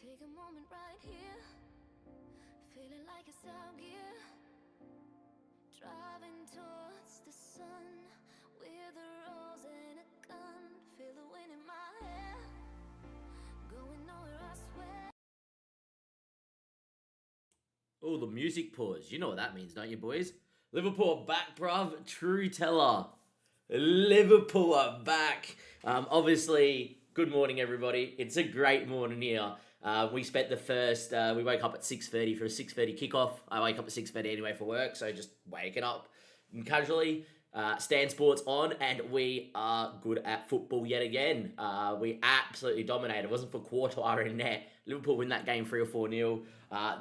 Take a moment right here, feeling like it's out gear, driving towards the sun with a rose and a gun. Feel the wind in my hair, going nowhere, I swear. Oh, the music pause. You know what that means, don't you, boys? Liverpool are back, bruv. True teller. Liverpool are back. Obviously, good morning, everybody. It's a great morning here. We spent the first, we woke up at 6:30 for a 6:30 kickoff. I wake up at 6:30 anyway for work, so just waking up casually. Stan Sports on, and we are good at football yet again. We absolutely dominated. It wasn't for Quartire in net. Liverpool win that game 3 or 4-0.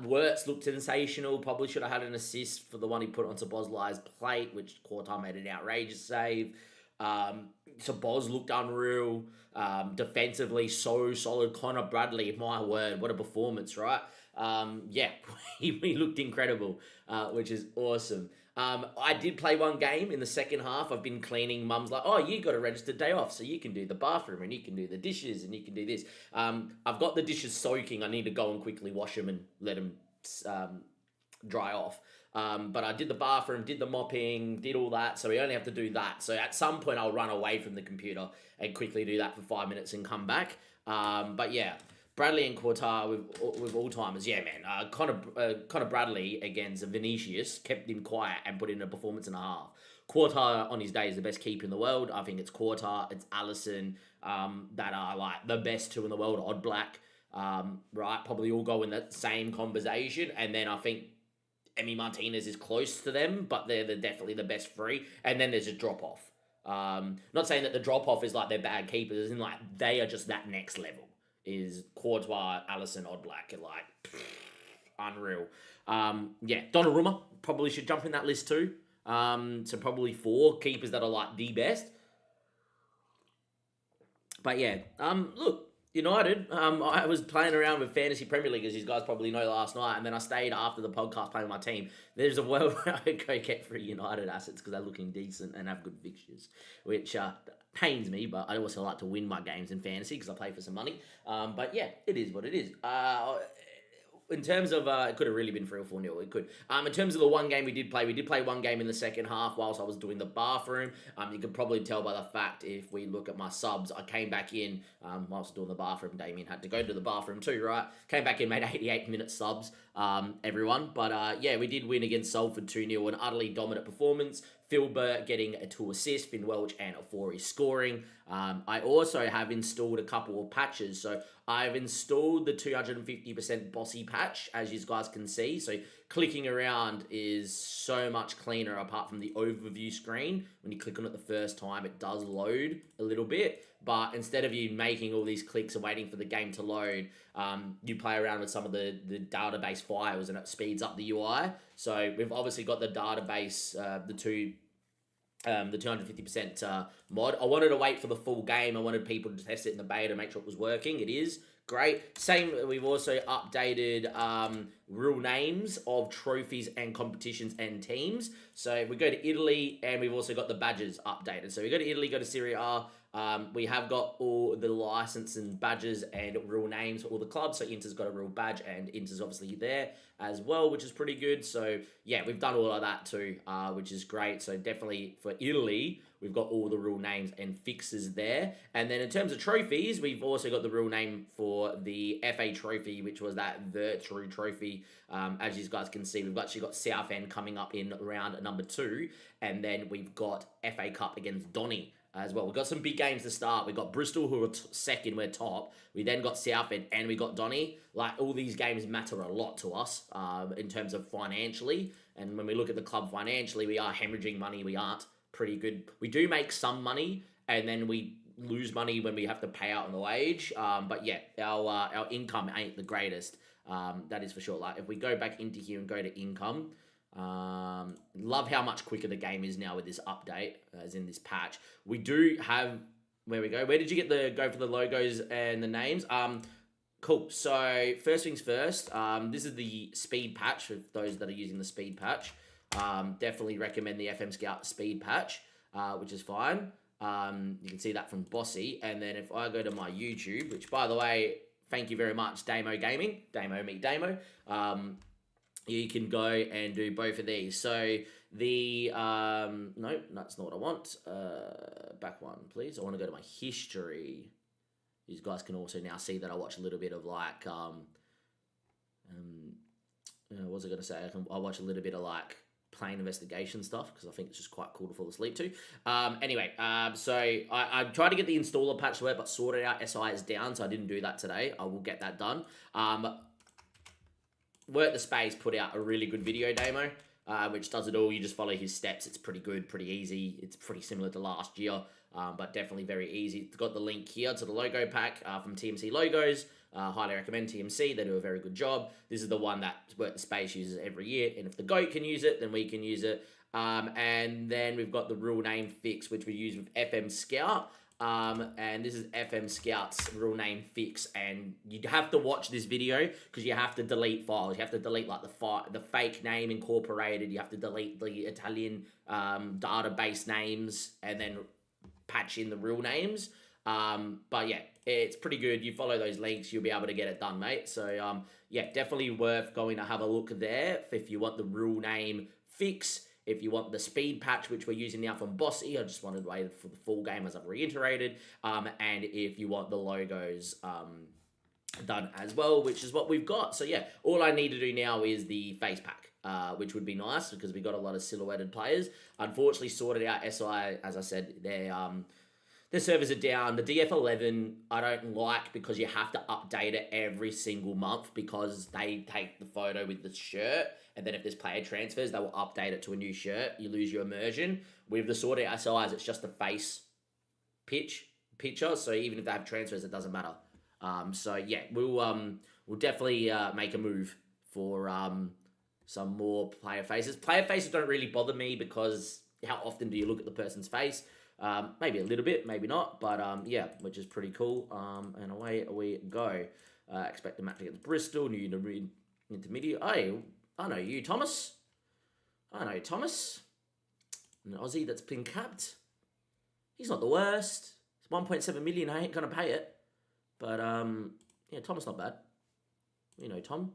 Wirtz looked sensational. Probably should have had an assist for the one he put onto Boslai's plate, which Quartire made an outrageous save. So Boz looked unreal. Defensively, so solid. Connor Bradley, my word, what a performance, right? We looked incredible, which is awesome. I did play one game in the second half. I've been cleaning. Mum's like, oh, you got a registered day off, so you can do the bathroom and you can do the dishes and you can do this. I've got the dishes soaking. I need to go and quickly wash them and let them dry off. But I did the bathroom, did the mopping, did all that. So we only have to do that. So at some point I'll run away from the computer and quickly do that for 5 minutes and come back. But yeah, Bradley and Quartire with all-timers. Yeah, man. Connor Bradley against Vinicius kept him quiet and put in a performance and a half. Quartire on his day is the best keeper in the world. I think it's Quartire, it's Allison, that are like the best two in the world. Odd Black, right? Probably all go in that same conversation. And then I think Emi Martinez is close to them, but they're definitely the best three. And then there's a drop-off. Not saying that the drop-off is like they're bad keepers, and like they are just that next level. Is Courtois, Allison, Odd Black, and like unreal. Donnarumma probably should jump in that list too. So probably 4 keepers that are like the best. But yeah, look, United, I was playing around with Fantasy Premier League, as you guys probably know, last night, and then I stayed after the podcast playing with my team. There's a world where I go get free United assets because they're looking decent and have good fixtures, which pains me, but I also like to win my games in fantasy because I play for some money. But yeah, it is what it is. In terms of, it could have really been 3 or 4-0. It could. In terms of the one game we did play one game in the second half whilst I was doing the bathroom. You could probably tell by the fact, if we look at my subs, I came back in whilst doing the bathroom. Damien had to go to the bathroom too, right? Came back in, made 88-minute subs, everyone. But we did win against Salford 2-0, an utterly dominant performance. Philbert getting a 2 assists, Finn Welch and Ofori scoring. I also have installed a couple of patches. So I've installed the 250% bossy patch, as you guys can see. So clicking around is so much cleaner apart from the overview screen. When you click on it the first time, it does load a little bit. But instead of you making all these clicks and waiting for the game to load, you play around with some of the database files and it speeds up the UI. So we've obviously got the database, the 250% mod. I wanted to wait for the full game. I wanted people to test it in the beta, make sure it was working. It is great. Same, we've also updated real names of trophies and competitions and teams. So we go to Italy, and we've also got the badges updated. So we go to Italy, go to Serie A. We have got all the license and badges and real names for all the clubs. So Inter's got a real badge, and Inter's obviously there as well, which is pretty good. So yeah, we've done all of that too, which is great. So definitely for Italy, we've got all the real names and fixes there. And then in terms of trophies, we've also got the real name for the FA trophy, which was that Virtue trophy. As you guys can see, we've actually got Southend coming up in round number 2. And then we've got FA Cup against Donny as well. We've got some big games to start. We've got Bristol, who are second, we're top. We then got Southend, and we got Donny. Like, all these games matter a lot to us in terms of financially. And when we look at the club financially, we are hemorrhaging money. We aren't pretty good. We do make some money, and then we lose money when we have to pay out on the wage. But yeah, our income ain't the greatest. That is for sure. Like, if we go back into here and go to income, love how much quicker the game is now with this update, as in this patch. We do have, where we go. Where did you get the go for the logos and the names? Cool. So first things first, this is the speed patch for those that are using the speed patch. Definitely recommend the FM Scout speed patch, which is fine. You can see that from Bossy. And then if I go to my YouTube, which by the way, thank you very much, Damo Gaming, Damo Meet Damo. You can go and do both of these. So the, no, that's not what I want. Back one, please. I want to go to my history. These guys can also now see that I watch a little bit of like, what was I going to say? I watch a little bit of like plane investigation stuff because I think it's just quite cool to fall asleep to. So I tried to get the installer patch to work, but sorted out SI is down, so I didn't do that today. I will get that done. Work the Space put out a really good video demo, which does it all. You just follow his steps. It's pretty good, pretty easy. It's pretty similar to last year, but definitely very easy. It's got the link here to the logo pack from TMC Logos. Highly recommend TMC. They do a very good job. This is the one that Work the Space uses every year, and if the GOAT can use it, then we can use it. And then we've got the rule name fix, which we use with FM Scout. And this is FM Scout's rule name fix, and you have to watch this video because you have to delete files. You have to delete like the fake name incorporated. You have to delete the Italian database names and then patch in the real names. But yeah, it's pretty good. You follow those links, you'll be able to get it done, mate. So yeah, definitely worth going to have a look there if you want the rule name fix. If you want the speed patch, which we're using now from Bossy, I just wanted to wait for the full game as I've reiterated. And if you want the logos done as well, which is what we've got. So yeah, all I need to do now is the face pack, which would be nice because we got a lot of silhouetted players. Unfortunately, sorted out SI, as I said, their servers are down. The DF11 I don't like because you have to update it every single month because they take the photo with the shirt, and then if there's player transfers, they will update it to a new shirt. You lose your immersion. With the sorted out SIs, it's just a face picture, so even if they have transfers, it doesn't matter. So yeah, we'll definitely make a move for some more player faces. Player faces don't really bother me because how often do you look at the person's face? Maybe a little bit, maybe not, but yeah, which is pretty cool. And away we go. Expect the match against Bristol, new intermediate. Hey, I know you, Thomas. I know Thomas. An Aussie that's been capped. He's not the worst. It's 1.7 million. I ain't gonna pay it. But yeah, Thomas not bad. You know Tom.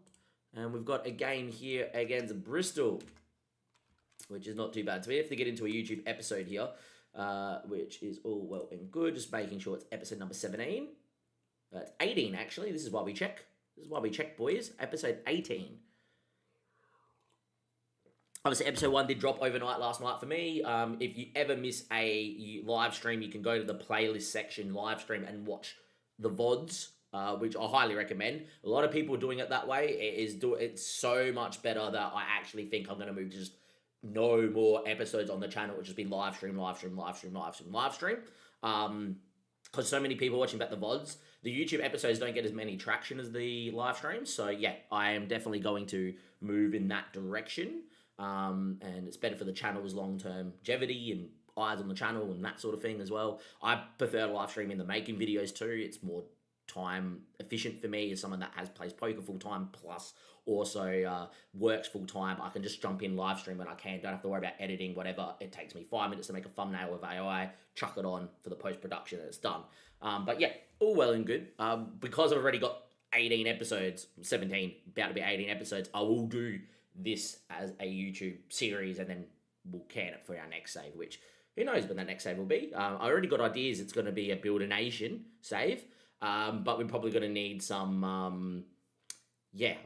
And we've got a game here against Bristol, which is not too bad. So we have to get into a YouTube episode here. Which is all well and good. Just making sure it's episode number 17. It's 18, actually. This is why we check. This is why we check, boys. Episode 18. Obviously, episode 1 did drop overnight last night for me. If you ever miss a live stream, you can go to the playlist section, live stream, and watch the VODs, which I highly recommend. A lot of people are doing it that way. It's so much better that I actually think I'm going to move to just no more episodes on the channel. It'll just be live stream. Because so many people watching about the VODs. The YouTube episodes don't get as many traction as the live streams. So yeah, I am definitely going to move in that direction. And it's better for the channel's long-term longevity and eyes on the channel and that sort of thing as well. I prefer live streaming the making videos too. It's more time efficient for me as someone that plays poker full time plus also works full time. I can just jump in live stream when I can. Don't have to worry about editing, whatever. It takes me 5 minutes to make a thumbnail with AI, chuck it on for the post-production and it's done. But yeah, all well and good. Because I've already got 18 episodes, 17, about to be 18 episodes, I will do this as a YouTube series and then we'll can it for our next save, which who knows when that next save will be. I already got ideas. It's going to be a Build a Nation save. But we're probably going to need some, I'm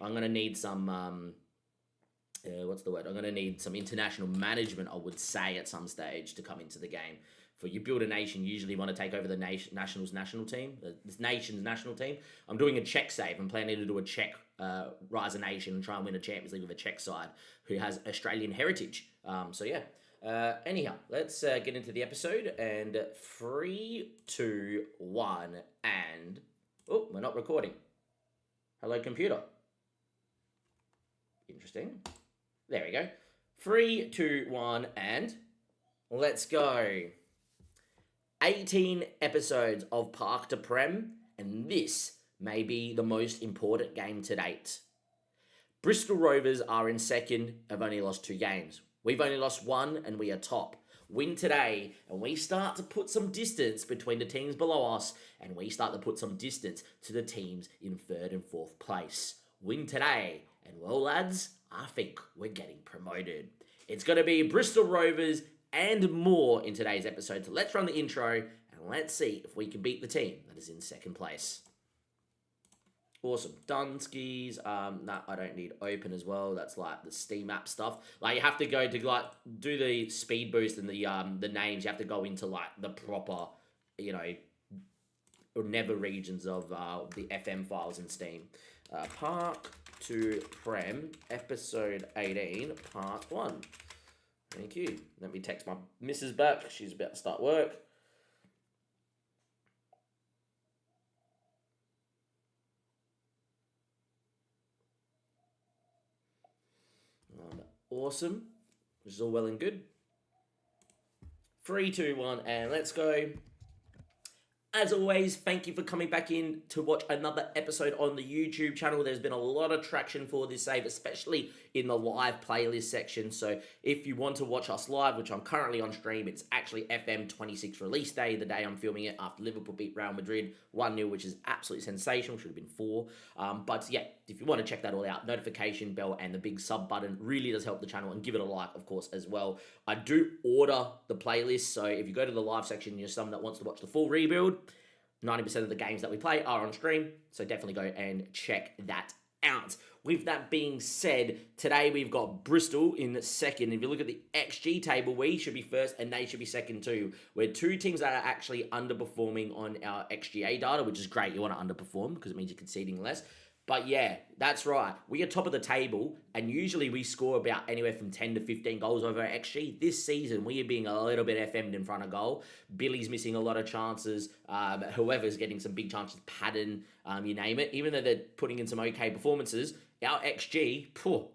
going to need some, what's the word? I'm going to need some international management, I would say, at some stage to come into the game. For you Build a Nation, you usually want to take over the nationals national team, this nation's national team. I'm doing a Czech save. I'm planning to do a Czech Rise a Nation and try and win a Champions League with a Czech side who has Australian heritage. So yeah. Anyhow, let's get into the episode, and 3, 2, 1, and... Oh, we're not recording. Hello, computer. Interesting. There we go. 3, 2, 1, and... Let's go. 18 episodes of Park to Prem, and this may be the most important game to date. Bristol Rovers are in second, have only lost 2 games. We've only lost 1 and we are top. win today, and we start to put some distance between the teams below us, and we start to put some distance to the teams in 3rd and 4th place. Win today, and well, lads, I think we're getting promoted. It's going to be Bristol Rovers and more in today's episode, so let's run the intro, and let's see if we can beat the team that is in 2nd place. Awesome. Dunskies. Nah, I don't need open as well. That's like the Steam app stuff. Like, you have to go to like do the speed boost and the names. You have to go into like the proper, or never regions of the FM files in Steam. Park to Prem, episode 18, part 1. Thank you. Let me text my missus back. She's about to start work. Awesome. Which is all well and good. 3, 2, 1, and let's go. As always, thank you for coming back in to watch another episode on the YouTube channel. There's been a lot of traction for this save, especially in the live playlist section. So if you want to watch us live, which I'm currently on stream, it's actually FM26 Release Day, the day I'm filming it after Liverpool beat Real Madrid 1-0, which is absolutely sensational. Should have been 4. But yeah, if you want to check that all out, notification bell and the big sub button really does help the channel, and give it a like, of course, as well. I do order the playlist, so if you go to the live section, you're someone that wants to watch the full rebuild, 90% of the games that we play are on stream, so definitely go and check that out. With that being said, today we've got Bristol in 2nd. If you look at the XG table, we should be 1st and they should be 2nd too. We're 2 teams that are actually underperforming on our XGA data, which is great. You want to underperform because it means you're conceding less. But yeah, that's right. We are top of the table, and usually we score about anywhere from 10 to 15 goals over our XG. This season, we are being a little bit FM'd in front of goal. Billy's missing a lot of chances. Whoever's getting some big chances, Padden, you name it. Even though they're putting in some okay performances, our XG,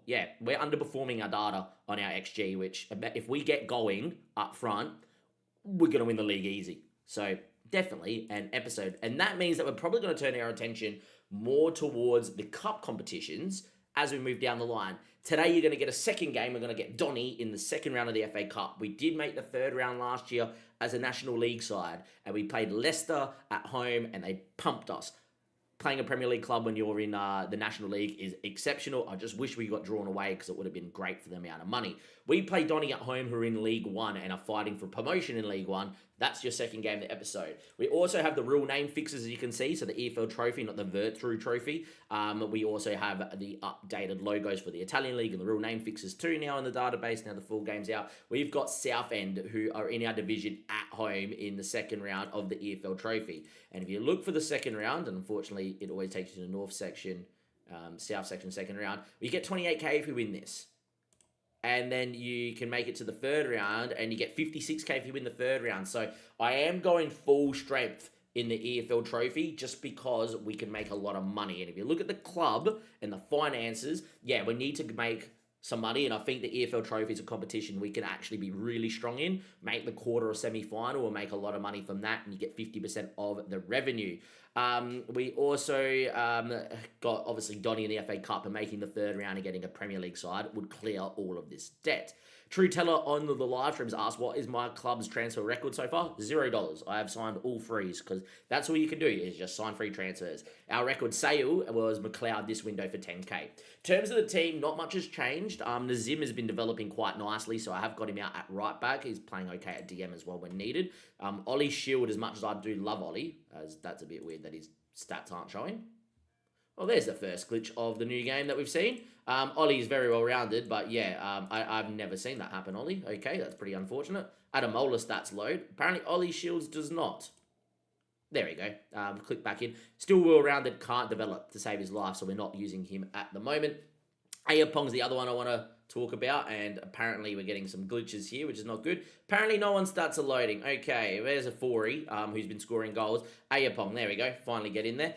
yeah, we're underperforming our data on our XG, which if we get going up front, we're going to win the league easy. So definitely an episode. And that means that we're probably going to turn our attention more towards the cup competitions as we move down the line. Today, you're going to get a second game. We're going to get Donny in the 2nd round of the FA Cup. We did make the 3rd round last year as a National League side, and we played Leicester at home, and they pumped us. Playing a Premier League club when you're in the National League is exceptional. I just wish we got drawn away because it would have been great for the amount of money. We play Donny at home, who are in League 1 and are fighting for promotion in League 1. That's your second game of the episode. We also have the real name fixes, as you can see. So the EFL trophy, not the Virtru trophy. We also have the updated logos for the Italian League and the real name fixes too now in the database. Now the full game's out. We've got Southend, who are in our division at home in the 2nd round of the EFL trophy. And if you look for the 2nd round, and unfortunately it always takes you to the North section, South section 2nd round, we get 28k if we win this. And then you can make it to the 3rd round, and you get 56k if you win the 3rd round. So I am going full strength in the EFL trophy just because we can make a lot of money. And if you look at the club and the finances, yeah, we need to make some money. And I think the EFL trophy is a competition we can actually be really strong in, make the quarter or semi-final, or make a lot of money from that, and you get 50% of the revenue. We also got, obviously, Donny in the FA Cup, and making the 3rd round and getting a Premier League side would clear all of this debt. True Teller on the live streams asked, what is my club's transfer record so far? $0. I have signed all frees because that's all you can do is just sign free transfers. Our record sale was McLeod this window for 10k. In terms of the team, not much has changed. Nazim has been developing quite nicely, so I have got him out at right back. He's playing okay at DM as well when needed. Ollie Shield, as much as I do love Ollie, as that's a bit weird that his stats aren't showing. Well, there's the first glitch of the new game that we've seen. Ollie is very well-rounded, but yeah, I've never seen that happen, Ollie. Okay, that's pretty unfortunate. Adamola stats load. Apparently, Ollie Shields does not. There we go. Click back in. Still well-rounded, can't develop to save his life, so we're not using him at the moment. Ayapong's the other one I want to talk about, and apparently we're getting some glitches here, which is not good. Apparently no one's stats are loading. Okay, there's a Fori who's been scoring goals. Ayapong, there we go. Finally get in there.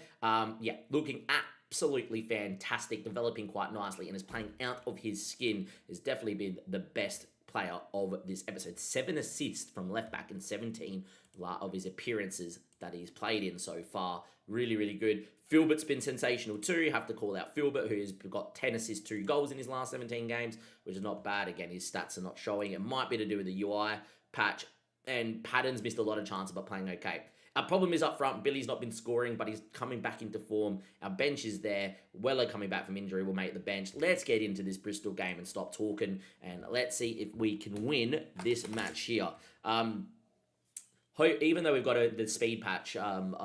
Yeah, looking absolutely fantastic, developing quite nicely, and is playing out of his skin. Has definitely been the best player of this episode. 7 assists from left back and 17 of his appearances that he's played in so far. Really, really good. Filbert's been sensational too. You have to call out Filbert, who's got 10 assists, 2 goals in his last 17 games, which is not bad. Again, his stats are not showing. It might be to do with the UI, patch, and Patton's missed a lot of chances but playing okay. Our problem is up front. Billy's not been scoring, but he's coming back into form. Our bench is there. Weller coming back from injury will make the bench. Let's get into this Bristol game and stop talking, and let's see if we can win this match here. Even though we've got the speed patch, I'm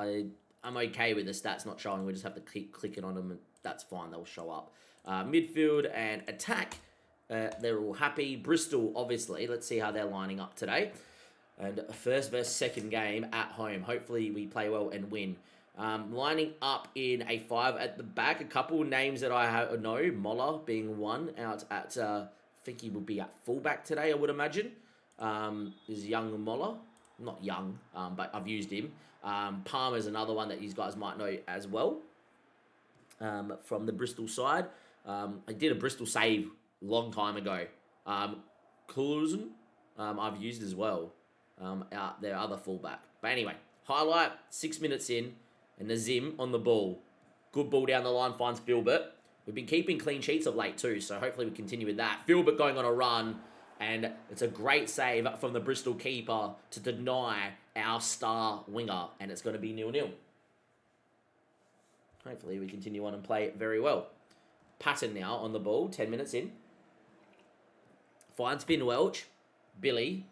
okay with the stats not showing. We just have to keep clicking on them, and that's fine. They'll show up. Midfield and attack, they're all happy. Bristol, obviously. Let's see how they're lining up today. And first versus second game at home. Hopefully we play well and win. Lining up in a 5 at the back. A couple names that I know. Moller being one out at, I think he would be at fullback today, I would imagine. Is young Moller. Not young, but I've used him. Palmer's another one that you guys might know as well. From the Bristol side. I did a Bristol save long time ago. Clusen, I've used as well. Out their other fullback. But anyway, highlight, 6 minutes in, and Nazim on the ball. Good ball down the line, finds Filbert. We've been keeping clean sheets of late too, so hopefully we continue with that. Filbert going on a run, and it's a great save from the Bristol keeper to deny our star winger, and it's going to be 0-0. Hopefully we continue on and play very well. Patton now on the ball, 10 minutes in. Finds Finn Welch. Billy.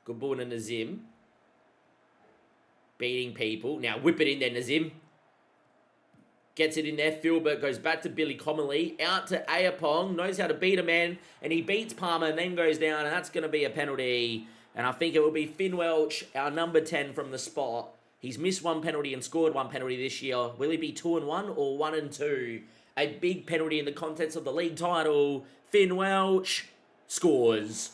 Good ball to Nazim. Beating people. Now whip it in there, Nazim. Gets it in there. Filbert goes back to Billy Commonly. Out to Ayapong. Knows how to beat a man. And he beats Palmer and then goes down. And that's going to be a penalty. And I think it will be Finn Welch, our number 10 from the spot. He's missed one penalty and scored one penalty this year. Will he be 2-1 or 1-2? A big penalty in the context of the league title. Finn Welch scores.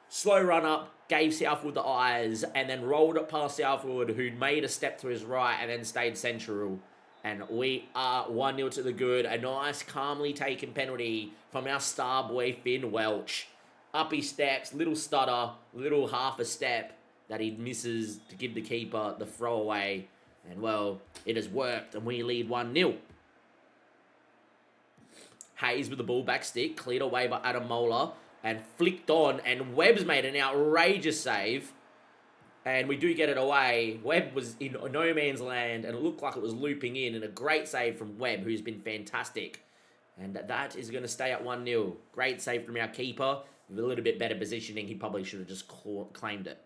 Slow run up. Gave Southwood the eyes, and then rolled it past Southwood, who made a step to his right and then stayed central. And we are 1-0 to the good. A nice, calmly taken penalty from our star boy, Finn Welch. Up he steps, little stutter, little half a step that he misses to give the keeper the throwaway. And, well, it has worked, and we lead 1-0. Hayes with the ball back stick, cleared away by Adam Mola. And flicked on, and Webb's made an outrageous save. And we do get it away. Webb was in no man's land, and it looked like it was looping in. And a great save from Webb, who's been fantastic. And that is going to stay at 1-0. Great save from our keeper. With a little bit better positioning, he probably should have just claimed it.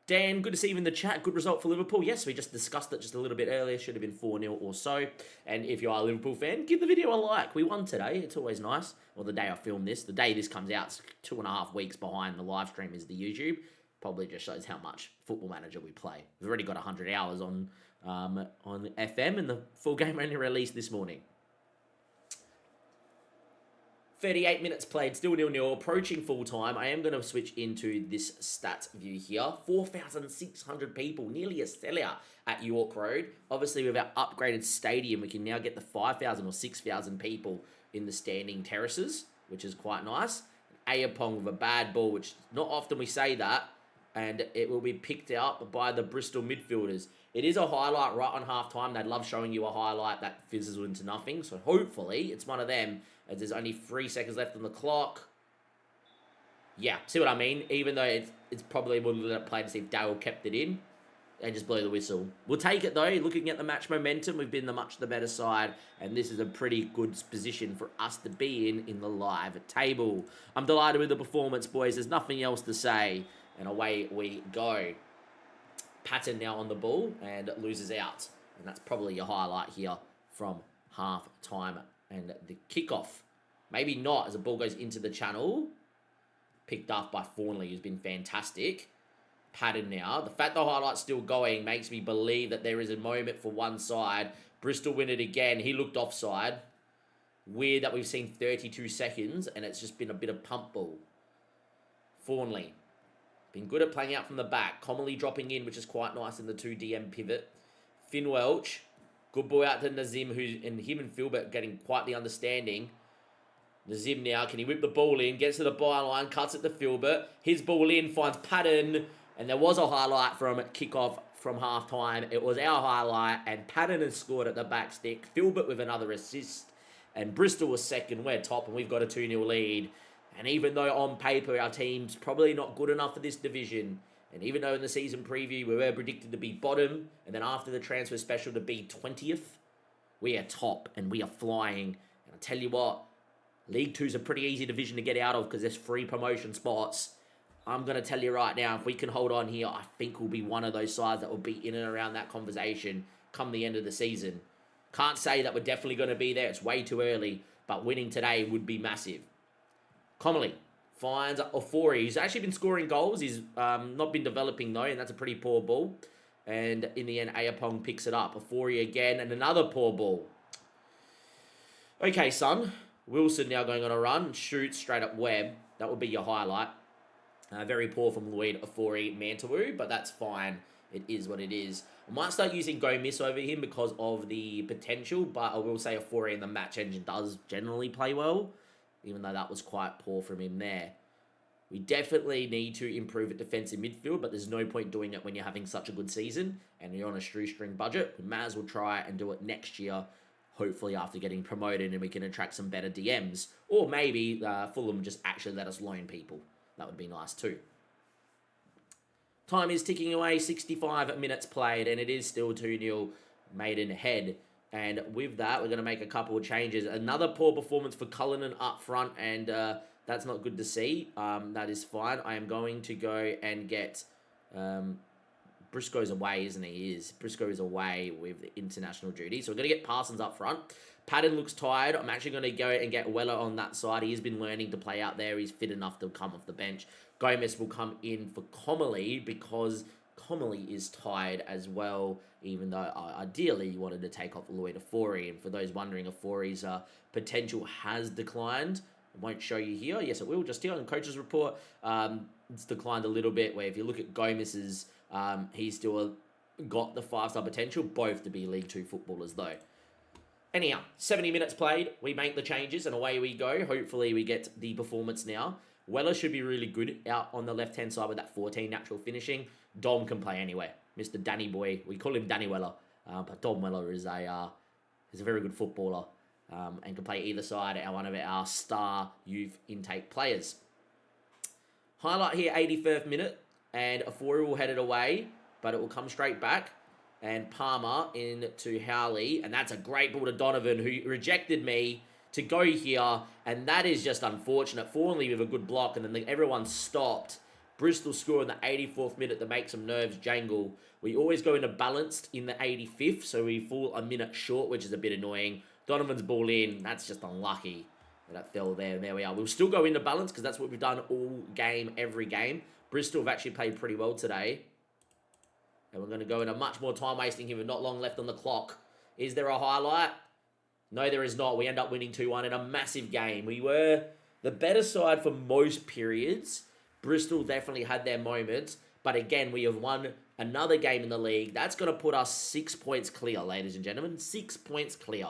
Dan, good to see you in the chat. Good result for Liverpool. Yes, we just discussed it just a little bit earlier. Should have been 4-0 or so. And if you are a Liverpool fan, give the video a like. We won today. It's always nice. Well, the day I filmed this. The day this comes out, it's 2.5 weeks behind the live stream is the YouTube. Probably just shows how much Football Manager we play. We've already got 100 hours on FM, and the full game only released this morning. 38 minutes played, still 0-0, approaching full time. I am going to switch into this stats view here. 4,600 people, nearly a sellout at York Road. Obviously, with our upgraded stadium, we can now get the 5,000 or 6,000 people in the standing terraces, which is quite nice. Ayapong with a bad ball, which not often we say that, and it will be picked up by the Bristol midfielders. It is a highlight right on half-time. They love showing you a highlight that fizzles into nothing, so hopefully it's one of them, as there's only 3 seconds left on the clock. Yeah, see what I mean? Even though it's probably would let it play to see if Dale kept it in and just blow the whistle. We'll take it though. Looking at the match momentum, we've been the better side, and this is a pretty good position for us to be in the live table. I'm delighted with the performance, boys. There's nothing else to say, and away we go. Patton now on the ball and loses out, and that's probably your highlight here from half time. And the kickoff, maybe not, as the ball goes into the channel. Picked up by Fawnley, who's been fantastic. Patton now. The fact the highlight's still going makes me believe that there is a moment for one side. Bristol win it again. He looked offside. Weird that we've seen 32 seconds, and it's just been a bit of pump ball. Fawnley. Been good at playing out from the back. Commonly dropping in, which is quite nice in the 2DM pivot. Finn Welch. Good ball out to Nazim, and him and Filbert getting quite the understanding. Nazim now, can he whip the ball in? Gets to the byline, cuts it to Filbert. His ball in, finds Patton. And there was a highlight from kickoff from half-time. It was our highlight, and Patton has scored at the back stick. Filbert with another assist. And Bristol was second. We're top, and we've got a 2-0 lead. And even though on paper our team's probably not good enough for this division, and even though in the season preview we were predicted to be bottom, and then after the transfer special to be 20th, we are top and we are flying. And I tell you what, League 2 is a pretty easy division to get out of because there's 3 promotion spots. I'm going to tell you right now, if we can hold on here, I think we'll be one of those sides that will be in and around that conversation come the end of the season. Can't say that we're definitely going to be there. It's way too early, but winning today would be massive. Comley finds Ofori. He's actually been scoring goals. He's not been developing though, and that's a pretty poor ball. And in the end, Ayapong picks it up. Ofori again, and another poor ball. Okay, son. Wilson now going on a run. Shoots straight up Webb. That would be your highlight. Very poor from Lloyd, Ofori, Mantawu, but that's fine. It is what it is. I might start using Go Miss over him because of the potential, but I will say Ofori in the match engine does generally play well, even though that was quite poor from him there. We definitely need to improve at defensive midfield, but there's no point doing it when you're having such a good season and you're on a shoestring budget. We might as well try and do it next year, hopefully after getting promoted and we can attract some better DMs. Or maybe Fulham just actually let us loan people. That would be nice too. Time is ticking away, 65 minutes played, and it is still 2-0 Maidenhead. And with that, we're going to make a couple of changes. Another poor performance for Cullinan up front, and that's not good to see. That is fine. I am going to go and get... Briscoe's away, isn't he? Briscoe is away with the international duty. So we're going to get Parsons up front. Patton looks tired. I'm actually going to go and get Weller on that side. He has been learning to play out there. He's fit enough to come off the bench. Gomez will come in for Comley because Comley is tired as well, even though ideally you wanted to take off Lloyd Ofori. And for those wondering, Ofori's potential has declined. I won't show you here. Yes, it will. Just here on coach's report. It's declined a little bit, where if you look at Gomez's, he's still got the 5-star potential, both to be League 2 footballers though. Anyhow, 70 minutes played, we make the changes and away we go. Hopefully we get the performance now. Weller should be really good out on the left-hand side with that 14 natural finishing. Dom can play anywhere. Mr. Danny Boy, we call him Danny Weller, but Dom Weller is a very good footballer and can play either side, one of our star youth intake players. Highlight here, 81st minute, and Ofori will head it away, but it will come straight back. And Palmer into Howley, and that's a great ball to Donovan, who rejected me to go here, and that is just unfortunate. Fornley with a good block, and then everyone stopped. Bristol score in the 84th minute to make some nerves jangle. We always go into balanced in the 85th, so we fall a minute short, which is a bit annoying. Donovan's ball in, that's just unlucky that fell there. There we are. We'll still go into balance because that's what we've done all game, every game. Bristol have actually played pretty well today. And we're going to go into much more time wasting here with not long left on the clock. Is there a highlight? No, there is not. We end up winning 2-1 in a massive game. We were the better side for most periods. Bristol definitely had their moments. But again, we have won another game in the league. That's going to put us 6 points clear, ladies and gentlemen. 6 points clear.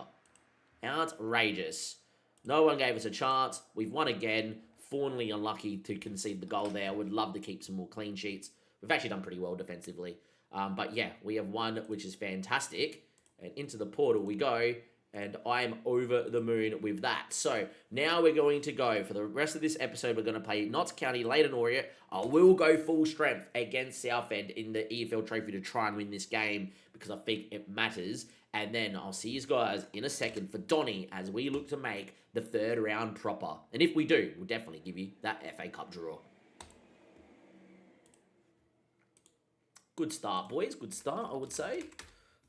Outrageous. No one gave us a chance. We've won again. Fornley unlucky to concede the goal there. Would love to keep some more clean sheets. We've actually done pretty well defensively. But yeah, we have won, which is fantastic. And into the portal we go. And I am over the moon with that. So now we're going to go, for the rest of this episode, we're going to play Notts County, Leyton Orient. I will go full strength against Southend in the EFL Trophy to try and win this game because I think it matters. And then I'll see you guys in a second for Donny as we look to make the third round proper. And if we do, we'll definitely give you that FA Cup draw. Good start, boys. Good start, I would say.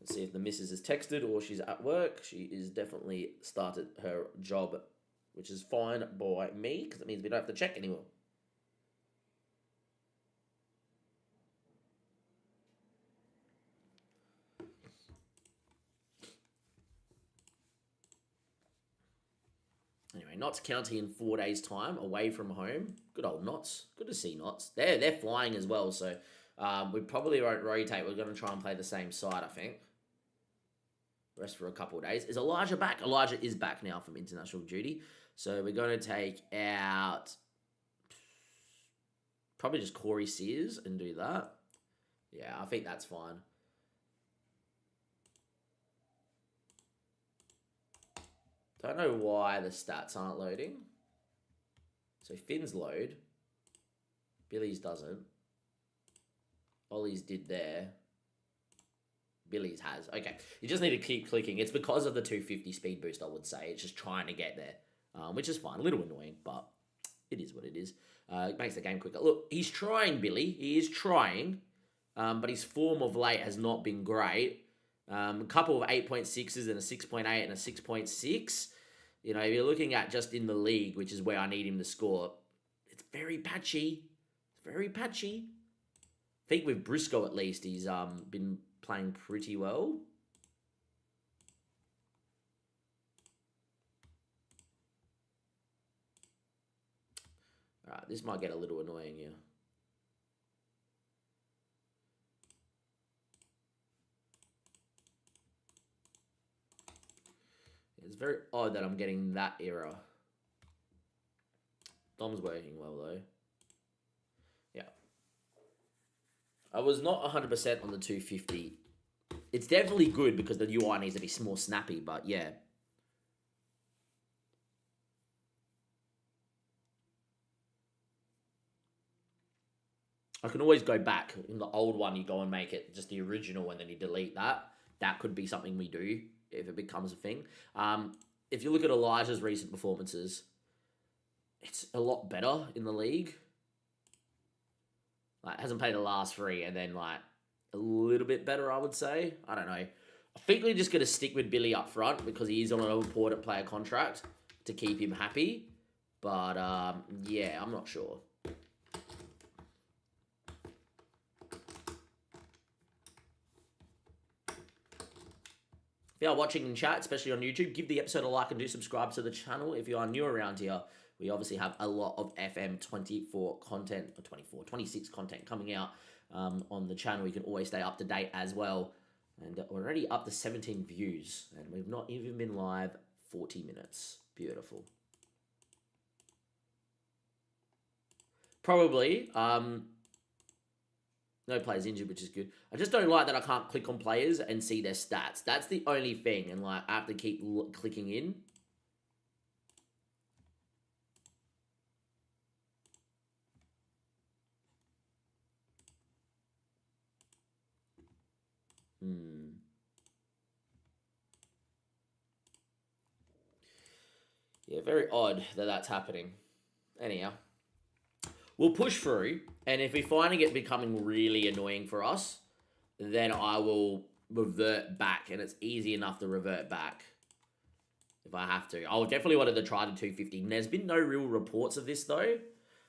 Let's see if the missus is texted or she's at work. She is definitely started her job, which is fine by me because it means we don't have to check anymore. Anyway, Notts County in 4 days' time, away from home. Good old Notts. Good to see Notts. They're flying as well, so we probably won't rotate. We're going to try and play the same side, I think. Rest for a couple of days. Is Elijah back? Elijah is back now from international duty. So we're going to take out probably just Corey Sears and do that. Yeah, I think that's fine. Don't know why the stats aren't loading. So Finn's load. Billy's doesn't. Ollie's did there. Billy's has. Okay. You just need to keep clicking. It's because of the 250 speed boost, I would say. It's just trying to get there, which is fine. A little annoying, but it is what it is. It makes the game quicker. Look, he's trying, Billy. He is trying, but his form of late has not been great. A couple of 8.6s and a 6.8 and a 6.6. You know, if you're looking at just in the league, which is where I need him to score, it's very patchy. It's very patchy. I think with Briscoe, at least, he's been playing pretty well. Alright, this might get a little annoying here. It's very odd that I'm getting that error. Dom's working well, though. Yeah. I was not 100% on the 250. It's definitely good because the UI needs to be more snappy, but yeah. I can always go back. In the old one, you go and make it just the original and then you delete that. That could be something we do if it becomes a thing. If you look at Elijah's recent performances, it's a lot better in the league. Like, hasn't played the last three, and then like a little bit better, I would say. I don't know. I think we're just gonna stick with Billy up front because he is on an important player contract to keep him happy. But yeah, I'm not sure. If you are watching in chat, especially on YouTube, give the episode a like and do subscribe to the channel. If you are new around here, we obviously have a lot of FM24 content, or 26 content coming out on the channel. You can always stay up to date as well. And we're already up to 17 views, and we've not even been live 40 minutes. Beautiful. Probably. No players injured, which is good. I just don't like that I can't click on players and see their stats. That's the only thing, and like I have to keep clicking in. Yeah, very odd that that's happening. Anyhow. We'll push through, and if we're finding it becoming really annoying for us, then I will revert back, and it's easy enough to revert back if I have to. I'll definitely wanted to try the 250. There's been no real reports of this, though,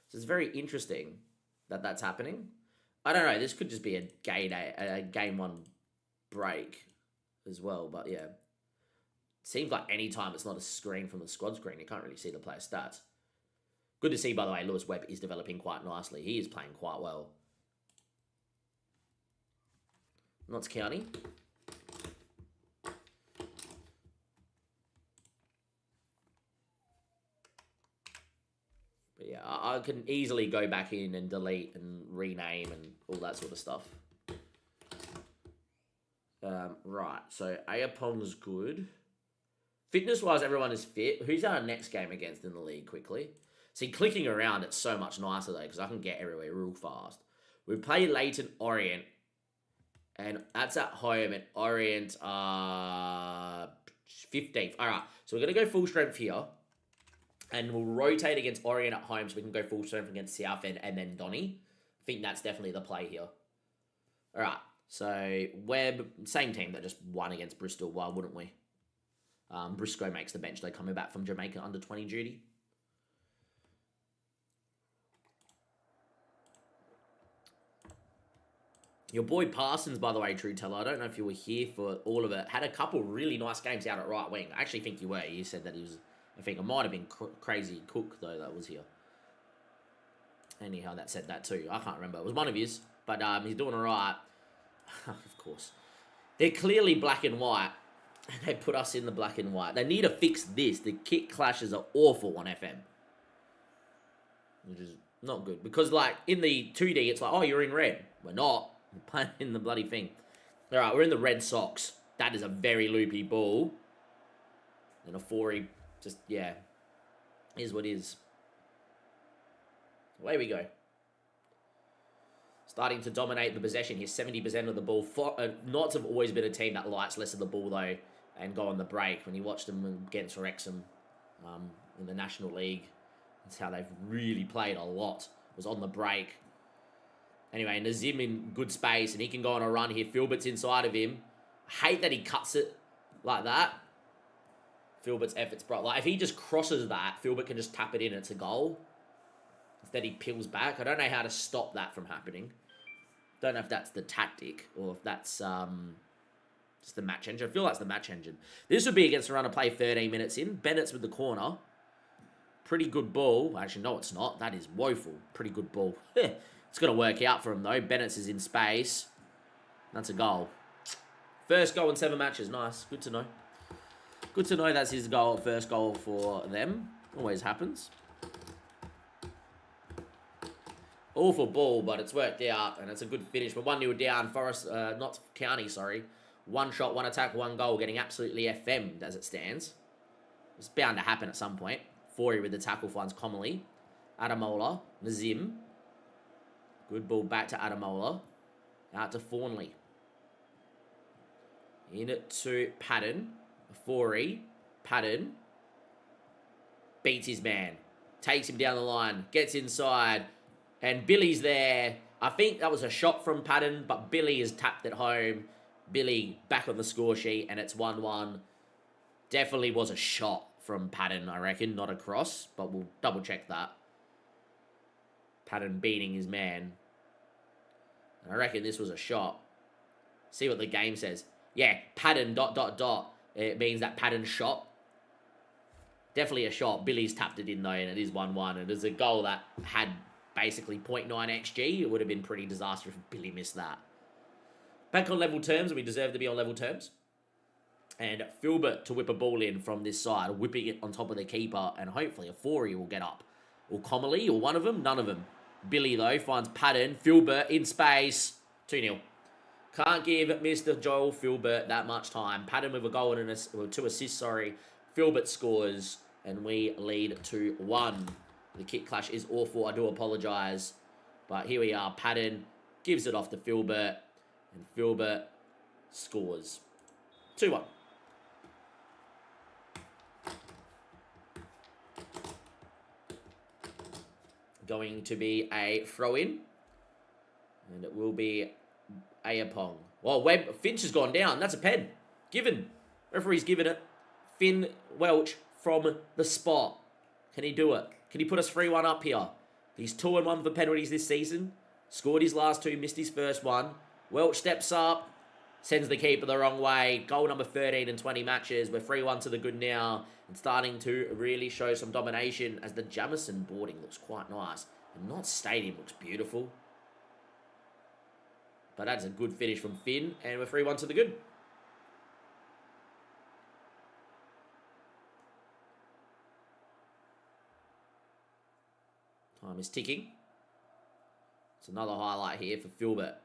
so it's very interesting that that's happening. I don't know, this could just be a game one break as well, but yeah. Seems like any time it's not a screen from the squad screen, you can't really see the player stats. Good to see, by the way, Lewis Webb is developing quite nicely. He is playing quite well. Notts County. But yeah, I can easily go back in and delete and rename and all that sort of stuff. Right, so Ayapong's good. Fitness-wise, everyone is fit. Who's our next game against in the league, quickly? See, clicking around, it's so much nicer, though, because I can get everywhere real fast. We play Leighton Orient, and that's at home, and Orient are 15th. All right, so we're going to go full strength here, and we'll rotate against Orient at home so we can go full strength against Southend and then Donny. I think that's definitely the play here. All right, so Webb, same team that just won against Bristol. Why wouldn't we? Briscoe makes the bench. They're coming back from Jamaica under 20 duty. Your boy Parsons, by the way, True Teller, I don't know if you were here for all of it, had a couple really nice games out at right wing. I actually think you were. You said that he was, I think it might have been Crazy Cook, though, that was here. Anyhow, that said that too. I can't remember. It was one of his, but he's doing all right. Of course. They're clearly black and white, and they put us in the black and white. They need to fix this. The kick clashes are awful on FM, which is not good. Because, like, in the 2D, it's like, oh, you're in red. We're not. We're playing in the bloody thing. All right, we're in the Red Sox. That is a very loopy ball. And a 4-y, just, yeah, is what is. Away we go. Starting to dominate the possession here, 70% of the ball. Knots have always been a team that likes less of the ball, though, and go on the break. When you watch them against Wrexham in the National League, that's how they've really played a lot, was on the break. Anyway, Nazim in good space, and he can go on a run here. Filbert's inside of him. I hate that he cuts it like that. Filbert's efforts, bro. Like, if he just crosses that, Filbert can just tap it in, it's a goal. Instead, he peels back. I don't know how to stop that from happening. Don't know if that's the tactic or if that's just the match engine. I feel like it's the match engine. This would be against a run of play 13 minutes in. Bennett's with the corner. Pretty good ball. Actually, no, it's not. That is woeful. Pretty good ball. It's going to work out for him, though. Bennett's is in space. That's a goal. First goal in 7 matches. Nice. Good to know. Good to know that's his goal. First goal for them. Always happens. Awful ball, but it's worked out, and it's a good finish. We're 1-0 down. Forest, not County, sorry. 1 shot, 1 attack, 1 goal, getting absolutely FM'd as it stands. It's bound to happen at some point. Forey with the tackle finds Comley. Adamola, Nazim. Good ball back to Adamola. Out to Fawnley. In it to Patton. Forey. Patton. Beats his man. Takes him down the line. Gets inside. And Billy's there. I think that was a shot from Patton, but Billy has tapped it home. Billy back on the score sheet, and it's 1-1. Definitely was a shot from Patton, I reckon, not a cross, but we'll double check that. Patton beating his man. And I reckon this was a shot. See what the game says. Yeah, Patton ... It means that Patton shot. Definitely a shot. Billy's tapped it in though, and it is 1-1. And it's a goal that had basically 0.9 XG. It would have been pretty disastrous if Billy missed that. Back on level terms, and we deserve to be on level terms. And Filbert to whip a ball in from this side, whipping it on top of the keeper, and hopefully a Forey will get up. Or Comley, or one of them, none of them. Billy, though, finds Patton. Filbert in space. 2-0. Can't give Mr. Joel Filbert that much time. Patton with a goal and 2 assists, sorry. Filbert scores, and we lead 2-1. The kick clash is awful. I do apologise. But here we are. Patton gives it off to Filbert. And Filbert scores. 2-1. Going to be a throw-in. And it will be Ayapong. Well, Finch has gone down. That's a pen. Given. Referee's given it. Finn Welch from the spot. Can he do it? Can he put us 3-1 up here? He's 2-1 for penalties this season. Scored his last 2, missed his first one. Welch steps up, sends the keeper the wrong way. Goal number 13 in 20 matches. We're 3-1 to the good now. And starting to really show some domination as the Jamison boarding looks quite nice. And Not Stadium looks beautiful. But that's a good finish from Finn. And we're 3-1 to the good. Time is ticking. It's another highlight here for Filbert.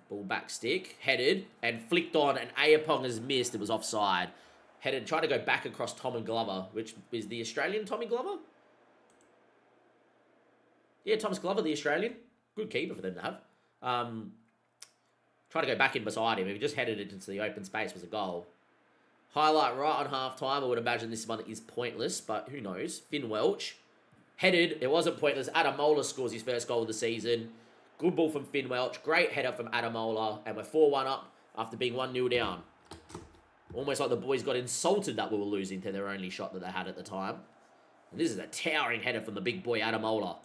Ball back stick, headed, and flicked on, and Ayapong has missed. It was offside. Headed, tried to go back across Tom and Glover, which is the Australian Tommy Glover? Yeah, Thomas Glover, the Australian. Good keeper for them to have. Tried to go back in beside him. He just headed it into the open space. Was a goal. Highlight right on half-time. I would imagine this one is pointless, but who knows. Finn Welch. Headed. It wasn't pointless. Adamola scores his first goal of the season. Good ball from Finn Welch. Great header from Adamola. And we're 4-1 up after being 1-0 down. Almost like the boys got insulted that we were losing to their only shot that they had at the time. And this is a towering header from the big boy Adamola.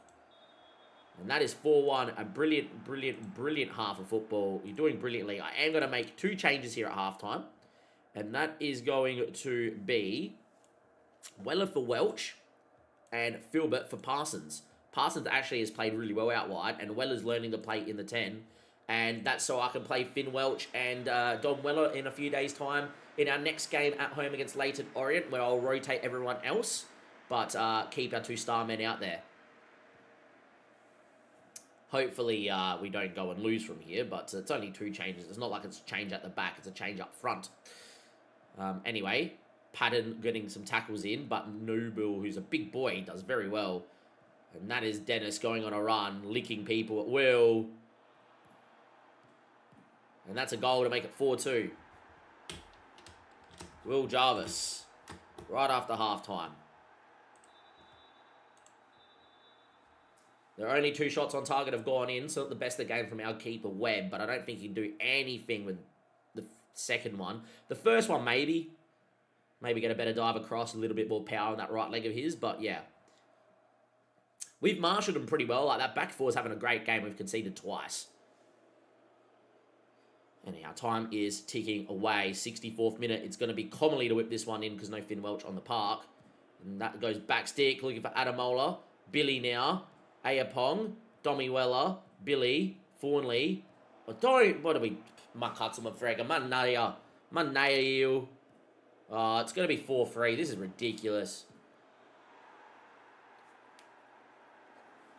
And that is 4-1. A brilliant, brilliant, brilliant half of football. You're doing brilliantly. I am going to make 2 changes here at halftime. And that is going to be Weller for Welch and Filbert for Parsons. Parsons actually has played really well out wide, and Weller's learning to play in the 10. And that's so I can play Finn Welch and Don Weller in a few days' time in our next game at home against Leyton Orient, where I'll rotate everyone else, but keep our 2 star men out there. Hopefully we don't go and lose from here, but it's only 2 changes. It's not like it's a change at the back, it's a change up front. Anyway, Patton getting some tackles in, but Noble, who's a big boy, does very well. And that is Dennis going on a run, licking people at will. And that's a goal to make it 4-2. Will Jarvis, right after halftime. There are only 2 shots on target have gone in, so not the best of the game from our keeper, Webb, but I don't think he can do anything with the second one. The first one, maybe. Maybe get a better dive across, a little bit more power on that right leg of his, but yeah. We've marshalled them pretty well. Like, that back four's having a great game. We've conceded twice. Anyhow, time is ticking away. 64th minute. It's going to be Commonly to whip this one in because no Finn Welch on the park. And that goes back stick, looking for Adamola. Billy now. Ayapong. Domi Weller. Billy. Fawnley. What are we? Makatsuma Frega. Manaya. Manaya. It's going to be 4-3. This is ridiculous.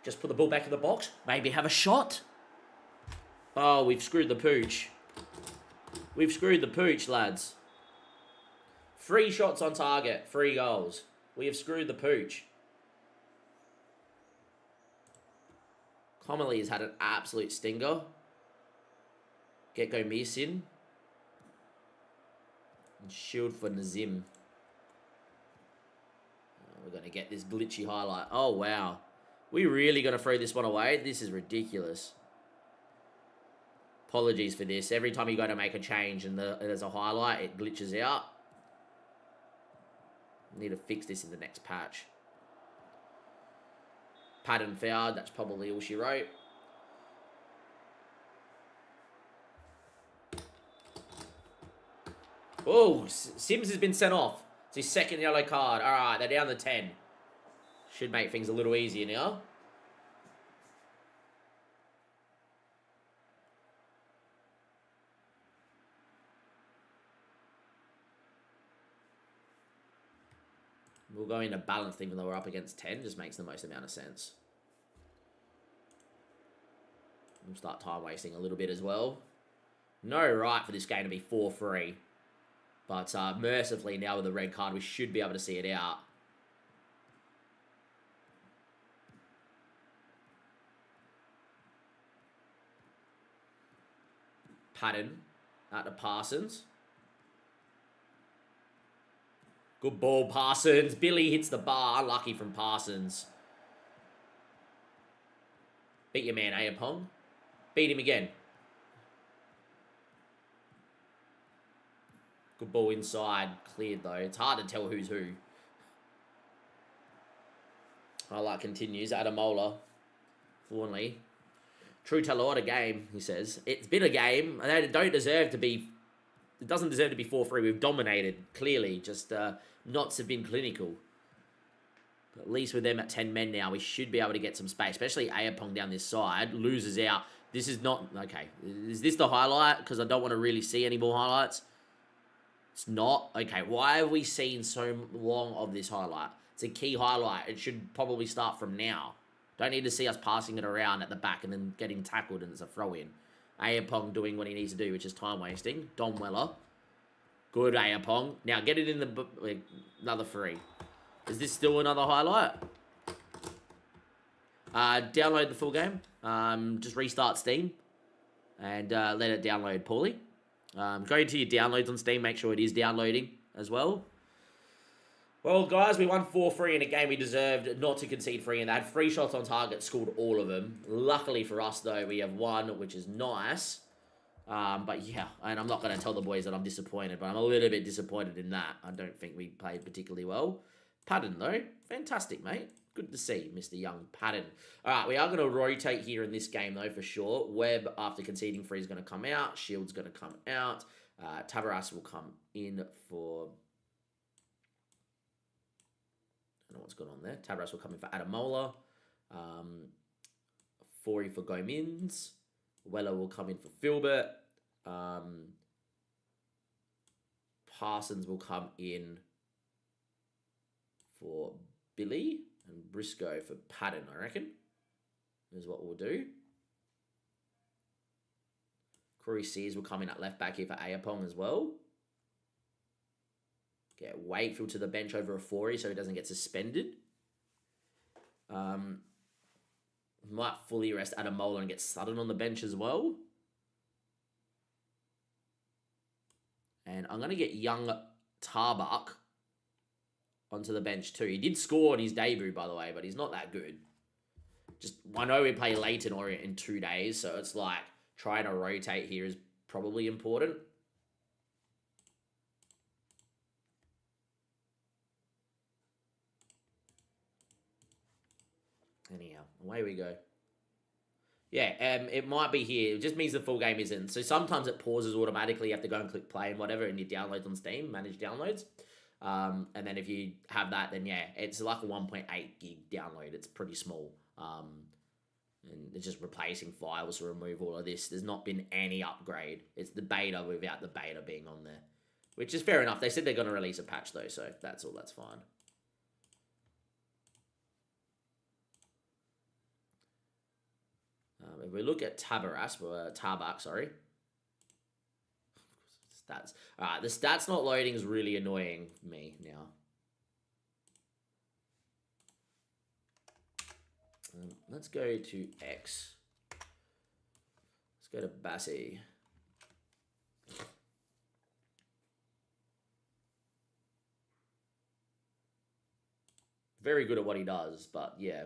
Just put the ball back in the box. Maybe have a shot. Oh, we've screwed the pooch. We've screwed the pooch, lads. 3 shots on target. 3 goals. We have screwed the pooch. Commonly has had an absolute stinger. Get-go missing. And shield for Nazim. We're going to get this glitchy highlight. Oh, wow. We really going to throw this one away? This is ridiculous. Apologies for this. Every time you go to make a change and there's a highlight, it glitches out. Need to fix this in the next patch. Pattern fouled. That's probably all she wrote. Oh, Sims has been sent off. It's his second yellow card. All right, they're down to 10. Should make things a little easier now. We'll go into balanced even though we're up against 10. Just makes the most amount of sense. We'll start time wasting a little bit as well. No right for this game to be 4-3. But mercifully now with the red card, we should be able to see it out. Patton out to Parsons. Good ball, Parsons. Billy hits the bar. Unlucky from Parsons. Beat your man, Ayapong. Beat him again. Good ball inside. Cleared, though. It's hard to tell who's who. Highlight continues. Adamola. Fawnley. True teller, what a game, he says. It's been a game, and it don't deserve to be... It doesn't deserve to be 4-3. We've dominated, clearly. Just knots have been clinical. But at least with them at 10 men now, we should be able to get some space, especially Ayapong down this side. Loses out. This is not... Okay, is this the highlight? Because I don't want to really see any more highlights. It's not. Okay, why have we seen so long of this highlight? It's a key highlight. It should probably start from now. Don't need to see us passing it around at the back and then getting tackled and it's a throw-in. Ayapong doing what he needs to do, which is time wasting. Dom Weller. Good Ayapong. Now get it in the... Another 3. Is this still another highlight? Download the full game. Just restart Steam. And let it download poorly. Go into your downloads on Steam. Make sure it is downloading as well. Well, guys, we won 4-3 in a game we deserved not to concede 3, and they had 3 shots on target, scored all of them. Luckily for us, though, we have 1, which is nice. But yeah, and I'm not going to tell the boys that I'm disappointed, but I'm a little bit disappointed in that. I don't think we played particularly well. Patton, though, fantastic, mate. Good to see, Mr. Young Patton. All right, we are going to rotate here in this game, though, for sure. Webb, after conceding 3, is going to come out. Shield's going to come out. Tavares will come in for... I don't know what's going on there. Tavares will come in for Adamola. Forey for Gomins. Weller will come in for Filbert. Parsons will come in for Billy. And Briscoe for Patton, I reckon. Is what we'll do. Corey Sears will come in at left back here for Ayapong as well. Get Wakefield to the bench over Afori so he doesn't get suspended. Might fully rest Adamola and get Sutton on the bench as well. And I'm going to get young Tarbuck onto the bench too. He did score on his debut, by the way, but he's not that good. I know we play Leyton Orient in 2 days, so it's like trying to rotate here is probably important. Anyhow, away we go. Yeah, it might be here. It just means the full game isn't. So sometimes it pauses automatically. You have to go and click play and whatever, and you downloads on Steam, manage downloads. And then if you have that, then yeah, it's like a 1.8 gig download. It's pretty small. And it's just replacing files to remove all of this. There's not been any upgrade. It's the beta without the beta being on there, which is fair enough. They said they're going to release a patch though, so that's all. That's fine. If we look at Tarbuck, sorry. Stats. Alright, the stats not loading is really annoying me now. Let's go to X. Let's go to Bassi. Very good at what he does, but yeah.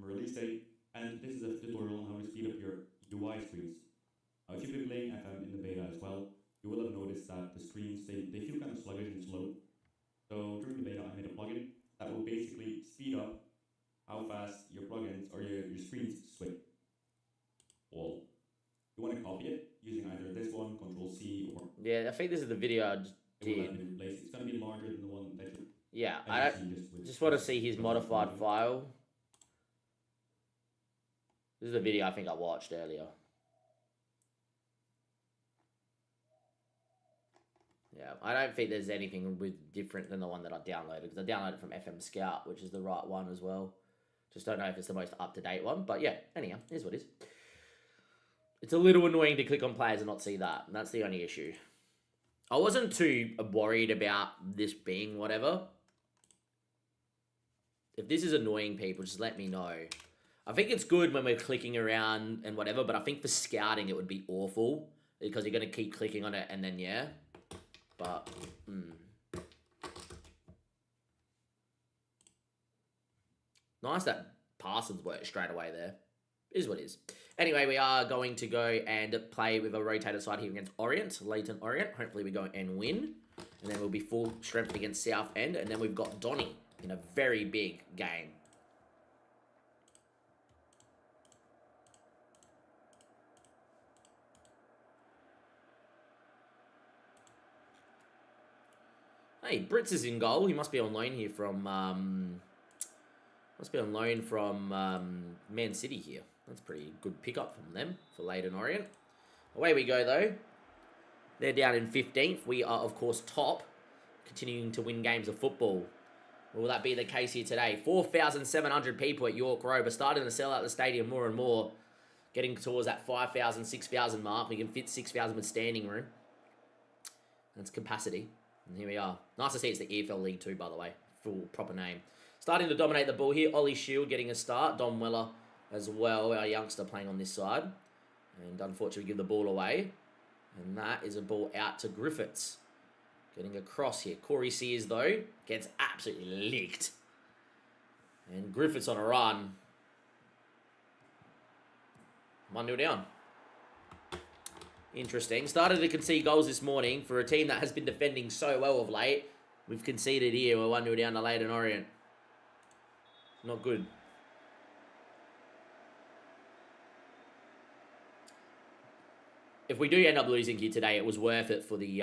Release date, and this is a tutorial on how to speed up your UI screens. Now, if you've been playing FM in the beta as well, you will have noticed that the screens, they feel kind of sluggish and slow. So during the beta, I made a plugin that will basically speed up how fast your plugins or your screens switch. Well, you want to copy it using either this one, Control-C, or... Yeah, I think this is the video I just did. It's going to be larger than the one that you... Yeah, I just want to see his modified file. This is a video I think I watched earlier. Yeah, I don't think there's anything different than the one that I downloaded, because I downloaded it from FM Scout, which is the right one as well. Just don't know if it's the most up-to-date one, but yeah, anyhow, here's what it is. It's a little annoying to click on players and not see that, and that's the only issue. I wasn't too worried about this being whatever. If this is annoying people, just let me know. I think it's good when we're clicking around and whatever, but I think for scouting it would be awful, because you're going to keep clicking on it and then, yeah. But, Nice that Parsons worked straight away there. Is what it is. Anyway, we are going to go and play with a rotated side here against Orient, Leyton Orient. Hopefully we go and win. And then we'll be full strength against Southend. And then we've got Donny in a very big game. Hey, Brits is in goal. He must be on loan here from Man City here. That's a pretty good pickup from them for Leyton Orient. Away we go though. They're down in 15th. We are of course top, continuing to win games of football. Will that be the case here today? 4,700 people at York Road. We're starting to sell out the stadium more and more, getting towards that 5,000, 6,000 mark. We can fit 6,000 with standing room. That's capacity. And here we are. Nice to see it's the EFL League 2, by the way. Full proper name. Starting to dominate the ball here. Ollie Shield getting a start. Dom Weller as well, our youngster playing on this side. And unfortunately, we give the ball away. And that is a ball out to Griffiths. Getting across here. Corey Sears, though, gets absolutely licked. And Griffiths on a run. 1-0 down. Interesting. Started to concede goals this morning for a team that has been defending so well of late. We've conceded here. We're 1-0 down to Leyton Orient. Not good. If we do end up losing here today, it was worth it for the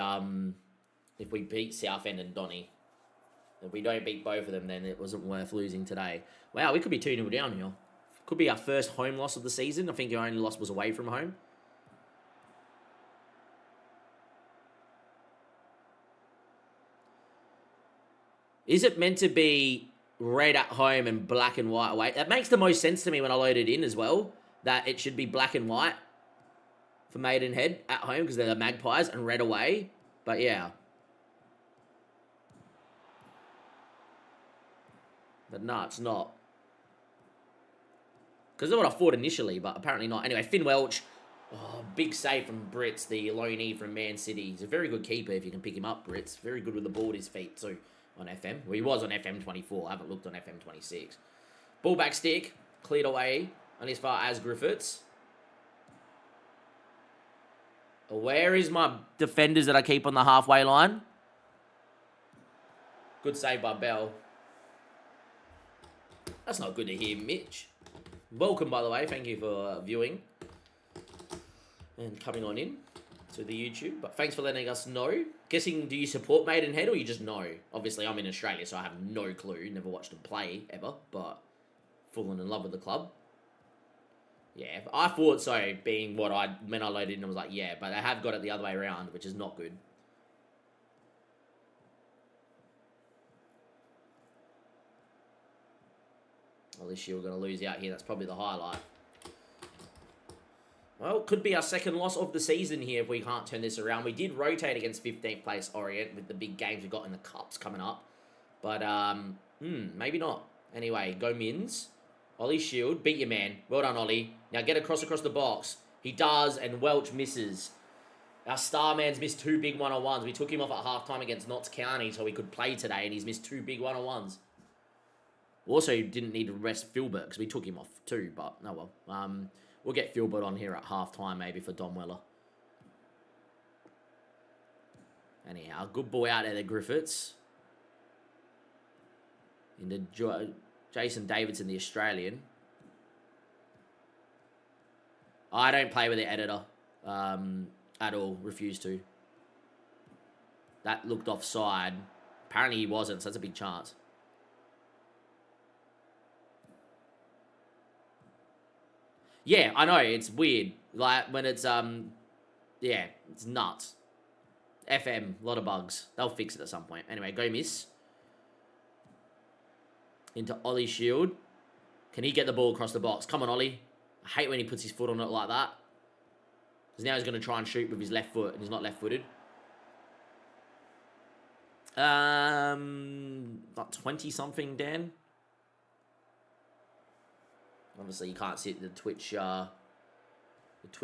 if we beat Southend and Donny. If we don't beat both of them, then it wasn't worth losing today. Wow, we could be 2-0 down here. Could be our first home loss of the season. I think our only loss was away from home. Is it meant to be red at home and black and white away? That makes the most sense to me when I load it in as well, that it should be black and white for Maidenhead at home because they're the Magpies, and red away. But yeah. But no, it's not. Because that's what I thought initially, but apparently not. Anyway, Finn Welch. Oh, big save from Brits, the loanee from Man City. He's a very good keeper if you can pick him up, Brits. Very good with the ball at his feet too on FM. Well, he was on FM24. I haven't looked on FM26. Ball back stick. Cleared away on as far as Griffiths. Where is my defenders that I keep on the halfway line? Good save by Bell. That's not good to hear, Mitch. Welcome, by the way. Thank you for viewing and coming on in to the YouTube. But thanks for letting us know. Guessing, do you support Maidenhead or you just know? Obviously, I'm in Australia, so I have no clue. Never watched them play, ever. But fallen in love with the club. Yeah, I thought so, being what I loaded in, I was like, yeah, but they have got it the other way around, which is not good. Well, this year we're going to lose out here. That's probably the highlight. Well, could be our second loss of the season here if we can't turn this around. We did rotate against 15th place Orient with the big games we got in the Cups coming up. But, maybe not. Anyway, go Mins. Ollie Shield, beat your man. Well done, Ollie. Now get across the box. He does, and Welch misses. Our star man's missed 2 big one-on-ones. We took him off at halftime against Notts County so he could play today, and he's missed 2 big one-on-ones. Also, didn't need to rest Filbert because we took him off too, but oh well. We'll get Filbert on here at halftime maybe for Dom Weller. Anyhow, good boy out there, the Griffiths. Into Jason Davidson, the Australian. I don't play with the editor at all. Refuse to. That looked offside. Apparently he wasn't, so that's a big chance. Yeah, I know, it's weird. Like, when it's, yeah, it's nuts. FM, a lot of bugs. They'll fix it at some point. Anyway, go miss. Into Ollie Shield. Can he get the ball across the box? Come on, Ollie. I hate when he puts his foot on it like that. Because now he's going to try and shoot with his left foot, and he's not left-footed. About 20-something, Dan. Obviously, you can't see the Twitch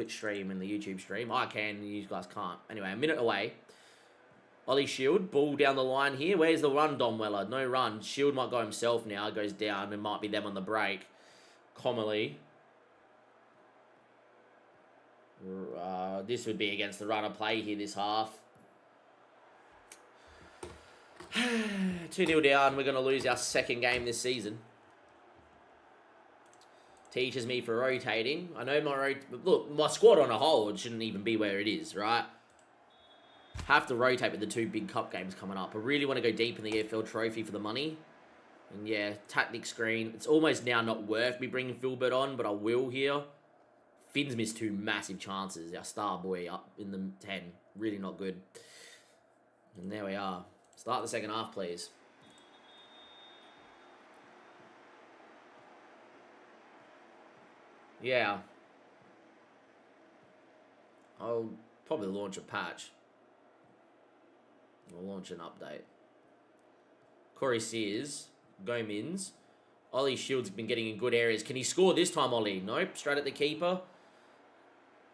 stream and the YouTube stream. I can, you guys can't. Anyway, a minute away. Ollie Shield, ball down the line here. Where's the run, Dom Weller? No run. Shield might go himself now. Goes down. It might be them on the break. Comely. This would be against the runner play here this half. 2-0 down. We're going to lose our second game this season. Teaches me for rotating. I know my squad on a whole, it shouldn't even be where it is, right? Have to rotate with the 2 big cup games coming up. I really want to go deep in the EFL trophy for the money. And yeah, tactic screen. It's almost now not worth me bringing Filbert on, but I will here. Finn's missed 2 massive chances. Our star boy up in the 10. Really not good. And there we are. Start the second half, please. Yeah. I'll probably launch a patch. I'll launch an update. Corey Sears. Go Mins. Ollie Shields been getting in good areas. Can he score this time, Ollie? Nope. Straight at the keeper.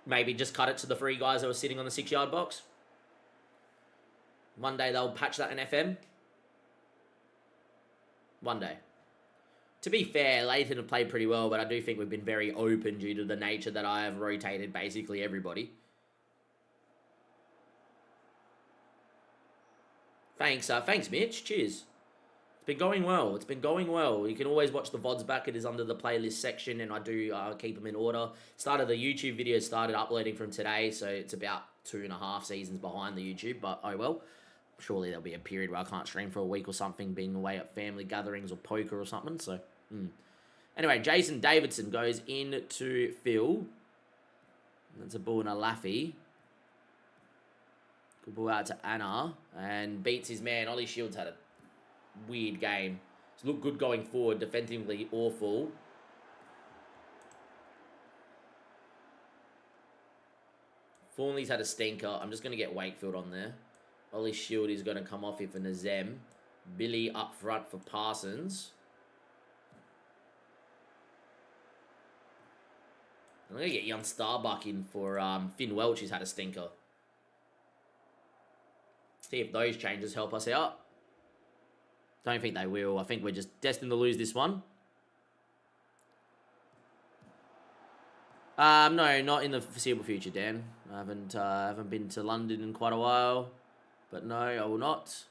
Maybe just cut it to the 3 guys that were sitting on the 6-yard box. One day they'll patch that in FM. One day. To be fair, Lathan have played pretty well, but I do think we've been very open due to the nature that I have rotated basically everybody. Thanks, Mitch. Cheers. It's been going well. It's been going well. You can always watch the VODs back. It is under the playlist section, and I do keep them in order. Started the YouTube video, started uploading from today, so it's about 2.5 seasons behind the YouTube, but oh well. Surely there'll be a period where I can't stream for a week or something, being away at family gatherings or poker or something, so... Anyway, Jason Davidson goes into Phil. That's a ball and a Laffy. Good ball out to Anna. And beats his man. Ollie Shields had a weird game. It's looked good going forward, defensively awful. Thornley's had a stinker. I'm just going to get Wakefield on there. Ollie Shield is going to come off here for Nazem. Billy up front for Parsons. I'm going to get young Starbuck in for Finn Welch, who's had a stinker. See if those changes help us out. Don't think they will. I think we're just destined to lose this one. No, not in the foreseeable future, Dan. I haven't been to London in quite a while. But no, I will not.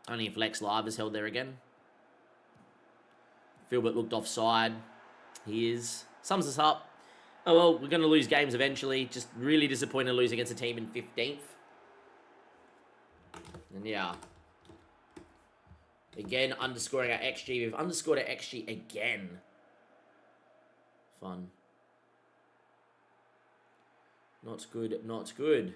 Only if Lex Live is held there again. Philbert looked offside. He is. Sums us up. Oh, well, we're going to lose games eventually. Just really disappointed to lose against a team in 15th. And yeah. Again, underscoring our XG. We've underscored our XG again. Fun. Not good, not good.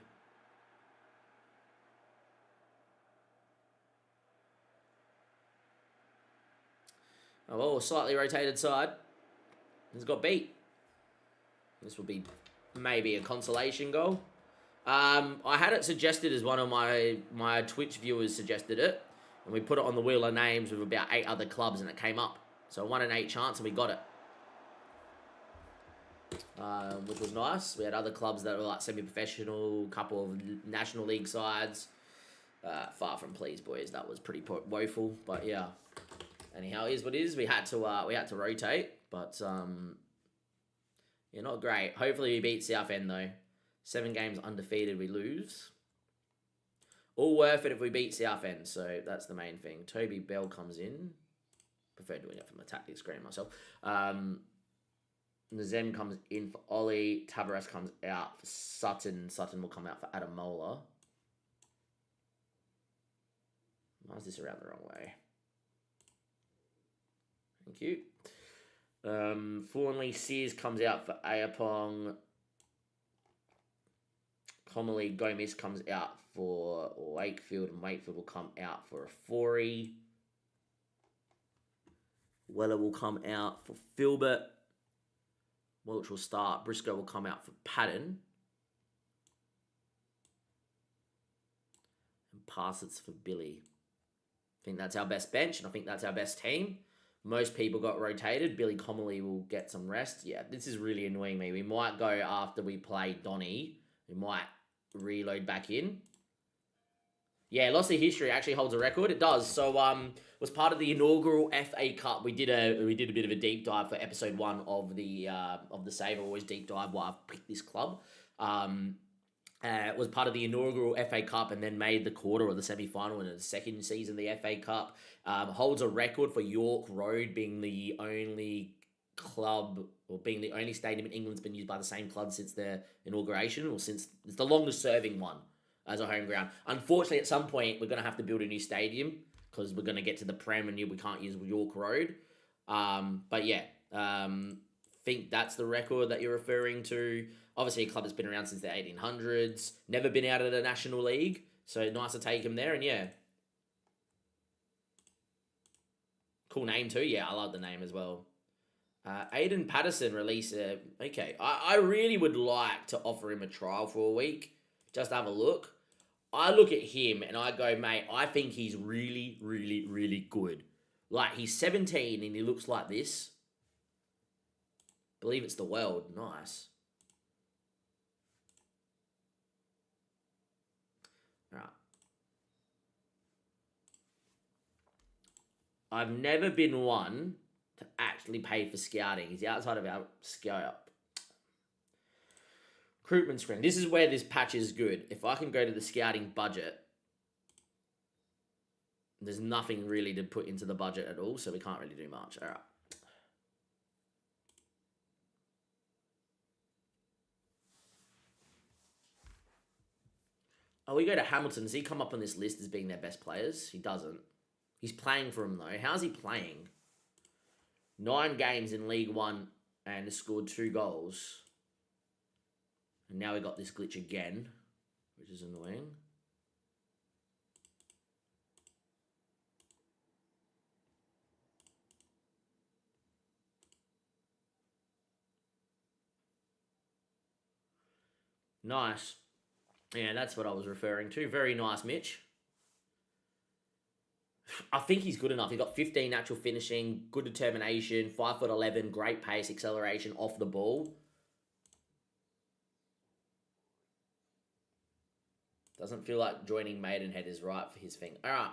Oh, well, slightly rotated side. He's got beat. This will be maybe a consolation goal. I had it suggested as one of my Twitch viewers suggested it. And we put it on the wheel of names with about 8 other clubs and it came up. So 1 in 8 chance and we got it. Which was nice. We had other clubs that were like semi-professional, couple of National League sides. Far from pleased, boys. That was pretty woeful. But yeah. Anyhow, it is what it is. We had to rotate. But yeah, not great. Hopefully we beat Southend though. 7 games undefeated, we lose. All worth it if we beat Southend, so that's the main thing. Toby Bell comes in. Prefer doing it from the tactics screen myself. Nazem comes in for Ollie. Tabaras comes out for Sutton. Sutton will come out for Adam Mola. Why is this around the wrong way? Thank you. Thornley Sears comes out for Ayapong. Commonly Gomez comes out for Wakefield, and Wakefield will come out for a Forey. Weller will come out for Filbert. Welch will start. Briscoe will come out for Patton. And Parsons for Billy. I think that's our best bench, and I think that's our best team. Most people got rotated. Billy Commonly will get some rest. Yeah, this is really annoying me. We might go after we play Donny. We might reload back in. Yeah, Lost of History actually holds a record. It does. So was part of the inaugural FA Cup. We did a bit of a deep dive for episode 1 of the Save. I always deep dive why I've picked this club. Was part of the inaugural FA Cup and then made the quarter or the semi-final in the second season of the FA Cup. Holds a record for York Road being the only club or being the only stadium in England that's been used by the same club since their inauguration, or since it's the longest serving one as a home ground. Unfortunately, at some point, we're going to have to build a new stadium because we're going to get to the Prem and we can't use York Road. But yeah, think that's the record that you're referring to. Obviously, a club that's been around since the 1800s, never been out of the National League, so nice to take him there, and yeah. Cool name too, yeah, I love the name as well. Aiden Patterson released a... Okay, I really would like to offer him a trial for a week, just have a look. I look at him and I go, mate, I think he's really, really, really good. Like, he's 17 and he looks like this. Believe it's the world. Nice. All right. I've never been one to actually pay for scouting. He's outside of our scout. Recruitment screen. This is where this patch is good. If I can go to the scouting budget, there's nothing really to put into the budget at all, so we can't really do much. All right. Oh, we go to Hamilton. Does he come up on this list as being their best players? He doesn't. He's playing for them, though. How's he playing? 9 games in League One and has scored 2 goals. And now we got this glitch again, which is annoying. Nice. Yeah, that's what I was referring to. Very nice, Mitch. I think he's good enough. He got 15 natural finishing, good determination, 5'11", great pace, acceleration off the ball. Doesn't feel like joining Maidenhead is right for his thing. All right.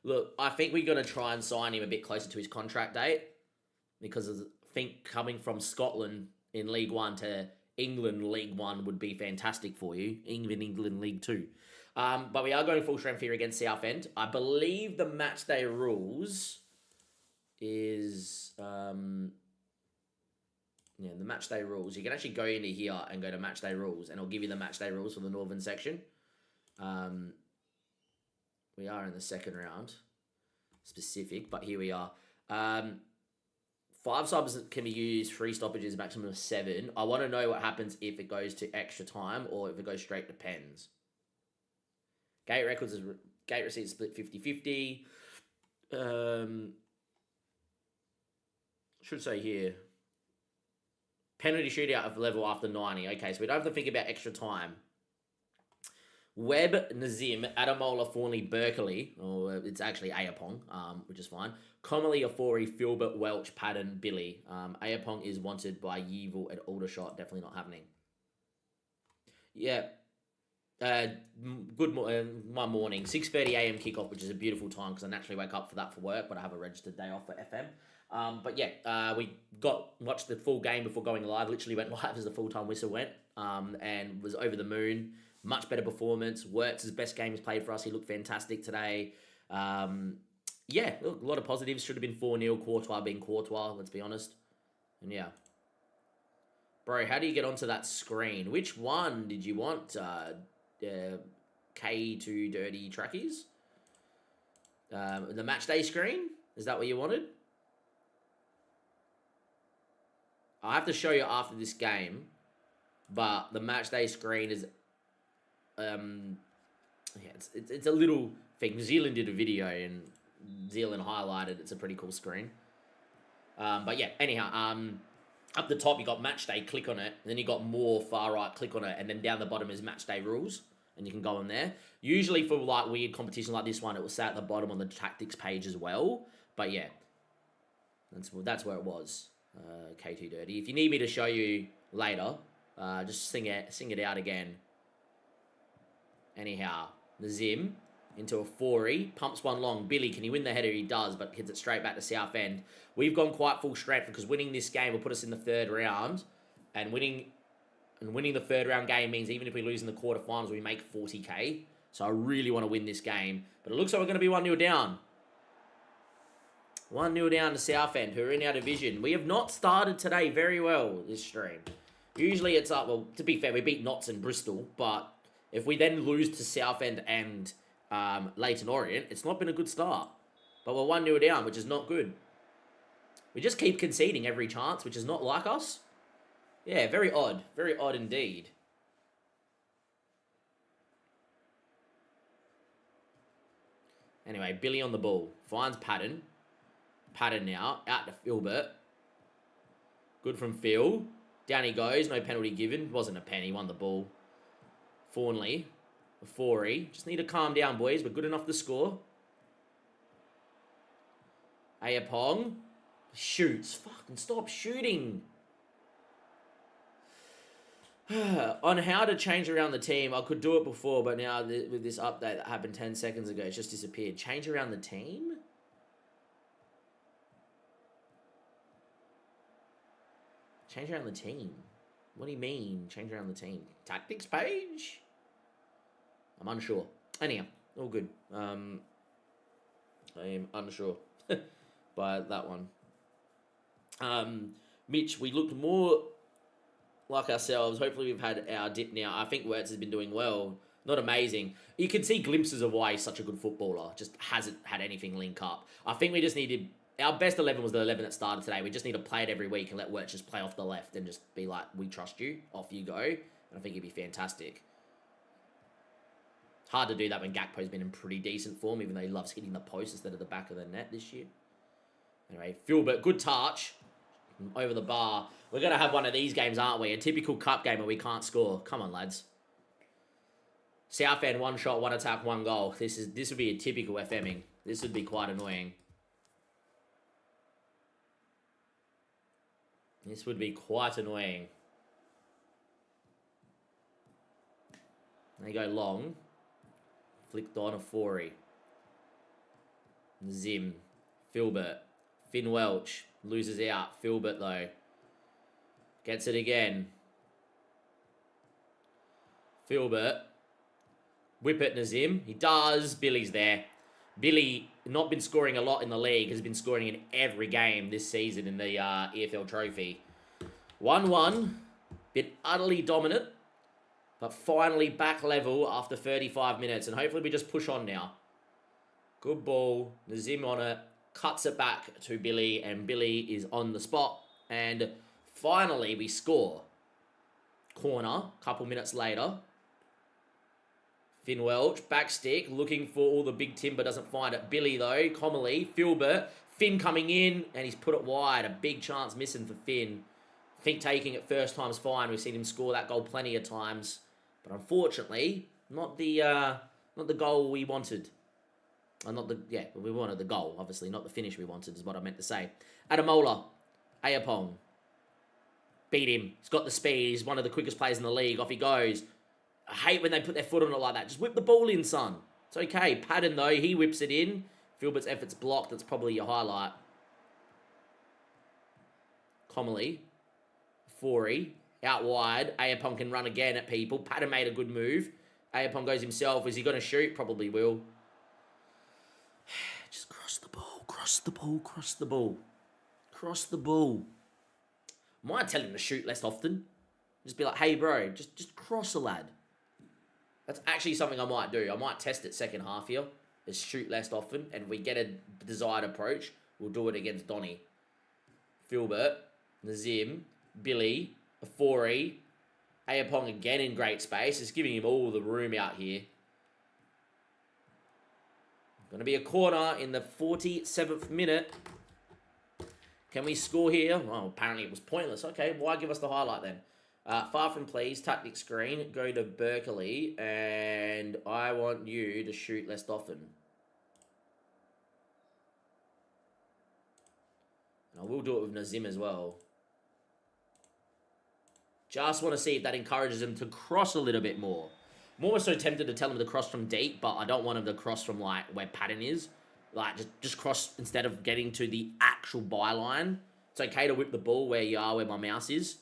Look, I think we're going to try and sign him a bit closer to his contract date because I think coming from Scotland in League One to England League One would be fantastic for you. England League Two. But we are going full strength here against Southend. I believe the match day rules is... the match day rules. You can actually go into here and go to match day rules and it'll give you the match day rules for the Northern section. We are in the second round, specific, but here we are. 5 subs can be used, 3 stoppages, maximum of 7. I want to know what happens if it goes to extra time or if it goes straight to pens. Gate records is gate receipts split 50-50. Should say here. Penalty shootout of level after 90. Okay, so we don't have to think about extra time. Webb, Nazim, Adamola, Fawnley, Berkeley, or it's actually Ayapong, which is fine. Commonly, Afori, Filbert, Welch, Padden, Billy. Ayapong is wanted by Yeovil at Aldershot. Definitely not happening. Yeah. My morning. 6:30 a.m. kickoff, which is a beautiful time because I naturally wake up for that for work, but I have a registered day off for FM. But yeah, we watched the full game before going live. Literally went live as the full-time whistle went, and was over the moon. Much better performance. Wirtz' best game he's played for us. He looked fantastic today. Yeah, look, a lot of positives. Should have been 4-0. Courtois being Courtois, let's be honest. And yeah. Bro, how do you get onto that screen? Which one did you want? K2 Dirty Trackies? The match day screen? Is that what you wanted? I'll have to show you after this game. But the match day screen is... yeah, it's a little thing. New Zealand did a video and Zealand highlighted. It's a pretty cool screen. But yeah, anyhow, up the top you got match day, click on it. Then you got more, far right, click on it, and then down the bottom is match day rules, and you can go on there. Usually for like weird competition like this one, it will say at the bottom on the tactics page as well. But yeah, that's where it was. K2 Dirty. If you need me to show you later, just sing it out again. Anyhow, Nazim into a 4-y, pumps one long. Billy, can he win the header? He does, but hits it straight back to Southend. We've gone quite full strength because winning this game will put us in the third round, and winning the third round game means even if we lose in the quarterfinals, we make 40k. So I really want to win this game, but it looks like we're going to be 1-0 down. 1-0 down to Southend, who are in our division. We have not started today very well this stream. Usually it's up. Well, to be fair, we beat Notts and Bristol, but if we then lose to Southend and Leyton Orient, it's not been a good start. But we're 1-0 down, which is not good. We just keep conceding every chance, which is not like us. Yeah, very odd. Very odd indeed. Anyway, Billy on the ball. Finds Padden. Padden now. Out to Filbert. Good from Phil. Down he goes. No penalty given. Wasn't a pen. He won the ball. Fawnley, a 4-y. Just need to calm down, boys. We're good enough to score. Ayapong shoots. Fucking stop shooting. On how to change around the team, I could do it before, but now with this update that happened 10 seconds ago, it's just disappeared. Change around the team? Change around the team? What do you mean, change around the team? Tactics page? I'm unsure. Anyhow, all good. I am unsure by that one. Mitch, we looked more like ourselves. Hopefully we've had our dip now. I think Wirtz has been doing well. Not amazing. You can see glimpses of why he's such a good footballer. Just hasn't had anything link up. I think we just needed... Our best 11 was the 11 that started today. We just need to play it every week and let Wirtz just play off the left and just be like, we trust you. Off you go. I think he'd be fantastic. Hard to do that when Gakpo's been in pretty decent form, even though he loves hitting the post instead of the back of the net this year. Anyway, Philbert, good touch. Over the bar. We're going to have one of these games, aren't we? A typical cup game where we can't score. Come on, lads. Southend, 1 shot, 1 attack, 1 goal. This would be a typical FMing. This would be quite annoying. This would be quite annoying. They go long. Flicked on a Forey. Zim. Philbert. Finn Welch. Loses out. Philbert, though. Gets it again. Philbert. Whip it, Nazim. He does. Billy's there. Billy, not been scoring a lot in the league, has been scoring in every game this season in the EFL Trophy. 1-1. Been utterly dominant, but finally back level after 35 minutes. And hopefully we just push on now. Good ball. Nazim on it. Cuts it back to Billy, and Billy is on the spot. And finally we score. Corner, couple minutes later. Finn Welch, back stick, looking for all the big timber, doesn't find it. Billy, though, Comely, Philbert, Finn coming in, and he's put it wide. A big chance missing for Finn. I think taking it first time's fine. We've seen him score that goal plenty of times. But unfortunately, not the goal we wanted. We wanted the goal, obviously, not the finish we wanted, is what I meant to say. Adamola, Ayapong. Beat him. He's got the speed. He's one of the quickest players in the league. Off he goes. I hate when they put their foot on it like that. Just whip the ball in, son. It's okay. Padden, though, he whips it in. Philbert's effort's blocked. That's probably your highlight. Comely. Forey. Out wide. Ayapong can run again at people. Padden made a good move. Ayapong goes himself. Is he going to shoot? Probably will. Just cross the ball. Cross the ball. Cross the ball. Cross the ball. Might tell him to shoot less often. Just be like, hey, bro, just cross a lad. That's actually something I might do. I might test it second half here. Is shoot less often. And if we get a desired approach, we'll do it against Donny. Philbert. Nazim. Billy. Afori. Ayapong again in great space. It's giving him all the room out here. Going to be a corner in the 47th minute. Can we score here? Well, apparently it was pointless. Okay, why give us the highlight then? Far from please, tactic screen, go to Berkeley, and I want you to shoot less often. And I will do it with Nazim as well. Just want to see if that encourages him to cross a little bit more. I'm almost so tempted to tell him to cross from deep, but I don't want him to cross from like where Padden is. Like, just cross instead of getting to the actual byline. It's okay to whip the ball where you are, where my mouse is.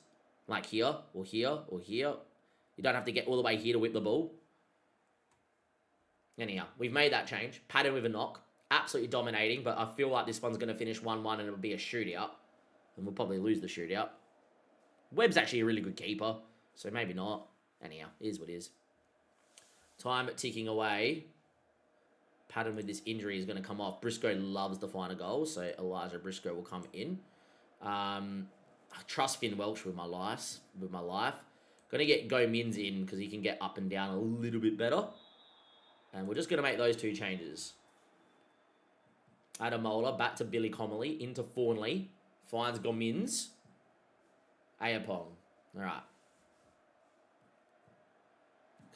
Like here, or here, or here. You don't have to get all the way here to whip the ball. Anyhow, we've made that change. Padden with a knock. Absolutely dominating, but I feel like this one's going to finish 1-1 and it'll be a shootout. And we'll probably lose the shootout. Webb's actually a really good keeper, so maybe not. Anyhow, it is what it is. Time ticking away. Padden with this injury is going to come off. Briscoe loves to find a goal, so Elijah Briscoe will come in. I trust Finn Welch with my life. Going to get Go Mins in because he can get up and down a little bit better. And we're just going to make those two changes. Adamola back to Billy Comely into Fawnley. Finds Gomins. Ayapong. All right.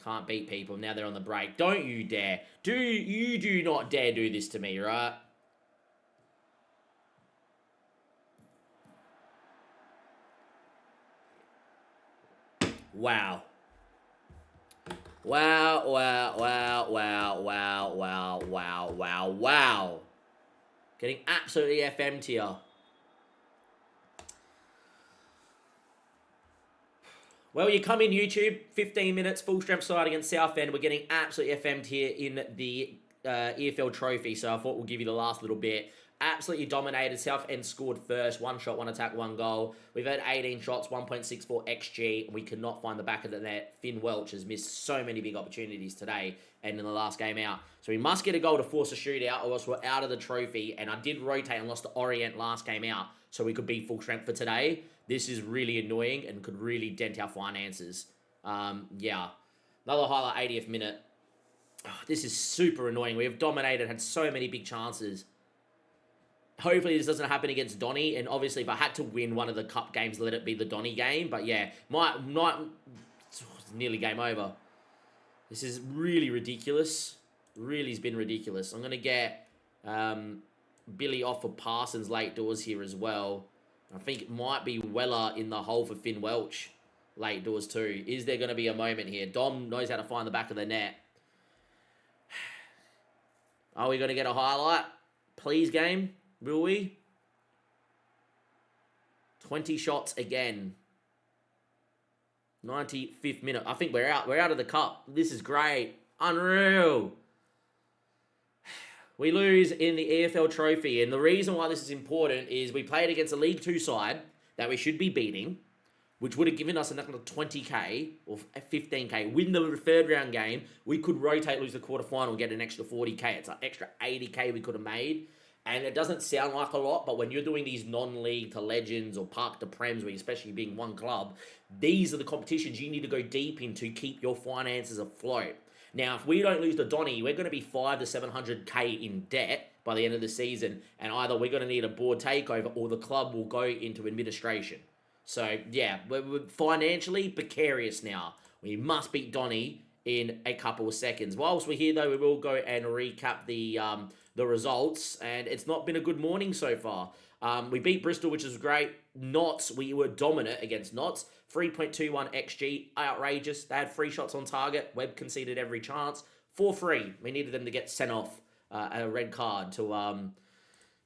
Can't beat people. Now they're on the break. Don't you dare. You do not dare do this to me, right? Wow. Wow, wow, wow, wow, wow, wow, wow, wow, wow. Getting absolutely FM'd here. Well, you come in YouTube, 15 minutes, full strength side against Southend. We're getting absolutely FM'd here in the EFL Trophy, so I thought we'll give you the last little bit. Absolutely dominated. Southend scored first. 1 shot, 1 attack, 1 goal. We've had 18 shots, 1.64 XG, and we could not find the back of the net. Finn Welch has missed so many big opportunities today and in the last game out. So we must get a goal to force a shootout, or else we're out of the trophy. And I did rotate and lost to Orient last game out, so we could be full strength for today. This is really annoying and could really dent our finances. Yeah. Another highlight, 80th minute. Oh, this is super annoying. We have dominated, had so many big chances. Hopefully this doesn't happen against Donny, and obviously if I had to win one of the cup games, let it be the Donny game. But yeah, it's nearly game over. This is really ridiculous. Really has been ridiculous. I'm going to get Billy off for Parsons late doors here as well. I think it might be Weller in the hole for Finn Welch late doors too. Is there going to be a moment here? Dom knows how to find the back of the net. Are we going to get a highlight? Please, game. Will we? 20 shots again. 95th minute. I think we're out. We're out of the cup. This is great. Unreal. We lose in the EFL Trophy, and the reason why this is important is we played against a League 2 side that we should be beating, which would have given us another 20k or 15k. Win the third round game, we could rotate, lose the quarterfinal, get an extra 40k. It's an extra 80k we could have made. And it doesn't sound like a lot, but when you're doing these non-league to Legends or Park to Prems, where especially being one club, these are the competitions you need to go deep into to keep your finances afloat. Now, if we don't lose to Donny, we're going to be 500 to 700k in debt by the end of the season, and either we're going to need a board takeover or the club will go into administration. So, yeah, we're financially precarious now. We must beat Donny in a couple of seconds. Whilst we're here, though, we will go and recap the results, and it's not been a good morning so far. We beat Bristol, which is great. Notts, we were dominant against Notts. 3.21 XG, outrageous. They had 3 shots on target. Webb conceded every chance. 4-3. We needed them to get sent off a red card to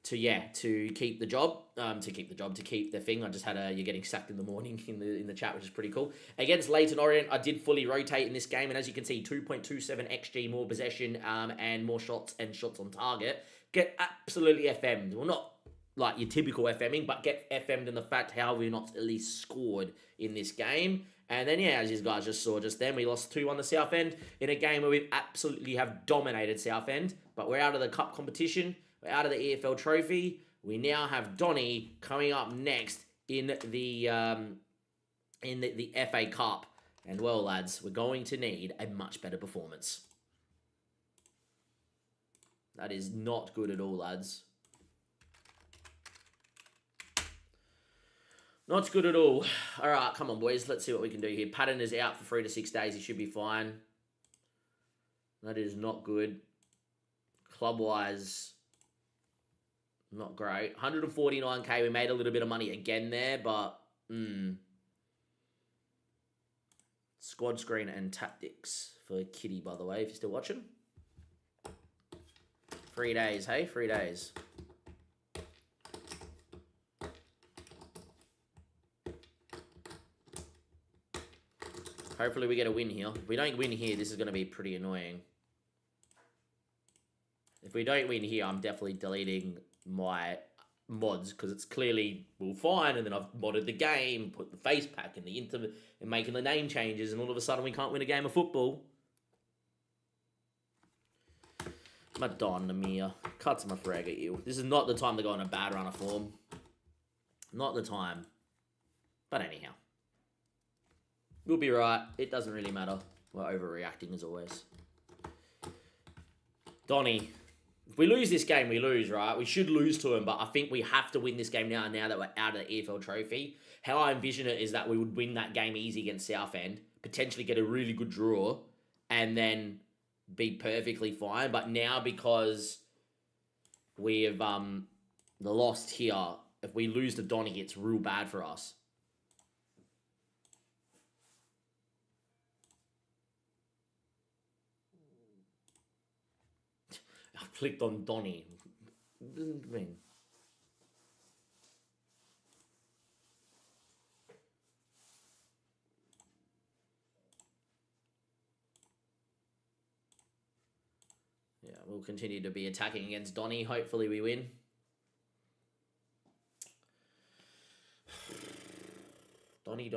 keep the job. To keep the thing. I just had you're getting sacked in the morning in the chat, which is pretty cool. Against Leyton Orient, I did fully rotate in this game, and as you can see, 2.27 XG, more possession, and more shots and shots on target. Get absolutely FM'd. Well, not like your typical FMing, but get FM'd in the fact how we not at least scored in this game. And then, yeah, as you guys just saw just then, we lost 2-1 to Southend in a game where we absolutely have dominated Southend, but we're out of the cup competition. We're out of the EFL Trophy. We now have Donny coming up next in the FA Cup. And, well, lads, we're going to need a much better performance. That is not good at all, lads. Not good at all. All right, come on, boys. Let's see what we can do here. Patton is out for 3 to 6 days. He should be fine. That is not good. Club-wise, not great. 149k. We made a little bit of money again there, but squad screen and tactics for Kitty, by the way, if you're still watching. 3 days, hey? 3 days. Hopefully we get a win here. If we don't win here, this is going to be pretty annoying. If we don't win here, I'm definitely deleting my mods because it's clearly all fine, and then I've modded the game, put the face pack and and making the name changes, and all of a sudden we can't win a game of football. Madonna mia. Cuts my frag at you. This is not the time to go on a bad run of form. Not the time. But anyhow. We'll be right. It doesn't really matter. We're overreacting as always. Donny. If we lose this game, we lose, right? We should lose to him, but I think we have to win this game now that we're out of the EFL Trophy. How I envision it is that we would win that game easy against Southend, potentially get a really good draw, and then be perfectly fine. But now, because we have lost here, if we lose to Donny, it's real bad for us. I clicked on Donny. What does it mean? Yeah, we'll continue to be attacking against Donny. Hopefully we win. Donny.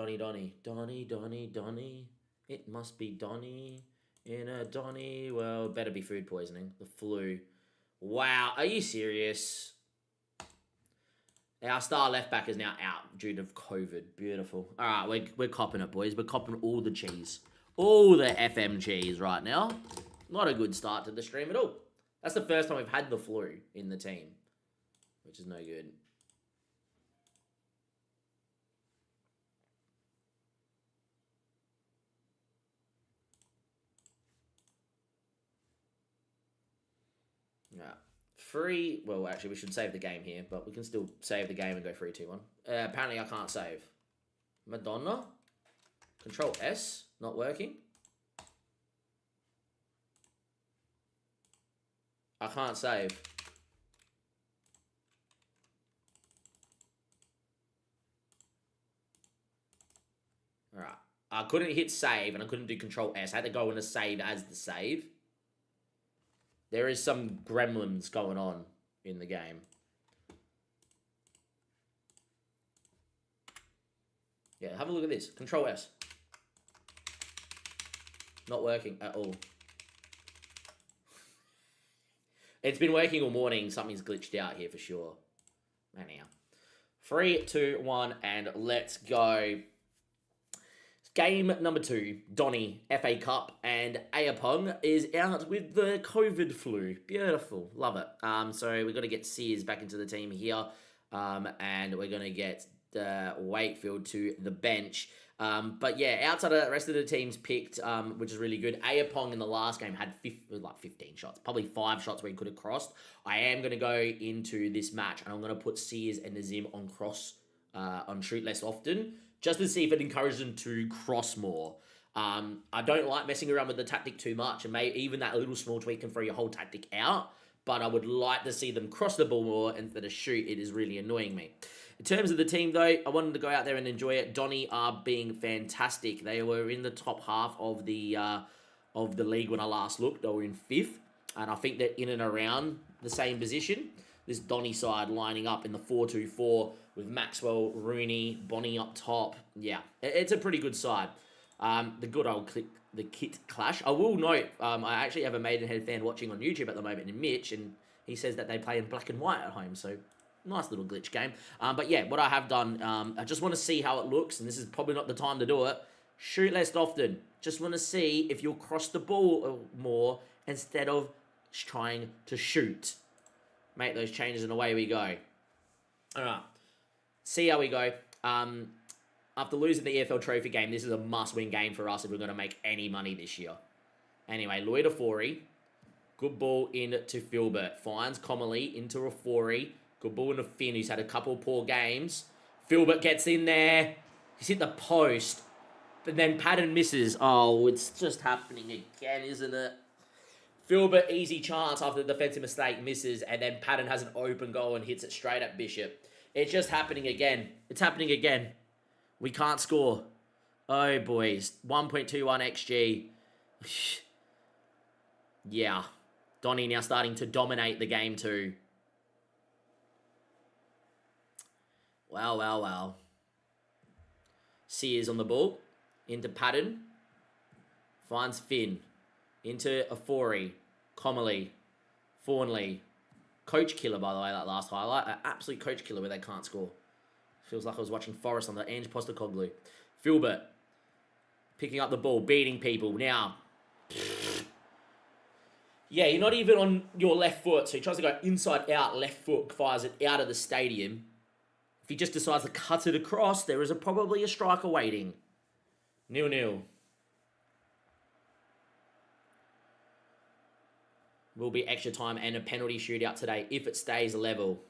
It must be Donny. In a Donny. Well, better be food poisoning. The flu. Wow, are you serious? Our star left back is now out due to COVID. Beautiful. All right, we're copping it, boys. We're copping all the cheese. All the FM cheese right now. Not a good start to the stream at all. That's the first time we've had the flu in the team, which is no good. Yeah. Well, actually, we should save the game here, but we can still save the game and go 3, 2, 1. Apparently, I can't save. Madonna? Control S? Not working? I can't save. Alright. I couldn't hit save, and I couldn't do Control S. I had to go in a save as the save. There is some gremlins going on in the game. Yeah, have a look at this. Control S. Not working at all. It's been working all morning. Something's glitched out here for sure. Anyhow. 3, 2, 1, and let's go. Game number 2, Donny, FA Cup, and Ayapong is out with the COVID flu. Beautiful. Love it. So we're going to get Sears back into the team here, and we're going to get Wakefield to the bench. But yeah, outside of that, the rest of the teams picked, which is really good. Ayapong in the last game had 15 shots, probably 5 shots where he could have crossed. I am going to go into this match, and I'm going to put Sears and Nazim on cross, on shoot less often, just to see if it encourages them to cross more. I don't like messing around with the tactic too much, and maybe even that little small tweak can throw your whole tactic out, but I would like to see them cross the ball more instead of shoot. It is really annoying me. In terms of the team, though, I wanted to go out there and enjoy it. Donny are being fantastic. They were in the top half of the league when I last looked. They were in 5th, and I think they're in and around the same position. This Donny side lining up in the 4-2-4 with Maxwell, Rooney, Bonnie up top. Yeah, it's a pretty good side. The good old kit clash. I will note, I actually have a Maidenhead fan watching on YouTube at the moment in Mitch, and he says that they play in black and white at home, so nice little glitch game. But yeah, what I have done, I just want to see how it looks, and this is probably not the time to do it. Shoot less often. Just want to see if you'll cross the ball more instead of trying to shoot. Make those changes and away we go. All right. See how we go. After losing the EFL Trophy game, this is a must-win game for us if we're going to make any money this year. Anyway, Lloyd Afori. Good ball into Filbert. Finds Comely into Afori. Good ball into Finn, who's had a couple poor games. Filbert gets in there. He's hit the post. But then Patton misses. Oh, it's just happening again, isn't it? Filbert, easy chance after the defensive mistake, misses. And then Patton has an open goal and hits it straight at Bishop. It's just happening again. It's happening again. We can't score. Oh, boys. 1.21 XG. Yeah. Donny now starting to dominate the game too. Wow. Sears on the ball. Into Patton. Finds Finn. Into Afori. Comely. Fawnley. Coach killer, by the way, that last highlight. An absolute coach killer where they can't score. Feels like I was watching Forest on the Ange Postecoglou. Filbert. Picking up the ball. Beating people. Now. Yeah, you're not even on your left foot. So he tries to go inside out. Left foot fires it out of the stadium. If he just decides to cut it across, there is probably a striker waiting. 0-0. Will be extra time and a penalty shootout today if it stays level.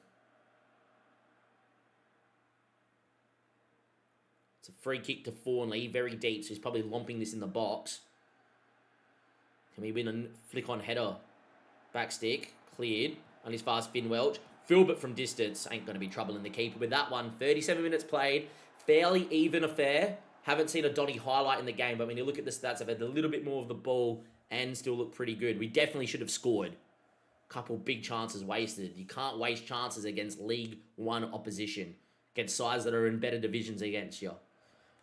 It's a free kick to Fawnley, very deep, so he's probably lumping this in the box. Can we win a flick-on header? Back stick, cleared, on his fast Finn Welch. Filbert from distance, ain't going to be trouble in the keeper with that one. 37 minutes played, fairly even affair. Haven't seen a Donny highlight in the game, but when you look at the stats, I've had a little bit more of the ball and still look pretty good. We definitely should have scored. Couple big chances wasted. You can't waste chances against League 1 opposition. Against sides that are in better divisions against you.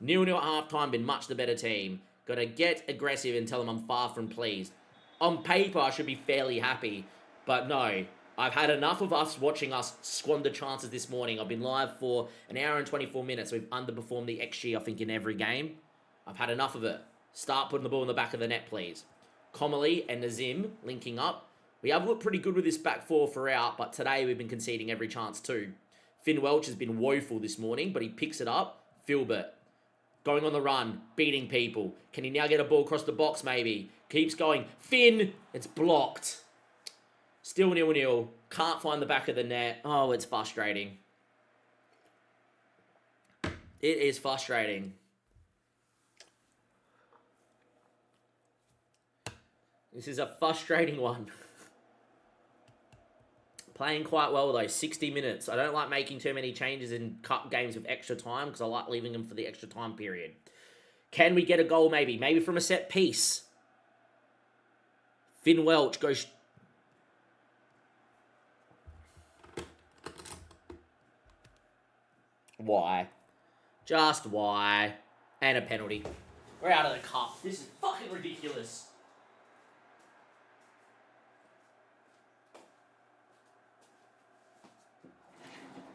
0-0 at half-time, been much the better team. Got to get aggressive and tell them I'm far from pleased. On paper, I should be fairly happy. But no, I've had enough of watching us squander chances this morning. I've been live for an hour and 24 minutes. We've underperformed the XG, I think, in every game. I've had enough of it. Start putting the ball in the back of the net, please. Comely and Nazim linking up. We have looked pretty good with this back four throughout, but today we've been conceding every chance too. Finn Welch has been woeful this morning, but he picks it up. Filbert going on the run, beating people. Can he now get a ball across the box maybe? Keeps going. Finn, it's blocked. Still 0-0. Can't find the back of the net. Oh, it's frustrating. It is frustrating. This is a frustrating one. Playing quite well though, 60 minutes. I don't like making too many changes in cup games with extra time because I like leaving them for the extra time period. Can we get a goal maybe? Maybe from a set piece. Finn Welch goes... Why? Just why? And a penalty. We're out of the cup. This is fucking ridiculous.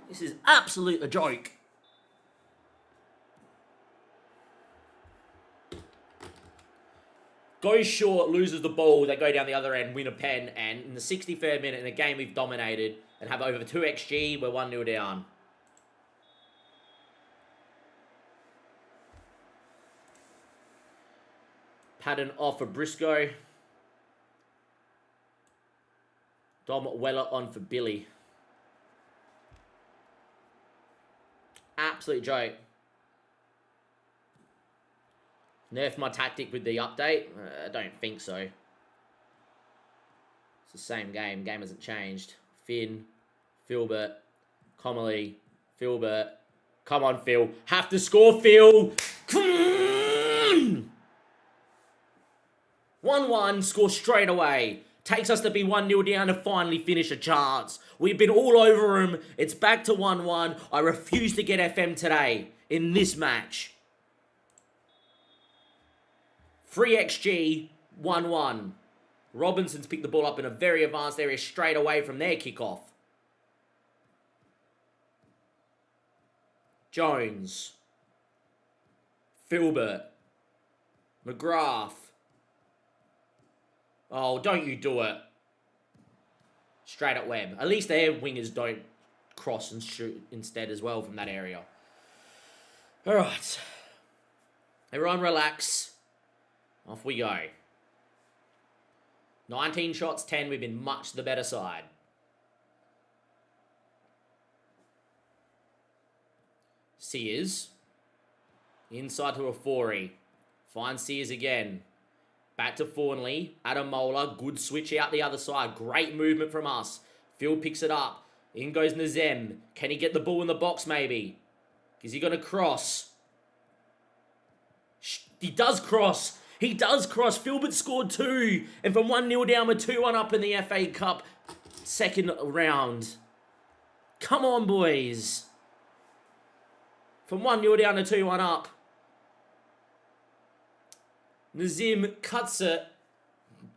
This is absolute a joke. Goes short, loses the ball, they go down the other end, win a pen, and in the 63rd minute in a game we've dominated and have over 2 XG, we're 1-0 down. Pattern off for Briscoe. Dom Weller on for Billy. Absolute joke. Nerfed my tactic with the update? I don't think so. It's the same game. Game hasn't changed. Finn, Filbert, Comely, Filbert. Come on, Phil. Have to score, Phil. Come on! 1-1, score straight away. Takes us to be 1-0 down to finally finish a chance. We've been all over him. It's back to 1-1. I refuse to get FM today in this match. 3 XG, 1-1. Robinson's picked the ball up in a very advanced area straight away from their kickoff. Jones. Filbert. McGrath. Oh, don't you do it. Straight at Webb. At least their wingers don't cross and shoot instead as well from that area. All right. Everyone relax. Off we go. 19 shots, 10. We've been much the better side. Sears. Inside to a Afori. Finds Sears again. Back to Fawnley. Adam Mola. Good switch out the other side. Great movement from us. Phil picks it up. In goes Nazem. Can he get the ball in the box maybe? Is he going to cross? He does cross. He does cross. Filbert scored 2. And from 1-0 down, we're 2-1 up in the FA Cup second round. Come on, boys. From 1-0 down to 2-1 up. Nazim cuts it.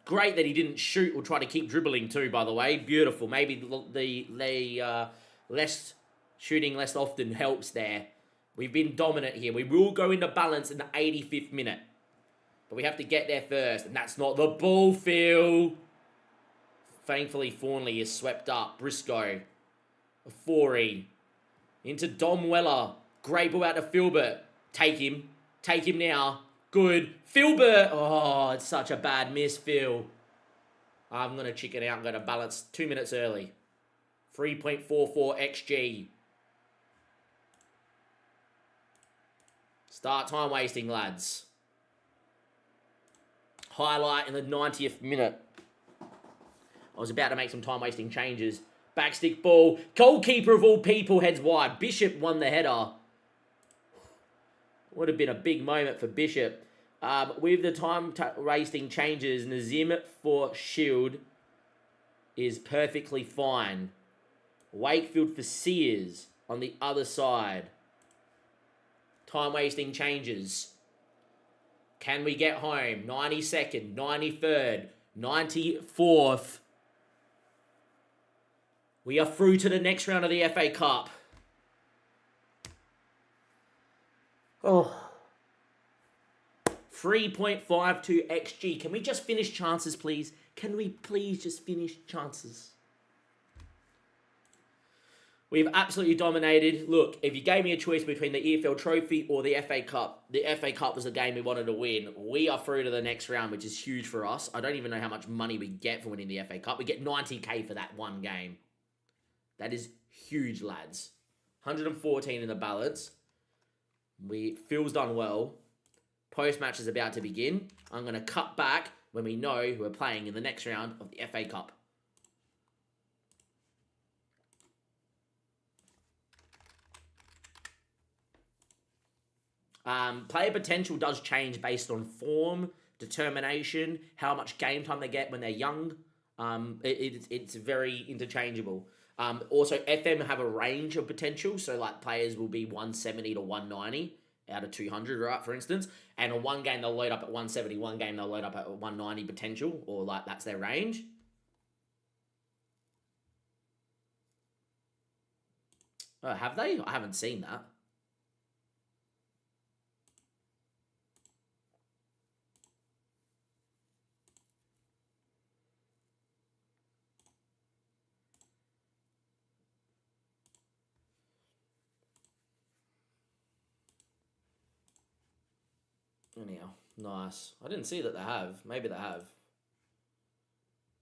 Great that he didn't shoot or try to keep dribbling too, by the way. Beautiful. Maybe the less shooting less often helps there. We've been dominant here. We will go into balance in the 85th minute. But we have to get there first. And that's not the ball, Phil. Thankfully, Fawnley is swept up. Briscoe. Afori. Into Dom Weller. Great ball out to Filbert. Take him. Take him now. Good. Filbert. Oh, it's such a bad miss, Phil. I'm going to chicken out. I'm going to balance 2 minutes early. 3.44 XG. Start time wasting, lads. Highlight in the 90th minute. I was about to make some time wasting changes. Backstick ball. Goalkeeper of all people heads wide. Bishop won the header. Would have been a big moment for Bishop. With the time wasting changes, Nazim for Shield is perfectly fine. Wakefield for Sears on the other side. Time wasting changes. Can we get home? 92nd, 93rd, 94th. We are through to the next round of the FA Cup. Oh. 3.52 XG. Can we just finish chances, please? Can we please just finish chances? We've absolutely dominated. Look, if you gave me a choice between the EFL Trophy or the FA Cup was the game we wanted to win. We are through to the next round, which is huge for us. I don't even know how much money we get for winning the FA Cup. We get 90k for that one game. That is huge, lads. 114 in the balance. Phil's done well. Post-match is about to begin. I'm going to cut back when we know who are playing in the next round of the FA Cup. Player potential does change based on form, determination, how much game time they get when they're young. It's very interchangeable. Also, FM have a range of potential, so like players will be 170 to 190 out of 200, right, for instance. And on one game, they'll load up at 170, one game, they'll load up at 190 potential, or like that's their range. Oh, have they? I haven't seen that. Anyhow, nice. I didn't see that they have. Maybe they have.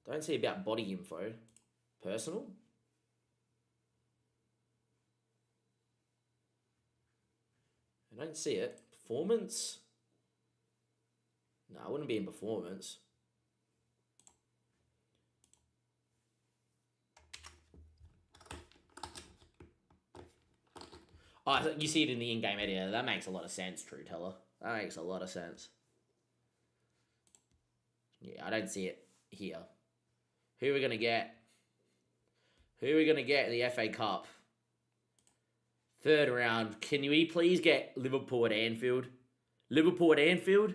Don't see about body info. Personal? I don't see it. Performance? No, I wouldn't be in performance. Oh, you see it in the in-game editor. That makes a lot of sense, True Teller. That makes a lot of sense. Yeah, I don't see it here. Who are we going to get? Who are we going to get in the FA Cup? Third round. Can we please get Liverpool at Anfield? Liverpool at Anfield?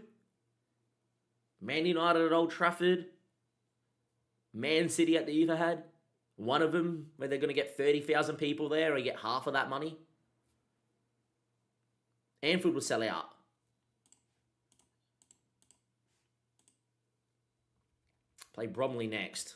Man United at Old Trafford? Man City at the Etihad? One of them where they're going to get 30,000 people there and get half of that money? Anfield will sell out. Play Bromley next.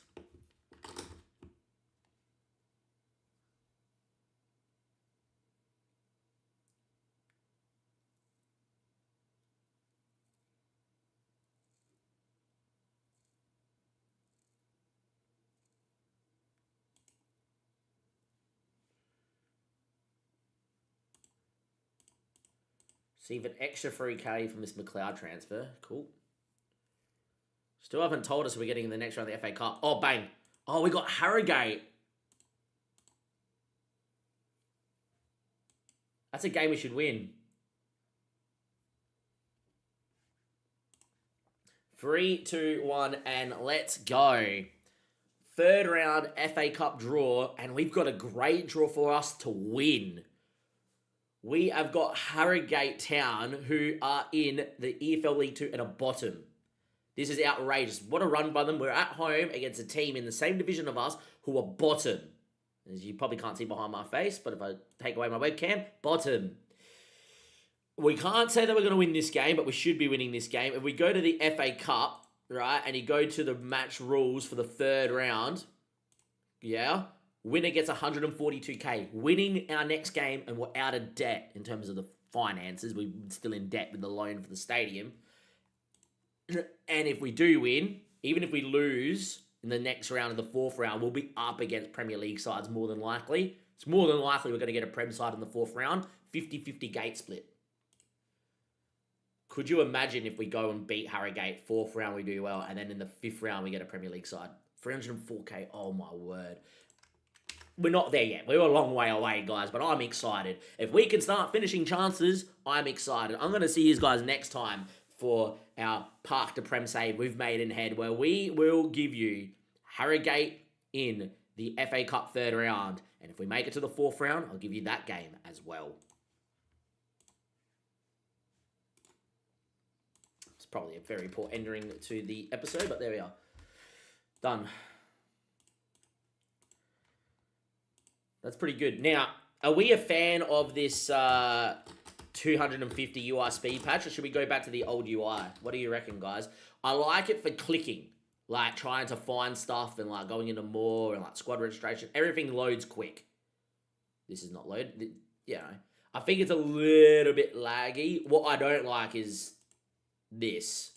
Receive an extra 3k from this McLeod transfer. Cool. Still haven't told us we're getting in the next round of the FA Cup. Oh, bang. Oh, we got Harrogate. That's a game we should win. 3, 2, 1, and let's go. Third round FA Cup draw, and we've got a great draw for us to win. We have got Harrogate Town, who are in the EFL League 2 at a bottom. This is outrageous. What a run by them. We're at home against a team in the same division of us who are bottom. As you probably can't see behind my face, but if I take away my webcam, bottom. We can't say that we're going to win this game, but we should be winning this game. If we go to the FA Cup, right, and you go to the match rules for the third round, yeah, winner gets 142k. Winning our next game, and we're out of debt in terms of the finances. We're still in debt with the loan for the stadium. And if we do win, even if we lose in the next round of the fourth round, we'll be up against Premier League sides more than likely. It's more than likely we're going to get a Prem side in the fourth round. 50-50 gate split. Could you imagine if we go and beat Harrogate, fourth round we do well, and then in the fifth round we get a Premier League side? 304k, oh my word. We're not there yet. We're a long way away, guys, but I'm excited. If we can start finishing chances, I'm excited. I'm going to see you guys next time for our Park to Prem save with Maidenhead, where we will give you Harrogate in the FA Cup third round. And if we make it to the fourth round, I'll give you that game as well. It's probably a very poor ending to the episode, but there we are. Done. That's pretty good. Now, are we a fan of this 250 UI speed patch, or should we go back to the old UI? What do you reckon, guys? I like it for clicking, like trying to find stuff and like going into more and like squad registration. Everything loads quick. This is not loaded. You know, I think it's a little bit laggy. What I don't like is this.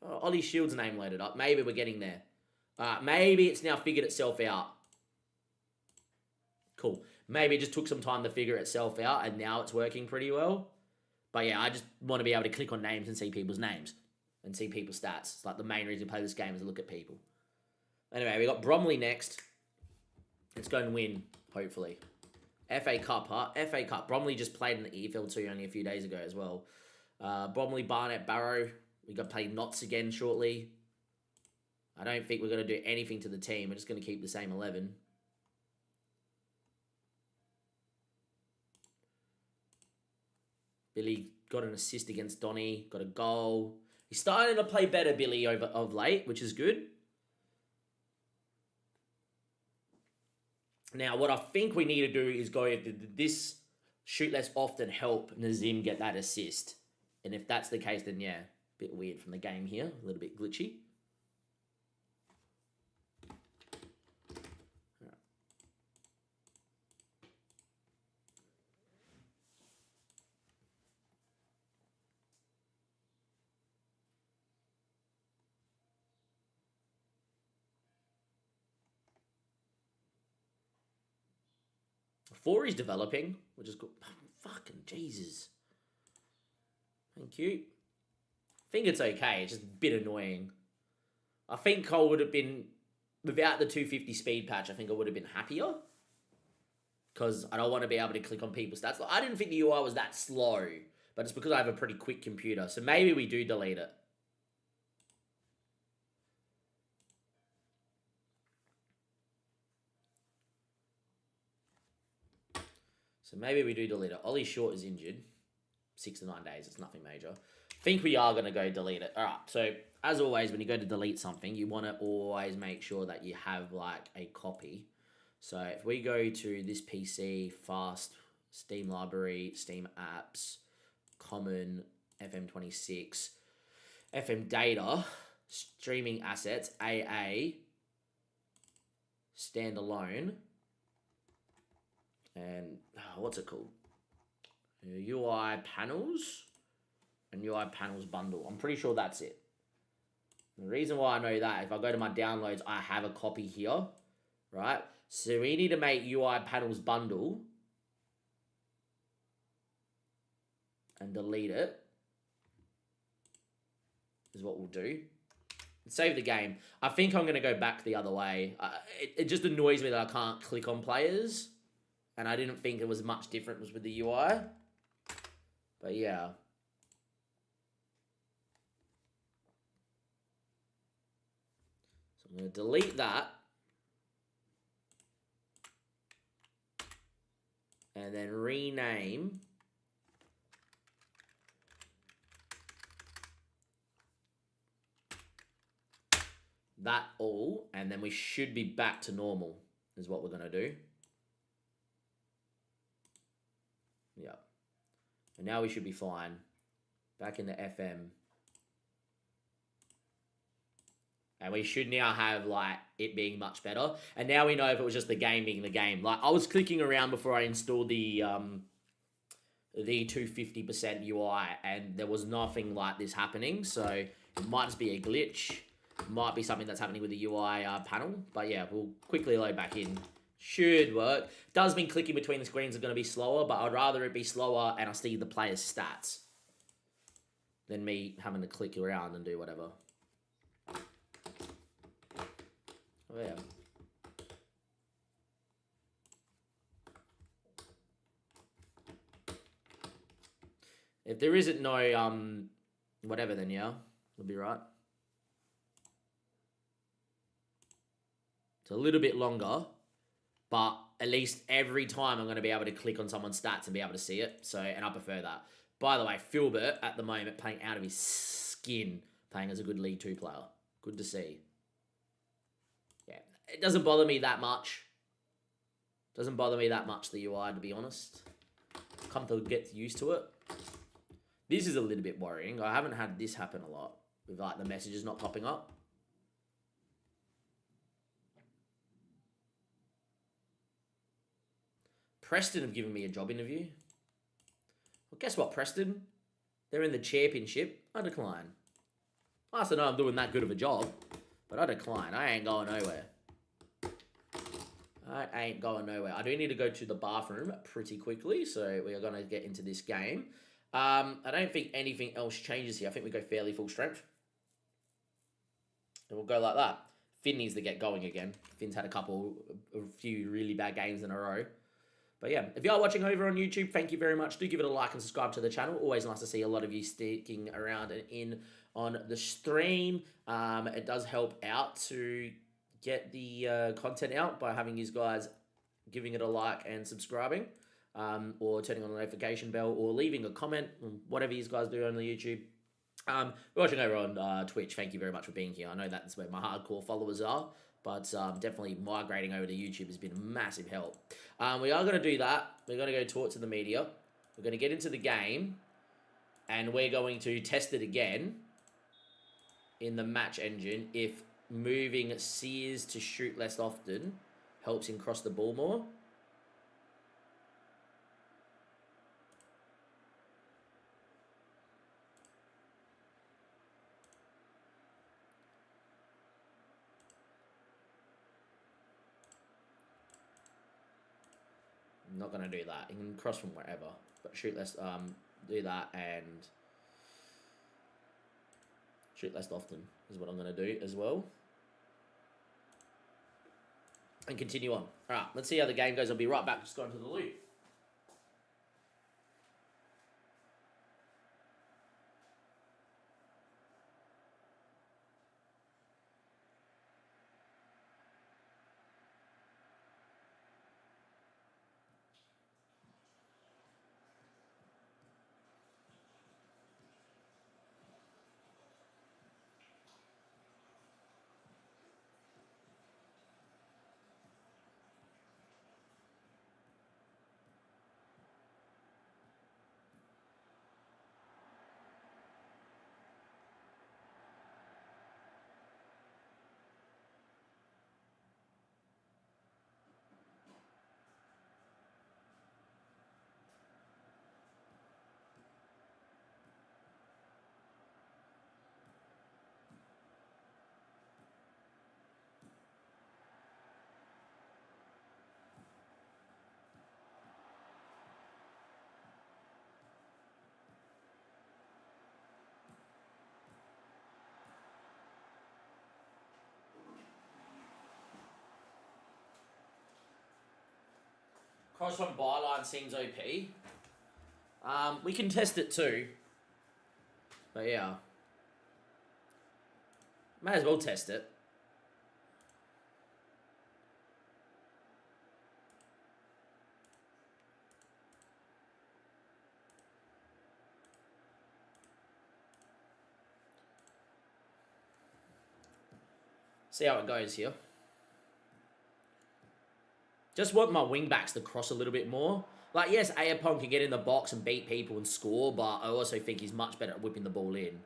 Oh, Ollie Shield's name loaded up. Maybe we're getting there. Maybe it's now figured itself out. Cool. Maybe it just took some time to figure itself out and now it's working pretty well. But yeah, I just want to be able to click on names and see people's names and see people's stats. It's like the main reason to play this game is to look at people. Anyway, we got Bromley next. Let's go and win, hopefully. FA Cup, huh? FA Cup. Bromley just played in the EFL2 only a few days ago as well. Bromley, Barnet, Barrow. We got to play Notts again shortly. I don't think we're going to do anything to the team. We're just going to keep the same 11. Billy got an assist against Donny, got a goal. He's starting to play better, Billy, of late, which is good. Now, what I think we need to do is go if this shoot less often help Nazim get that assist. And if that's the case, then yeah, a bit weird from the game here, a little bit glitchy. 4 is developing, which is good. Fucking Jesus. Thank you. I think it's okay. It's just a bit annoying. I think I would have been, without the 250 speed patch, I think I would have been happier. Because I don't want to be able to click on people's stats. I didn't think the UI was that slow, but it's because I have a pretty quick computer. So maybe we do delete it. So maybe we do delete it. Ollie Short is injured. 6 to 9 days. It's nothing major. I think we are going to go delete it. All right. So as always, when you go to delete something, you want to always make sure that you have like a copy. So if we go to this PC, fast, Steam library, Steam apps, common, FM26, FM data, streaming assets, AA, standalone, and what's it called? UI panels and UI panels bundle. I'm pretty sure that's it. The reason why I know that, if I go to my downloads, I have a copy here, right? So we need to make UI panels bundle and delete it is what we'll do. Save the game. I think I'm going to go back the other way. It just annoys me that I can't click on players. And I didn't think there was much difference with the UI. But yeah. So I'm going to delete that. And then rename that all. And then we should be back to normal is what we're going to do. Yeah. And now we should be fine. Back into FM. And we should now have, like, it being much better. And now we know if it was just the game being the game. Like, I was clicking around before I installed the 250% UI. And there was nothing like this happening. So, it might just be a glitch. It might be something that's happening with the UI panel. But, yeah, we'll quickly load back in. Should work. Does mean clicking between the screens is going to be slower, but I'd rather it be slower and I see the player's stats than me having to click around and do whatever. Oh, yeah. If there isn't no, whatever, then yeah, we'll be right. It's a little bit longer. But at least every time I'm going to be able to click on someone's stats and be able to see it. So, and I prefer that. By the way, Filbert at the moment playing out of his skin, playing as a good League 2 player. Good to see. Yeah, it doesn't bother me that much, Doesn't bother me that much, the UI, to be honest. Come to get used to it. This is a little bit worrying. I haven't had this happen a lot, with like the messages not popping up. Preston have given me a job interview. Well, guess what, Preston? They're in the championship. I decline. I also know I'm doing that good of a job, but I decline. I ain't going nowhere. I ain't going nowhere. I do need to go to the bathroom pretty quickly, so we are going to get into this game. I don't think anything else changes here. I think we go fairly full strength. And we'll go like that. Finn needs to get going again. Finn's had a few really bad games in a row. But yeah, if you are watching over on YouTube, thank you very much. Do give it a like and subscribe to the channel. Always nice to see a lot of you sticking around and in on the stream. It does help out to get the content out by having you guys giving it a like and subscribing, or turning on the notification bell, or leaving a comment, whatever you guys do on the YouTube. We're watching over on Twitch. Thank you very much for being here. I know that's where my hardcore followers are. But definitely migrating over to YouTube has been a massive help. We are going to do that. We're going to go talk to the media. We're going to get into the game. And we're going to test it again in the match engine if moving Sears to shoot less often helps him cross the ball more. I'm not going to do that. He can cross from wherever. But shoot less, do that and shoot less often is what I'm going to do as well. And continue on. Alright, let's see how the game goes. I'll be right back. Just going to the loop. Cross from byline seems OP. We can test it too. But yeah. Might as well test it. See how it goes here. Just want my wingbacks to cross a little bit more. Like, yes, Ayapon can get in the box and beat people and score, but I also think he's much better at whipping the ball in.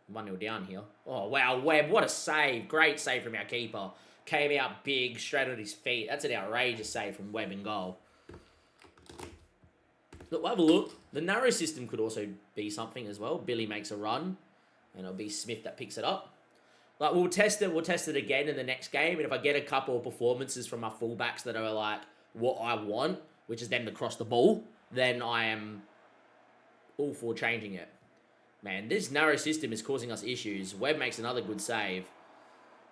One 0 down here. Oh, wow, Webb, what a save. Great save from our keeper. Came out big, straight on his feet. That's an outrageous save from Webb in goal. Look, we'll have a look. The narrow system could also be something as well. Billy makes a run. And it'll be Smith that picks it up. Like, we'll test it again in the next game. And if I get a couple of performances from my fullbacks that are like what I want, which is them to cross the ball, then I am all for changing it. Man, this narrow system is causing us issues. Webb makes another good save.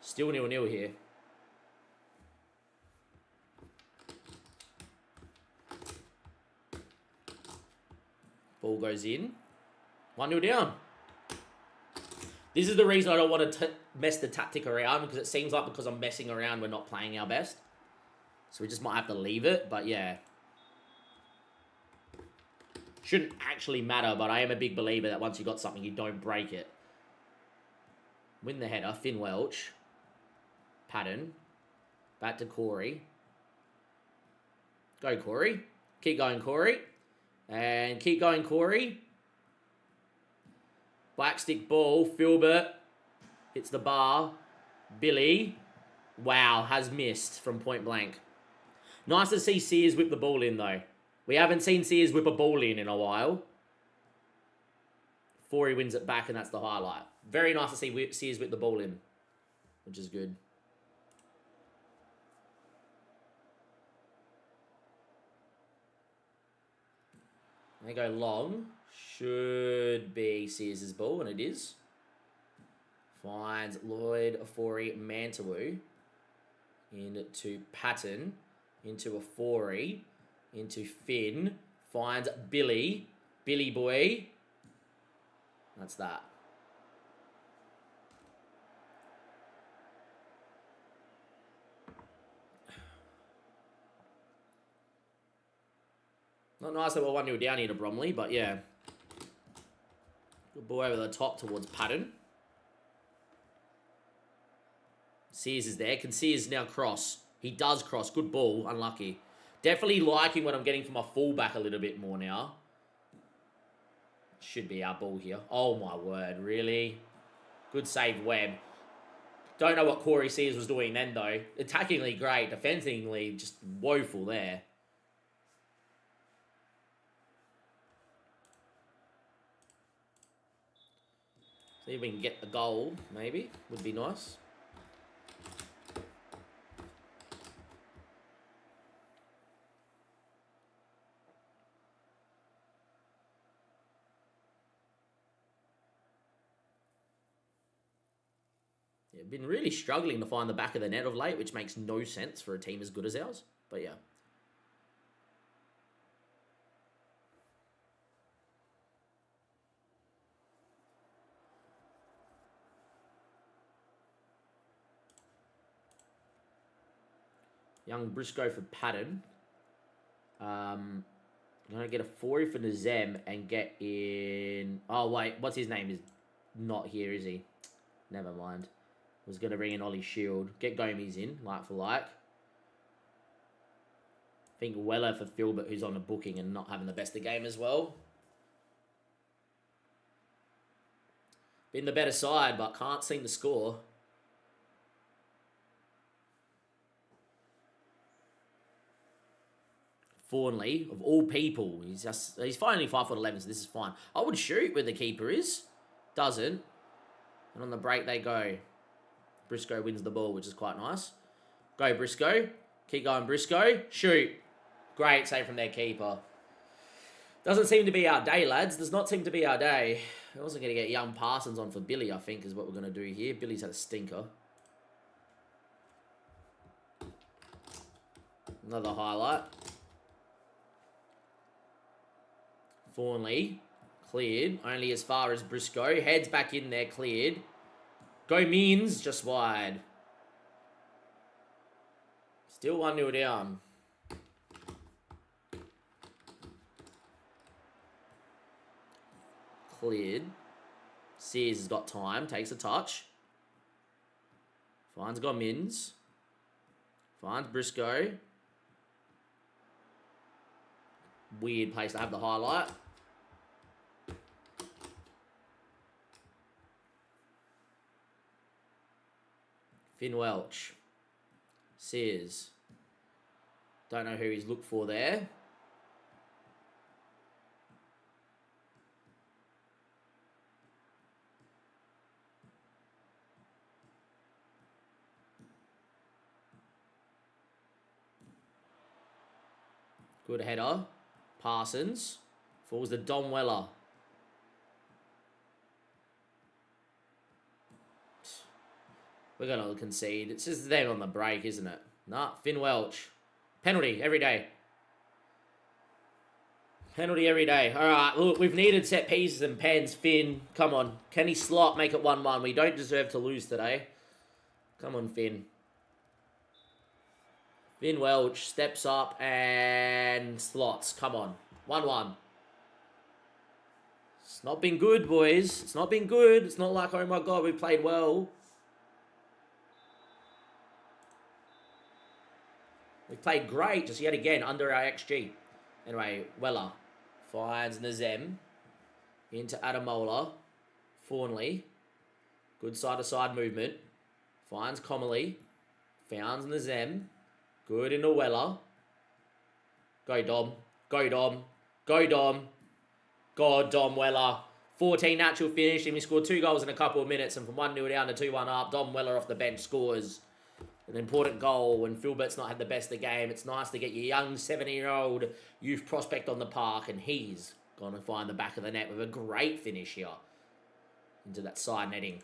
Still 0-0 here. Ball goes in. 1-0 down. This is the reason I don't want to mess the tactic around, because it seems like because I'm messing around, we're not playing our best. So we just might have to leave it, but yeah. Shouldn't actually matter, but I am a big believer that once you got something, you don't break it. Win the header. Finn Welch. Patton. Back to Corey. Go, Corey. Keep going, Corey. And keep going, Corey. Black stick ball. Filbert. Hits the bar. Billy. Wow, has missed from point blank. Nice to see Sears whip the ball in, though. We haven't seen Sears whip a ball in a while. Forey wins it back, and that's the highlight. Very nice to see Sears whip the ball in, which is good. They go long. Should be Sears' ball, and it is. Finds Lloyd, Forey, Mantawu. Into Patton. Into a Forey. Into Finn. Finds Billy. Billy boy. That's that. Not nice that we're 1-0 down here to Bromley, but yeah. Good ball over the top towards Patton. Sears is there. Can Sears now cross? He does cross. Good ball. Unlucky. Definitely liking what I'm getting from my fullback a little bit more now. Should be our ball here. Oh my word, really? Good save, Webb. Don't know what Corey Sears was doing then, though. Attackingly great. Defensively, just woeful there. See if we can get the goal, maybe. Would be nice. Yeah, been really struggling to find the back of the net of late, which makes no sense for a team as good as ours. But yeah. Young Briscoe for Patton. I'm going to get a 40 for Nazem and get in... Oh, wait. What's his name? Is not here, is he? Never mind. Was going to bring in Ollie Shield. Get Gomes in, like for like. I think Weller for Filbert, who's on a booking and not having the best of game as well. Been the better side, but can't seem to score. Fawnley, of all people, he's finally 5'11", so this is fine. I would shoot where the keeper is. Doesn't. And on the break they go. Briscoe wins the ball, which is quite nice. Go, Briscoe. Keep going, Briscoe. Shoot. Great save from their keeper. Doesn't seem to be our day, lads. Does not seem to be our day. We're also going to get young Parsons on for Billy, I think, is what we're going to do here. Billy's had a stinker. Another highlight. Fawnley. Cleared. Only as far as Briscoe. Heads back in there. Cleared. Go Means. Just wide. Still 1-0 down. Cleared. Sears has got time. Takes a touch. Finds Gomins. Finds Briscoe. Weird place to have the highlight. Finn Welch. Sears. Don't know who he's looked for there. Good header. Parsons. Falls to Don Weller. We're going to concede. It's just them on the break, isn't it? Nah, Finn Welch. Penalty every day. Penalty every day. All right, look, we've needed set pieces and pens. Finn, come on. Can he slot, make it 1-1? We don't deserve to lose today. Come on, Finn. Finn Welch steps up and slots. Come on. 1-1. It's not been good, boys. It's not been good. It's not like, oh my God, we played well. We played great, just yet again, under our XG. Anyway, Weller finds Nazem. Into Adamola. Fawnley. Good side-to-side movement. Finds Comely. Founds Nazem. Good into Weller. Go, Dom. Go, Dom. Go, Dom. God, Dom Weller. 14 natural finish. And we scored 2 goals in a couple of minutes. And from 1-0 down to 2-1 up, Dom Weller off the bench scores an important goal when Philbert's not had the best of the game. It's nice to get your young 17-year-old youth prospect on the park, and he's going to find the back of the net with a great finish here into that side netting.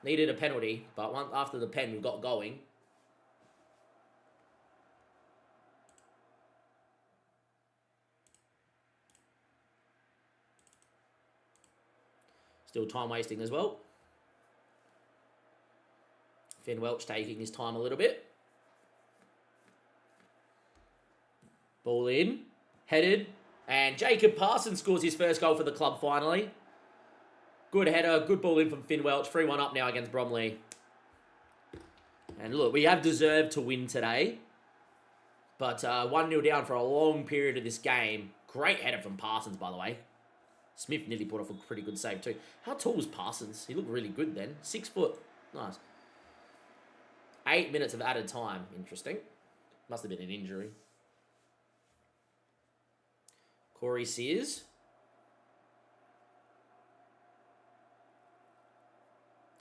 Needed a penalty, but after the pen, we got going. Still time wasting as well. Finn Welch taking his time a little bit. Ball in, headed, and Jacob Parsons scores his first goal for the club finally. Good header, good ball in from Finn Welch. 3-1 up now against Bromley. And look, we have deserved to win today. But 1-0 down for a long period of this game. Great header from Parsons, by the way. Smith nearly put off a pretty good save too. How tall was Parsons? He looked really good then. 6 foot. Nice. 8 minutes of added time. Interesting. Must have been an injury. Corey Sears.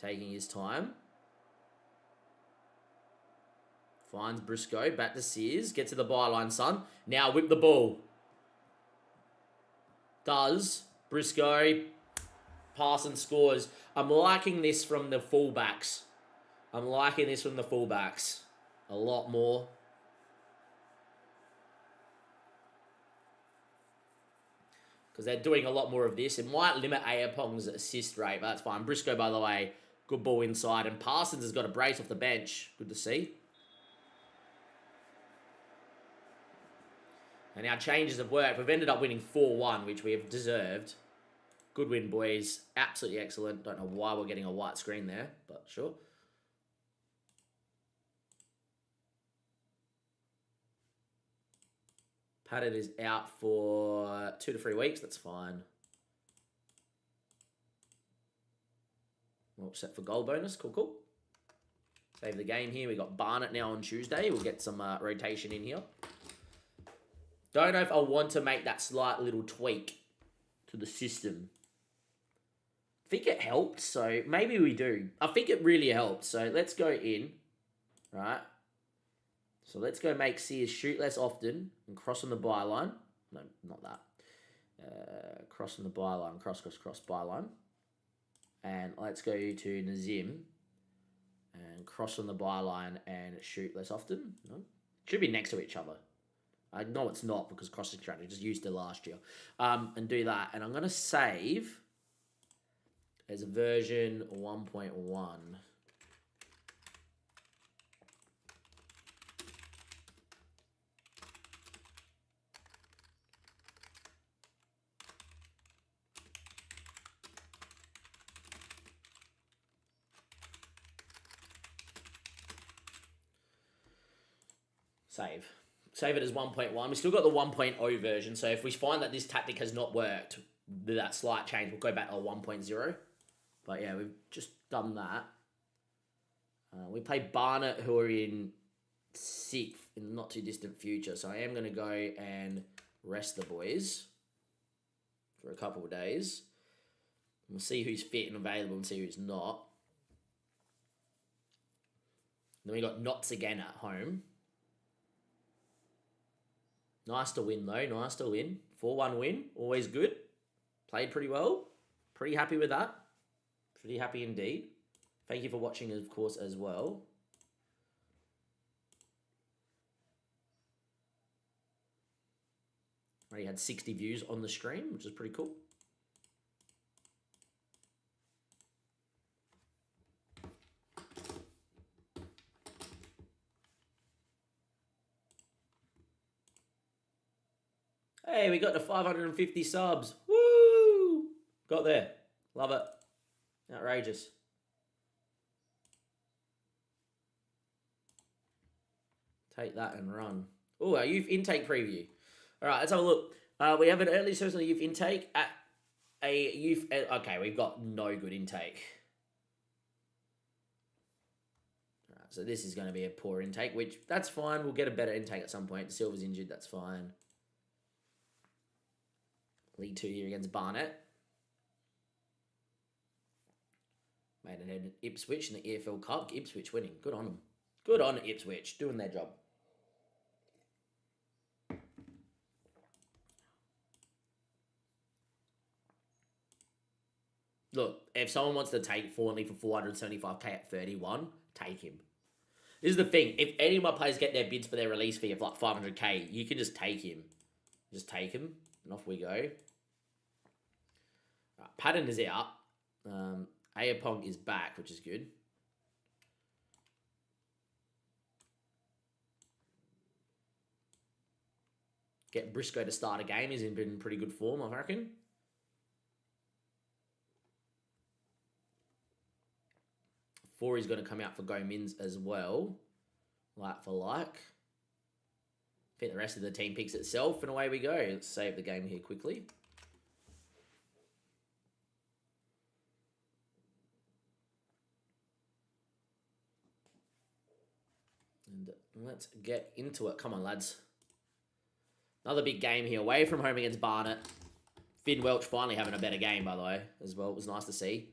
Taking his time. Finds Briscoe. Back to Sears. Get to the byline, son. Now whip the ball. Does. Briscoe. Parsons scores. I'm liking this from the fullbacks. A lot more. Because they're doing a lot more of this. It might limit Ayapong's assist rate, but that's fine. Briscoe, by the way, good ball inside. And Parsons has got a brace off the bench. Good to see. And our changes have worked. We've ended up winning 4-1, which we have deserved. Good win, boys. Absolutely excellent. Don't know why we're getting a white screen there, but sure. Patton is out for 2 to 3 weeks. That's fine. All set for goal bonus. Cool. Save the game here. We got Barnett now on Tuesday. We'll get some rotation in here. Don't know if I want to make that slight little tweak to the system. I think it helped, so maybe we do. I think it really helped. So let's go in, right? So let's go make Sears shoot less often and cross on the byline. No, not that. Cross on the byline. Cross, byline. And let's go to Nazim and cross on the byline and shoot less often. No? Should be next to each other. I know it's not because crossing strategy just used it last year. And do that. And I'm going to save as version 1.1. Save it as 1.1. We still got the 1.0 version, so if we find that this tactic has not worked, that slight change, we'll go back to 1.0. But yeah, we've just done that. We play Barnet, who are in 6th in the not too distant future, so I am going to go and rest the boys for a couple of days. We'll see who's fit and available and see who's not. Then we got Notts again at home. Nice to win, though. Nice to win. 4-1 win. Always good. Played pretty well. Pretty happy with that. Pretty happy indeed. Thank you for watching, of course, as well. Already had 60 views on the stream, which is pretty cool. Hey, we got to 550 subs. Woo! Got there. Love it. Outrageous. Take that and run. Oh, our youth intake preview. All right, let's have a look. We have an early service on the youth intake at a youth... Okay, we've got no good intake. All right, so this is going to be a poor intake, which that's fine. We'll get a better intake at some point. Silver's injured, that's fine. League 2 here against Barnet. Maidenhead Ipswich in the EFL Cup. Ipswich winning. Good on them. Good on Ipswich. Doing their job. Look, if someone wants to take Thornley for 475k at 31, take him. This is the thing. If any of my players get their bids for their release fee of like 500k, you can just take him. Just take him. And off we go. Right, Patton is out. Ayapong is back, which is good. Get Briscoe to start a game. He's in pretty good form, I reckon. Forey's going to come out for Gomins as well. Like for like. I think the rest of the team picks itself, and away we go. Let's save the game here quickly. And let's get into it. Come on, lads. Another big game here. Away from home against Barnet. Finn Welch finally having a better game, by the way, as well. It was nice to see.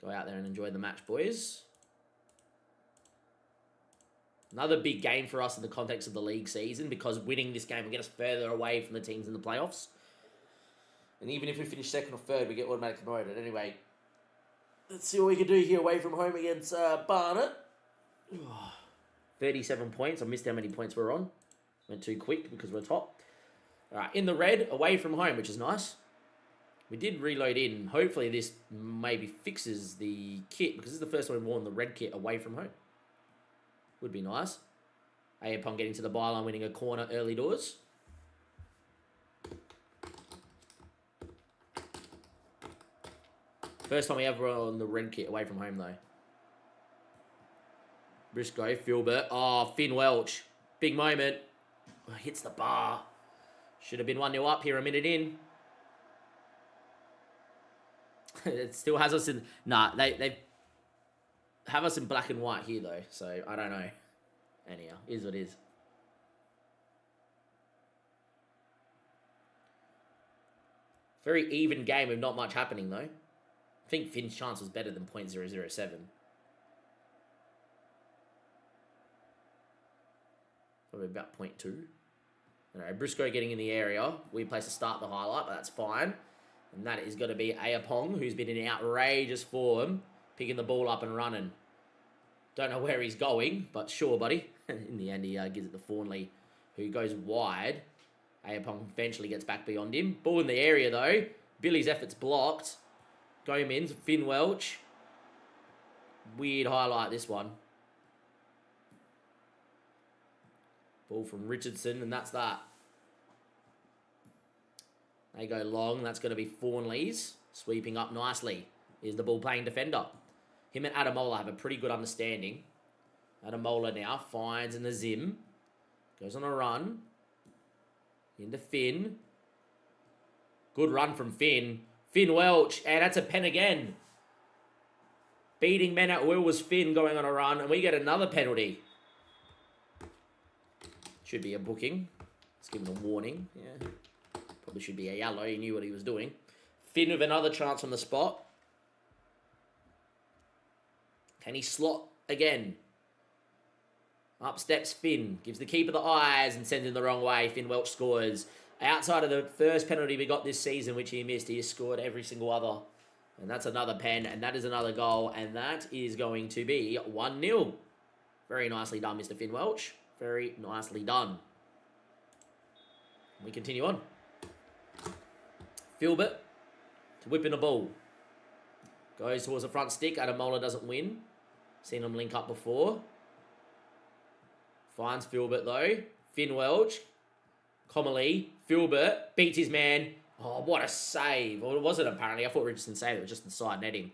Go out there and enjoy the match, boys. Another big game for us in the context of the league season, because winning this game will get us further away from the teams in the playoffs. And even if we finish second or third, we get automatically promoted. Anyway, let's see what we can do here away from home against Barnet. 37 points. I missed how many points we're on. Went too quick because we're top. All right, in the red, away from home, which is nice. We did reload in. Hopefully this maybe fixes the kit, because this is the first time we've worn the red kit away from home. Would be nice. Ayapong getting to the byline, winning a corner early doors. First time we ever on the red kit away from home, though. Briscoe, Filbert. Oh, Finn Welch. Big moment. Oh, hits the bar. Should have been 1-0 up here a minute in. It still has us in... Nah, they have us in black and white here, though. So, I don't know. Anyhow, is what it is. Very even game with not much happening, though. I think Finn's chance was better than .007. Probably about 0.2. Alright, Briscoe getting in the area. We place to start the highlight, but that's fine. And that is going to be Ayapong, who's been in outrageous form, picking the ball up and running. Don't know where he's going, but sure, buddy. In the end, he gives it to Thornley, who goes wide. Ayapong eventually gets back beyond him. Ball in the area, though. Billy's effort's blocked. Gomins, Finn Welch. Weird highlight, this one. Ball from Richardson, and that's that. They go long. That's going to be Thornley's. Sweeping up nicely. Here's the ball-playing defender. Him and Adamola have a pretty good understanding. Adamola now finds in the Zim. Goes on a run. Into Finn. Good run from Finn. Finn Welch. And that's a pen again. Beating men at will was Finn going on a run. And we get another penalty. Should be a booking. Let's give him a warning. Yeah. Probably should be a yellow. He knew what he was doing. Finn with another chance on the spot. Can he slot again? Up steps Finn. Gives the keeper the eyes and sends him the wrong way. Finn Welch scores. Outside of the first penalty we got this season, which he missed, he has scored every single other. And that's another pen, and that is another goal, and that is going to be 1-0. Very nicely done, Mr. Finn Welch. Very nicely done. We continue on. Filbert to whip in a ball. Goes towards the front stick. Adamola doesn't win. Seen him link up before. Finds Filbert though. Finn Welch Comely, Filbert, beats his man. Oh, what a save. Well, it wasn't apparently. I thought Richardson saved it. It was just the side netting.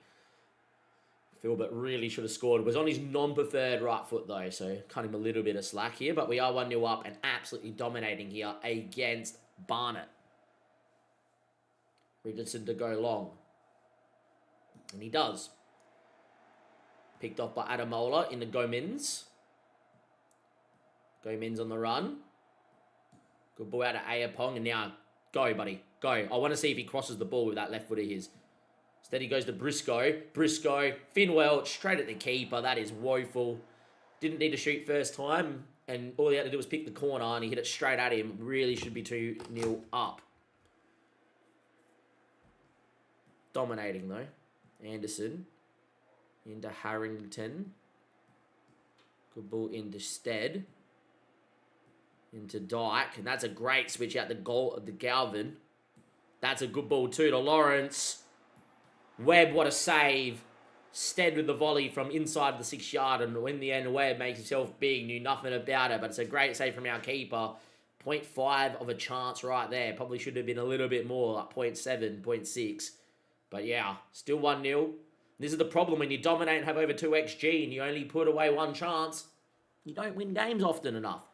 Filbert really should have scored. It was on his non-preferred right foot, though, so cut him a little bit of slack here. But we are 1-0 up and absolutely dominating here against Barnet. Richardson to go long. And he does. Picked off by Adamola into Gomins. Gomins on the run. Good ball out of Ayapong. And now, go, buddy. Go. I want to see if he crosses the ball with that left foot of his. Instead, he goes to Briscoe. Briscoe. Finn Welch. Straight at the keeper. That is woeful. Didn't need to shoot first time. And all he had to do was pick the corner. And he hit it straight at him. Really should be 2-0 up. Dominating, though. Anderson. Into Harrington. Good ball into Stead. Into Dyke. And that's a great switch out the goal of the Galvin. That's a good ball too to Lawrence. Webb, what a save. Stead with the volley from inside the 6-yard. And in the end, Webb makes himself big. Knew nothing about it. But it's a great save from our keeper. 0.5 of a chance right there. Probably should have been a little bit more. Like 0.7, 0.6. But yeah, still 1-0. This is the problem when you dominate and have over 2 XG and you only put away 1 chance. You don't win games often enough.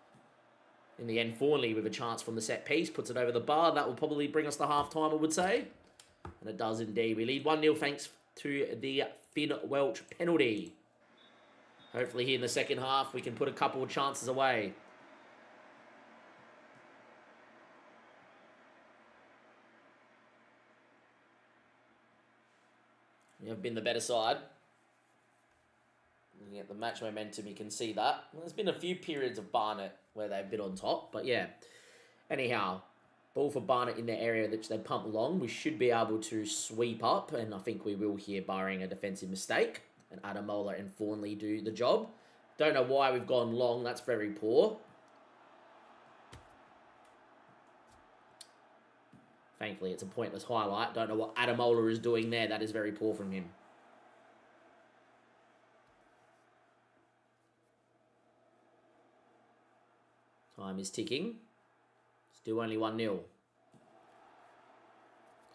In the end, Thornley with a chance from the set piece puts it over the bar. That will probably bring us to half-time, I would say. And it does indeed. We lead 1-0 thanks to the Finn Welch penalty. Hopefully here in the second half we can put a couple of chances away. We have been the better side. Looking at the match momentum, you can see that. Well, there's been a few periods of Barnet where they've been on top, but yeah. Anyhow, ball for Barnet in their area which they pump long. We should be able to sweep up, and I think we will here, barring a defensive mistake. And Adamola and Thornley do the job. Don't know why we've gone long. That's very poor. Thankfully, it's a pointless highlight. Don't know what Adamola is doing there. That is very poor from him. Time is ticking. Still only 1-0.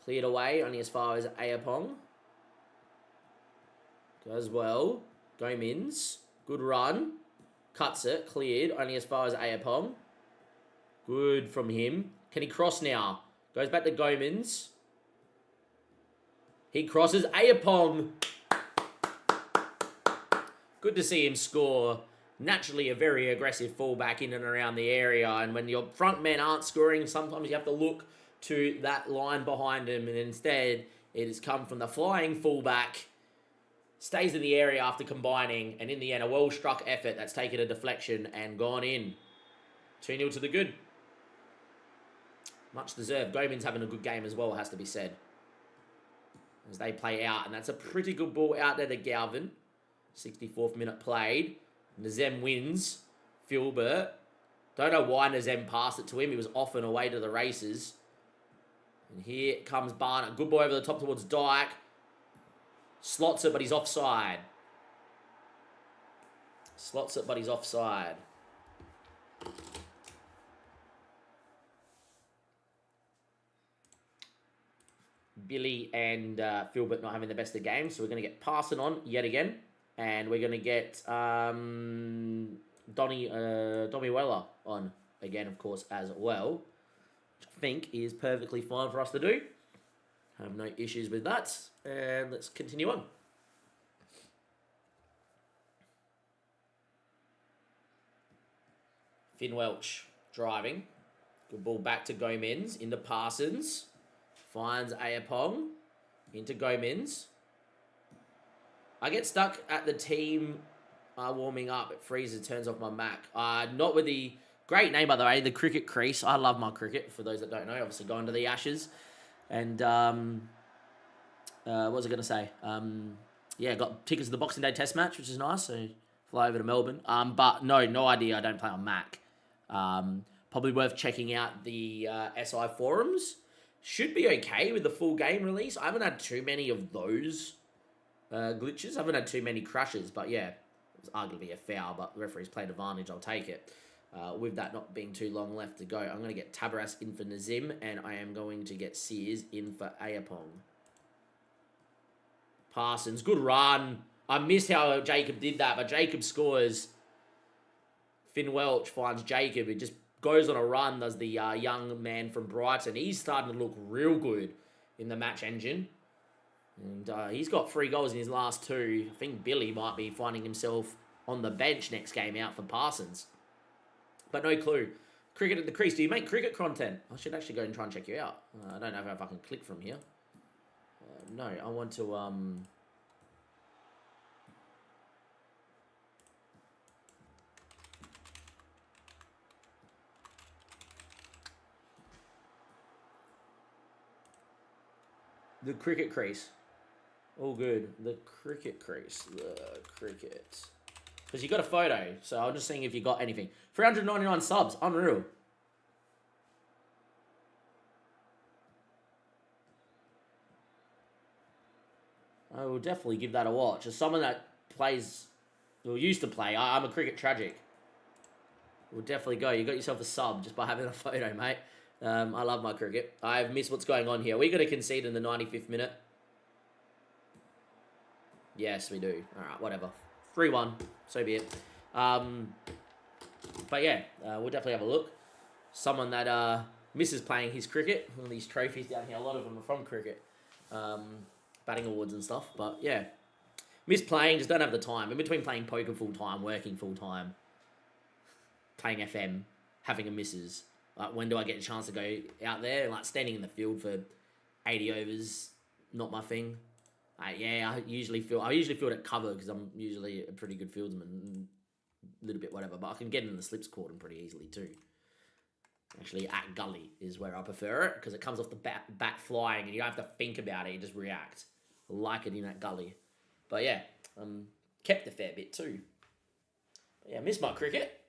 Cleared away, only as far as Ayapong. Goes well. Gomins. Good run. Cuts it. Cleared, only as far as Ayapong. Good from him. Can he cross now? Goes back to Gomins. He crosses Ayapong. Good to see him score. Naturally a very aggressive fullback in and around the area. And when your front men aren't scoring, sometimes you have to look to that line behind him. And instead, it has come from the flying fullback. Stays in the area after combining. And in the end, a well-struck effort that's taken a deflection and gone in. 2-0 to the good. Much deserved. Gomins having a good game as well, has to be said. As they play out. And that's a pretty good ball out there to Galvin. 64th minute played. Nazem wins. Filbert. Don't know why Nazem passed it to him. He was off and away to the races. And here comes Barnet. Good ball over the top towards Dyke. Slots it, but he's offside. Slots it, but he's offside. Billy and Filbert not having the best of games. So we're going to get Parson on yet again. And we're going to get Donny Weller on again, of course, as well. Which I think is perfectly fine for us to do. Have no issues with that. And let's continue on. Finn Welch driving. Good ball back to Gomins. Into Parsons. Finds Ayapong. Into Gomins. I get stuck at the team warming up. It freezes, turns off my Mac. Not with the great name, by the way, the Cricket Crease. I love my cricket, for those that don't know. Obviously, going to the Ashes. And what was I going to say? Yeah, got tickets to the Boxing Day Test match, which is nice. So fly over to Melbourne. But no idea. I don't play on Mac. Probably worth checking out the SI forums. Should be okay with the full game release. I haven't had too many of those glitches. I haven't had too many crashes, but yeah, it was arguably a foul, but the referee's played advantage. I'll take it. with that not being too long left to go, I'm going to get Tabaras in for Nazim, and I am going to get Sears in for Ayapong. Parsons, good run. I missed how Jacob did that, but Jacob scores. Finn Welch finds Jacob. It just goes on a run, does the young man from Brighton. He's starting to look real good in the match engine. And he's got 3 goals in his last 2. I think Billy might be finding himself on the bench next game out for Parsons. But no clue. Cricket at the crease. Do you make cricket content? I should actually go and try and check you out. I don't know if I can click from here. No, I want to... The cricket crease. All good. The cricket crease. The cricket. Because you got a photo, so I'm just seeing if you got anything. 399 subs. Unreal. I will definitely give that a watch. As someone that plays, or used to play, I'm a cricket tragic. We'll definitely go. You got yourself a sub just by having a photo, mate. I love my cricket. I've missed what's going on here. We're going to concede in the 95th minute. Yes, we do. All right, whatever. 3-1. So be it. But yeah, we'll definitely have a look. Someone that misses playing his cricket. All these trophies down here, a lot of them are from cricket. Batting awards and stuff. But yeah, miss playing, just don't have the time. In between playing poker full-time, working full-time, playing FM, having a missus. Like, when do I get a chance to go out there? Like, standing in the field for 80 overs, not my thing. I usually field at cover because I'm usually a pretty good fieldsman. A little bit whatever, but I can get in the slips cordon pretty easily too. Actually, at gully is where I prefer it because it comes off the bat flying and you don't have to think about it, you just react. I like it in that gully. But yeah, kept a fair bit too. But yeah, miss my cricket.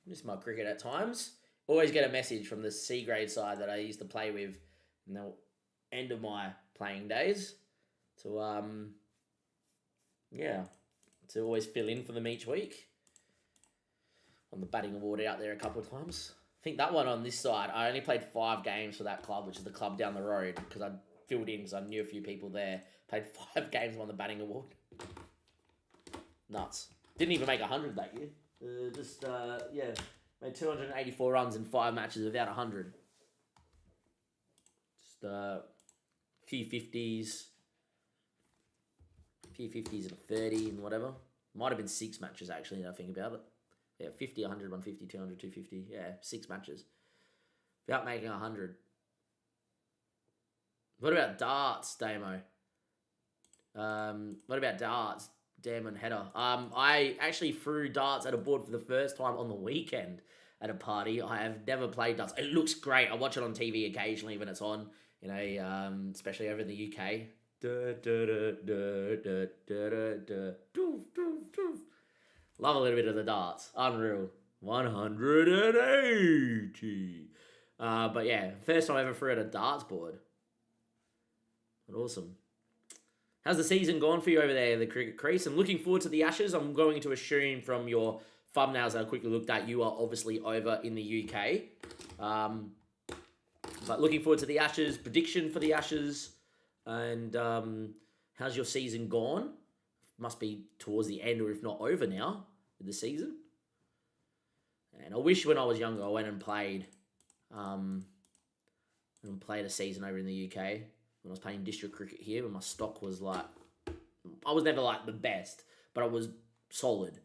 Miss my cricket at times. Always get a message from the C grade side that I used to play with in the end of my playing days to to always fill in for them each week. On the batting award out there a couple of times. I think that one on this side, I only played 5 games for that club, which is the club down the road, because I filled in because I knew a few people there. Played 5 games on the batting award. Nuts. Didn't even make 100 that year. Made 284 runs in 5 matches without 100. Just a few 50s. A few 50s and a 30 and whatever. Might have been 6 matches actually, now I think about it. Yeah, 50, 100, 150, 200, 250. Yeah, 6 matches. Without making 100. What about darts, Damo? What about darts? Damon Header. I actually threw darts at a board for the first time on the weekend at a party. I have never played darts. It looks great. I watch it on TV occasionally when it's on, especially over in the UK. Love a little bit of the darts. Unreal. 180. But yeah, first time I ever threw at a darts board. But awesome. How's the season gone for you over there, the cricket crease? I'm looking forward to the Ashes. I'm going to assume from your thumbnails that I quickly looked at, you are obviously over in the UK. But looking forward to the Ashes, prediction for the Ashes. And how's your season gone? Must be towards the end or if not over now with the season. And I wish when I was younger I went and played a season over in the UK. When I was playing district cricket here, when my stock was like, I was never like the best, but I was solid.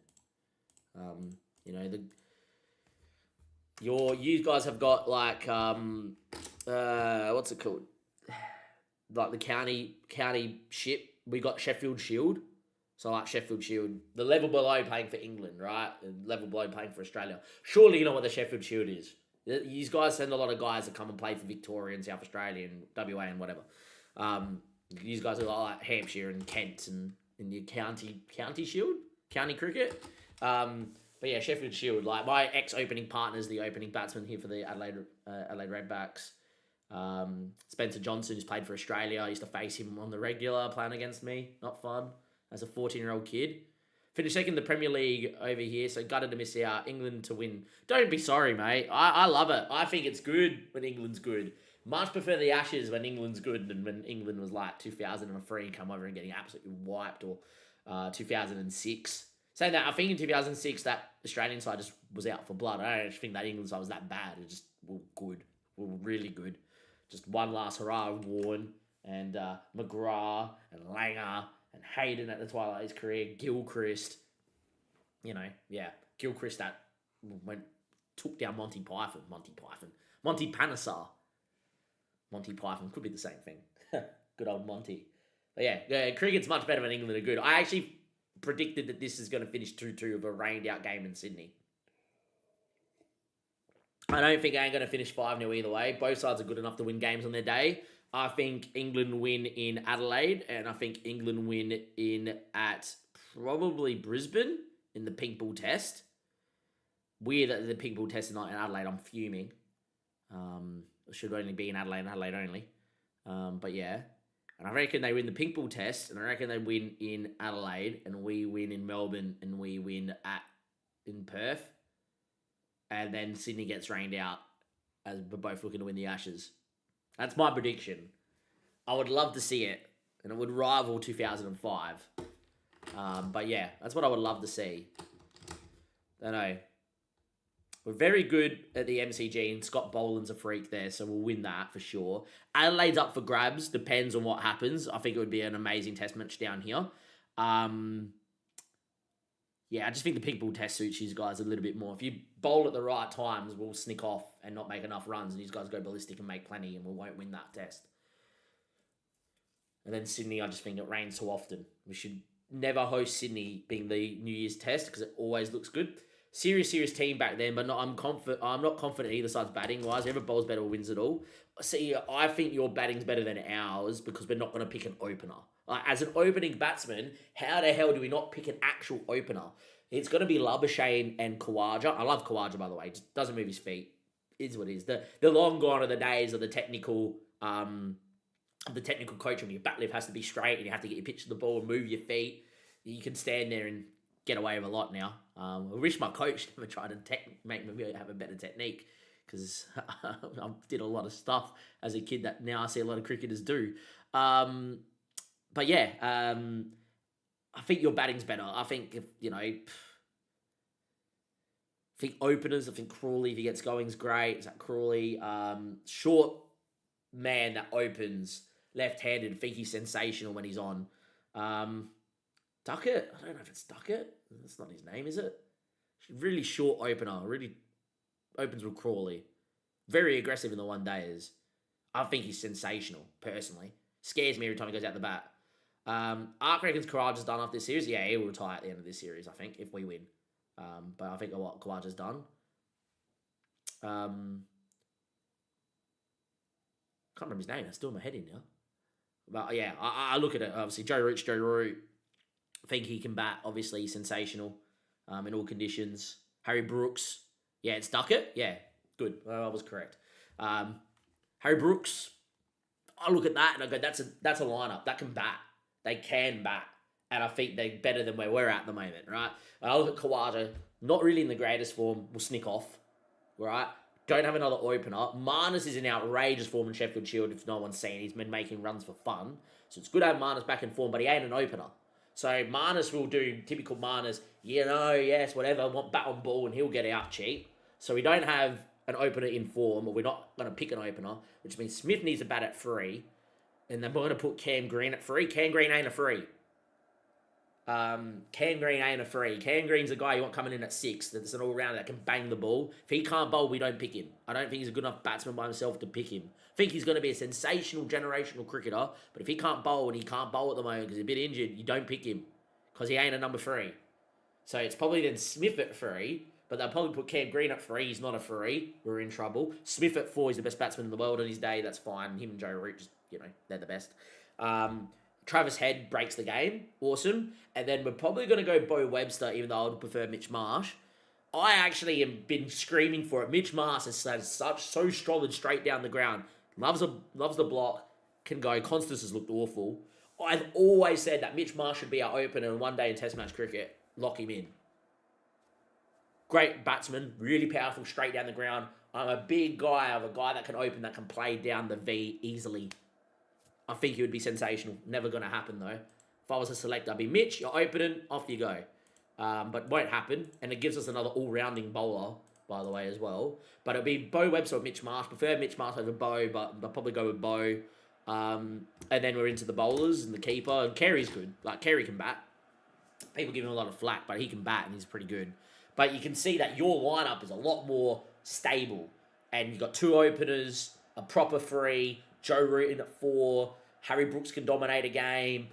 You guys have got like what's it called? Like the county ship. We got Sheffield Shield. So like Sheffield Shield, the level below playing for England, right? The level below playing for Australia. Surely you know what the Sheffield Shield is. These guys send a lot of guys that come and play for Victoria and South Australia and WA and whatever. These guys are like Hampshire and Kent and in the county shield, county cricket. But yeah, Sheffield Shield. Like my ex-opening partner is the opening batsman here for the Adelaide Redbacks. Spencer Johnson, who's played for Australia. I used to face him on the regular, playing against me. Not fun as a 14-year-old kid. Finished second in the Premier League over here, so gutted to miss out. England to win. Don't be sorry, mate. I love it. I think it's good when England's good. Much prefer the Ashes when England's good than when England was like 2003 and come over and getting absolutely wiped, or 2006. Saying that, I think in 2006 that Australian side just was out for blood. I don't actually think that England side was that bad. It just were good. Were really good. Just one last hurrah of Warren and McGrath and Langer and Hayden at the twilight of his career. Gilchrist. You know, yeah. Gilchrist that took down Monty Python. Monty Panesar. Monty Python could be the same thing. Good old Monty. But yeah, cricket's much better when England are good. I actually predicted that this is going to finish 2-2 of a rained out game in Sydney. I don't think I ain't going to finish 5-0 either way. Both sides are good enough to win games on their day. I think England win in Adelaide, and I think England win in at probably Brisbane in the Pink Ball Test. Weird that the Pink Ball Test is not in Adelaide. I'm fuming. It should only be in Adelaide only. But yeah. And I reckon they win the Pink Ball Test, and I reckon they win in Adelaide, and we win in Melbourne, and we win in Perth. And then Sydney gets rained out as we're both looking to win the Ashes. That's my prediction. I would love to see it, and it would rival 2005. But yeah, that's what I would love to see. I don't know. We're very good at the MCG, and Scott Boland's a freak there, so we'll win that for sure. Adelaide's up for grabs, depends on what happens. I think it would be an amazing test match down here. Yeah, I just think the Pink Ball Test suits you guys a little bit more. If you bowl at the right times, we'll sneak off and not make enough runs, and you guys go ballistic and make plenty, and we won't win that test. And then Sydney, I just think it rains too often. We should never host Sydney being the New Year's Test because it always looks good. Serious team back then, but I'm not confident either side's batting wise. Whoever bowls better wins it all. See, I think your batting's better than ours because we're not going to pick an opener. As an opening batsman, how the hell do we not pick an actual opener? It's going to be Labuschagne and Khawaja. I love Khawaja, by the way. Just doesn't move his feet. It's what it is. The long gone are the days of the technical coaching. Your bat lift has to be straight, and you have to get your pitch to the ball and move your feet. You can stand there and get away with a lot now. I wish my coach never tried to make me have a better technique, because I did a lot of stuff as a kid that now I see a lot of cricketers do. But yeah, I think your batting's better. I think I think openers. I think Crawley, if he gets going, is great. Is that Crawley? Short man that opens left-handed. I think he's sensational when he's on. Duckett. I don't know if it's Duckett. That's not his name, is it? Really short opener. Really opens with Crawley. Very aggressive in the one days. I think he's sensational, personally. Scares me every time he goes out the bat. Ark reckons Khawaja's done after this series. Yeah, he will retire at the end of this series, I think, if we win. But I think what Khawaja's done. Can't remember his name. It's still in my head in now. But yeah, I look at it. Obviously, Joe Root. I think he can bat. Obviously, he's sensational in all conditions. Harry Brooks. Yeah, it's Duckett. Yeah, good. I was correct. Harry Brooks. I look at that and I go, that's a lineup that can bat. They can bat, and I think they're better than where we're at the moment, right? And I look at Khawaja, not really in the greatest form. Will snick off, right? Don't have another opener. Marnus is in outrageous form in Sheffield Shield. If no one's seen, he's been making runs for fun, so it's good to have Marnus back in form. But he ain't an opener. So Marnus will do typical Marnus, yes, whatever, want bat on ball, and he'll get out cheap. So we don't have an opener in form, or we're not going to pick an opener, which means Smith needs a bat at 3, and then we're going to put Cam Green at 3. Cam Green ain't a 3. Cam Green's a guy you want coming in at 6, that's an all-rounder that can bang the ball. If he can't bowl, we don't pick him. I don't think he's a good enough batsman by himself to pick him. I think he's going to be a sensational, generational cricketer, but if he can't bowl, and he can't bowl at the moment because he's a bit injured, you don't pick him, because he ain't a number 3. So it's probably then Smith at 3, but they'll probably put Cam Green at 3. He's not a 3. We're in trouble. Smith at 4. He's the best batsman in the world on his day. That's fine. Him and Joe Root, just, they're the best. Travis Head breaks the game. Awesome. And then we're probably going to go Bo Webster, even though I would prefer Mitch Marsh. I actually have been screaming for it. Mitch Marsh is so strong and straight down the ground. Loves the block. Can go. Constance has looked awful. I've always said that Mitch Marsh should be our opener in one day in Test match cricket. lock him in. Great batsman, really powerful, straight down the ground. I'm a big guy. I'm a guy that can open, that can play down the V easily. I think he would be sensational. Never going to happen, though. If I was a selector, I'd be Mitch, you're opening, off you go. But won't happen. And it gives us another all-rounding bowler, by the way, as well. But it'll be Bo Webster or Mitch Marsh. Prefer Mitch Marsh over Bo, but I'll probably go with Bo. And then we're into the bowlers and the keeper. And Carey's good. Like, Carey can bat. People give him a lot of flack, but he can bat and he's pretty good. But you can see that your lineup is a lot more stable. And you've got 2 openers, a proper 3, Joe Root in at 4, Harry Brooks can dominate a game.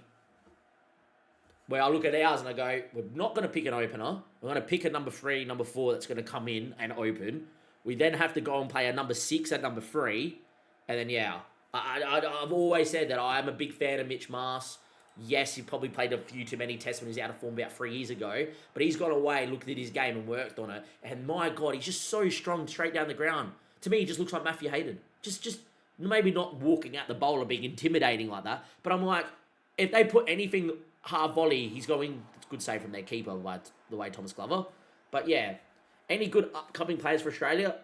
Where I look at ours and I go, we're not going to pick an opener. We're going to pick a number 3, number 4 that's going to come in and open. We then have to go and play a number 6 and number 3. And then, yeah, I've always said that I am a big fan of Mitch Marsh. Yes, he probably played a few too many tests when he was out of form about 3 years ago. But he's gone away, looked at his game and worked on it. And my God, he's just so strong straight down the ground. To me, he just looks like Matthew Hayden. Just maybe not walking out the bowler being intimidating like that. But I'm like, if they put anything half volley, he's going, it's a good save from their keeper, by the way, Thomas Glover. But yeah, any good upcoming players for Australia?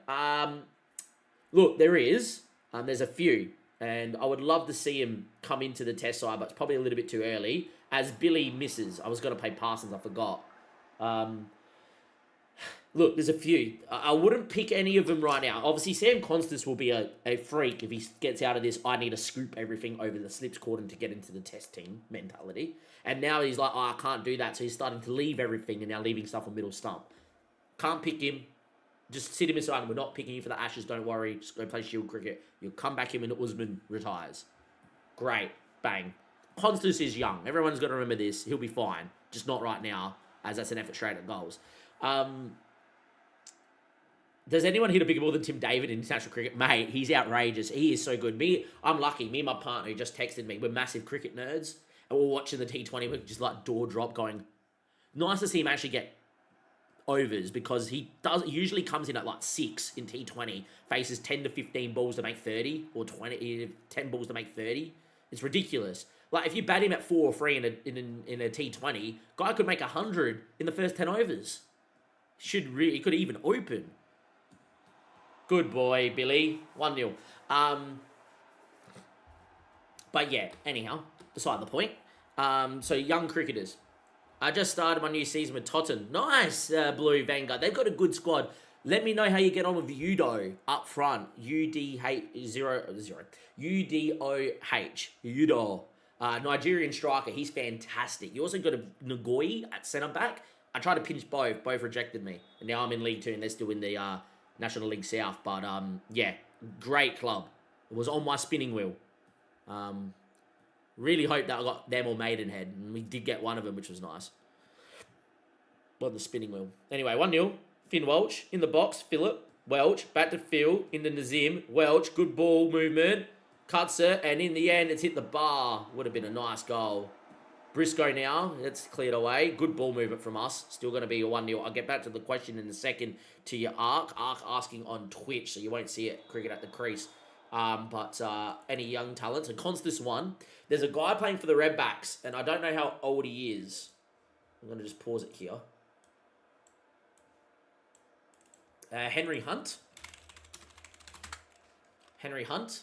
Look, there is. There's a few. And I would love to see him come into the test side, but it's probably a little bit too early. As Billy misses. I was going to play Parsons, I forgot. Look, there's a few. I wouldn't pick any of them right now. Obviously, Sam Constance will be a freak if he gets out of this, I need to scoop everything over the slips cordon to get into the test team mentality. And now he's like, I can't do that. So he's starting to leave everything and now leaving stuff on middle stump. Can't pick him. Just sit him aside. We're not picking you for the Ashes. Don't worry. Just go play Shield cricket. You'll come back in when Usman retires. Great. Bang. Constance is young. Everyone's got to remember this. He'll be fine. Just not right now, as that's an effort straight at goals. Does anyone hit a bigger ball than Tim David in international cricket? Mate, he's outrageous. He is so good. I'm lucky. Me and my partner who just texted me. We're massive cricket nerds. And we're watching the T20. We're just like door drop going. Nice to see him actually get overs because he usually comes in at like 6 in T20, faces 10 to 15 balls to make 30 or 10 balls to make 30. It's ridiculous. Like if you bat him at 4 or 3 in a T20, guy could make 100 in the first 10 overs. He could even open. Good boy, Billy. 1-0. But yeah, anyhow, beside the point. So young cricketers. I just started my new season with Totten. Nice, Blue Vanguard. They've got a good squad. Let me know how you get on with Udo up front. UDOH. Udo. Nigerian striker. He's fantastic. You also got a Ngoi at centre back. I tried to pinch both. Both rejected me. And now I'm in League 2 and they're still in the National League South. But yeah, great club. It was on my spinning wheel. Really hope that I got them or Maidenhead. And we did get one of them, which was nice. On the spinning wheel. Anyway, 1-0. Finn Welch in the box. Phillip. Welch. Back to Phil. Into Nazim. Welch. Good ball movement. Cuts it. And in the end, it's hit the bar. Would have been a nice goal. Briscoe now. It's cleared away. Good ball movement from us. Still going to be a 1-0. I'll get back to the question in a second to your Ark. Ark asking on Twitch, so you won't see it. Cricket at the crease. But any young talents. And Constance one. There's a guy playing for the Redbacks, and I don't know how old he is. I'm going to just pause it here. Henry Hunt. Henry Hunt.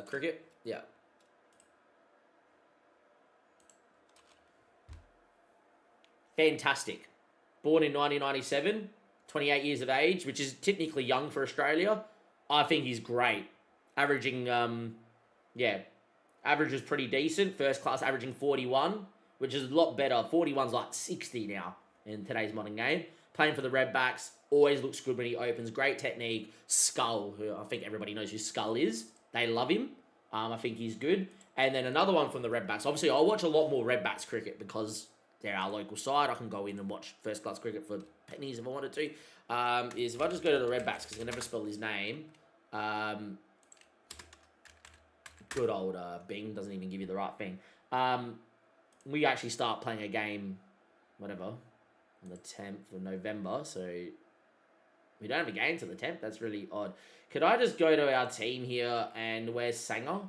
Cricket. Yeah. Fantastic. Born in 1997. 28 years of age, which is technically young for Australia. I think he's great. Averaging, average is pretty decent. First class averaging 41, which is a lot better. 41's like 60 now in today's modern game. Playing for the Redbacks, always looks good when he opens. Great technique. Skull, who I think everybody knows who Skull is. They love him. I think he's good. And then another one from the Redbacks. Obviously, I watch a lot more Redbacks cricket because they're our local side. I can go in and watch first class cricket for pennies if I wanted to. Is if I just go to the Redbacks, because I can never spell his name. Good old Bing doesn't even give you the right thing. We actually start playing a game, whatever, on the 10th of November. So we don't have a game till the 10th. That's really odd. Could I just go to our team here and where's Sanger?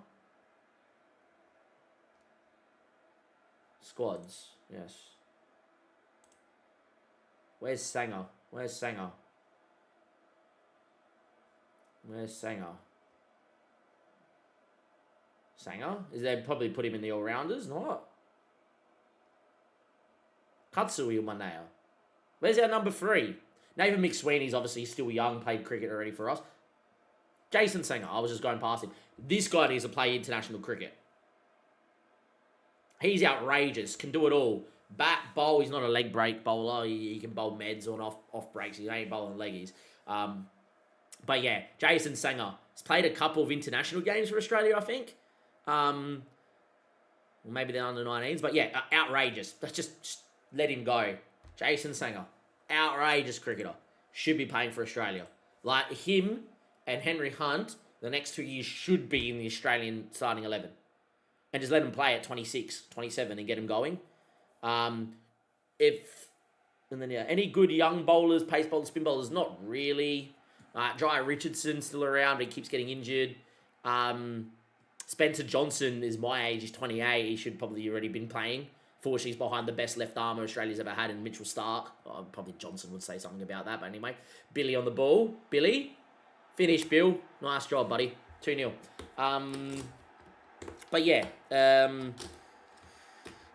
Squads, yes. Where's Sanger? Where's Sanger? Where's Sanger? Sanger? Is they probably put him in the all-rounders? Not. Katsui Maneo. Where's our number 3? Nathan McSweeney's obviously still young, played cricket already for us. Jason Sanger, I was just going past him. This guy needs to play international cricket. He's outrageous, can do it all. Bat, bowl, he's not a leg break bowler. He can bowl meds on off breaks. He ain't bowling leggies. But yeah, Jason Sanger. He's played a couple of international games for Australia, I think. Maybe they're under 19s. But yeah, outrageous. Just let him go. Jason Sanger. Outrageous cricketer. Should be playing for Australia. Like him and Henry Hunt, the next 2 years should be in the Australian starting 11. And just let him play at 26, 27 and get him going. Any good young bowlers, pace bowlers, spin bowlers, not really. Jai Richardson's still around, but he keeps getting injured. Spencer Johnson is my age, he's 28. He should probably already been playing. Fortunately, he's behind the best left armer Australia's ever had in Mitchell Starc. Probably Johnson would say something about that, but anyway. Billy on the ball. Billy, finish, Bill. Nice job, buddy. 2-0. But yeah,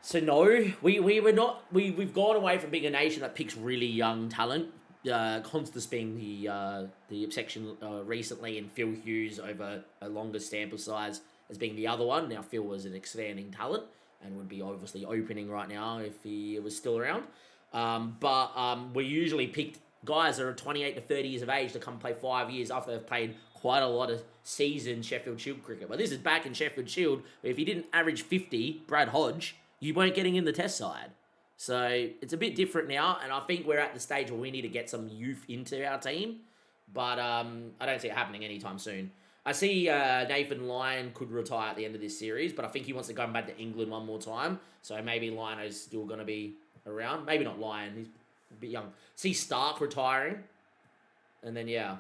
so no, we're not. We've gone away from being a nation that picks really young talent. Constance being the exception recently, and Phil Hughes over a longer sample size as being the other one. Now Phil was an expanding talent and would be obviously opening right now if he was still around. But we usually picked guys that are 28 to 30 years of age to come play 5 years after they've played quite a lot of seasoned Sheffield Shield cricket. But this is back in Sheffield Shield, where if you didn't average 50, Brad Hodge, you weren't getting in the test side. So it's a bit different now, and I think we're at the stage where we need to get some youth into our team. But I don't see it happening anytime soon. I see Nathan Lyon could retire at the end of this series, but I think he wants to go back to England one more time. So maybe Lyono's still going to be around. Maybe not Lyon, he's a bit young. See Stark retiring. And then, yeah.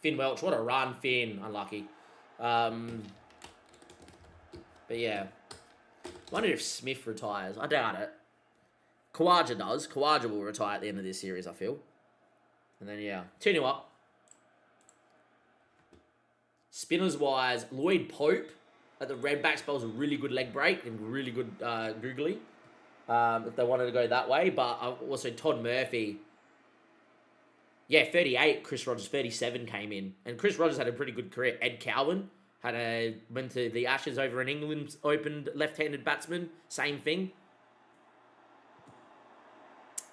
Finn Welch, what a run, Finn. Unlucky. But yeah. Wonder if Smith retires. I doubt it. Khawaja does. Khawaja will retire at the end of this series, I feel. And then, yeah. 2-0 up. Spinners-wise, Lloyd Pope at the Redbacks bowls a really good leg break and really good googly. If they wanted to go that way. But also Todd Murphy. Yeah, 38. Chris Rogers, 37 came in. And Chris Rogers had a pretty good career. Ed Cowan went to the Ashes over in England, opened left-handed batsman. Same thing.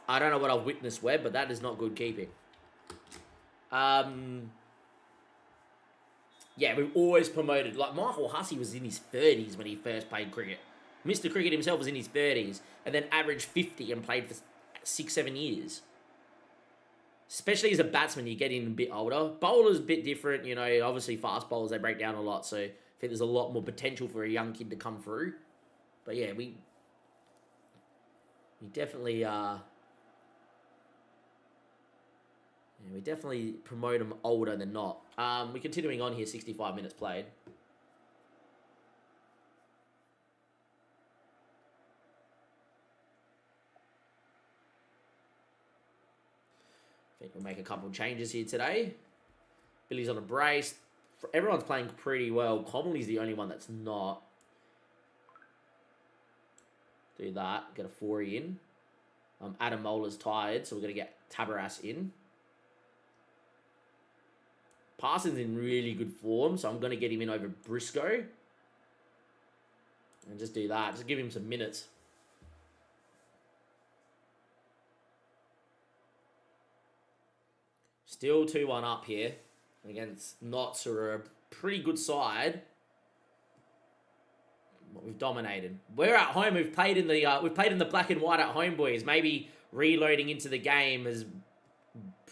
I don't know what I've witnessed, Webb, but that is not good keeping. Yeah, we've always promoted. Like, Michael Hussey was in his 30s when he first played cricket. Mr. Cricket himself was in his 30s and then averaged 50 and played for 6-7 years. Especially as a batsman, you get in a bit older. Bowlers a bit different, you know. Obviously, fast bowlers, they break down a lot. So I think there's a lot more potential for a young kid to come through. But yeah, we definitely we definitely promote them older than not. We're continuing on here. 65 minutes played. I think we'll make a couple of changes here today. Billy's on a brace. Everyone's playing pretty well. Comley's the only one that's not. Do that. Get a 4 in. Adam Moeller's tired, so we're going to get Tabaras in. Parsons in really good form, so I'm going to get him in over Briscoe. And just do that. Just give him some minutes. Still 2-1 up here. Against Notts, are a pretty good side. We've dominated. We're at home. We've played in the black and white at home, boys. Maybe reloading into the game has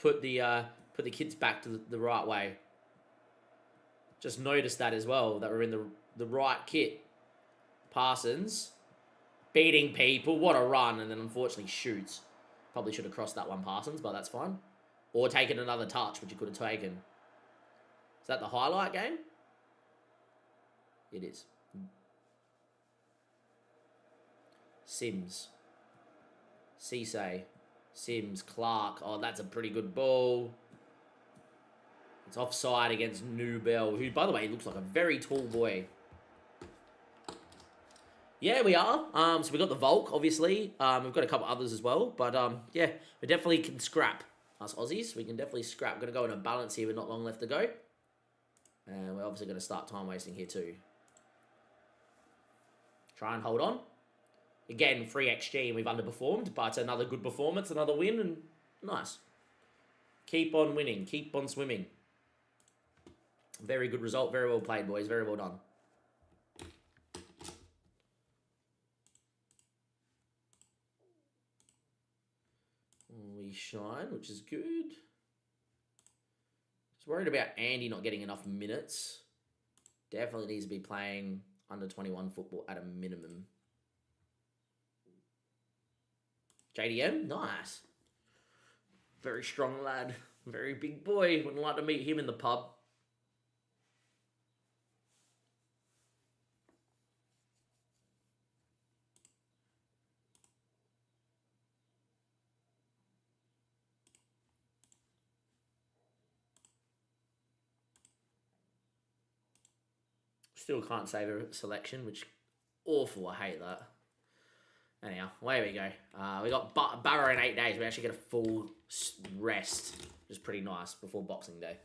put the kids back to the right way. Just noticed that as well, that we're in the right kit. Parsons beating people. What a run, and then unfortunately shoots. Probably should have crossed that one, Parsons, but that's fine. Or taken another touch, which you could have taken. Is that the highlight game? It is. Cisse, Sims, Clark. Oh, that's a pretty good ball. It's offside against Newbell, who, by the way, looks like a very tall boy. Yeah, we are. So we got the Volk, obviously. We've got a couple others as well. But, yeah, we definitely can scrap. Us Aussies, we can definitely scrap. Going to go in a balance here with not long left to go. And we're obviously going to start time wasting here too. Try and hold on. Again, free XG and we've underperformed. But another good performance, another win. And nice. Keep on winning. Keep on swimming. Very good result. Very well played, boys. Very well done. We shine, which is good. Just worried about Andy not getting enough minutes. Definitely needs to be playing under 21 football at a minimum. JDM, nice. Very strong lad. Very big boy. Wouldn't like to meet him in the pub. Still can't save a selection, which awful. I hate that. Anyhow, away we go. We got Barrow in 8 days. We actually get a full rest, which is pretty nice before Boxing Day.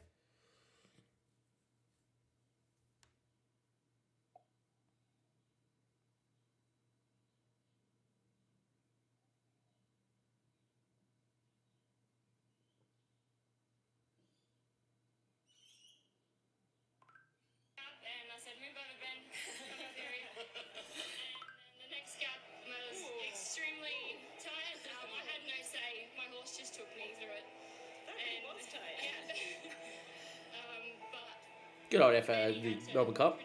Good old effort, the Melbourne Cup.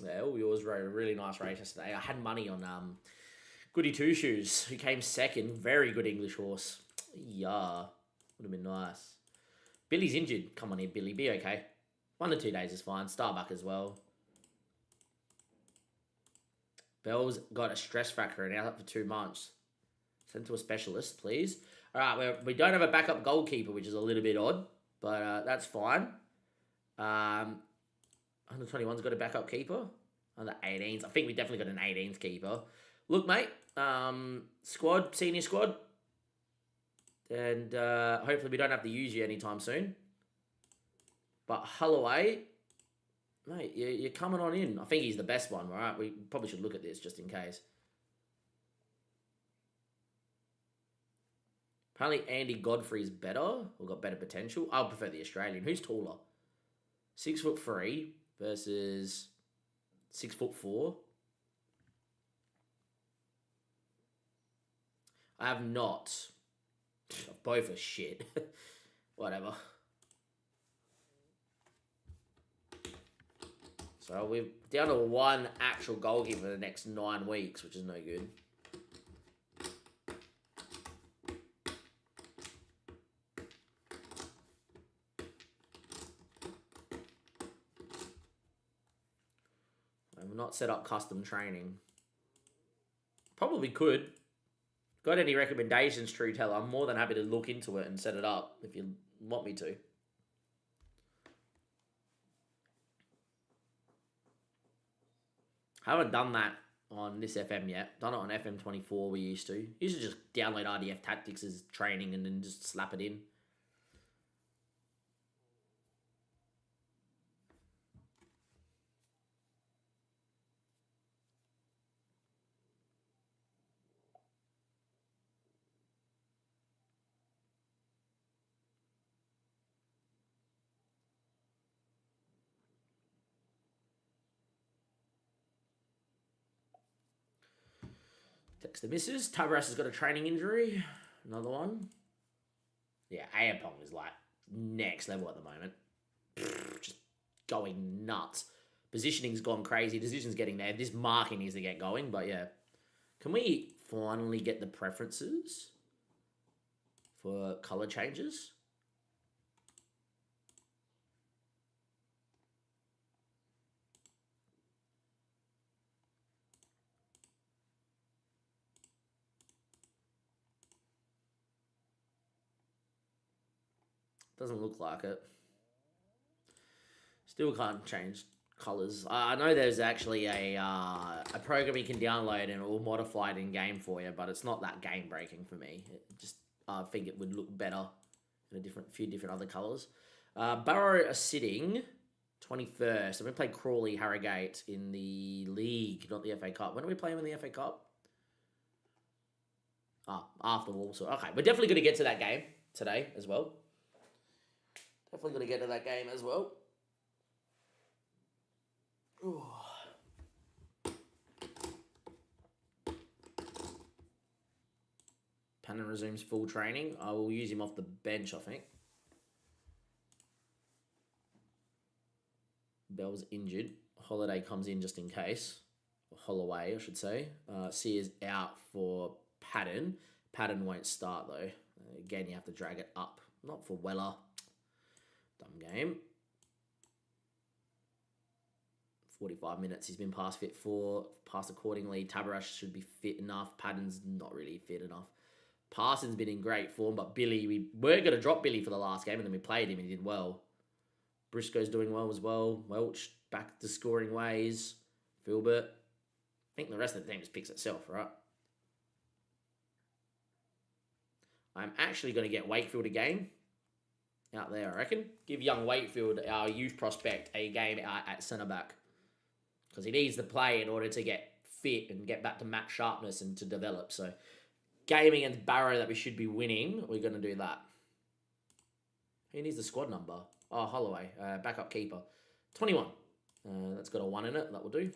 Yeah, all yours rode a really nice race yesterday. I had money on Goody Two Shoes, who came second. Very good English horse. Yeah, would have been nice. Billy's injured. Come on here, Billy. Be okay. 1 to 2 days is fine. Starbuck as well. Bell's got a stress fracture and out for 2 months. Send to a specialist, please. All right, we don't have a backup goalkeeper, which is a little bit odd, but that's fine. Under 21's got a backup keeper. Under 18s, I think we definitely got an 18s keeper. Look, mate, squad, senior squad, and hopefully we don't have to use you anytime soon. But Holloway, mate, you're coming on in. I think he's the best one, right? We probably should look at this just in case. Apparently Andy Godfrey's better, or got better potential. I prefer the Australian. Who's taller? 6'3" versus 6'4". I have not. Both are shit. Whatever. So we're down to one actual goalkeeper for the next 9 weeks, which is no good. I've not set up custom training. Probably could. Got any recommendations, True Teller? I'm more than happy to look into it and set it up if you want me to. Haven't done that on this FM yet. Done it on FM24 we used to. Used to just download RDF Tactics as training and then just slap it in. Text the missus. Tavares has got a training injury. Another one. Yeah, Ayapong is like next level at the moment. Just going nuts. Positioning's gone crazy. Decision's getting there. This marking needs to get going, but yeah. Can we finally get the preferences for colour changes? Doesn't look like it. Still can't change colors. I know there's actually a program you can download and it will modify it in game for you, but it's not that game breaking for me. I think it would look better in a few different other colors. Barrow are sitting 21st. And we played Crawley Harrogate in the league, not the FA Cup. When are we playing in the FA Cup? After Walsall. Okay, we're definitely going to get to that game today as well. Definitely going to get to that game as well. Ooh. Pannon resumes full training. I will use him off the bench, I think. Bell's injured. Holiday comes in just in case. Or Holloway, I should say. Sears out for Padden. Padden won't start, though. Again, you have to drag it up. Not for Weller. Dumb game. 45 minutes. He's been passed accordingly. Tabarash should be fit enough. Padden's not really fit enough. Parsons been in great form, but Billy, we were going to drop Billy for the last game, and then we played him and he did well. Briscoe's doing well as well. Welch back to scoring ways. Filbert. I think the rest of the team just picks itself, right? I'm actually going to get Wakefield a game out there, I reckon. Give young Wakefield, our youth prospect, a game out at centre-back. Because he needs to play in order to get fit and get back to match sharpness and to develop. So, game against Barrow that we should be winning, we're going to do that. Who needs the squad number? Oh, Holloway, backup keeper. 21. That's got a 1 in it. That will do.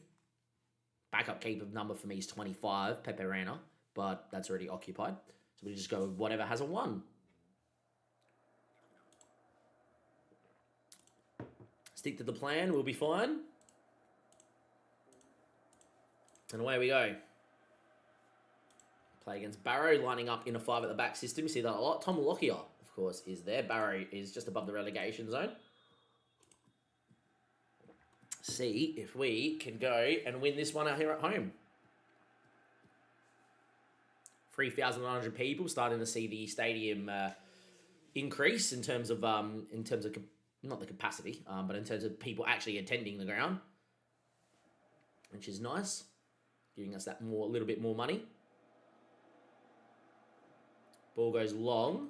Backup keeper number for me is 25, Pepe Rana. But that's already occupied. So we just go with whatever has a 1. Stick to the plan. We'll be fine. And away we go. Play against Barrow, lining up in a 5 at the back system. You see that a lot. Tom Lockyer, of course, is there. Barrow is just above the relegation zone. See if we can go and win this one out here at home. 3,900 people starting to see the stadium increase in terms of not the capacity, but in terms of people actually attending the ground, which is nice, giving us that little bit more money. Ball goes long,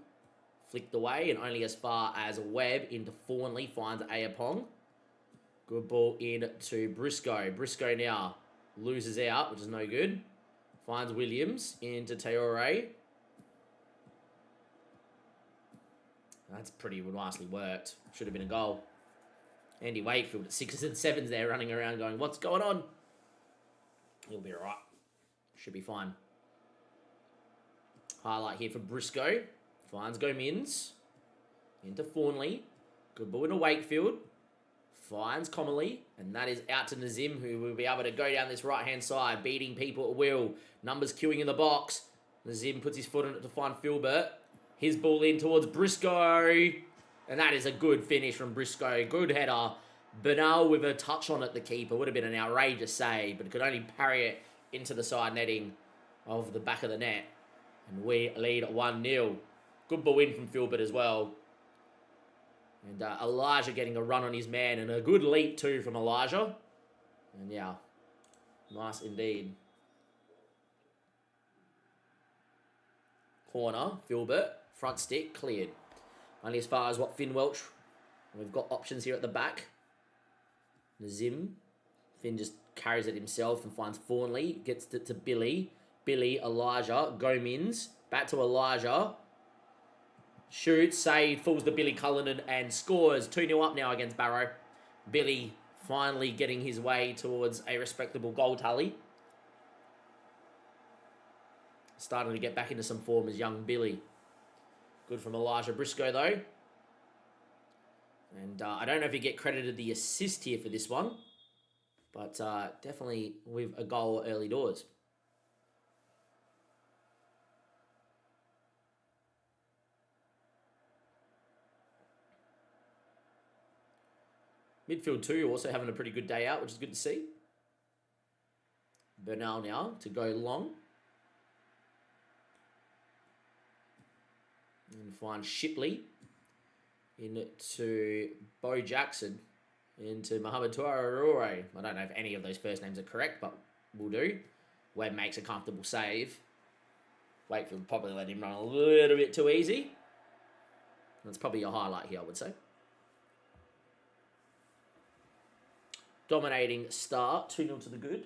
flicked away, and only as far as Webb into Fawnley finds Ayapong. Good ball in to Briscoe. Briscoe now loses out, which is no good. Finds Williams into Teore. That's pretty nicely worked. Should have been a goal. Andy Wakefield at 6s and 7s there running around going, what's going on? He'll be all right. Should be fine. Highlight here for Briscoe. Finds Gomins. Into Fawnley. Good ball into Wakefield. Finds Commerly. And that is out to Nazim, who will be able to go down this right-hand side, beating people at will. Numbers queuing in the box. Nazim puts his foot on it to find Filbert. His ball in towards Briscoe. And that is a good finish from Briscoe. Good header. Bernal with a touch on it, the keeper. Would have been an outrageous save, but could only parry it into the side netting of the back of the net. And we lead 1-0. Good ball in from Filbert as well. And Elijah getting a run on his man. And a good leap too from Elijah. And yeah, nice indeed. Corner, Filbert. Front stick, cleared. Only as far as what Finn Welch. We've got options here at the back. Nazim. Finn just carries it himself and finds Fawnley. Gets it to Billy. Billy, Elijah, Gomins. Back to Elijah. Shoots, save, falls to Billy Cullinan and scores. 2-0 up now against Barrow. Billy finally getting his way towards a respectable goal tally. Starting to get back into some form as young Billy. Good from Elijah Briscoe though. And I don't know if you get credited the assist here for this one. But definitely with a goal early doors. Midfield 2 also having a pretty good day out, which is good to see. Bernal now to go long. And find Shipley. into Bo Jackson, into Mohamed Traore. I don't know if any of those first names are correct, but we'll do. Webb makes a comfortable save. Wakefield probably let him run a little bit too easy. That's probably your highlight here, I would say. Dominating start, 2-0 to the good.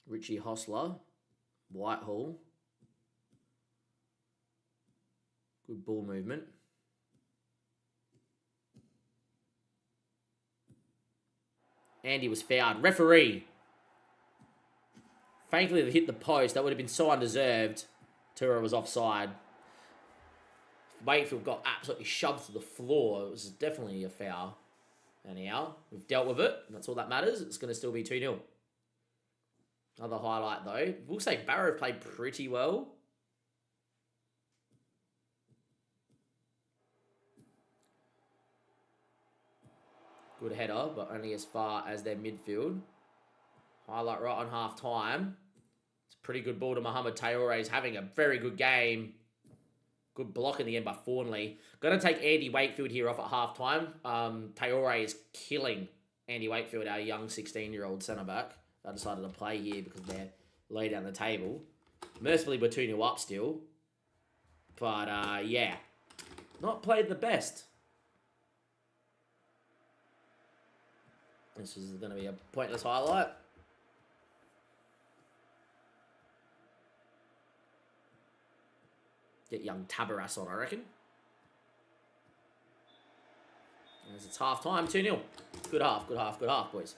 Richie Hostler, Whitehall. Good ball movement. Andy was fouled. Referee. Thankfully, they hit the post. That would have been so undeserved. Tura was offside. Wakefield got absolutely shoved to the floor. It was definitely a foul. Anyhow, we've dealt with it. That's all that matters. It's going to still be 2-0. Another highlight, though. We'll say Barrow played pretty well. Good header, but only as far as their midfield. Highlight right on half time. It's a pretty good ball to Mohamed Traore. He's having a very good game. Good block in the end by Thornley. Going to take Andy Wakefield here off at half time. Traore is killing Andy Wakefield, our young 16-year-old centre-back. I decided to play here because they're low down the table. Mercifully, we're 2-0 up still. But, yeah. Not played the best. This is going to be a pointless highlight. Get young Tabaras on, I reckon. As it's half time, 2-0. Good half, boys.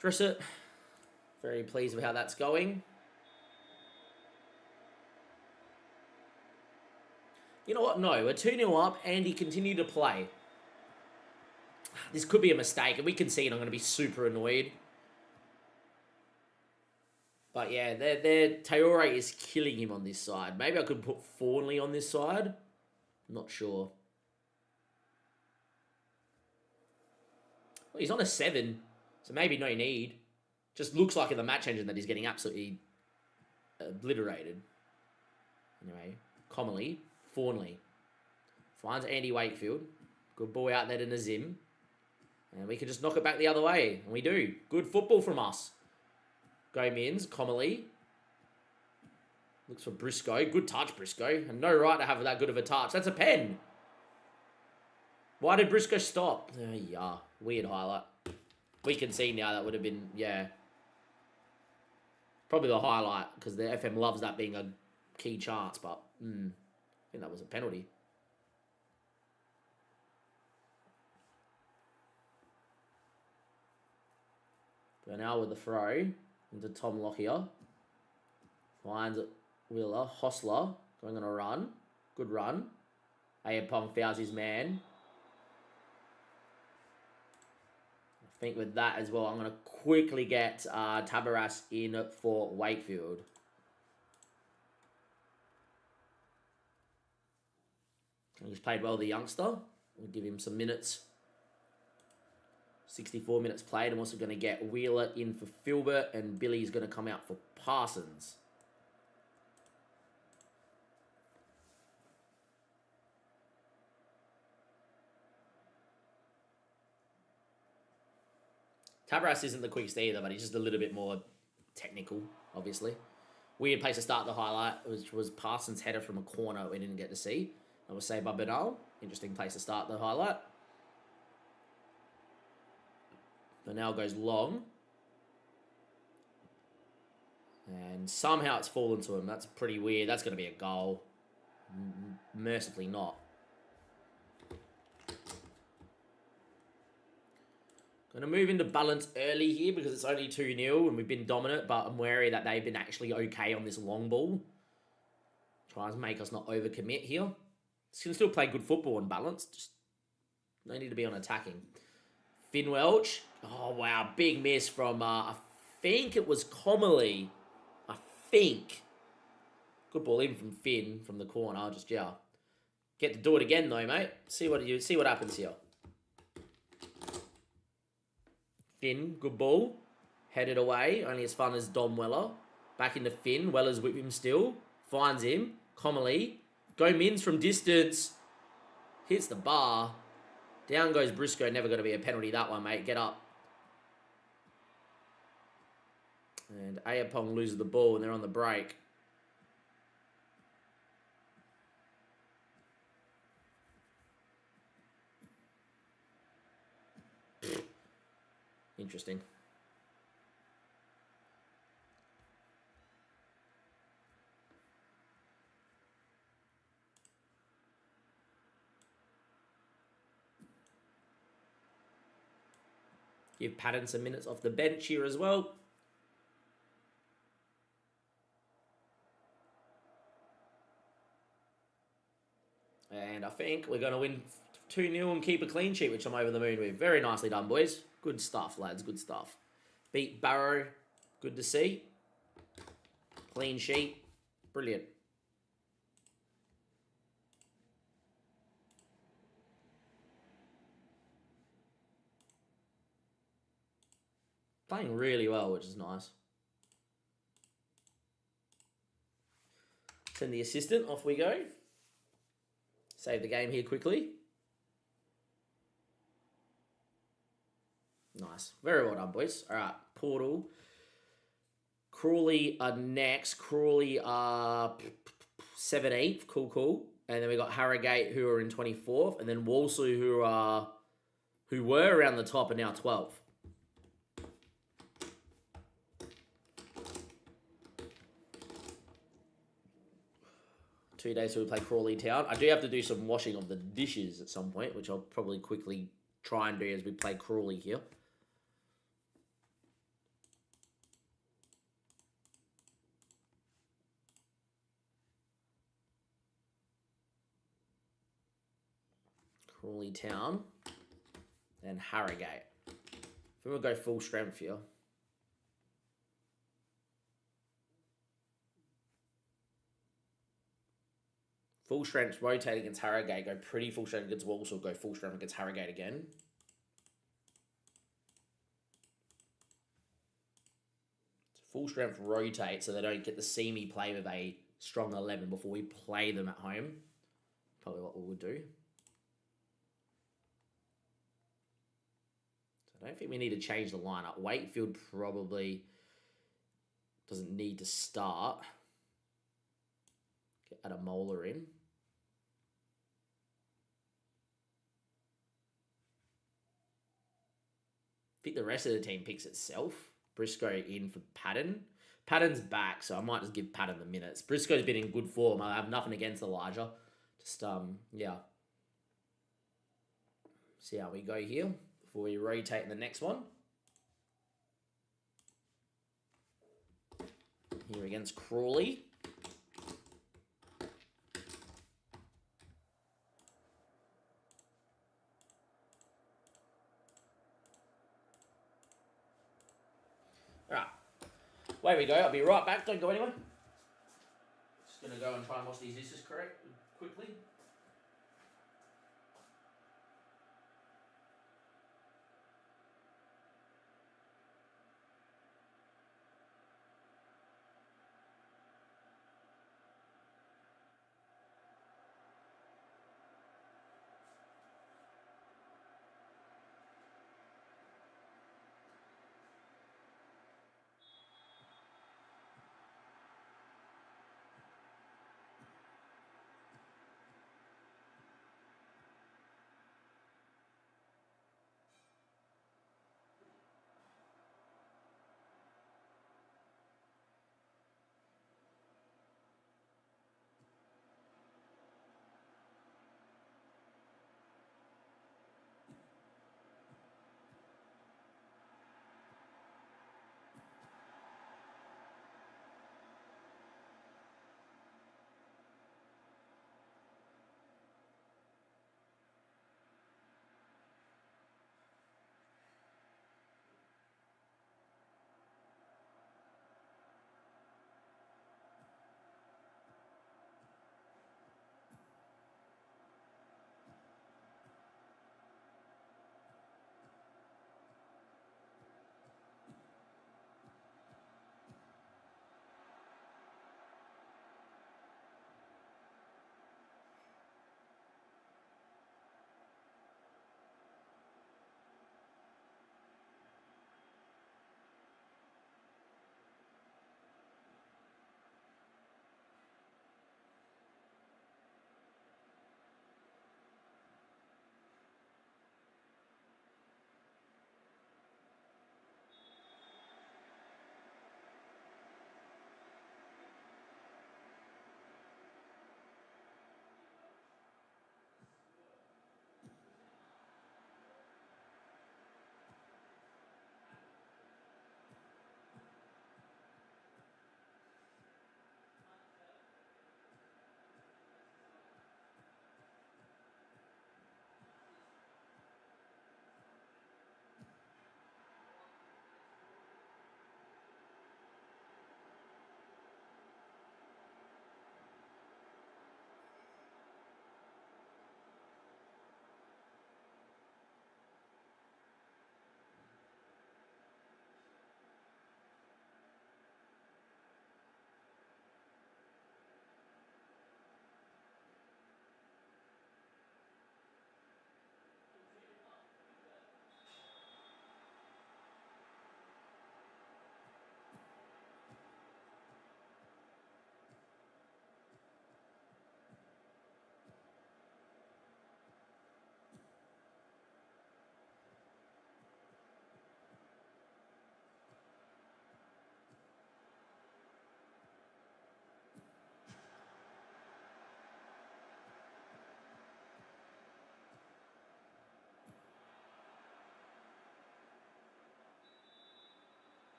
Dress it. Very pleased with how that's going. You know what? No, we're 2-0 up and he continued to play. This could be a mistake. If we concede, I'm going to be super annoyed. But yeah, Traore is killing him on this side. Maybe I could put Thornley on this side. I'm not sure. Well, he's on a 7, so maybe no need. Just looks like in the match engine that he's getting absolutely obliterated. Anyway, Comely, Thornley. Finds Andy Wakefield. Good ball out there to Nazim. And we can just knock it back the other way. And we do. Good football from us. Go Mins, Comely. Looks for Briscoe. Good touch, Briscoe. And no right to have that good of a touch. That's a pen. Why did Briscoe stop? Yeah, weird highlight. We can see now that would have been, yeah. Probably the highlight, because the FM loves that being a key chance, but I think that was a penalty. But now with the throw into Tom Lockyer. Finds Wheeler. Hostler going on a run. Good run. Ayapong fouls his man. I think with that as well, I'm going to quickly get Tabaras in for Wakefield. He's played well, the youngster. We'll give him some minutes. 64 minutes played. I'm also going to get Wheeler in for Filbert, and Billy's going to come out for Parsons. Tabaras isn't the quickest either, but he's just a little bit more technical, obviously. Weird place to start the highlight, which was Parsons' header from a corner we didn't get to see. That was saved by Bernal. Interesting place to start the highlight. Bernal goes long. And somehow it's fallen to him. That's pretty weird. That's going to be a goal. Mercifully not. Going to move into balance early here because it's only 2-0 and we've been dominant, but I'm wary that they've been actually okay on this long ball. Tries to make us not overcommit here. This can still play good football and balance. Just no need to be on attacking. Finn Welch. Oh, wow. Big miss from, I think it was Comely. I think. Good ball in from Finn from the corner. Just, yeah. Get to do it again though, mate. See what happens here. Finn, good ball. Headed away, only as fun as Dom Weller. Back into Finn. Weller's with him still. Finds him. Comely. Go Mins from distance. Hits the bar. Down goes Briscoe. Never going to be a penalty, that one, mate. Get up. And Ayapong loses the ball and they're on the break. Interesting. Give Patton some minutes off the bench here as well. And I think we're going to win 2-0 and keep a clean sheet, which I'm over the moon with. Very nicely done, boys. Good stuff, lads. Good stuff. Beat Barrow. Good to see. Clean sheet. Brilliant. Playing really well, which is nice. Send the assistant. Off we go. Save the game here quickly. Nice. Very well done, boys. All right. Portal. Crawley are next. Crawley are 17th. Cool. And then we got Harrogate, who are in 24th. And then Walsall, who were around the top, are now 12th. Days till we play Crawley Town. I do have to do some washing of the dishes at some point, which I'll probably quickly try and do as we play Crawley here. Crawley Town and Harrogate. If we will go full strength here. Full strength, rotate against Harrogate, go pretty full strength against Walsall, go full strength against Harrogate again. Full strength rotate so they don't get to see me play with a strong 11 before we play them at home. Probably what we would do. So I don't think we need to change the lineup. Wakefield probably doesn't need to start. Get Adamola in. I think the rest of the team picks itself. Briscoe in for Patton. Patton's back, so I might just give Patton the minutes. Briscoe's been in good form. I have nothing against Elijah. Just, yeah. See how we go here before we rotate in the next one. Here against Crawley. Alright, away we go. I'll be right back. Don't go anywhere. Just going to go and try and wash these dishes quickly.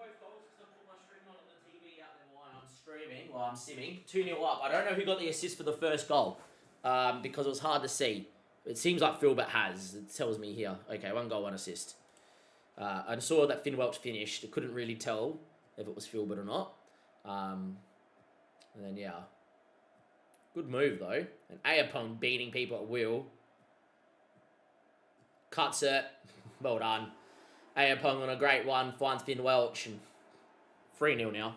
both goals because I put my stream on the TV out there while I'm streaming, while I'm simming. 2-0 up. I don't know who got the assist for the first goal because it was hard to see. It seems like Philbert has. It tells me here. Okay, 1 goal, 1 assist. I saw that Finn Welch finished. I couldn't really tell if it was Philbert or not. And then, yeah. Good move, though. And Ayapong beating people at will. Cuts it. Well done. Ayapong on a great one. Finds Finn Welch. And 3-0 now.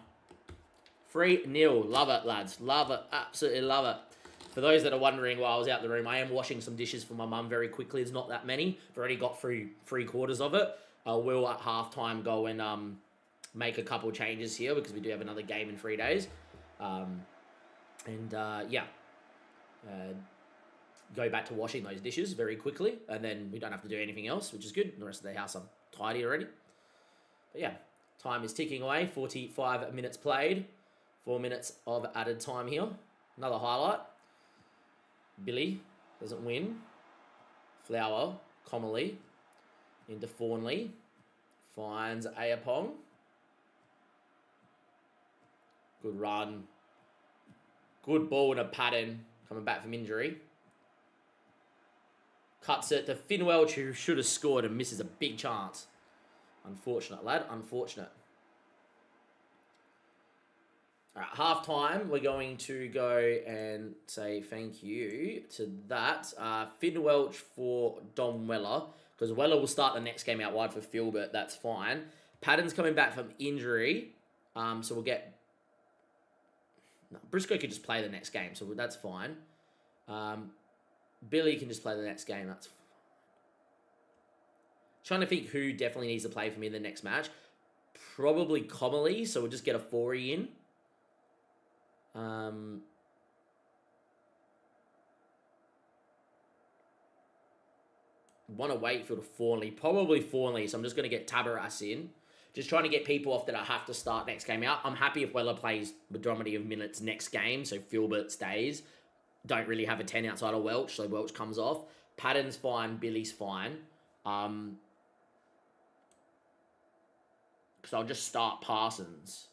3-0. Love it, lads. Love it. Absolutely love it. For those that are wondering why I was out the room, I am washing some dishes for my mum very quickly. There's not that many. I've already got through 3/4 of it. I will at halftime go and make a couple changes here because we do have another game in 3 days. Go back to washing those dishes very quickly, and then we don't have to do anything else, which is good. The rest of the house I'm tidy already. But yeah, time is ticking away. 45 minutes played. 4 minutes of added time here. Another highlight. Billy doesn't win. Flower, Comely into Fawnley. Finds Ayapong. Good run. Good ball in a pattern. Coming back from injury. Cuts it to Finn Welch, who should have scored and misses a big chance. Unfortunate, lad. Unfortunate. All right, half time, we're going to go and say thank you to that. Finn Welch for Dom Weller, because Weller will start the next game out wide for Philbert. That's fine. Patton's coming back from injury, so we'll get... No, Briscoe could just play the next game, so that's fine. Billy can just play the next game. That's fine. Trying to think who definitely needs to play for me in the next match. Probably Comely, so we'll just get a 4-y in. Want to wait for the Fawnley. Probably Fawnley, so I'm just going to get Tabaras in. Just trying to get people off that I have to start next game out. I'm happy if Weller plays majority of minutes next game, so Philbert stays. Don't really have a 10 outside of Welch, so Welch comes off. Patton's fine, Billy's fine. Because I'll just start Parsons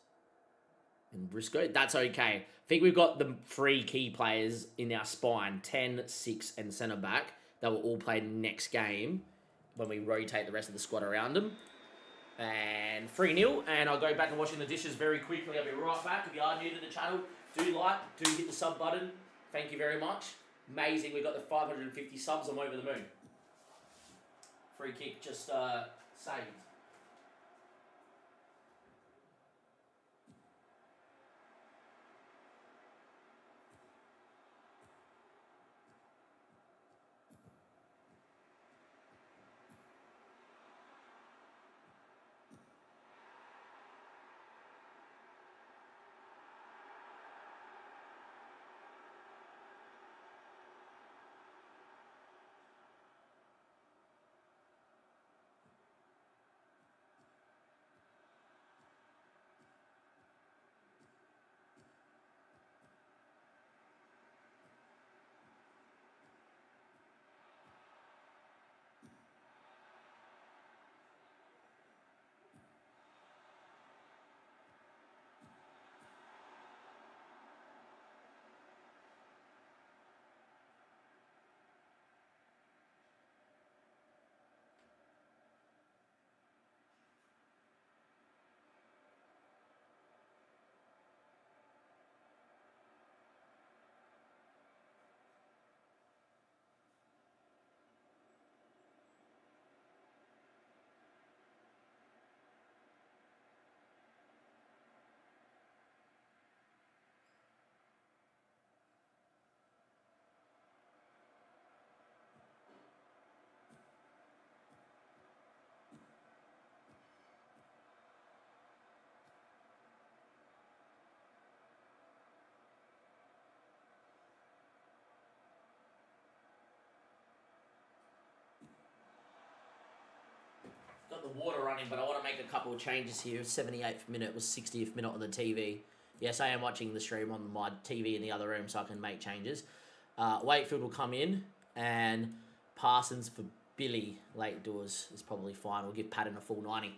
and Briscoe. That's okay. I think we've got the 3 key players in our spine, 10, 6, and centre back, that will all play next game when we rotate the rest of the squad around them. And 3-0, and I'll go back and washing the dishes very quickly. I'll be right back. If you are new to the channel, do hit the sub button. Thank you very much. Amazing, we got the 550 subs. I'm over the moon. Free kick just saved. Got the water running, but I want to make a couple of changes here. 78th minute was 60th minute on the TV. Yes, I am watching the stream on my TV in the other room, so I can make changes. Wakefield will come in, and Parsons for Billy late doors is probably fine. We'll give Patton a full 90.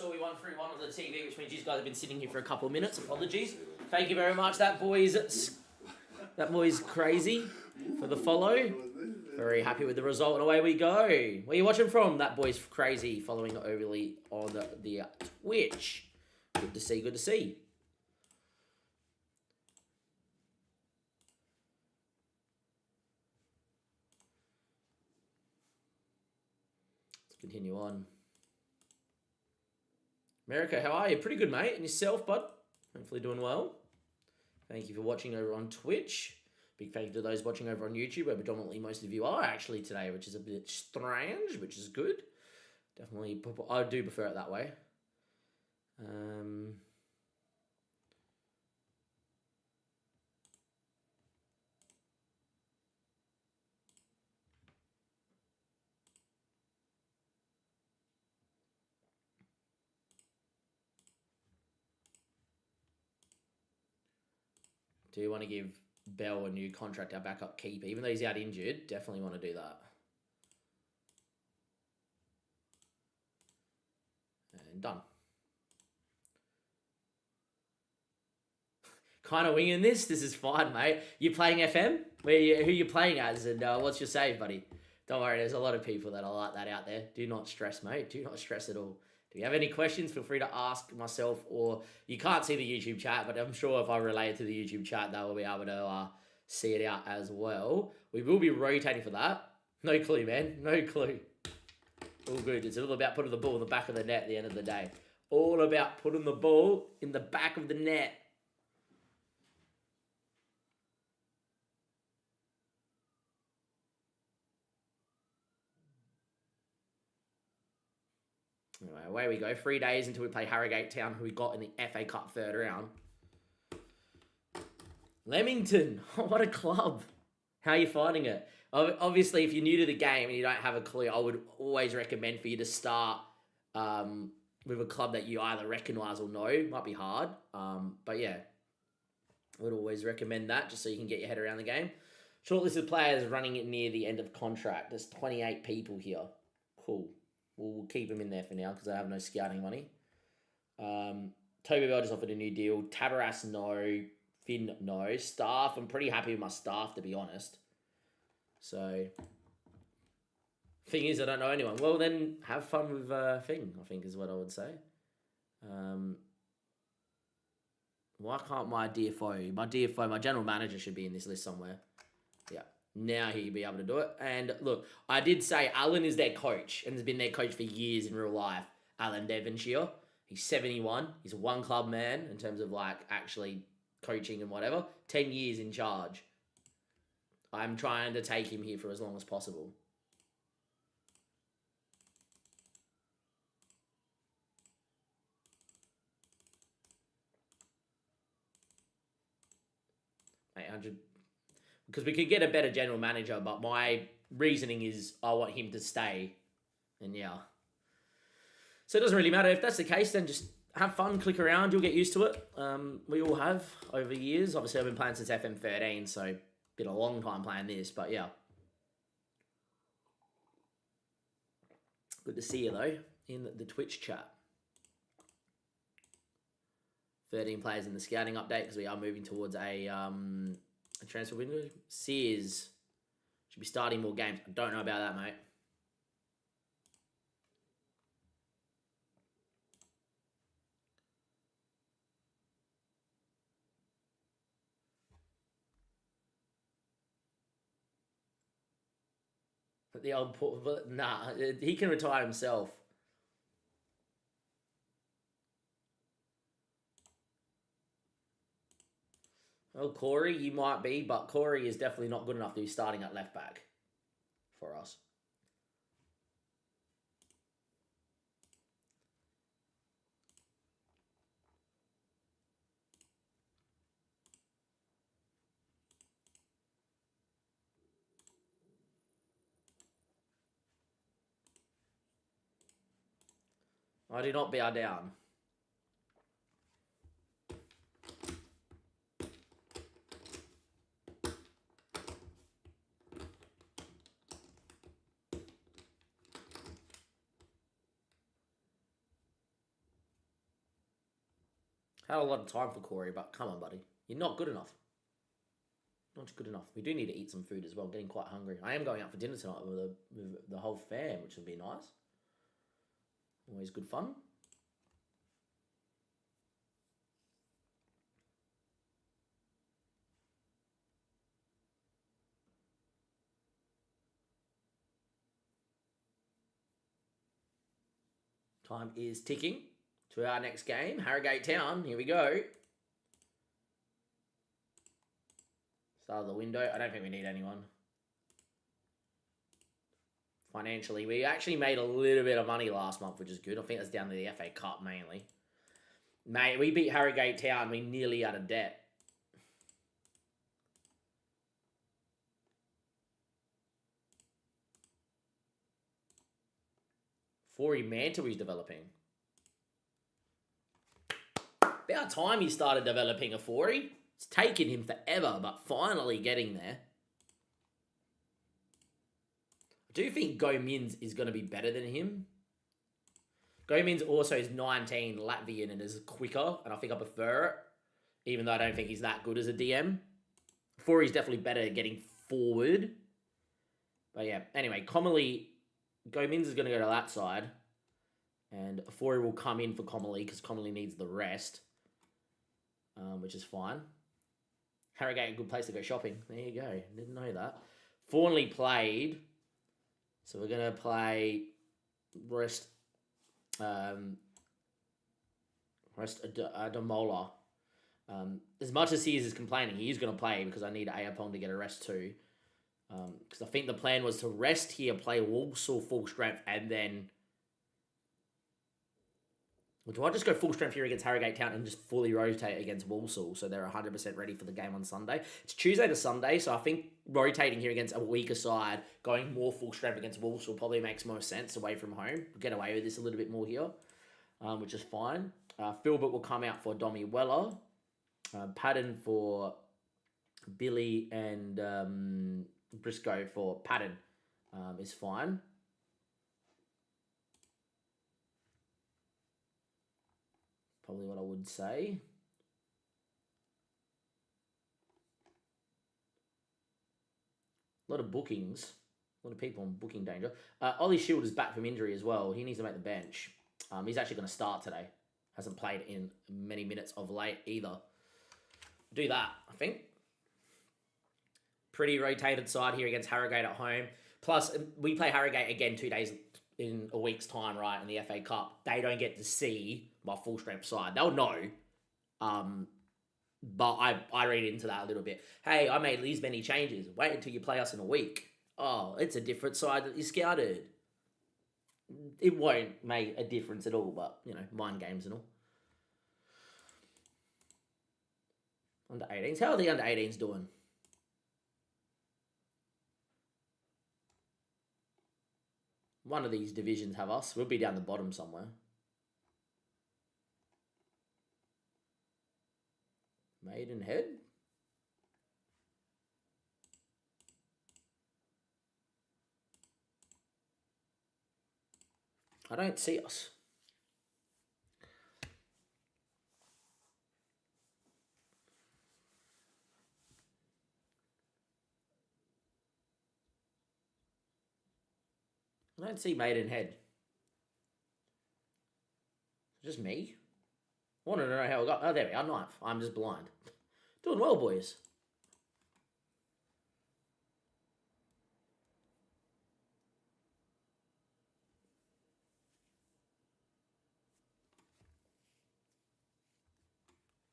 saw we won 3-1 on the TV, which means you guys have been sitting here for a couple of minutes. Apologies. Thank you very much. That boy's crazy for the follow. Very happy with the result, and away we go. Where are you watching from? That boy's crazy, following overly on the Twitch. Good to see, good to see. Let's continue on. America, how are you? Pretty good, mate. And yourself, bud? Hopefully doing well. Thank you for watching over on Twitch. Big thank you to those watching over on YouTube, where predominantly most of you are actually today, which is a bit strange, which is good. Definitely, I do prefer it that way. Do you want to give Bell a new contract, our backup keeper? Even though he's out injured, definitely want to do that. And done. Kind of winging this. This is fine, mate. You playing FM? Who are you playing as? And what's your save, buddy? Don't worry, there's a lot of people that are like that out there. Do not stress, mate. Do not stress at all. Do you have any questions? Feel free to ask myself, or you can't see the YouTube chat, but I'm sure if I relay it to the YouTube chat, they will be able to see it out as well. We will be rotating for that. No clue, man. No clue. All good. It's all about putting the ball in the back of the net at the end of the day. All about putting the ball in the back of the net. Anyway, away we go. 3 days until we play Harrogate Town, who we got in the FA Cup third round. Leamington. What a club. How are you finding it? Obviously, if you're new to the game and you don't have a clue, I would always recommend for you to start with a club that you either recognise or know. Might be hard. But yeah, I would always recommend that just so you can get your head around the game. Shortlisted players running it near the end of contract. There's 28 people here. Cool. We'll keep them in there for now because I have no scouting money. Toby Bell just offered a new deal. Tabaras, no. Finn, no. Staff, I'm pretty happy with my staff, to be honest. So, thing is, I don't know anyone. Well, then have fun with Finn, I think is what I would say. Why can't my DFO, my general manager should be in this list somewhere. Yeah. Now he'll be able to do it. And look, I did say Alan is their coach and has been their coach for years in real life. Alan Devonshire. He's 71. He's a one club man in terms of like actually coaching and whatever. 10 years in charge. I'm trying to take him here for as long as possible. $800. Because we could get a better general manager, but my reasoning is I want him to stay. And yeah. So it doesn't really matter. If that's the case, then just have fun, click around, you'll get used to it. We all have over years. Obviously, I've been playing since FM13, so been a long time playing this, but yeah. Good to see you, though, in the Twitch chat. 13 players in the scouting update because we are moving towards a transfer window. Sears should be starting more games. I don't know about that, mate. But the old nah, he can retire himself. Well, Corey, you might be, but Corey is definitely not good enough to be starting at left back for us. I do not bow down. Had a lot of time for Corey, but come on, buddy. You're not good enough. Not good enough. We do need to eat some food as well. I'm getting quite hungry. I am going out for dinner tonight with the whole fam, which would be nice. Always good fun. Time is ticking to our next game. Harrogate Town. Here we go. Start of the window. I don't think we need anyone. Financially, we actually made a little bit of money last month, which is good. I think that's down to the FA Cup mainly. Mate, we beat Harrogate Town. We nearly out of debt. Forey Mantle is developing. About time he started developing a Forey. It's taken him forever, but finally getting there. I do think Go Mins is going to be better than him. Go Mins also is 19, Latvian, and is quicker, and I think I prefer it, even though I don't think he's that good as a DM. Forey's definitely better at getting forward. But yeah, anyway, commonly, Go Mins is going to go to that side, and Forey will come in for Commonly because Commonly needs the rest, which is fine. Harrogate, a good place to go shopping. There you go. Didn't know that. Fawnley played, so we're going to play Rest Ademola. As much as he is complaining, he is going to play because I need Ayapong to get a rest too. Because I think the plan was to rest here, play Walsall full strength, and then... Well, do I just go full strength here against Harrogate Town and just fully rotate against Walsall so they're 100% ready for the game on Sunday? It's Tuesday to Sunday, so I think rotating here against a weaker side, going more full strength against Walsall probably makes more sense away from home. Get away with this a little bit more here, which is fine. Philbert will come out for Dommy Weller. Padden for Billy and Briscoe for Padden is fine. Probably what I would say. A lot of bookings. A lot of people on booking danger. Ollie Shield is back from injury as well. He needs to make the bench. He's actually going to start today. Hasn't played in many minutes of late either. Do that, I think. Pretty rotated side here against Harrogate at home. Plus, we play Harrogate again 2 days in a week's time, right, in the FA Cup. They don't get to see my full-strength side. They'll know. But I read into that a little bit. Hey, I made these many changes. Wait until you play us in a week. Oh, it's a different side that you scouted. It won't make a difference at all, but, you know, mind games and all. Under 18s. How are the under 18s doing? One of these divisions have us. We'll be down the bottom somewhere. Maidenhead. I don't see us. I don't see Maidenhead. Just me? I want to know how I got... Oh, there we are, 9th. I'm just blind. Doing well, boys.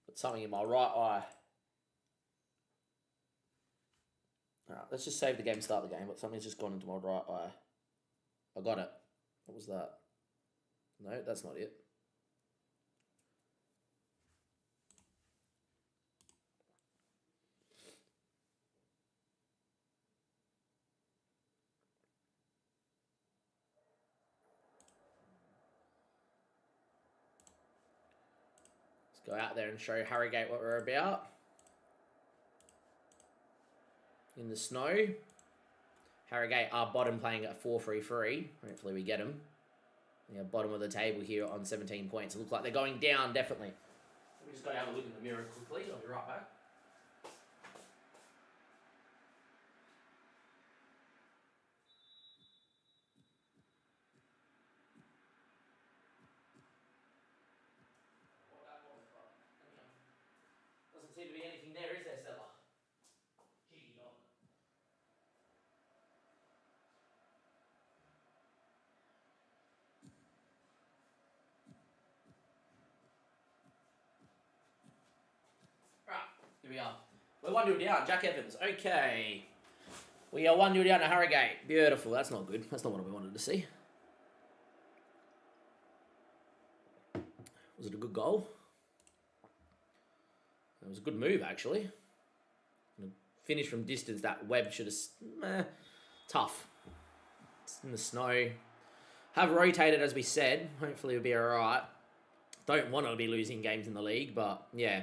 Got something in my right eye. Alright, let's just save the game, start the game, but something's just gone into my right eye. I got it. What was that? No, that's not it. Let's go out there and show Harrogate what we're about. In the snow. Harrogate are bottom playing at 4-3-3. Hopefully we get them. Yeah, bottom of the table here on 17 points. It looks like they're going down, definitely. We just got to have a look in the mirror quickly. I'll be right back. Doesn't seem to be anything there, is there, Stella? Cheeky dog. Right, here we are. We're 1-0 down, Jack Evans. Okay. We are 1-0 down to Harrogate. Beautiful. That's not good. That's not what we wanted to see. Was it a good goal? It was a good move, actually. Finish from distance, that Webb should have... tough. It's in the snow. Have rotated, as we said. Hopefully we'll be alright. Don't want to be losing games in the league, but yeah.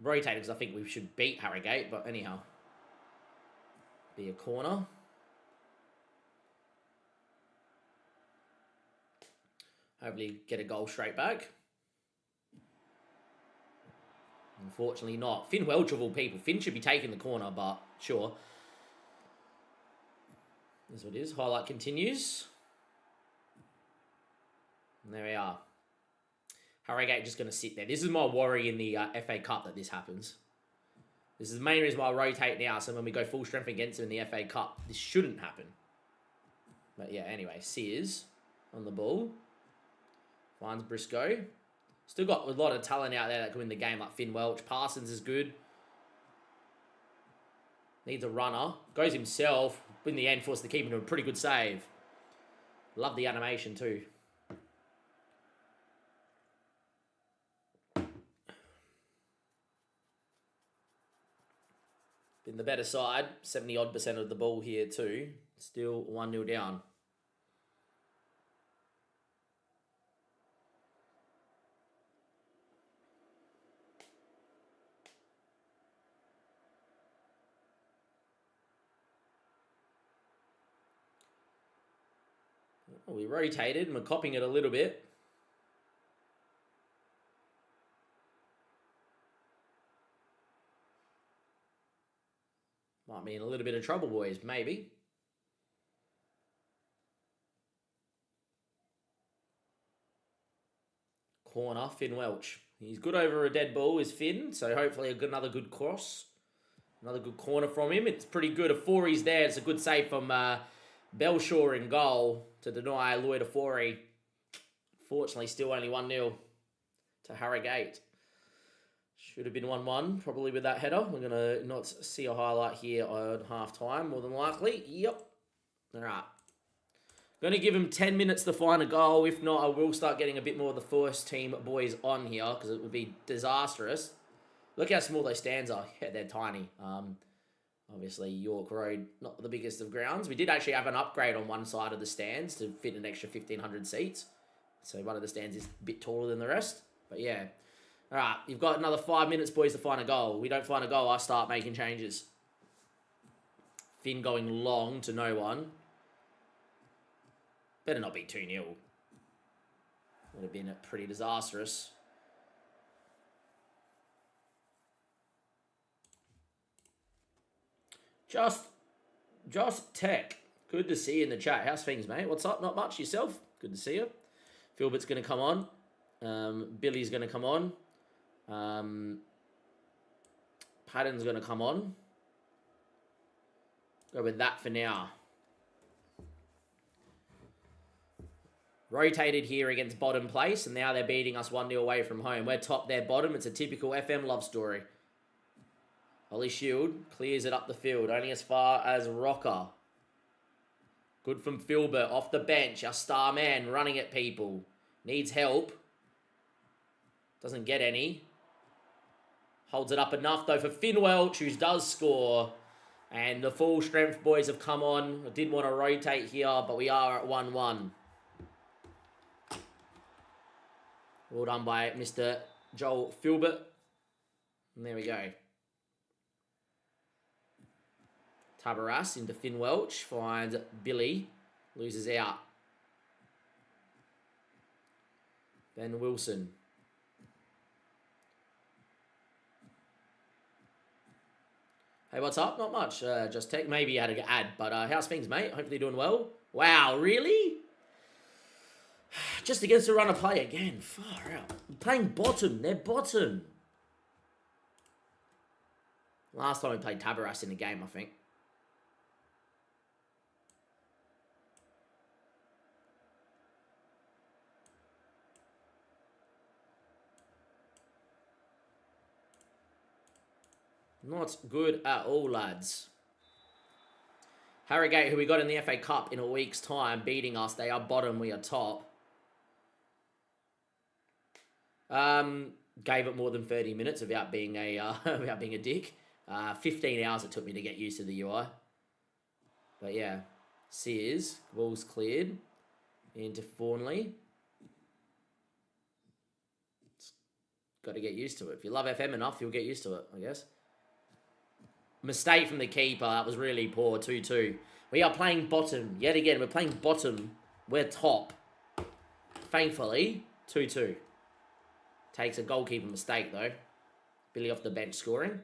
Rotated because I think we should beat Harrogate, but anyhow. Be a corner. Hopefully get a goal straight back. Unfortunately not. Finn Welch of all people. Finn should be taking the corner, but sure. That's what it is. Highlight continues. And there we are. Harrogate just going to sit there. This is my worry in the FA Cup that this happens. This is the main reason why I rotate now. So when we go full strength against them in the FA Cup, this shouldn't happen. But yeah, anyway. Sears on the ball. Finds Briscoe. Still got a lot of talent out there that can win the game, like Finn Welch. Parsons is good. Needs a runner. Goes himself. In the end, forced the keeper to a pretty good save. Love the animation too. Been the better side. 70-odd% of the ball here too. Still 1-0 down. We rotated and we're copying it a little bit. Might be in a little bit of trouble, boys. Maybe. Corner, Finn Welch. He's good over a dead ball, is Finn. So hopefully another good cross. Another good corner from him. It's pretty good. A 4-he's there. It's a good save from... Belshaw in goal to deny Lloyd Afori. Fortunately, still only 1-0 to Harrogate. Should have been 1-1, probably with that header. We're going to not see a highlight here on half-time, more than likely. Yep. All right. Going to give him 10 minutes to find a goal. If not, I will start getting a bit more of the first team boys on here because it would be disastrous. Look how small those stands are. Yeah, they're tiny. Obviously, York Road, not the biggest of grounds. We did actually have an upgrade on one side of the stands to fit an extra 1,500 seats. So one of the stands is a bit taller than the rest. But yeah. All right, you've got another 5 minutes, boys, to find a goal. We don't find a goal, I start making changes. Finn going long to no one. Better not be 2-0. Would have been pretty disastrous. Just Tech. Good to see you in the chat. How's things, mate? What's up? Not much. Yourself? Good to see you. Philbert's going to come on. Billy's going to come on. Patton's going to come on. Go with that for now. Rotated here against bottom place, and now they're beating us 1-0 away from home. We're top, they're bottom. It's a typical FM love story. Ollie Shield clears it up the field, only as far as Rocker. Good from Philbert, off the bench. Our star man running at people. Needs help. Doesn't get any. Holds it up enough, though, for Finn Welch, who does score. And the full strength boys have come on. I did want to rotate here, but we are at 1-1. Well done by Mr. Joel Philbert. And there we go. Tabaras into Finn Welch. Finds Billy. Loses out. Ben Wilson. Hey, what's up? Not much. Just tech. Maybe you had an ad, but how's things, mate? Hopefully doing well. Wow, really? Just against the run of play again. Far out. Playing bottom. They're bottom. Last time we played Tabaras in the game, I think. Not good at all, lads. Harrogate, who we got in the FA Cup in a week's time, beating us. They are bottom, we are top. Gave it more than 30 minutes without being a dick. 15 hours it took me to get used to the UI. But yeah, Sears, ball's cleared into Fawnley. Got to get used to it. If you love FM enough, you'll get used to it, I guess. Mistake from the keeper. That was really poor. 2-2. We are playing bottom. Yet again, we're playing bottom. We're top. Thankfully, 2-2. Takes a goalkeeper mistake, though. Billy off the bench scoring.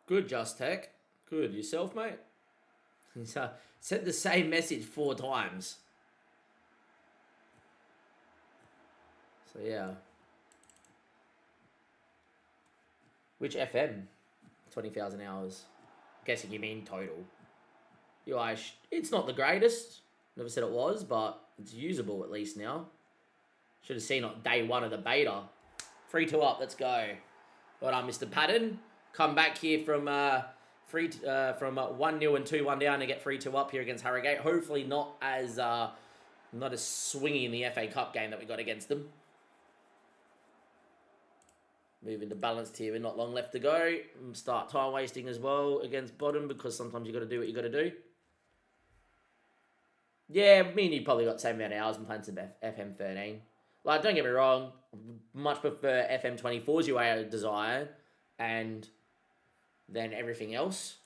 Good, Just Tech. Good. Yourself, mate? He's sent the same message 4 times. So, yeah. Which FM? 20,000 hours. Guessing you mean total. UI, it's not the greatest. Never said it was, but it's usable at least now. Should have seen it day 1 of the beta. 3-2 up, let's go. Well done, Mr. Patton. Come back here from 1-0 and 2-1 down to get 3-2 up here against Harrogate. Hopefully not as swingy in the FA Cup game that we got against them. Moving to balanced here with not long left to go. Start time wasting as well against bottom because sometimes you got to do what you got to do. Yeah, me and you probably got the same amount of hours and playing some FM13. Like, don't get me wrong, much prefer FM24's UA Desire and then everything else.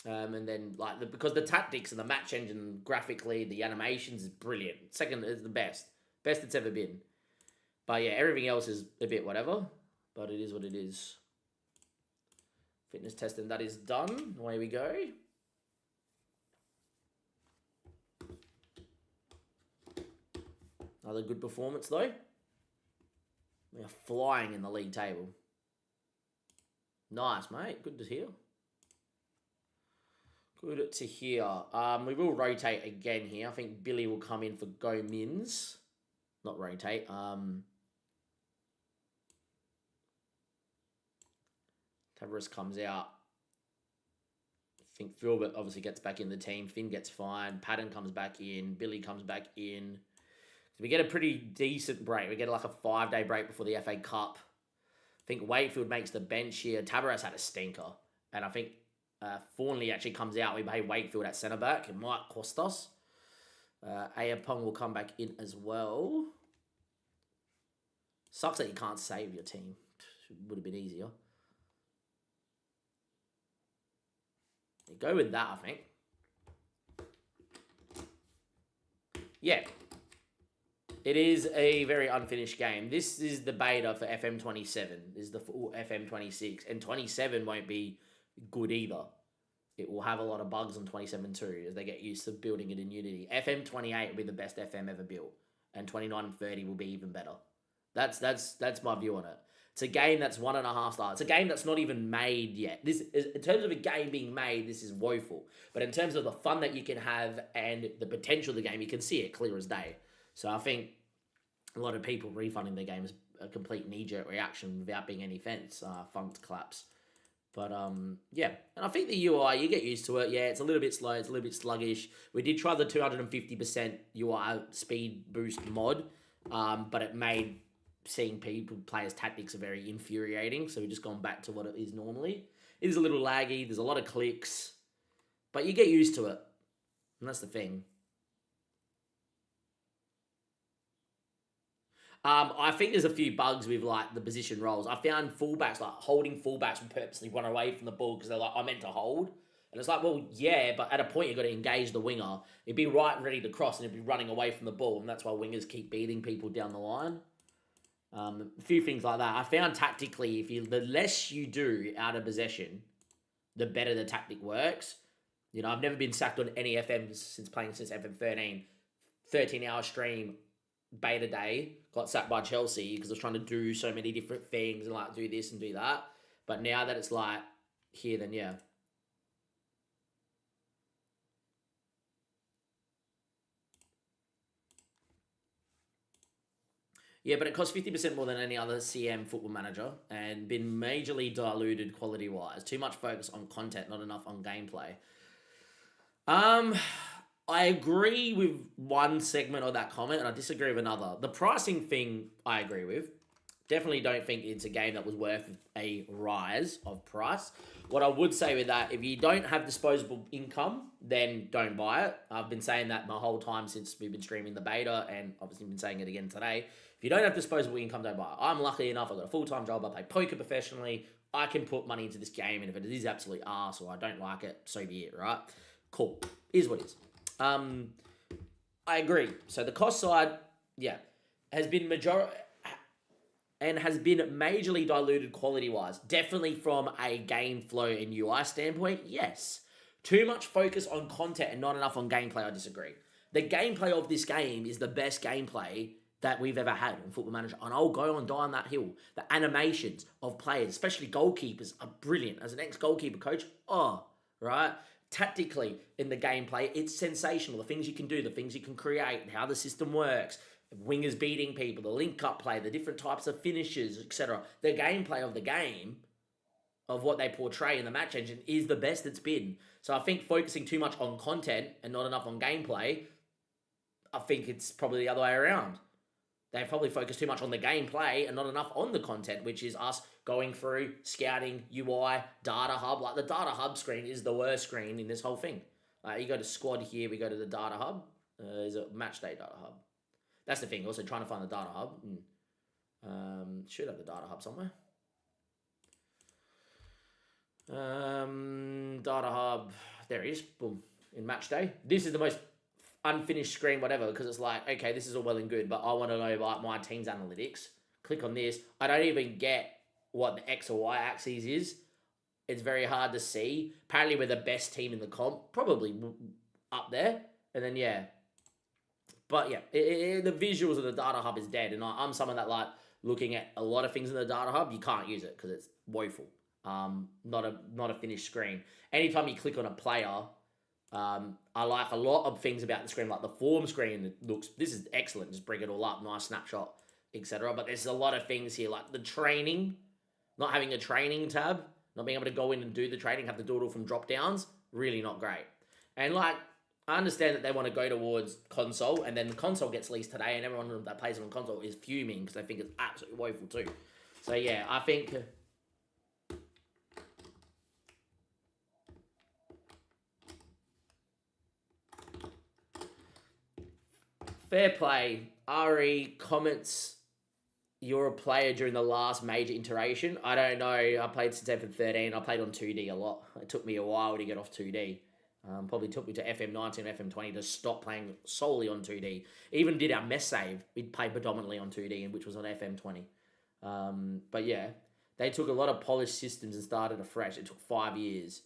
And then, like, because the tactics and the match engine, graphically, the animations is brilliant. Second is the best. Best it's ever been. But yeah, everything else is a bit whatever. But it is what it is. Fitness testing, that is done. Away we go. Another good performance, though. We are flying in the league table. Nice, mate. Good to hear. Good to hear. We will rotate again here. I think Billy will come in for Go Mins. Not rotate. Tavares comes out. I think Philbert obviously gets back in the team. Finn gets fined. Patton comes back in. Billy comes back in. So we get a pretty decent break. We get like a 5-day break before the FA Cup. I think Wakefield makes the bench here. Tavares had a stinker. And I think Fawnley actually comes out. We play Wakefield at centre-back. It might cost us. Ayapong will come back in as well. Sucks that you can't save your team. Would have been easier. Go with that, I think. Yeah. It is a very unfinished game. This is the beta for FM27. This is the full FM26. And 27 won't be good either. It will have a lot of bugs on 27 too, as they get used to building it in Unity. FM28 will be the best FM ever built. And 29 and 30 will be even better. That's my view on it. It's a game that's 1.5 stars. It's a game that's not even made yet. This is, in terms of a game being made, this is woeful. But in terms of the fun that you can have and the potential of the game, you can see it clear as day. So I think a lot of people refunding their game is a complete knee-jerk reaction without being any fence, funked claps. But yeah, and I think the UI, you get used to it. Yeah, it's a little bit slow, it's a little bit sluggish. We did try the 250% UI speed boost mod, but it made seeing players' tactics are very infuriating. So we've just gone back to what it is normally. It is a little laggy. There's a lot of clicks, but you get used to it, and that's the thing. I think there's a few bugs with like the position roles. I found fullbacks, like holding fullbacks, will purposely run away from the ball because they're like, I meant to hold. And it's like, well, yeah, but at a point you've got to engage the winger. It'd be right ready to cross and it'd be running away from the ball. And that's why wingers keep beating people down the line. A few things like that. I found tactically, the less you do out of possession, the better the tactic works. You know, I've never been sacked on any FMs since FM13. 13-hour stream, beta day, got sacked by Chelsea because I was trying to do so many different things and like do this and do that. But now that it's like here, then yeah. Yeah, but it costs 50% more than any other CM football manager and been majorly diluted quality-wise. Too much focus on content, not enough on gameplay. I agree with one segment of that comment and I disagree with another. The pricing thing, I agree with. Definitely don't think it's a game that was worth a rise of price. What I would say with that, if you don't have disposable income, then don't buy it. I've been saying that my whole time since we've been streaming the beta and obviously been saying it again today. If you don't have disposable income, don't buy it. I'm lucky enough, I've got a full-time job, I play poker professionally, I can put money into this game, and if it is absolutely arse or I don't like it, so be it, right? Cool. Is what it is. I agree. So the cost side, yeah, has been majorly diluted quality-wise. Definitely from a game flow and UI standpoint, yes. Too much focus on content and not enough on gameplay, I disagree. The gameplay of this game is the best gameplay that we've ever had in Football Manager, and I'll go and die on that hill. The animations of players, especially goalkeepers, are brilliant. As an ex-goalkeeper coach, right? Tactically, in the gameplay, it's sensational. The things you can do, the things you can create, how the system works, wingers beating people, the link-up play, the different types of finishes, etc. The gameplay of the game, of what they portray in the match engine, is the best it's been. So I think focusing too much on content and not enough on gameplay, I think it's probably the other way around. They probably focus too much on the gameplay and not enough on the content, which is us going through, scouting, UI, data hub. Like the data hub screen is the worst screen in this whole thing. You go to squad here, we go to the data hub. Is it match day data hub? That's the thing. Also trying to find the data hub. Should have the data hub somewhere. Data hub. There it is. Boom. In match day. This is the most unfinished screen, whatever, because it's like, okay, this is all well and good, but I want to know about my team's analytics. Click on this. I don't even get what the X or Y axis is. It's very hard to see. Apparently we're the best team in the comp, probably up there. And then, yeah. But yeah, the visuals of the data hub is dead. And I'm someone that like looking at a lot of things in the data hub, you can't use it because it's woeful. Not a finished screen. Anytime you click on a player, I like a lot of things about the screen, like the form screen. This is excellent. Just bring it all up, nice snapshot, etc. But there's a lot of things here, like the training, not having a training tab, not being able to go in and do the training, have to do it all from drop downs. Really not great. And like, I understand that they want to go towards console, and then the console gets released today, and everyone that plays it on console is fuming because they think it's absolutely woeful too. So yeah, I think. Fair play. Ari comments, you're a player during the last major iteration. I don't know. I played since FM13. I played on 2D a lot. It took me a while to get off 2D. Probably took me to FM19, FM20 to stop playing solely on 2D. Even did our mess save. We'd play predominantly on 2D, which was on FM20. But yeah, they took a lot of polished systems and started afresh. It took 5 years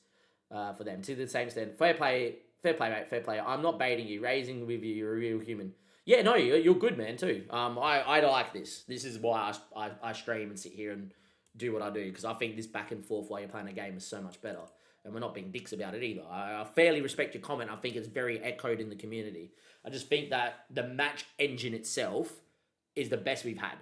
for them. To the same extent. Fair play, mate. Fair play. I'm not baiting you. Raising with you. You're a real human. Yeah, no, you're good, man, too. I like this. This is why I stream and sit here and do what I do, because I think this back and forth while you're playing a game is so much better. And we're not being dicks about it either. I fairly respect your comment. I think it's very echoed in the community. I just think that the match engine itself is the best we've had.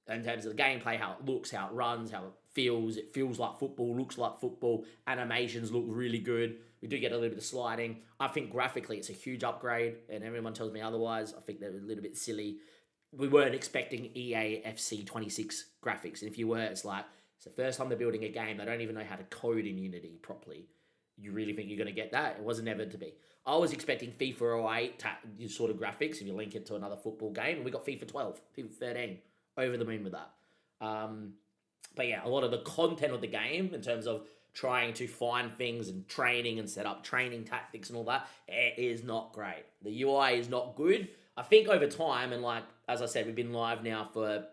In terms of the gameplay, how it looks, how it runs, how it feels like football, looks like football, animations look really good. We do get a little bit of sliding. I think graphically it's a huge upgrade, and everyone tells me otherwise. I think they're a little bit silly. We weren't expecting EA FC26 graphics, and if you were, it's like, it's the first time they're building a game. They don't even know how to code in Unity properly. You really think you're going to get that? It wasn't ever to be. I was expecting FIFA 08 sort of graphics if you link it to another football game, and we got FIFA 12, FIFA 13. Over the moon with that. But yeah, a lot of the content of the game in terms of trying to find things and training and set up training tactics and all that, it is not great. The UI is not good. I think over time, and like, as I said, we've been live now for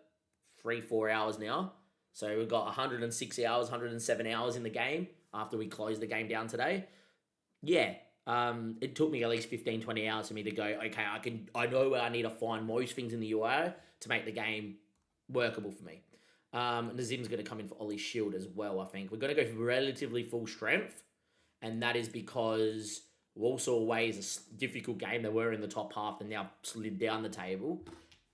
3-4 hours now. So we've got 106 hours, 107 hours in the game after we closed the game down today. Yeah, it took me at least 15, 20 hours for me to go, okay, I know where I need to find most things in the UI to make the game workable for me. Nazim's going to come in for Ollie's shield as well, I think. We're going to go for relatively full strength, and that is because Walsall away is a difficult game. They were in the top half and now slid down the table,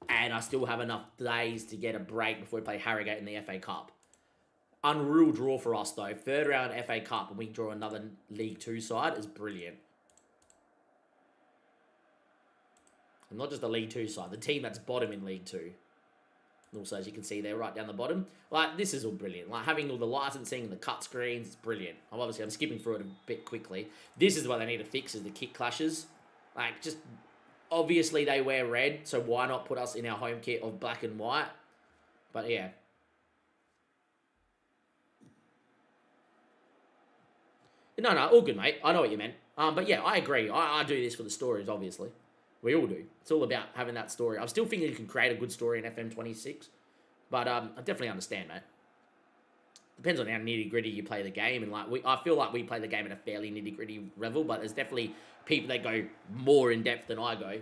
and I still have enough days to get a break before we play Harrogate in the FA Cup. Unreal draw for us, though. Third round FA Cup, and we draw another League 2 side is brilliant. And not just the League 2 side, the team that's bottom in League 2. And also, as you can see there, right down the bottom. Like, this is all brilliant. Like, having all the licensing and the cut screens, it's brilliant. I'm skipping through it a bit quickly. This is what they need to fix, is the kick clashes. Like, just, obviously they wear red, so why not put us in our home kit of black and white? But, yeah. No, all good, mate. I know what you meant. But yeah, I agree. I do this for the stories, obviously. We all do. It's all about having that story. I'm still thinking you can create a good story in FM26. But I definitely understand, mate. Depends on how nitty-gritty you play the game. And I feel like we play the game at a fairly nitty-gritty level. But there's definitely people that go more in-depth than I go.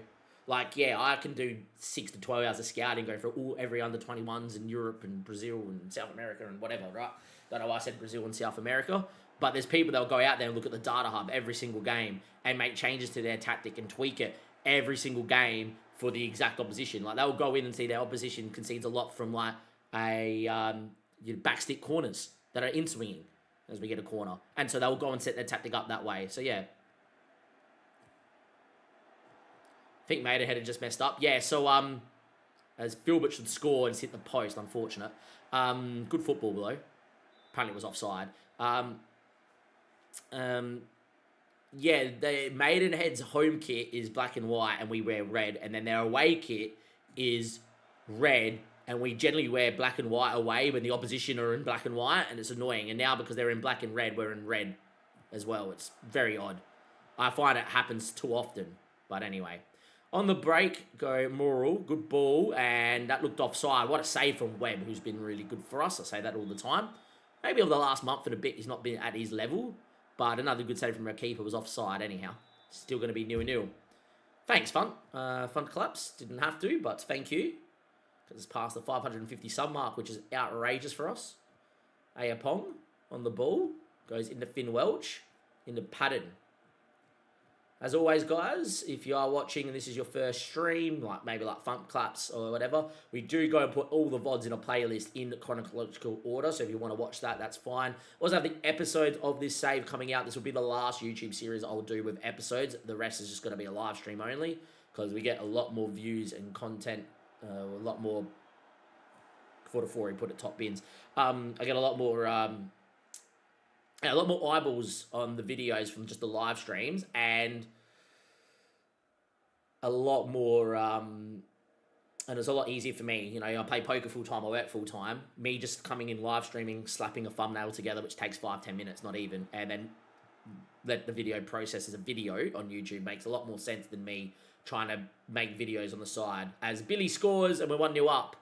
Like, yeah, I can do 6 to 12 hours of scouting, go for every under-21s in Europe and Brazil and South America and whatever, right? Don't know why I said Brazil and South America. But there's people that'll go out there and look at the data hub every single game and make changes to their tactic and tweak it every single game for the exact opposition. Like, they'll go in and see their opposition concedes a lot from, like, backstick corners that are in-swinging as we get a corner. And so they'll go and set their tactic up that way. So, yeah. I think Maidenhead had just messed up. Yeah, so, as Philbert should score and hit the post, unfortunate. Good football, though. Apparently it was offside. Yeah, the Maidenhead's home kit is black and white and we wear red, and then their away kit is red and we generally wear black and white away when the opposition are in black and white, and it's annoying. And now because they're in black and red, we're in red as well. It's very odd. I find it happens too often. But anyway, on the break, go Moral, good ball, and that looked offside. What a save from Webb, who's been really good for us. I say that all the time. Maybe over the last month and a bit, he's not been at his level. But another good save from our keeper was offside anyhow. Still going to be 0-0. Thanks, Fun. Fun collapse. Didn't have to, but thank you. Because it's past the 550 sub mark, which is outrageous for us. Ayapong on the ball. Goes into Finn Welch. Into Patton. As always, guys, if you are watching and this is your first stream, like maybe like Funk Claps or whatever, we do go and put all the VODs in a playlist in chronological order. So if you want to watch that, that's fine. Also have the episodes of this save coming out. This will be the last YouTube series I'll do with episodes. The rest is just going to be a live stream only because we get a lot more views and content, a lot more 4-4, he put it top bins. I get a lot more eyeballs on the videos from just the live streams, and a lot more, and it's a lot easier for me. You know, I play poker full time, I work full time. Me just coming in live streaming, slapping a thumbnail together, which takes 5-10 minutes, not even, and then let the video process as a video on YouTube makes a lot more sense than me trying to make videos on the side. As Billy scores and we're 1-0 up.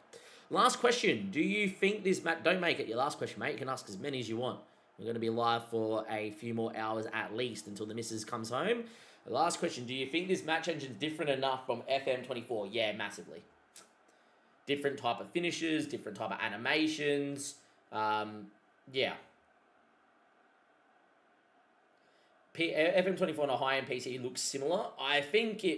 Last question. Do you think this match... Don't make it your last question, mate. You can ask as many as you want. We're going to be live for a few more hours at least until the missus comes home. The last question, do you think this match engine is different enough from FM24? Yeah, massively. Different type of finishes, different type of animations. Yeah. FM24 on a high-end PC looks similar. I think how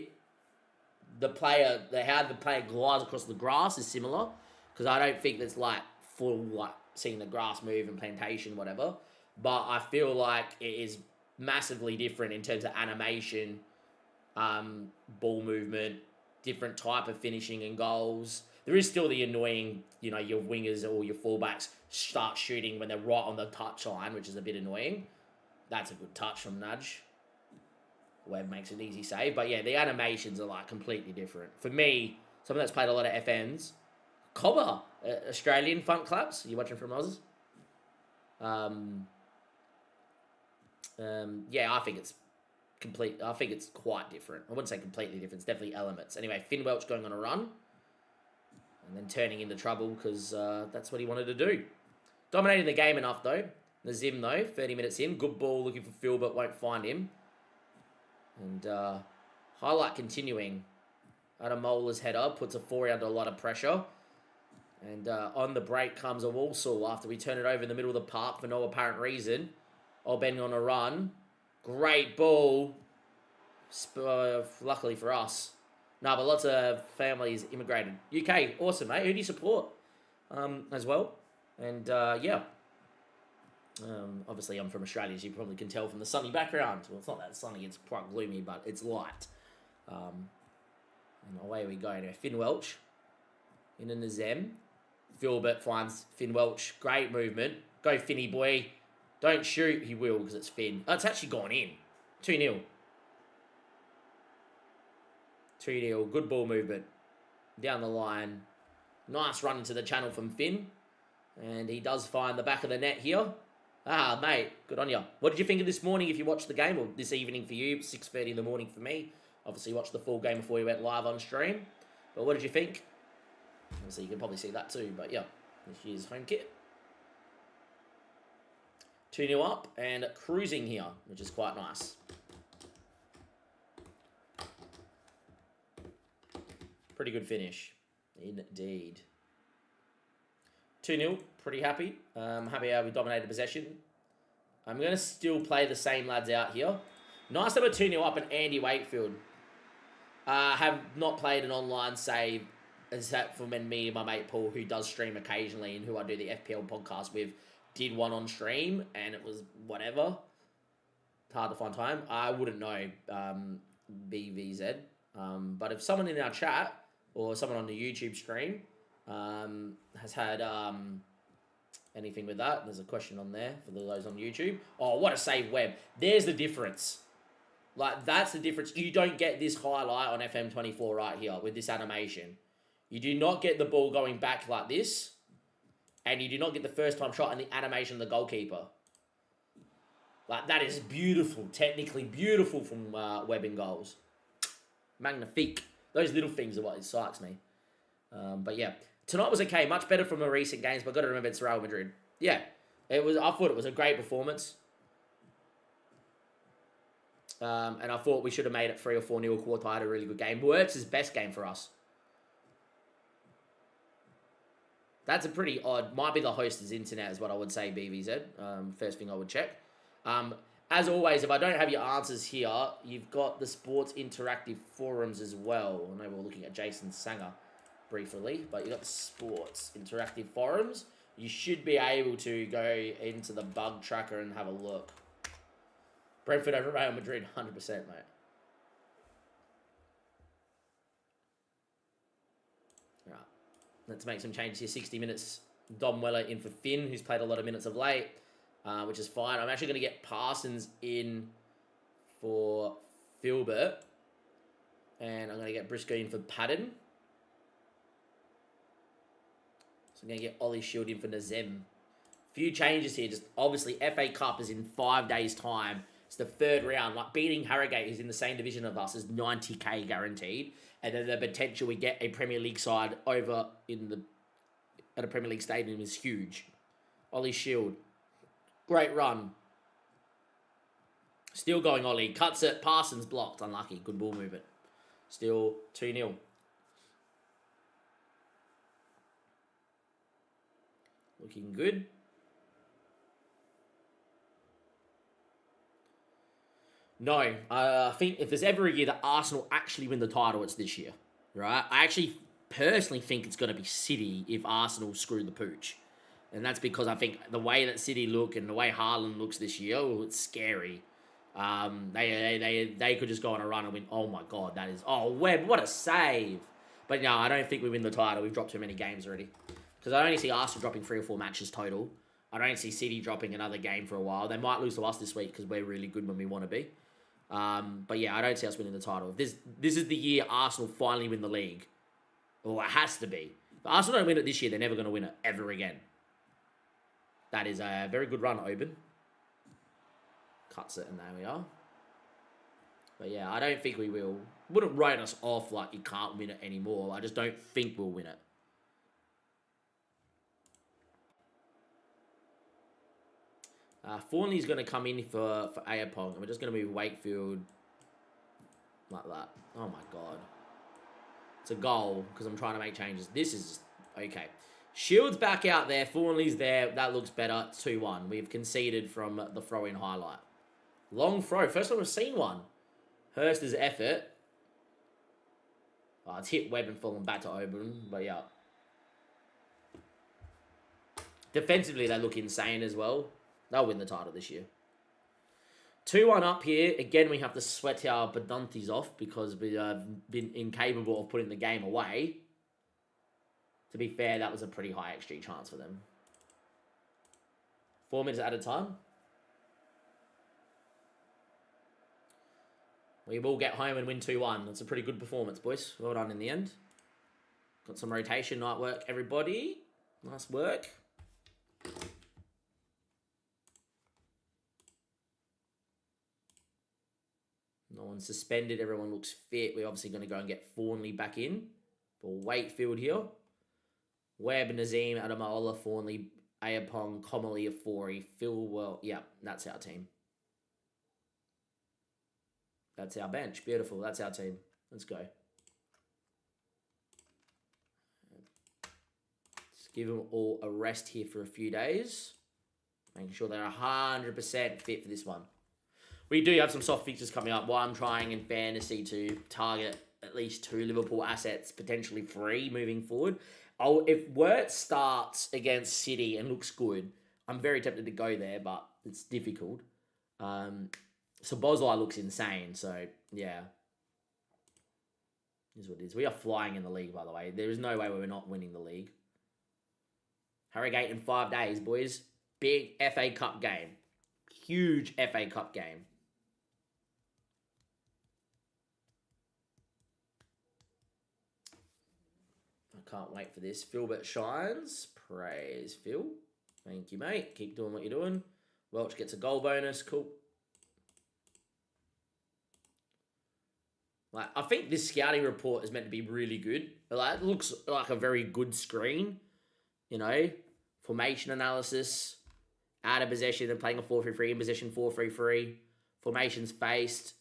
the player glides across the grass is similar, because I don't think there's like full like seeing the grass move and plantation, whatever. But I feel like it is massively different in terms of animation, ball movement, different type of finishing and goals. There is still the annoying, you know, your wingers or your fullbacks start shooting when they're right on the touch line, which is a bit annoying. That's a good touch from Nudge. Webb makes an easy save. But yeah, the animations are like completely different. For me, someone that's played a lot of FMs, Cobber, Australian Funk Claps. Are you watching from Oz? Yeah, I think it's complete. I think it's quite different. I wouldn't say completely different. It's definitely elements. Anyway, Finn Welch going on a run and then turning into trouble because that's what he wanted to do. Dominating the game enough though. Nazim though, 30 minutes in, good ball looking for Phil but won't find him. And highlight continuing. Adam Moeller's header puts a 4 under a lot of pressure. And on the break comes a Walsall after we turn it over in the middle of the park for no apparent reason. Ben on a run. Great ball. Luckily for us. No, but lots of families immigrated. UK, awesome, mate. Who do you support as well? And yeah. Obviously, I'm from Australia, as you probably can tell from the sunny background. Well, it's not that sunny, it's quite gloomy, but it's light. And away we go. Now, Finn Welch in the Zem. Philbert finds Finn Welch. Great movement. Go, Finny boy. Don't shoot. He will because it's Finn. Oh, it's actually gone in. 2-0. 2-0. Good ball movement. Down the line. Nice run into the channel from Finn. And he does find the back of the net here. Ah, mate. Good on you. What did you think of this morning if you watched the game? Or this evening for you. 6:30 in the morning for me. Obviously, watched the full game before we went live on stream. But what did you think? Obviously, you can probably see that too. But yeah, here's home kit. 2-0 up and cruising here, which is quite nice. Pretty good finish. Indeed. 2-0, pretty happy. Happy how we dominated possession. I'm going to still play the same lads out here. Nice that we're 2-0 up and Andy Wakefield. Have not played an online save except for when me and my mate Paul, who does stream occasionally and who I do the FPL podcast with, did one on stream and it was whatever. It's hard to find time. I wouldn't know BVZ. But if someone in our chat or someone on the YouTube stream has had anything with that, there's a question on there for those on YouTube. Oh, what a save, Webb. There's the difference. Like, that's the difference. You don't get this highlight on FM24 right here with this animation. You do not get the ball going back like this. And you do not get the first time shot and the animation of the goalkeeper. Like, that is beautiful. Technically beautiful from Webb in goals. Magnifique. Those little things are what excites me. But yeah. Tonight was okay. Much better from the recent games. But I've got to remember it's Real Madrid. Yeah. I thought it was a great performance. And I thought we should have made it 3 or 4-0 a quarter. I had a really good game. Wertz' his best game for us. That's a pretty odd... Might be the host's internet is what I would say, BVZ. First thing I would check. As always, if I don't have your answers here, you've got the Sports Interactive Forums as well. I know we're looking at Jason Sanger briefly, but you've got the Sports Interactive Forums. You should be able to go into the bug tracker and have a look. Brentford over Real Madrid, 100%, mate. Right. Let's make some changes here. 60 minutes. Dom Weller in for Finn, who's played a lot of minutes of late, which is fine. I'm actually going to get Parsons in for Filbert. And I'm going to get Briscoe in for Padden. So I'm going to get Ollie Shield in for Nazem. Few changes here. Just obviously, FA Cup is in 5 days' time. It's the third round. Like, beating Harrogate, who's in the same division of us, is 90k guaranteed. And then the potential we get a Premier League side over at a Premier League stadium is huge. Ollie Shield. Great run. Still going Ollie. Cuts it. Parsons blocked. Unlucky. Good ball movement. Still 2-0. Looking good. No, I think if there's ever a year that Arsenal actually win the title, it's this year, right? I actually personally think it's going to be City if Arsenal screw the pooch. And that's because I think the way that City look and the way Haaland looks this year, it's scary. They could just go on a run and win. Oh my God, that is... Oh, Webb, what a save. But no, I don't think we win the title. We've dropped too many games already. Because I only see Arsenal dropping 3 or 4 matches total. I don't see City dropping another game for a while. They might lose to us this week because we're really good when we want to be. But yeah, I don't see us winning the title. This is the year Arsenal finally win the league. Well, it has to be. If Arsenal don't win it this year, they're never going to win it ever again. That is a very good run, Oben. cuts it, and there we are. But yeah, I don't think we will. Wouldn't write us off like you can't win it anymore. I just don't think we'll win it. Thornley's going to come in for Ayapong, and we're just going to move Wakefield like that. Oh my god. It's a goal because I'm trying to make changes. This is okay. Shield's back out there. Thornley's there. That looks better. 2-1. We've conceded from the throw-in highlight. Long throw. First time we've seen one. Hurst's effort. Oh, it's hit Webb and fallen back to Oban. But yeah. Defensively, they look insane as well. They'll win the title this year. 2-1 up here. Again, we have to sweat our Baduntis off because we have been incapable of putting the game away. To be fair, that was a pretty high XG chance for them. 4 minutes at a time. We will get home and win 2-1. That's a pretty good performance, boys. Well done in the end. Got some rotation, night work, everybody. Nice work. No one's suspended. Everyone looks fit. We're obviously going to go and get Thornley back in for Wakefield here. Webb, Nazim, Adamola, Thornley, Ayapong, Comely, Afori, Phil. Well, yeah, that's our team. That's our bench. Beautiful. That's our team. Let's go. Let's give them all a rest here for a few days. Making sure they're 100% fit for this one. We do have some soft fixtures coming up. Well, I'm trying in fantasy to target at least 2 Liverpool assets, potentially 3 moving forward. If Wirtz starts against City and looks good, I'm very tempted to go there, but it's difficult. So Bosla looks insane, so yeah. Is what it is. We are flying in the league, by the way. There is no way we're not winning the league. Harrogate in 5 days, boys. Big FA Cup game. Huge FA Cup game. I can't wait for this. Philbert shines. Praise Phil. Thank you, mate. Keep doing what you're doing. Welch gets a goal bonus. Cool. Like, I think this scouting report is meant to be really good. Like, it looks like a very good screen. You know, formation analysis, out of possession, and playing a 4-3-3, in possession 4-3-3, formations faced,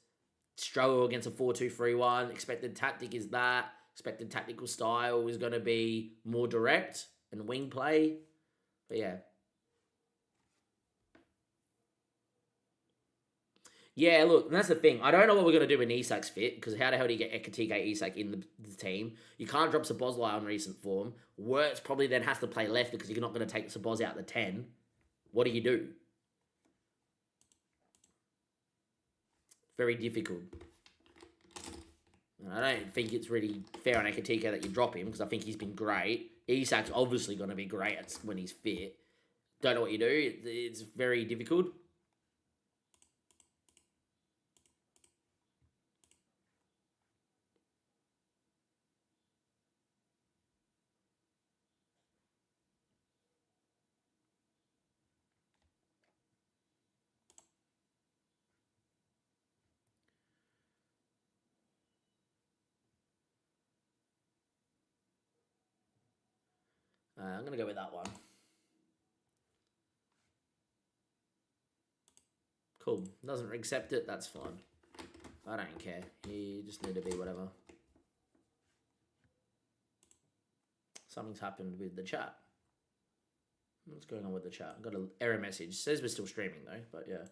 struggle against a 4-2-3-1. Expected tactic is that. Expected tactical style is going to be more direct and wing play. But yeah. Yeah, look, and that's the thing. I don't know what we're going to do when Isak's fit, because how the hell do you get Ekatike Isak in the team? You can't drop Sabozlai on recent form. Wirtz probably then has to play left because you're not going to take Saboz out the 10. What do you do? Very difficult. And I don't think it's really fair on Ekatike that you drop him, because I think he's been great. Isak's obviously going to be great when he's fit. Don't know what you do. It's very difficult. I'm going to go with that one. Cool. Doesn't accept it, that's fine. I don't care. You just need to be whatever. Something's happened with the chat. What's going on with the chat? I've got an error message. It says we're still streaming though, but yeah.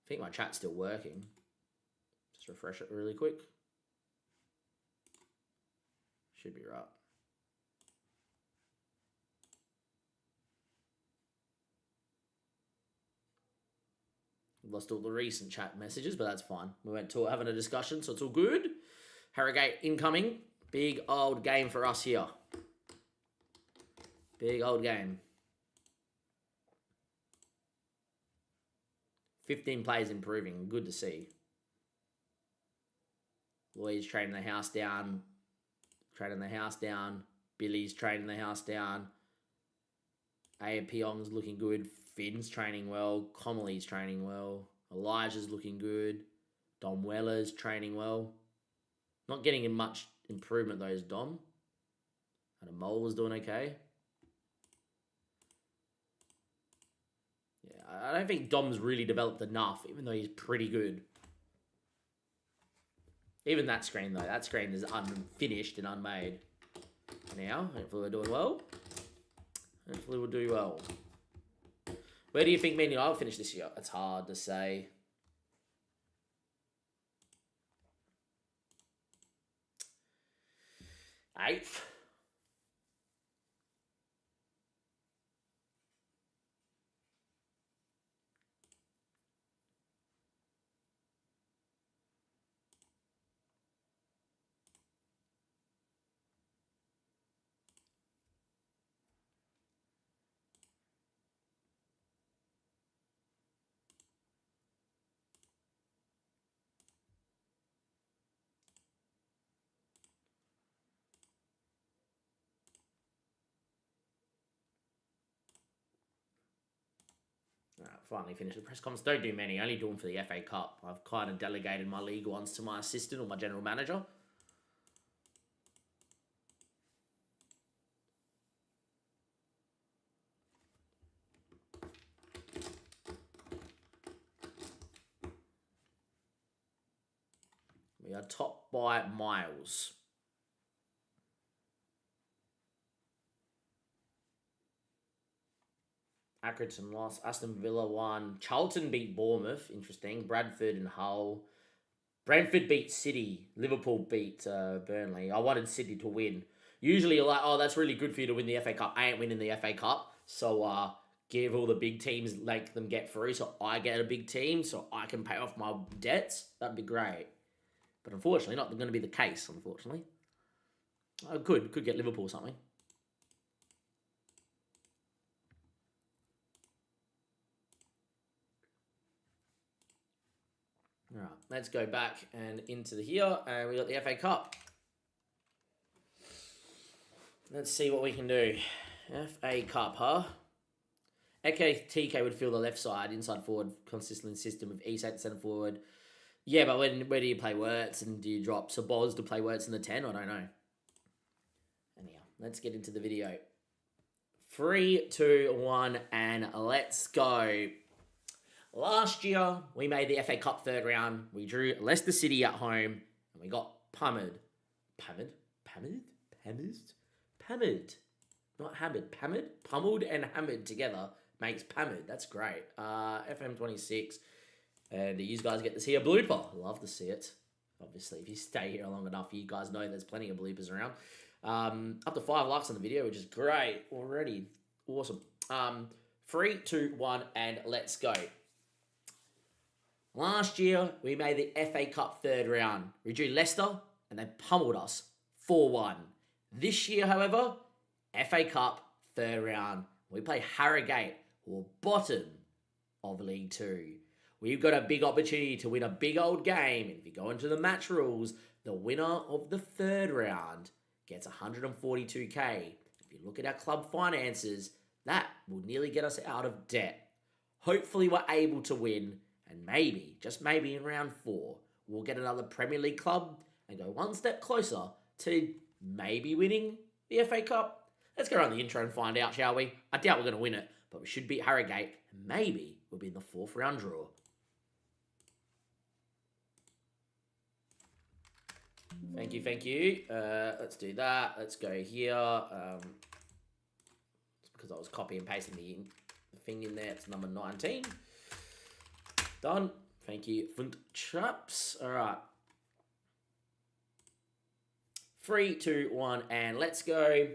I think my chat's still working. Just refresh it really quick. Should be right. Lost all the recent chat messages, but that's fine. We went to having a discussion, so it's all good. Harrogate incoming. Big old game for us here. Big old game. 15 players improving. Good to see. Lloyd's trading the house down. Trading the house down. Billy's training the house down. Aopiong's looking good. Finn's training well. Comley's training well. Elijah's looking good. Dom Weller's training well. Not getting in much improvement though is Dom. And Mole is doing okay. Yeah, I don't think Dom's really developed enough, even though he's pretty good. Even that screen though, that screen is unfinished and unmade. Now, hopefully we're doing well. Hopefully we'll do well. Where do you think Man United will finish this year? It's hard to say. Eighth. Finally finished the press conference. Don't do many, only do them for the FA Cup. I've kind of delegated my league ones to my assistant or my general manager. We are top by miles. Accrington lost. Aston Villa won. Charlton beat Bournemouth. Interesting. Bradford and Hull. Brentford beat City. Liverpool beat Burnley. I wanted City to win. Usually you're like, oh, that's really good for you to win the FA Cup. I ain't winning the FA Cup. So give all the big teams, make them get through so I get a big team so I can pay off my debts. That'd be great. But unfortunately, not going to be the case, unfortunately. Oh, could get Liverpool or something. All right, let's go back and into the here, and we got the FA Cup. Let's see what we can do. FA Cup, huh? Eke TK would fill the left side, inside forward, consistent system with East at centre forward. Yeah, but where do you play Wirtz and do you drop Saboz to play Wirtz in the 10? I don't know. Anyhow, let's get into the video. 3, 2, 1, and let's go. Last year, we made the FA Cup third round. We drew Leicester City at home, and we got pummeled. Not hammered. Pummeled and hammered together makes pummeled. That's great. FM26. And you guys get to see a blooper. Love to see it. Obviously, if you stay here long enough, you guys know there's plenty of bloopers around. Up to 5 likes on the video, which is great already. Awesome. 3, 2, 1, and let's go. Last year, we made the FA Cup third round. We drew Leicester, and they pummeled us 4-1. This year, however, FA Cup third round. We play Harrogate, who are bottom of League 2. We've got a big opportunity to win a big old game. If you go into the match rules, the winner of the third round gets 142k. If you look at our club finances, that will nearly get us out of debt. Hopefully we're able to win, and maybe, just maybe in round 4, we'll get another Premier League club and go one step closer to maybe winning the FA Cup. Let's go around the intro and find out, shall we? I doubt we're going to win it, but we should beat Harrogate, and maybe we'll be in the 4th round draw. Thank you. Let's do that. Let's go here. It's because I was copy and pasting the thing in there. It's number 19. Done. Thank you, Funt Chaps. All right. 3, 2, 1, and let's go.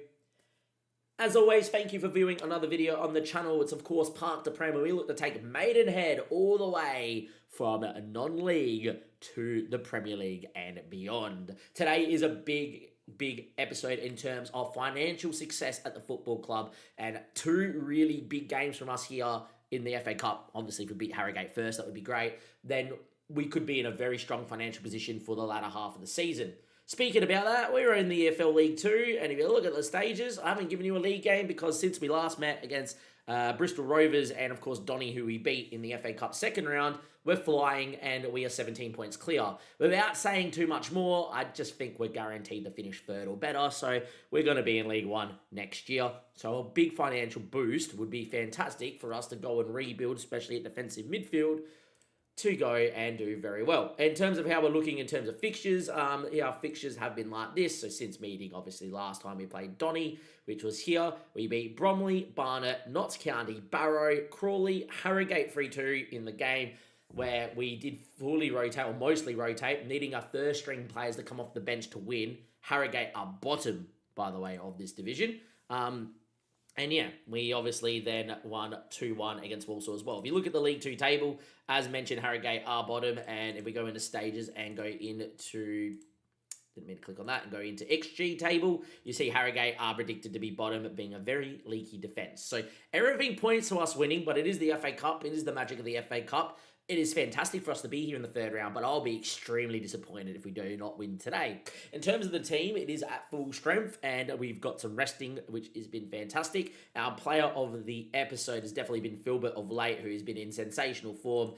As always, thank you for viewing another video on the channel. It's, of course, Park To Prem, where we look to take Maidenhead all the way from non-league to the Premier League and beyond. Today is a big episode in terms of financial success at the football club, and 2 really big games from us here in the FA Cup. Obviously, if we beat Harrogate first, that would be great. Then we could be in a very strong financial position for the latter half of the season. Speaking about that, we're in the EFL League 2, and if you look at the stages, I haven't given you a league game because since we last met against Bristol Rovers and, of course, Donny, who we beat in the FA Cup second round, we're flying and we are 17 points clear. Without saying too much more, I just think we're guaranteed to finish third or better, so we're going to be in League 1 next year. So a big financial boost would be fantastic for us to go and rebuild, especially at defensive midfield, to go and do very well. In terms of how we're looking in terms of fixtures, our fixtures have been like this. So since meeting, obviously, last time we played Donny, which was here, we beat Bromley, Barnet, Notts County, Barrow, Crawley, Harrogate 3-2 in the game where we did fully rotate, or mostly rotate, needing our first string players to come off the bench to win. Harrogate are bottom, by the way, of this division. And yeah, we obviously then won 2-1 against Walsall as well. If you look at the League 2 table, as mentioned, Harrogate are bottom. And if we go into stages and go into, didn't mean to click on that, and go into XG table, you see Harrogate are predicted to be bottom, being a very leaky defence. So everything points to us winning, but it is the FA Cup. It is the magic of the FA Cup. It is fantastic for us to be here in the third round, but I'll be extremely disappointed if we do not win today. In terms of the team, it is at full strength, and we've got some resting, which has been fantastic. Our player of the episode has definitely been Filbert of late, who has been in sensational form,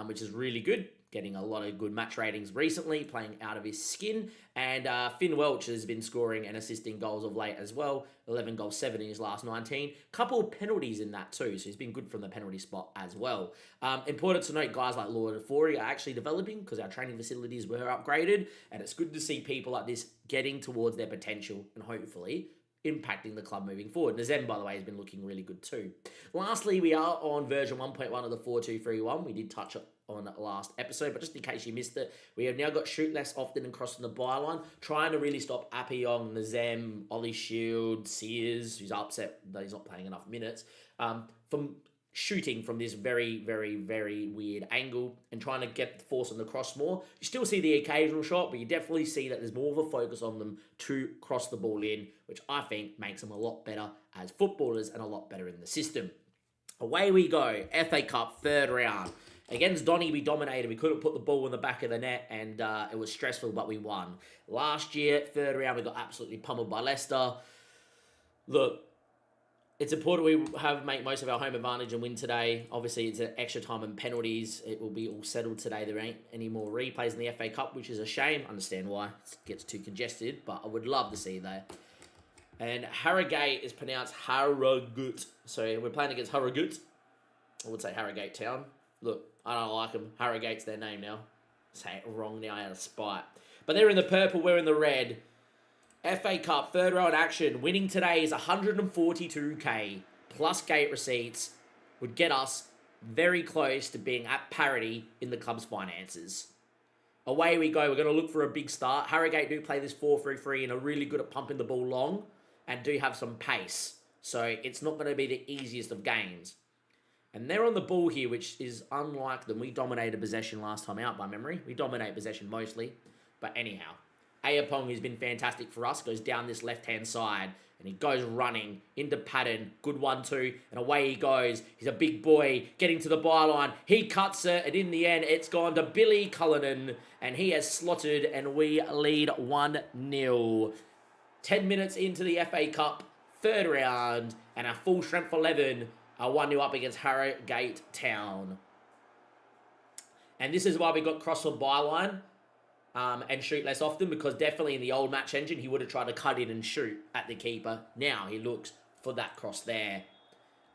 which is really good. Getting a lot of good match ratings recently, playing out of his skin. And Finn Welch has been scoring and assisting goals of late as well. 11 goals, 7 in his last 19. Couple of penalties in that too, so he's been good from the penalty spot as well. Important to note, guys like Lord Afori are actually developing because our training facilities were upgraded, and it's good to see people like this getting towards their potential and hopefully impacting the club moving forward. Nazem, by the way, has been looking really good too. Lastly, we are on version 1.1 of the 4-2-3-1. We did touch on last episode, but just in case you missed it, we have now got shoot less often and crossing the byline, trying to really stop Appiong, Nazem, Ollie Shield, Sears, who's upset that he's not playing enough minutes, from shooting from this very, very, very weird angle and trying to get the force on the cross more. You still see the occasional shot, but you definitely see that there's more of a focus on them to cross the ball in, which I think makes them a lot better as footballers and a lot better in the system. Away we go, FA Cup, third round. Against Donny, we dominated. We couldn't put the ball in the back of the net, and it was stressful, but we won. Last year, third round, we got absolutely pummeled by Leicester. Look, it's important we make most of our home advantage and win today. Obviously, it's an extra time and penalties. It will be all settled today. There ain't any more replays in the FA Cup, which is a shame. I understand why. It gets too congested, but I would love to see that. And Harrogate is pronounced Harrogate. So we're playing against Harrogate. I would say Harrogate Town. Look, I don't like them. Harrogate's their name now. Say it wrong now out of spite. But they're in the purple, we're in the red. FA Cup, third round action. Winning today is 142k plus gate receipts. Would get us very close to being at parity in the club's finances. Away we go. We're going to look for a big start. Harrogate do play this 4-3-3 and are really good at pumping the ball long and do have some pace. So it's not going to be the easiest of games. And they're on the ball here, which is unlike them. We dominated possession last time out by memory. We dominate possession mostly. But anyhow, Ayapong, who's been fantastic for us, goes down this left-hand side. And he goes running into pattern. Good 1-2. And away he goes. He's a big boy getting to the byline. He cuts it. And in the end, it's gone to Billy Cullinan. And he has slotted. And we lead 1-0. 10 minutes into the FA Cup, third round. And our full strength 11 are 1-0 up against Harrogate Town. And this is why we got cross on byline and shoot less often, because definitely in the old match engine, he would have tried to cut in and shoot at the keeper. Now he looks for that cross there.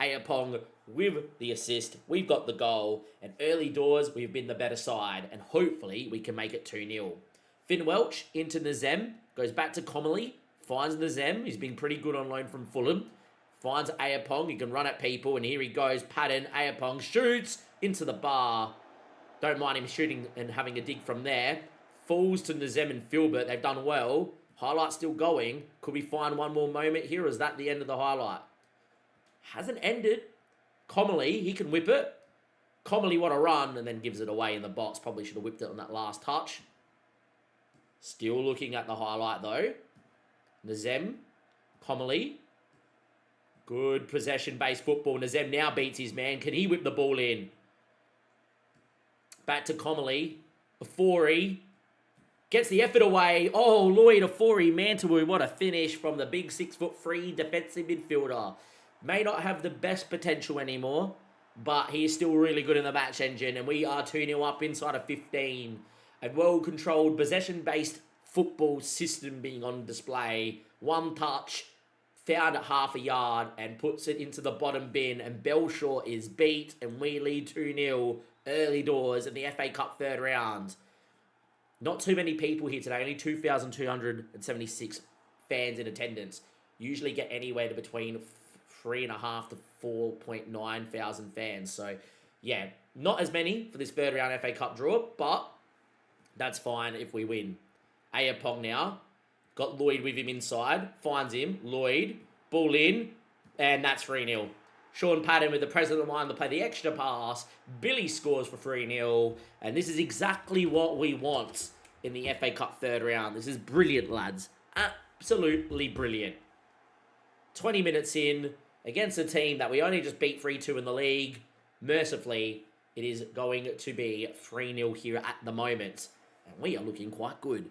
Ayapong with the assist. We've got the goal. And early doors, we've been the better side. And hopefully we can make it 2-0. Finn Welch into Nazem. Goes back to Comely. Finds Nazem. He's been pretty good on loan from Fulham. Finds Ayapong. He can run at people. And here he goes. Pattern. Ayapong shoots into the bar. Don't mind him shooting and having a dig from there. Falls to Nazem and Filbert. They've done well. Highlight still going. Could we find one more moment here? Or is that the end of the highlight? Hasn't ended. Comely. He can whip it. Comely, what a run. And then gives it away in the box. Probably should have whipped it on that last touch. Still looking at the highlight though. Nazem. Comely. Good possession-based football. Nazem now beats his man. Can he whip the ball in? Back to Comely. Afori. Gets the effort away. Oh, Lloyd Ofori Mantawu, what a finish from the big 6'3" defensive midfielder. May not have the best potential anymore, but he is still really good in the match engine, and we are 2-0 up inside of 15. A well-controlled, possession-based football system being on display. One touch, found at half a yard, and puts it into the bottom bin, and Belshaw is beat, and we lead 2-0 early doors in the FA Cup third round. Not too many people here today, only 2,276 fans in attendance. Usually get anywhere to between 3,500 to 4,900 fans. So, yeah, not as many for this third round FA Cup draw, but that's fine if we win. Ayapong now, got Lloyd with him inside, finds him, Lloyd, ball in, and that's 3-0. Sean Patton with the presence of mind to play the extra pass. Billy scores for 3-0. And this is exactly what we want in the FA Cup third round. This is brilliant, lads. Absolutely brilliant. 20 minutes in against a team that we only just beat 3-2 in the league. Mercifully, it is going to be 3-0 here at the moment. And we are looking quite good.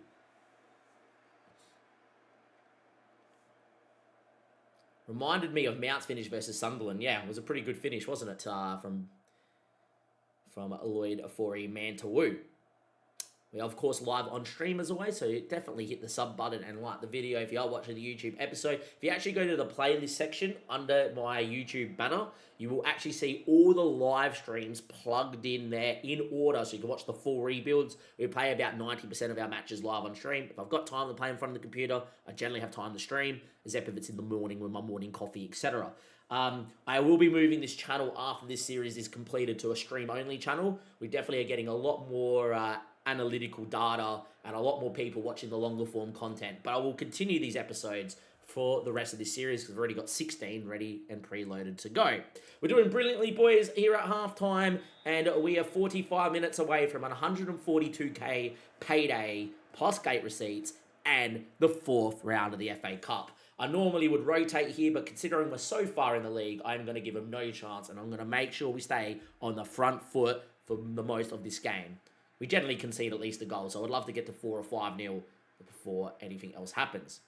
Reminded me of Mount's finish versus Sunderland. Yeah, it was a pretty good finish, wasn't it? From Lloyd Ofori Mantawu. We are, of course, live on stream as always, so definitely hit the sub button and like the video if you are watching the YouTube episode. If you actually go to the playlist section under my YouTube banner, you will actually see all the live streams plugged in there in order, so you can watch the full rebuilds. We play about 90% of our matches live on stream. If I've got time to play in front of the computer, I generally have time to stream, except if it's in the morning with my morning coffee, etc. I will be moving this channel after this series is completed to a stream-only channel. We definitely are getting a lot more analytical data and a lot more people watching the longer form content. But I will continue these episodes for the rest of this series because we've already got 16 ready and preloaded to go. We're doing brilliantly, boys, here at halftime, and we are 45 minutes away from an 142k payday plus gate receipts and the fourth round of the FA Cup. I normally would rotate here, but considering we're so far in the league, I'm going to give them no chance, and I'm going to make sure we stay on the front foot for the most of this game. We generally concede at least a goal, so I'd love to get to 4 or 5-0 before anything else happens.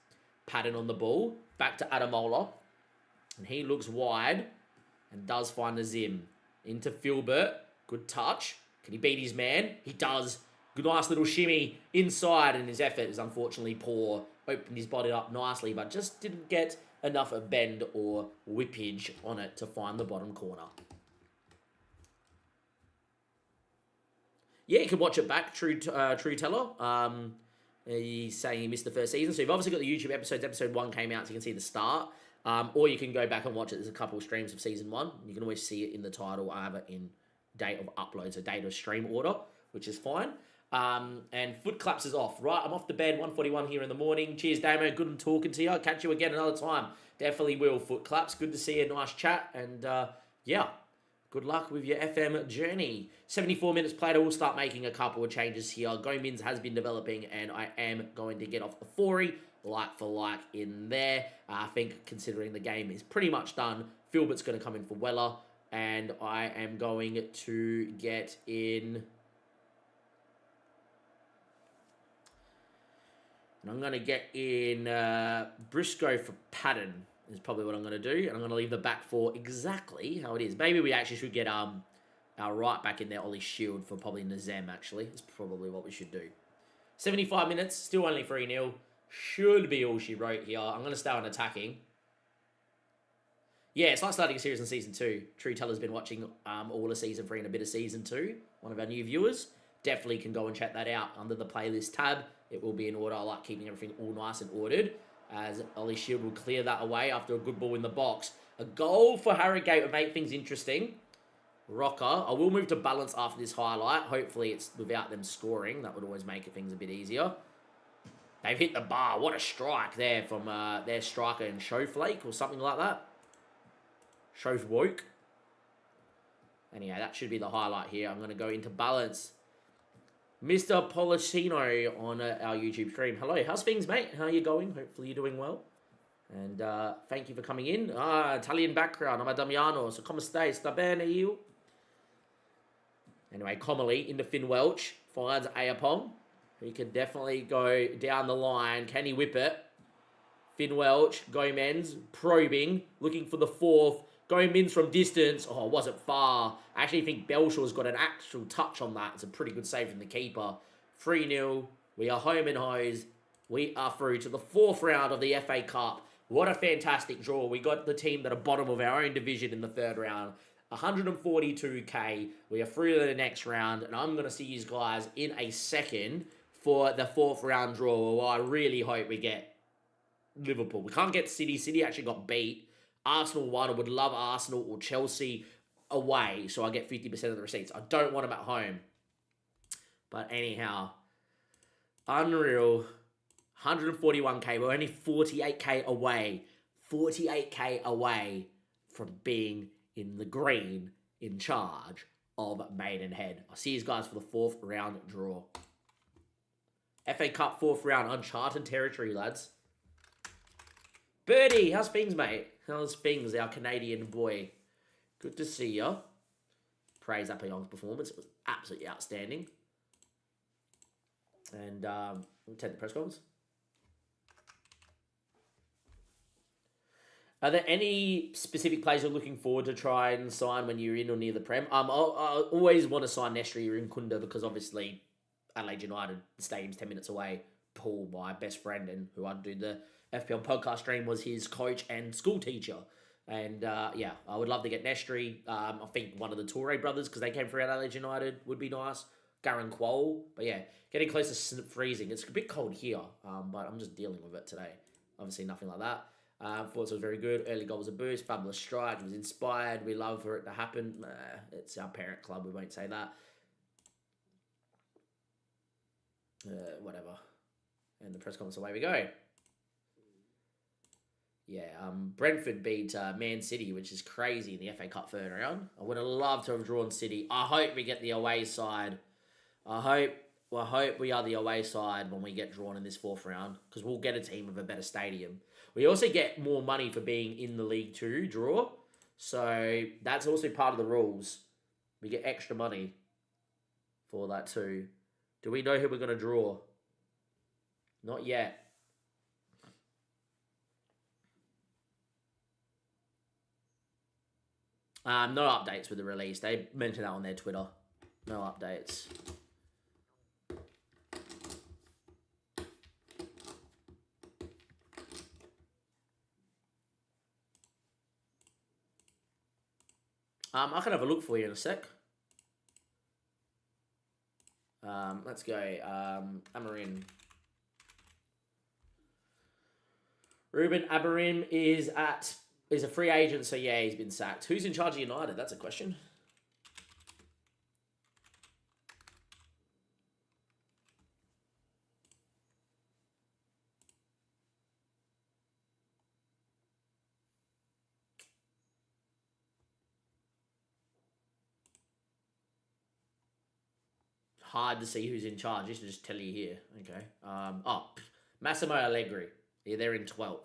Patton on the ball, back to Adamola, and he looks wide and does find the Zim. Into Filbert, good touch. Can he beat his man? He does. Good, nice little shimmy inside, and his effort is unfortunately poor. Opened his body up nicely, but just didn't get enough of bend or whippage on it to find the bottom corner. Yeah, you can watch it back, True Teller. He's saying he missed the first season. So you've obviously got the YouTube episodes. Episode 1 came out, so you can see the start. Or you can go back and watch it. There's a couple of streams of season 1. You can always see it in the title. I have it in date of upload, so date of stream order, which is fine. And foot claps is off. Right, I'm off to bed, 1:41 here in the morning. Cheers, Damo. Good on talking to you. I'll catch you again another time. Definitely will, foot claps. Good to see you. Nice chat. And yeah, good luck with your FM journey. 74 minutes played. I will start making a couple of changes here. Gomins has been developing, and I am going to get off the Ofori, like for like in there. I think considering the game is pretty much done, Filbert's going to come in for Weller, and I am going to get in... And I'm going to get in Briscoe for Patton is probably what I'm going to do. And I'm going to leave the back four exactly how it is. Maybe we actually should get our right back in there, Ollie Shield, for probably Nazem, actually. That's probably what we should do. 75 minutes, still only 3-0. Should be all she wrote here. I'm going to stay on attacking. Yeah, it's like starting a series in Season 2. True Teller's been watching all of Season 3 and a bit of Season 2. One of our new viewers. Definitely can go and check that out under the playlist tab. It will be in order. I like keeping everything all nice and ordered, as Ollie Shield will clear that away after a good ball in the box. A goal for Harrogate would make things interesting. Rocker. I will move to balance after this highlight. Hopefully it's without them scoring. That would always make things a bit easier. They've hit the bar. What a strike there from their striker in Showflake or something like that. Showwoke. Anyhow, that should be the highlight here. I'm going to go into balance. Mr. Policino on our YouTube stream. Hello, how's things, mate? How are you going? Hopefully you're doing well. And thank you for coming in. Italian background. I'm a Damiano. So come stai? Sta bene io? Anyway, Comely into Finn Welch. Finds Ayapong. He can definitely go down the line. Can he whip it? Finn Welch, Gomez, probing, looking for the fourth. Gomez from distance. Oh, it wasn't far. I actually think Belshaw's got an actual touch on that. It's a pretty good save from the keeper. 3-0. We are home and hosed. We are through to the fourth round of the FA Cup. What a fantastic draw. We got the team that are bottom of our own division in the third round. 142k. We are through to the next round, and I'm going to see you guys in a second for the fourth round draw. Well, I really hope we get Liverpool. We can't get City. City actually got beat. Arsenal won. I would love Arsenal or Chelsea away, so I get 50% of the receipts. I don't want them at home. But anyhow, unreal. 141k. We're only 48k away. 48k away from being in the green, in charge of Maidenhead. I'll see you guys for the fourth round draw. FA Cup fourth round, uncharted territory, lads. Birdie, how's things, mate? How's things, our Canadian boy? Good to see ya. Praise Appayong's performance. It was absolutely outstanding. And we'll take the press conference. Are there any specific players you're looking forward to try and sign when you're in or near the Prem? I always want to sign Nestri or Nkunda because obviously Adelaide United, the stadium's 10 minutes away. Paul, my best friend and who I do the FPL podcast stream, was his coach and school teacher. And yeah, I would love to get Nestri. I think one of the Toure brothers, because they came through Adelaide United, would be nice. Garen Quoll. But yeah, getting close to freezing. It's a bit cold here, but I'm just dealing with it today. Obviously nothing like that. Thought it was very good. Early goal was a boost. Fabulous strike. It was inspired. We love for it to happen. It's our parent club. We won't say that. Whatever. And the press conference, away we go. Yeah, Brentford beat Man City, which is crazy in the FA Cup third round. I would have loved to have drawn City. I hope we get the away side. I hope we are the away side when we get drawn in this fourth round, because we'll get a team with a better stadium. We also get more money for being in the League 2 draw. So that's also part of the rules. We get extra money for that too. Do we know who we're going to draw? Not yet. No updates with the release. They mentioned that on their Twitter. No updates. I can have a look for you in a sec. Let's go. Amarin. Ruben Amorim is a free agent, so yeah, he's been sacked. Who's in charge of United? That's a question. Hard to see who's in charge. I should just tell you here. Okay. Massimo Allegri. Yeah, they're in 12th.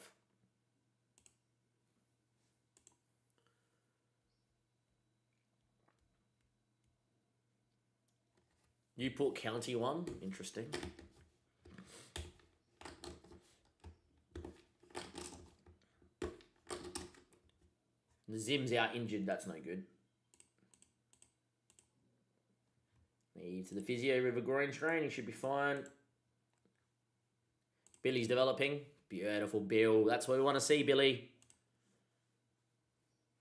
Newport County won. Interesting. Zim's out injured. That's no good. To the physio with a groin strain. He should be fine. Billy's developing. Beautiful Bill. That's what we want to see, Billy.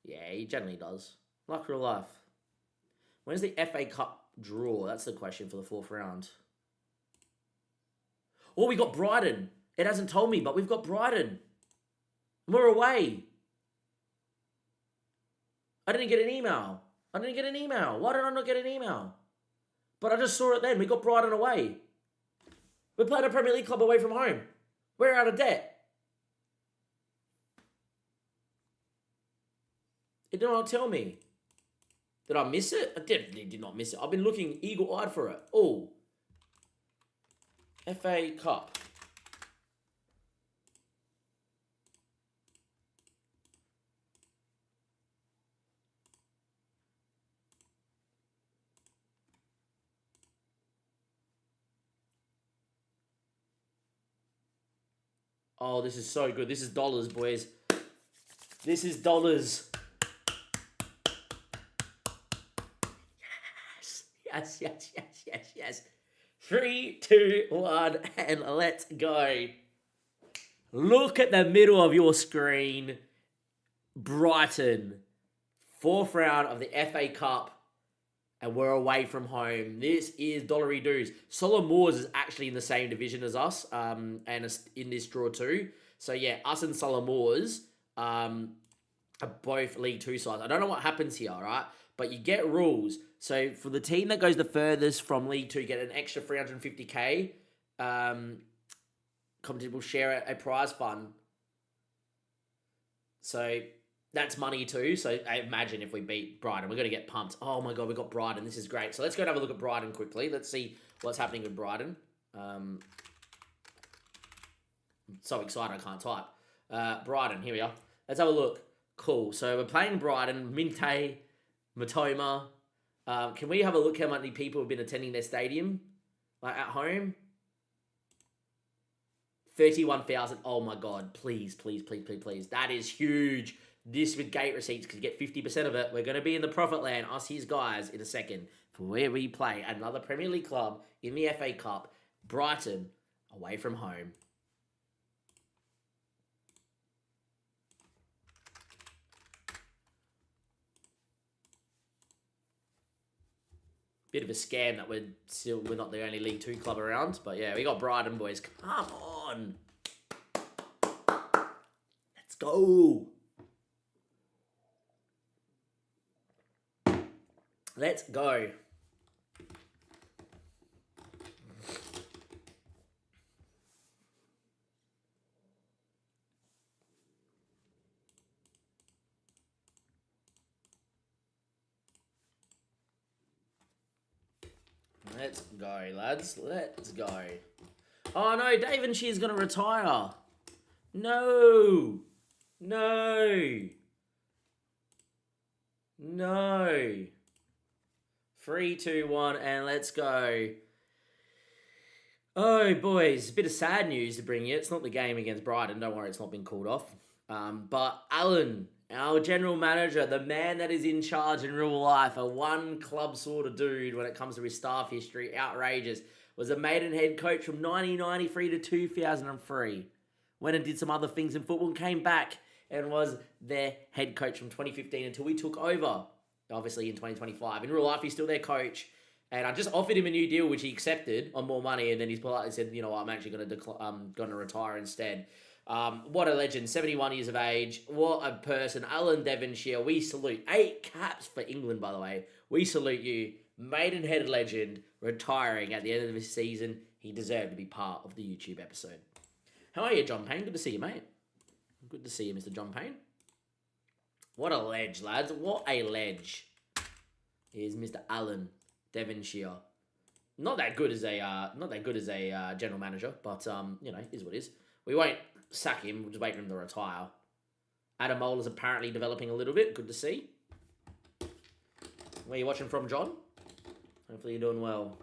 Yeah, he generally does. Like real life. When's the FA Cup draw? That's the question for the fourth round. Oh, we got Brighton. It hasn't told me, but we've got Brighton. We're away. I didn't get an email. Why did I not get an email? But I just saw it then. We got Brighton away. We're playing a Premier League club away from home. We're out of debt. It did not tell me. Did I miss it? I definitely did not miss it. I've been looking eagle-eyed for it. Oh. FA Cup. Oh, this is so good. This is dollars, boys. This is dollars. Yes, yes, yes, yes, yes, yes. 3, 2, 1, and let's go. Look at the middle of your screen. Brighton, 4th round of the FA Cup, and we're away from home. This is dollary dues. Solomon Moors is actually in the same division as us, and is in this draw too. So yeah, us and Solomon Moors are both League 2 sides. I don't know what happens here, right? But you get rules. So for the team that goes the furthest from League 2, get an extra 350k. Company will share a prize fund. So that's money too. So I imagine if we beat Brighton, we're going to get pumped. Oh my God, we got Brighton. This is great. So let's go and have a look at Brighton quickly. Let's see what's happening with Brighton. I'm so excited I can't type. Brighton, here we are. Let's have a look. Cool. So we're playing Brighton, Minte, Matoma. Can we have a look how many people have been attending their stadium? Like at home? 31,000. Oh my God. Please, please, please, please, please. That is huge. This with gate receipts, because you get 50% of it. We're going to be in the profit land, us his guys, in a second, for where we play another Premier League club in the FA Cup. Brighton, away from home. Bit of a scam that we're not the only League 2 club around. But yeah, we got Brighton, boys. Come on. Let's go. Let's go. Let's go, lads. Let's go. Oh no, Davonshire's going to retire. No. No. No. 3, 2, 1, and let's go. Oh, boys, a bit of sad news to bring you. It's not the game against Brighton. Don't worry, it's not been called off. But Alan, our general manager, the man that is in charge in real life, a one-club sort of dude when it comes to his staff history, outrageous, was a Maidenhead coach from 1993 to 2003. Went and did some other things in football and came back and was their head coach from 2015 until we took over. Obviously in 2025. In real life, he's still their coach. And I just offered him a new deal, which he accepted on more money. And then he's politely said, you know what, I'm actually going to retire instead. What a legend. 71 years of age. What a person. Alan Devonshire. We salute. 8 caps for England, by the way. We salute you. Maidenhead legend retiring at the end of his season. He deserved to be part of the YouTube episode. How are you, John Payne? Good to see you, mate. Good to see you, Mr. John Payne. What a ledge, lads. What a ledge. Here's Mr. Alan Devonshire. Not that good as a general manager, but you know, is what it is. We won't sack him. We'll just wait for him to retire. Adam Moeller's apparently developing a little bit. Good to see. Where are you watching from, John? Hopefully you're doing well.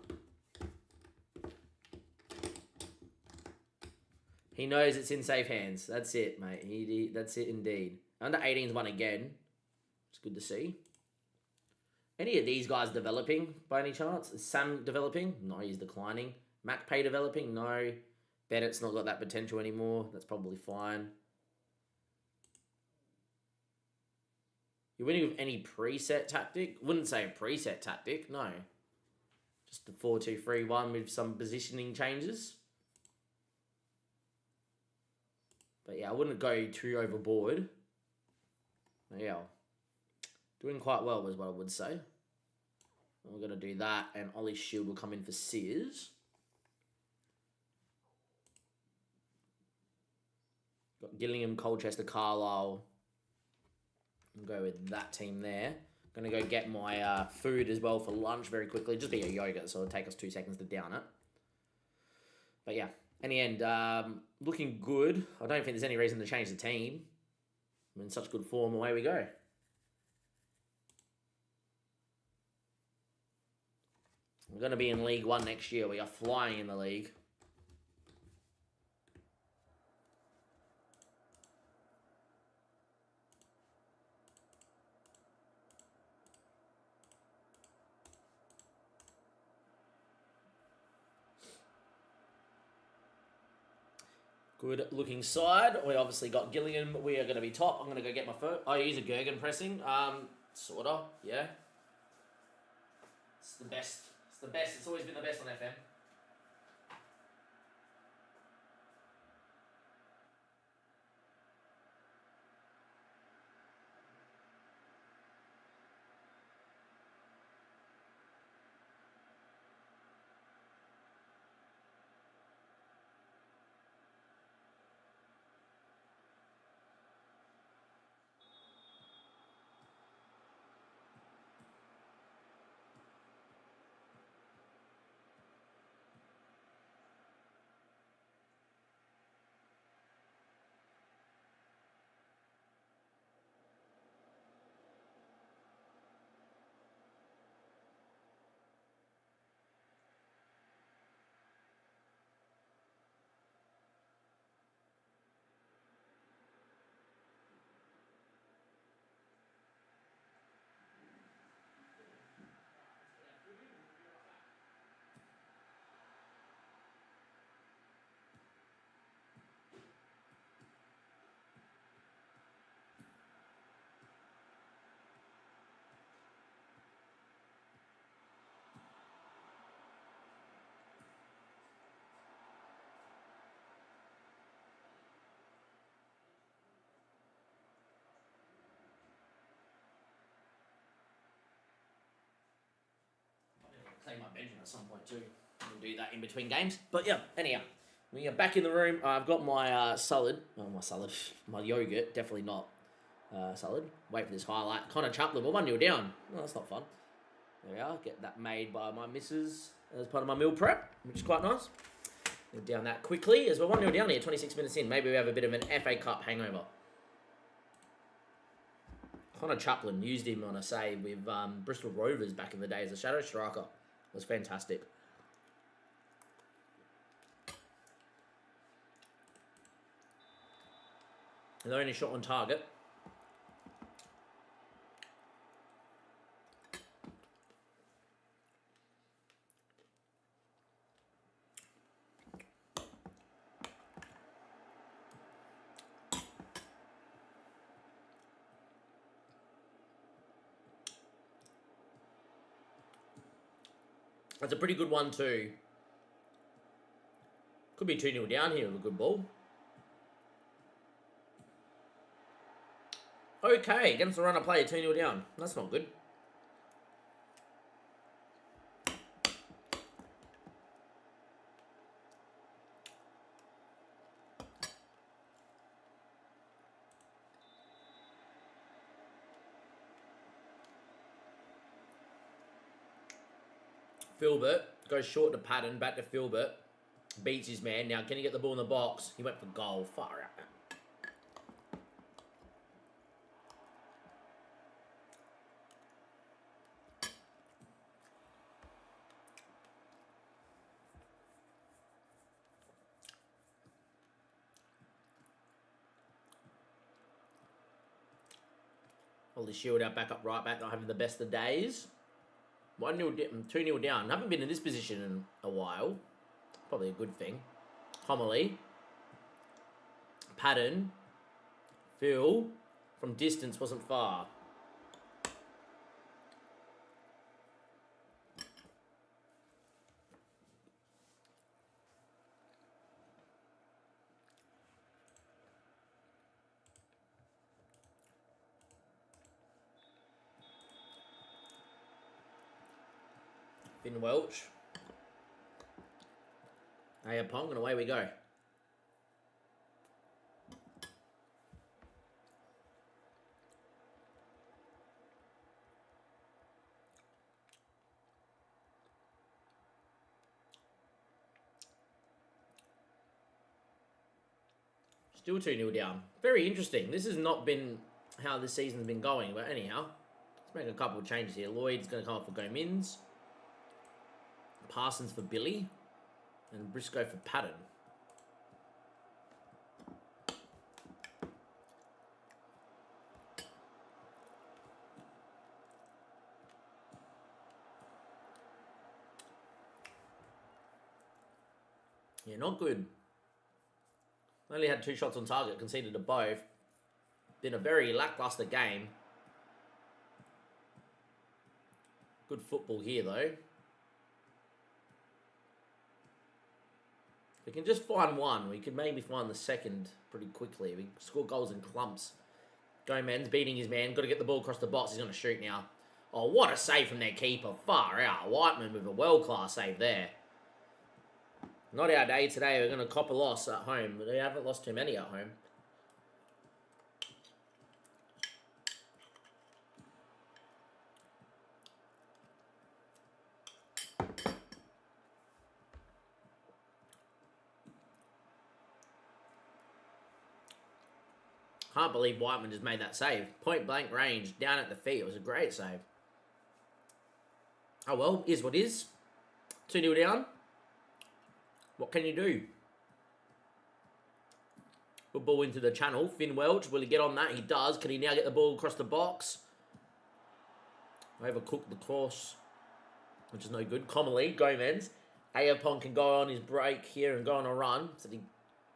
He knows it's in safe hands. That's it, mate. That's it indeed. Under 18's won again. It's good to see. Any of these guys developing by any chance? Is Sam developing? No, he's declining. MacPay developing? No. Bennett's not got that potential anymore. That's probably fine. You're winning with any preset tactic? Wouldn't say a preset tactic, no. Just the 4-2-3-1 with some positioning changes. But yeah, I wouldn't go too overboard. Yeah, doing quite well is what I would say. We're going to do that, and Ollie Shield will come in for Sears. Got Gillingham, Colchester, Carlisle. We'll go with that team there. Going to go get my food as well for lunch very quickly. Just be a yogurt, so it'll take us 2 seconds to down it. But yeah, in the end, looking good. I don't think there's any reason to change the team. I'm in such good form, away we go. We're going to be in League 1 next year. We are flying in the league. Good looking side. We obviously got Gillingham. We are going to be top. I'm going to go get my phone. I use a Gergen pressing. Sorta, yeah. It's the best. It's the best. It's always been the best on FM. Play my Benjamin at some point too. We'll do that in between games. But yeah, anyhow, we are back in the room. I've got my my yogurt. Definitely not salad. Wait for this highlight. Connor Chaplin, we're 1-0 down. Oh, that's not fun. There we are. Get that made by my missus as part of my meal prep, which is quite nice. We're down that quickly as we're 1-0 down here, 26 minutes in. Maybe we have a bit of an FA Cup hangover. Connor Chaplin, used him on a save with Bristol Rovers back in the day as a shadow striker. It was fantastic. And they're only shot on target. That's a pretty good one too. Could be 2-0 down here with a good ball. Okay, against the runner play, 2-0 down. That's not good. Filbert goes short to Patton, back to Filbert. Beats his man. Now, can he get the ball in the box? He went for goal. Far out. Hold the shield out, back up, right back, not having the best of days. 1-0, 2-0 down. Haven't been in this position in a while. Probably a good thing. Homily. Patton. Phil. From distance, wasn't far. Finn Welch. Ayapong, and away we go. Still 2-0 down. Very interesting. This has not been how this season's been going, but anyhow, let's make a couple of changes here. Lloyd's going to come off for Gomins. Parsons for Billy. And Briscoe for Patton. Yeah, not good. Only had 2 shots on target, conceded to both. Been a very lackluster game. Good football here, though. If we can just find one, we could maybe find the second pretty quickly. We score goals in clumps. Gomez beating his man. Got to get the ball across the box. He's going to shoot now. Oh, what a save from their keeper. Far out. Whiteman with a world-class save there. Not our day today. We're going to cop a loss at home. We haven't lost too many at home. Can't believe Whiteman just made that save. Point blank range, down at the feet. It was a great save. Oh well, is what is. 2-0 down. What can you do? Good ball into the channel. Finn Welch, will he get on that? He does. Can he now get the ball across the box? Overcooked the course, which is no good. Commonly, Gomez. Ayapon can go on his break here and go on a run. So he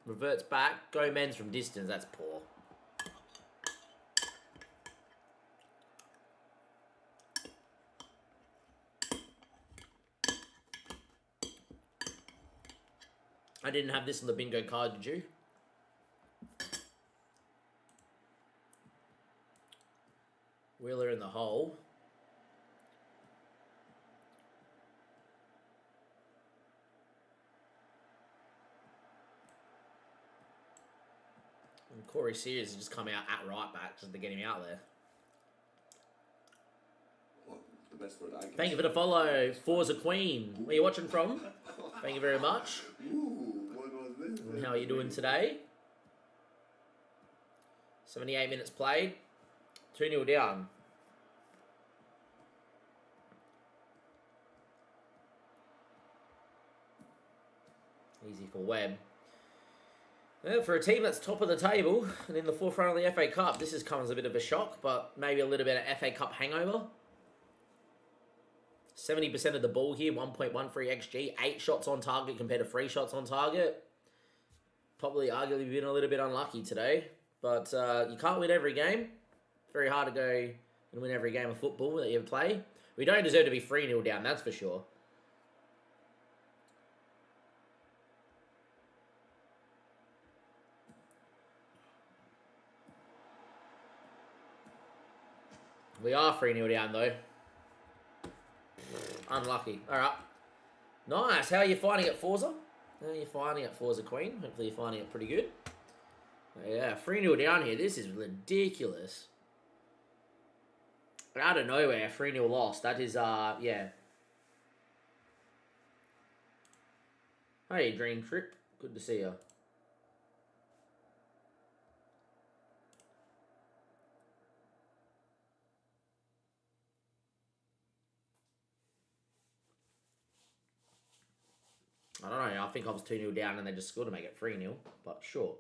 reverts back. Gomez from distance. That's poor. I didn't have this on the bingo card, did you? Wheeler in the hole. And Corey Sears has just come out at right back just to get him out there. Well, the best word I can Thank you for the follow, Forza Queen. Where are you watching from? Thank you very much. Ooh, what was this? And how are you doing today? 78 minutes played. 2-0 down. Easy for Webb. Well, for a team that's top of the table and in the forefront of the FA Cup, this has come as a bit of a shock, but maybe a little bit of FA Cup hangover. 70% of the ball here, 1.13 XG, 8 shots on target compared to 3 shots on target. Probably arguably been a little bit unlucky today, but you can't win every game. Very hard to go and win every game of football that you ever play. We don't deserve to be 3-0 down, that's for sure. We are 3-0 down though. Unlucky. Alright. Nice. How are you finding it, Forza? How are you finding it, Forza Queen? Hopefully you're finding it pretty good. Yeah, 3-0 down here. This is ridiculous. Out of nowhere, 3-0 loss. That is, yeah. Hey, Dream Trip. Good to see you. I don't know, I think I was 2-0 down and they just scored to make it 3-0, but sure.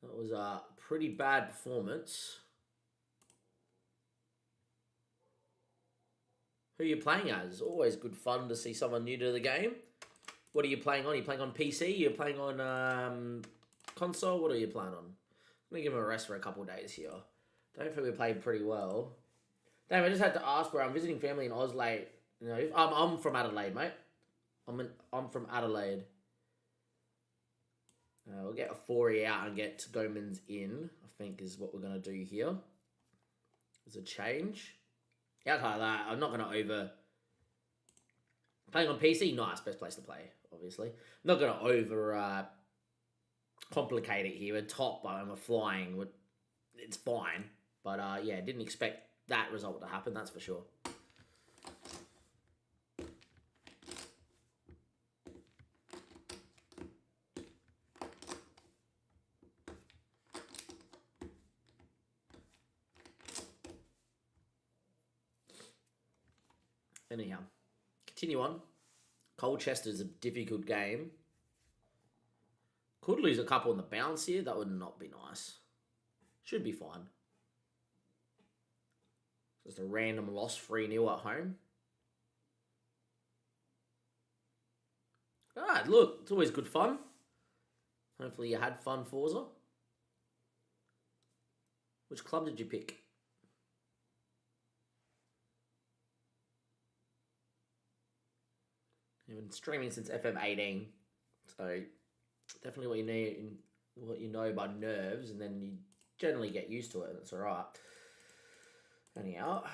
That was a pretty bad performance. Who are you playing as? Always good fun to see someone new to the game. What are you playing on? Are you playing on PC? You're playing on console? What are you playing on? Let me give him a rest for a couple of days here. Don't think we played pretty well. Damn, I just had to ask where I'm visiting family in Oslade. You know, I'm from Adelaide, mate. I'm from Adelaide. We'll get a 4 out and get Gomez in, I think is what we're going to do here. There's a change. Outside of that, I'm not going to over... Playing on PC, nice, best place to play, obviously. I'm not going to over complicate it here. We're top, but we're flying. It's fine. But yeah, didn't expect that result to happen, that's for sure. Anyhow, continue on. Colchester's a difficult game. Could lose a couple on the bounce here. That would not be nice. Should be fine. Just a random loss, 3-0 at home. Ah, look, it's always good fun. Hopefully you had fun, Forza. Which club did you pick? You've been streaming since FM18, so definitely what you know about nerves, and then you generally get used to it. That's all right. Anyhow.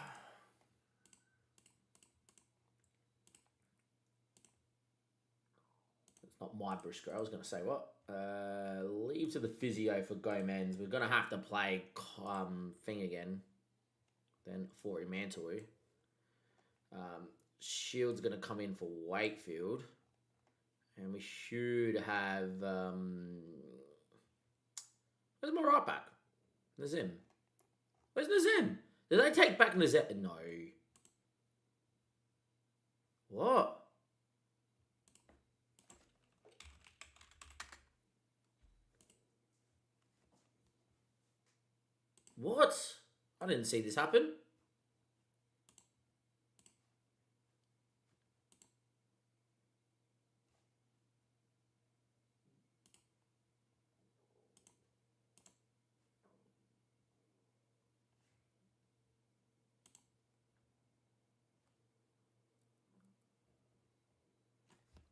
Not my Briscoe. I was going to say what? Leave to the physio for Gomez. We're going to have to play thing again. Then for Mantle. Shield's going to come in for Wakefield. And we should have... where's my right back? Nazim. Where's Nazim? Did they take back Nazim? No. What? What? I didn't see this happen.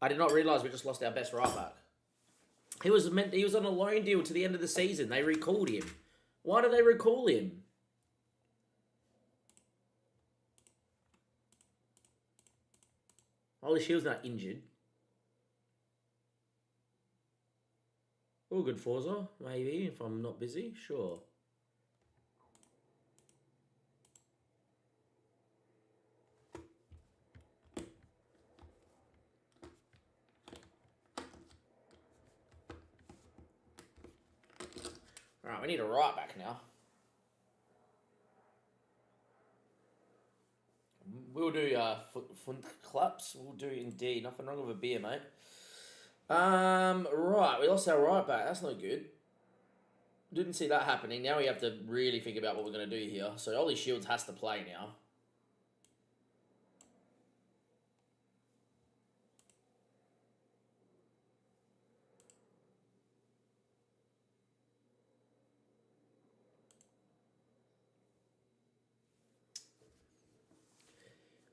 I did not realise we just lost our best right back. He was on a loan deal to the end of the season. They recalled him. Why did they recall him? Holy Shield's not injured. All good, Forza. Maybe, if I'm not busy. Sure. Alright, we need a right back now. We'll do foot claps. We'll do indeed. Nothing wrong with a beer, mate. Right, we lost our right back. That's not good. Didn't see that happening. Now we have to really think about what we're going to do here. So Ollie Shields has to play now.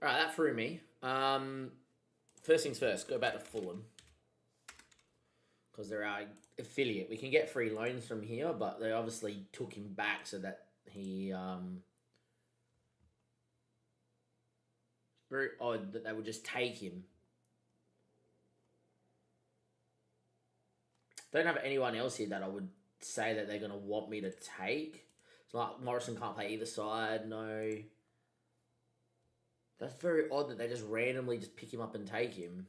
Alright, that threw me. First things first, go back to Fulham. Because they're our affiliate. We can get free loans from here, but they obviously took him back so that he... very odd that they would just take him. Don't have anyone else here that I would say that they're going to want me to take. It's like Morrison can't play either side, no... That's very odd that they just randomly just pick him up and take him.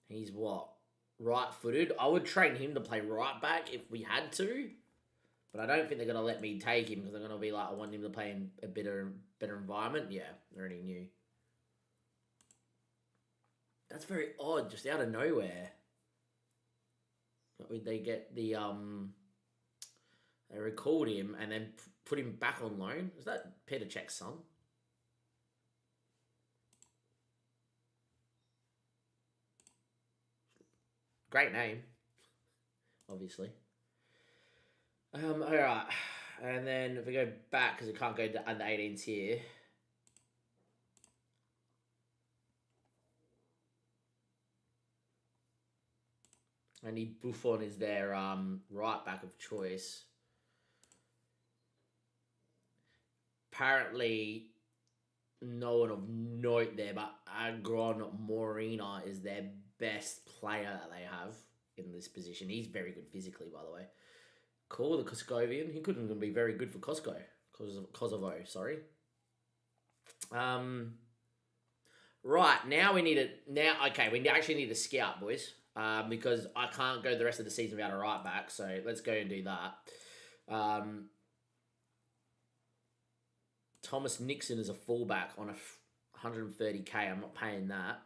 He's what? Right-footed? I would train him to play right back if we had to. But I don't think they're going to let me take him because they're going to be like, I want him to play in a better environment. Yeah, I already knew. That's very odd, just out of nowhere. They get the... They recalled him and then put him back on loan. Is that Peter Cech's son? Great name, obviously. Alright. And then if we go back, because we can't go to under 18s here. And Buffon is their right back of choice. Apparently, no one of note there, but Agron Morina is their best player that they have in this position. He's very good physically, by the way. Cool, the Koskovian. He couldn't even be very good for Kosovo, sorry. Right, now we need we actually need a scout, boys. Because I can't go the rest of the season without a right back, so let's go and do that. Thomas Nixon is a fullback on a 130k. I'm not paying that.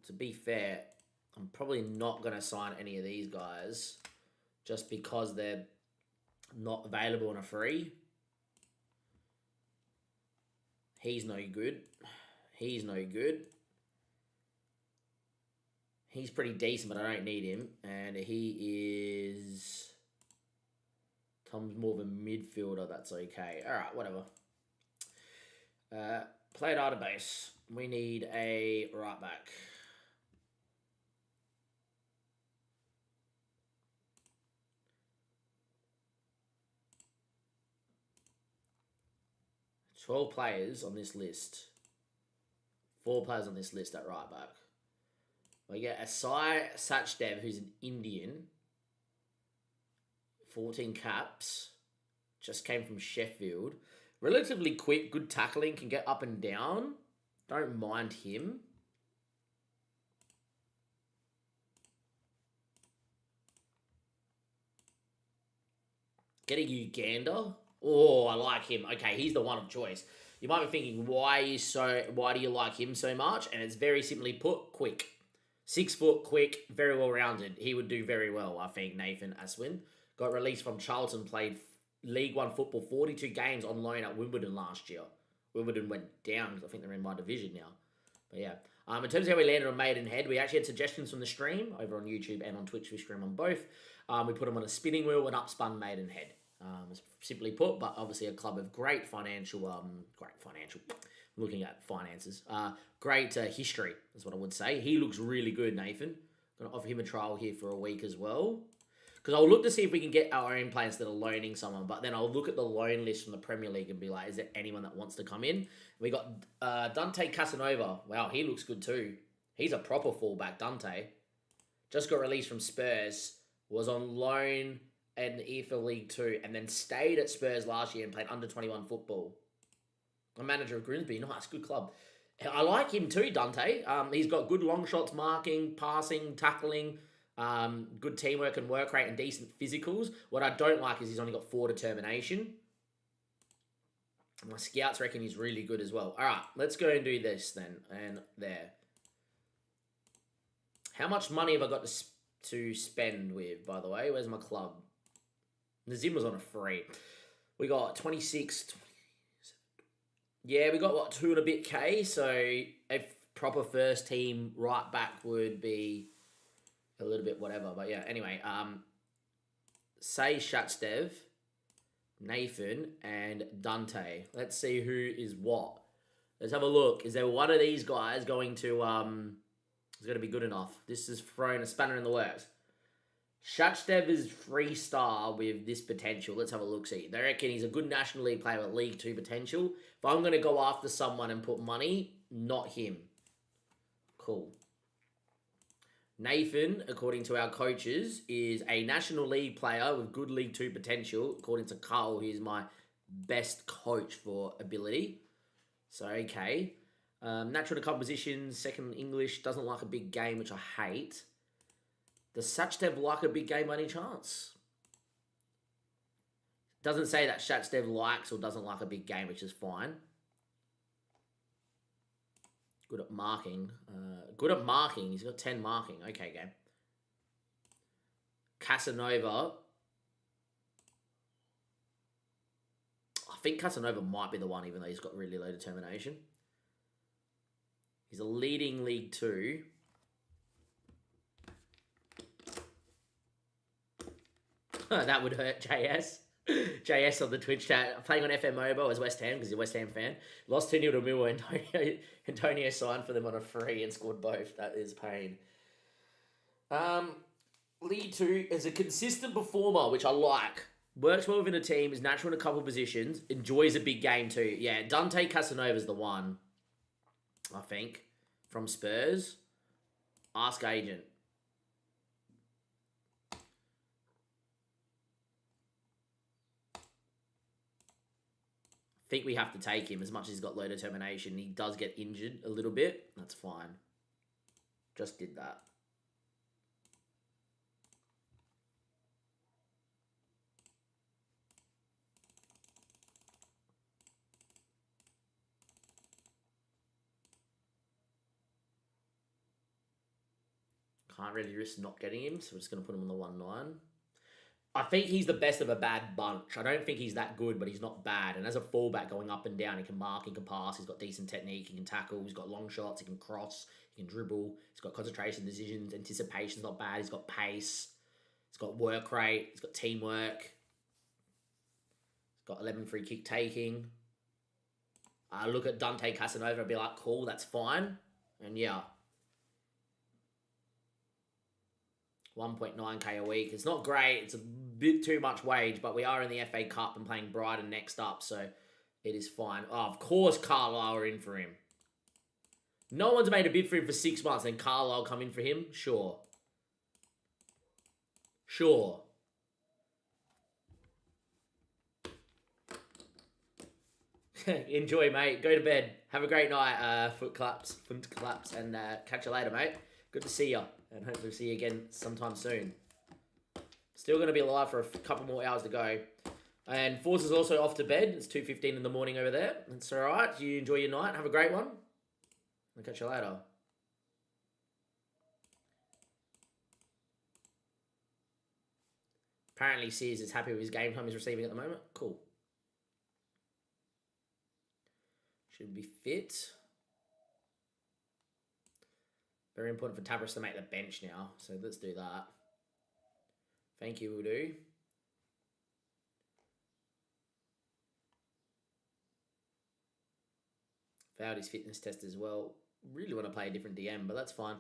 To be fair, I'm probably not going to sign any of these guys just because they're Not available on a free. He's no good. He's no good. He's pretty decent, but I don't need him. And he is... Tom's more of a midfielder. That's okay. All right, whatever. Player database. We need a right back. $12 players on this list. 4 players on this list at right back. We get Asai Sachdev, who's an Indian. 14 caps. Just came from Sheffield. Relatively quick, good tackling, can get up and down. Don't mind him. Get a Uganda. Oh, I like him. Okay, he's the one of choice. You might be thinking, why do you like him so much? And it's very simply put, quick. 6 foot, quick, very well rounded. He would do very well, I think, Nathan Aswin. Got released from Charlton, played League One football, 42 games on loan at Wimbledon last year. Wimbledon went down because I think they're in my division now. But yeah. In terms of how we landed on Maidenhead, we actually had suggestions from the stream over on YouTube and on Twitch. We stream on both. We put them on a spinning wheel and upspun Maidenhead. Simply put, but obviously a club of great financial, looking at finances, great history is what I would say. He looks really good, Nathan. Going to offer him a trial here for a week as well. Because I'll look to see if we can get our own players that are loaning someone, but then I'll look at the loan list from the Premier League and be like, is there anyone that wants to come in? We got Dante Casanova. Wow, he looks good too. He's a proper fullback, Dante. Just got released from Spurs, was on loan in the EFL League 2, and then stayed at Spurs last year and played under-21 football. I'm manager of Grimsby. Nice, good club. I like him too, Dante. He's got good long shots, marking, passing, tackling, good teamwork and work rate, and decent physicals. What I don't like is he's only got 4 determination. My scouts reckon he's really good as well. All right, let's go and do this then. And there. How much money have I got to spend with, by the way? Where's my club? Nazim was on a free. We got 26. Yeah, we got, what, 2 and a bit K. So a proper first team right back would be a little bit whatever. But yeah, anyway. Say Shatstev, Nathan, and Dante. Let's see who is what. Let's have a look. Is there one of these guys going to is going to be good enough? This is throwing a spanner in the works. Shachdev is 3-star with this potential. Let's have a look-see. They reckon he's a good National League player with League 2 potential. If I'm going to go after someone and put money, not him. Cool. Nathan, according to our coaches, is a National League player with good League 2 potential. According to Carl, he is my best coach for ability. So, okay. Natural to composition, second English, doesn't like a big game, which I hate. Does Sachdev like a big game by any chance? Doesn't say that Sachdev likes or doesn't like a big game, which is fine. Good at marking. Good at marking. He's got 10 marking. Okay, game. Casanova. I think Casanova might be the one, even though he's got really low determination. He's a leading League 2. That would hurt JS. JS on the Twitch chat. Playing on FM Mobile as West Ham because he's a West Ham fan. Lost 2-0 to Millwall. Antonio signed for them on a free and scored both. That is pain. League 2 is a consistent performer, which I like. Works well within a team, is natural in a couple positions, enjoys a big game too. Yeah, Dante Casanova's the one, I think, from Spurs. Ask agent. Think we have to take him as much as he's got low determination. He does get injured a little bit. That's fine. Just did that. Can't really risk not getting him, so we're just going to put him on the 1-9. I think he's the best of a bad bunch. I don't think he's that good, but he's not bad. And as a fullback going up and down, he can mark, he can pass, he's got decent technique, he can tackle, he's got long shots, he can cross, he can dribble, he's got concentration, decisions, anticipation's not bad, he's got pace, he's got work rate, he's got teamwork, he's got 11 free kick taking. I look at Dante Casanova and be like, cool, that's fine. And yeah. 1.9k a week. It's not great. It's a bit too much wage, but we are in the FA Cup and playing Brighton next up, so it is fine. Oh, of course Carlisle are in for him. No one's made a bid for him for 6 months, and Carlisle come in for him? Sure. Sure. Enjoy, mate. Go to bed. Have a great night, foot claps, and catch you later, mate. Good to see you, and hopefully see you again sometime soon. Still going to be alive for a couple more hours to go. And Force is also off to bed. It's 2:15 in the morning over there. It's all right. You enjoy your night. Have a great one. I'll catch you later. Apparently, Sears is happy with his game time he's receiving at the moment. Cool. Should be fit. Very important for Tabris to make the bench now. So let's do that. Thank you, Udo. Failed his fitness test as well. Really want to play a different DM, but that's fine.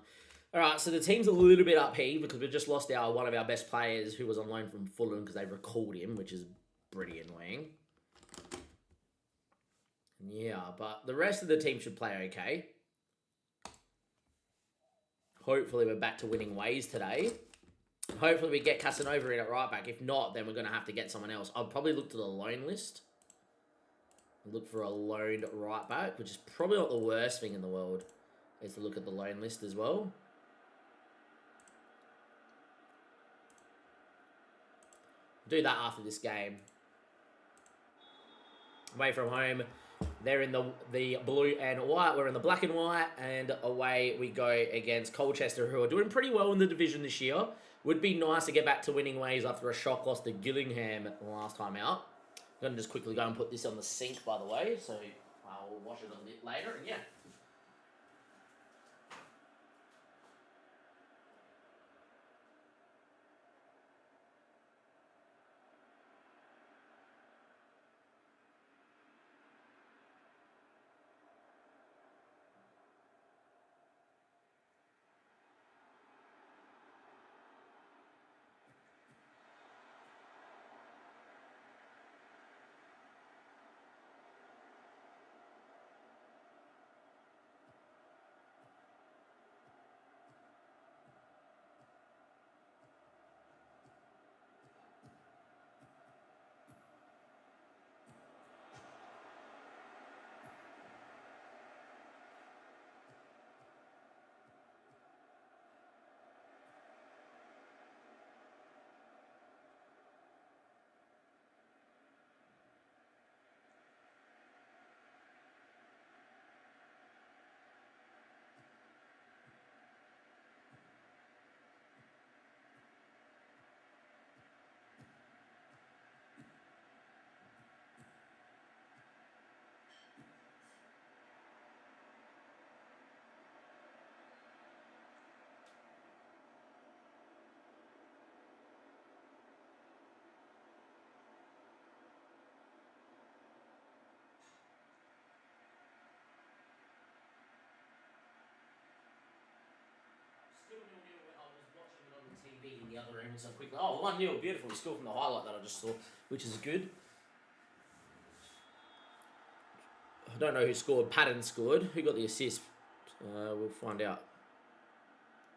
All right, so the team's a little bit upheaved because we've just lost one of our best players who was on loan from Fulham because they recalled him, which is pretty annoying. Yeah, but the rest of the team should play okay. Hopefully we're back to winning ways today. Hopefully we get Casanova in at right back. If not, then we're going to have to get someone else. I'll probably look to the loan list. Look for a loaned right back, which is probably not the worst thing in the world, is to look at the loan list as well. Do that after this game. Away from home, they're in the blue and white. We're in the black and white, and away we go against Colchester, who are doing pretty well in the division this year. Would be nice to get back to winning ways after a shock loss to Gillingham last time out. I'm going to just quickly go and put this on the sink, by the way, so I'll wash it a bit later, and yeah. TV in the other room so quickly. Oh, 1-0, beautiful. Score from the highlight that I just saw, which is good. I don't know who scored. Patton scored. Who got the assist? We'll find out.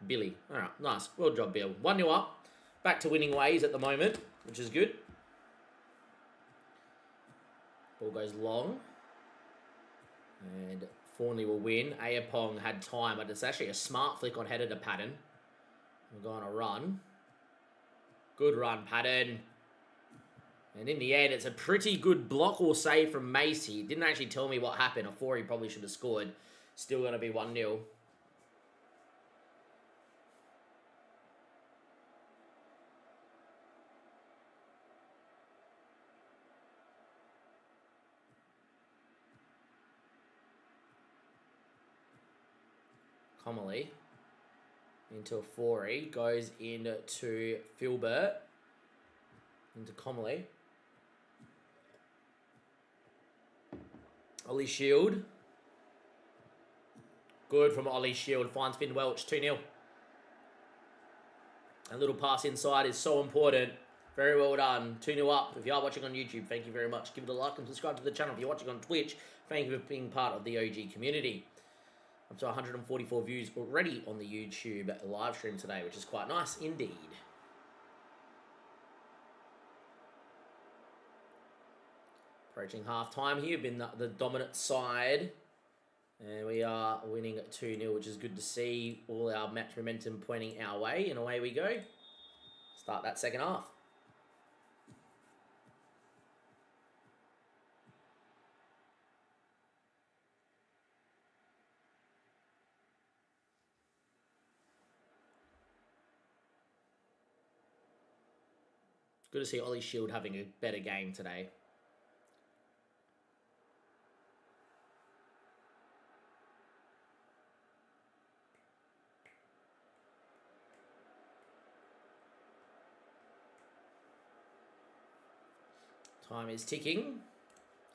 Billy. All right, nice. Well job, Bill. 1-0 up. Back to winning ways at the moment, which is good. Ball goes long. And Fawnley will win. Ayapong had time, but it's actually a smart flick on header to Patton. We're going to run. Good run, Patton. And in the end, it's a pretty good block or save from Macy. Didn't actually tell me what happened. I thought he probably should have scored. Still going to be 1-0. Comely into a 4E. Goes into Filbert. Into Comely. Ollie Shield. Good from Ollie Shield. Finds Finn Welch. 2-0. A little pass inside is so important. Very well done. 2-0 up. If you are watching on YouTube, thank you very much. Give it a like and subscribe to the channel. If you're watching on Twitch, thank you for being part of the OG community. Up to 144 views already on the YouTube live stream today, which is quite nice indeed. Approaching half-time here, been the dominant side. And we are winning 2-0, which is good to see. All our match momentum pointing our way, and away we go. Start that second half. Good to see Ollie Shield having a better game today. Time is ticking.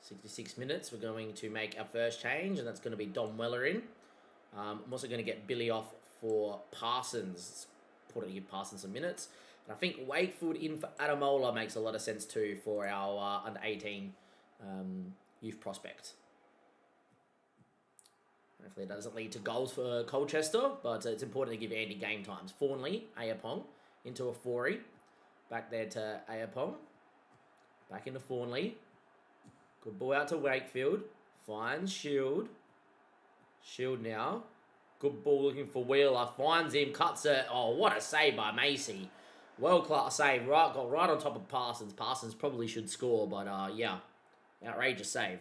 66 minutes. We're going to make our first change, and that's going to be Dom Weller in. I'm also going to get Billy off for Parsons. Important to give Parsons some minutes. And I think Wakefield in for Adamola makes a lot of sense too for our under-18 youth prospect. Hopefully it doesn't lead to goals for Colchester, but it's important to give Andy game times. Fawnley, Ayapong into a 4E. Back there to Ayapong. Back into Fawnley. Good ball out to Wakefield. Finds Shield. Shield now. Good ball looking for Wheeler. Finds him. Cuts it. Oh, what a save by Macy. World-class save. Got right on top of Parsons. Parsons probably should score, but yeah. Outrageous save.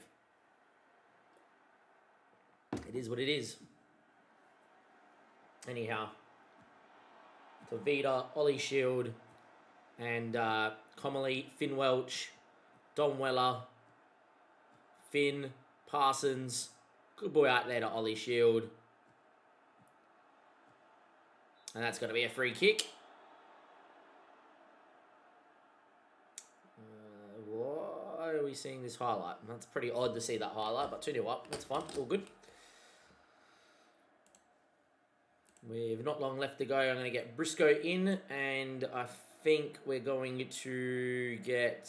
It is what it is. Anyhow. Tavita, Ollie Shield, and Comely, Finn Welch, Don Weller, Finn, Parsons. Good boy out there to Ollie Shield. And that's going to be a free kick. Why are we seeing this highlight? That's pretty odd to see that highlight, but 2-0 up. That's fine. All good. We've not long left to go. I'm going to get Briscoe in, and I think we're going to get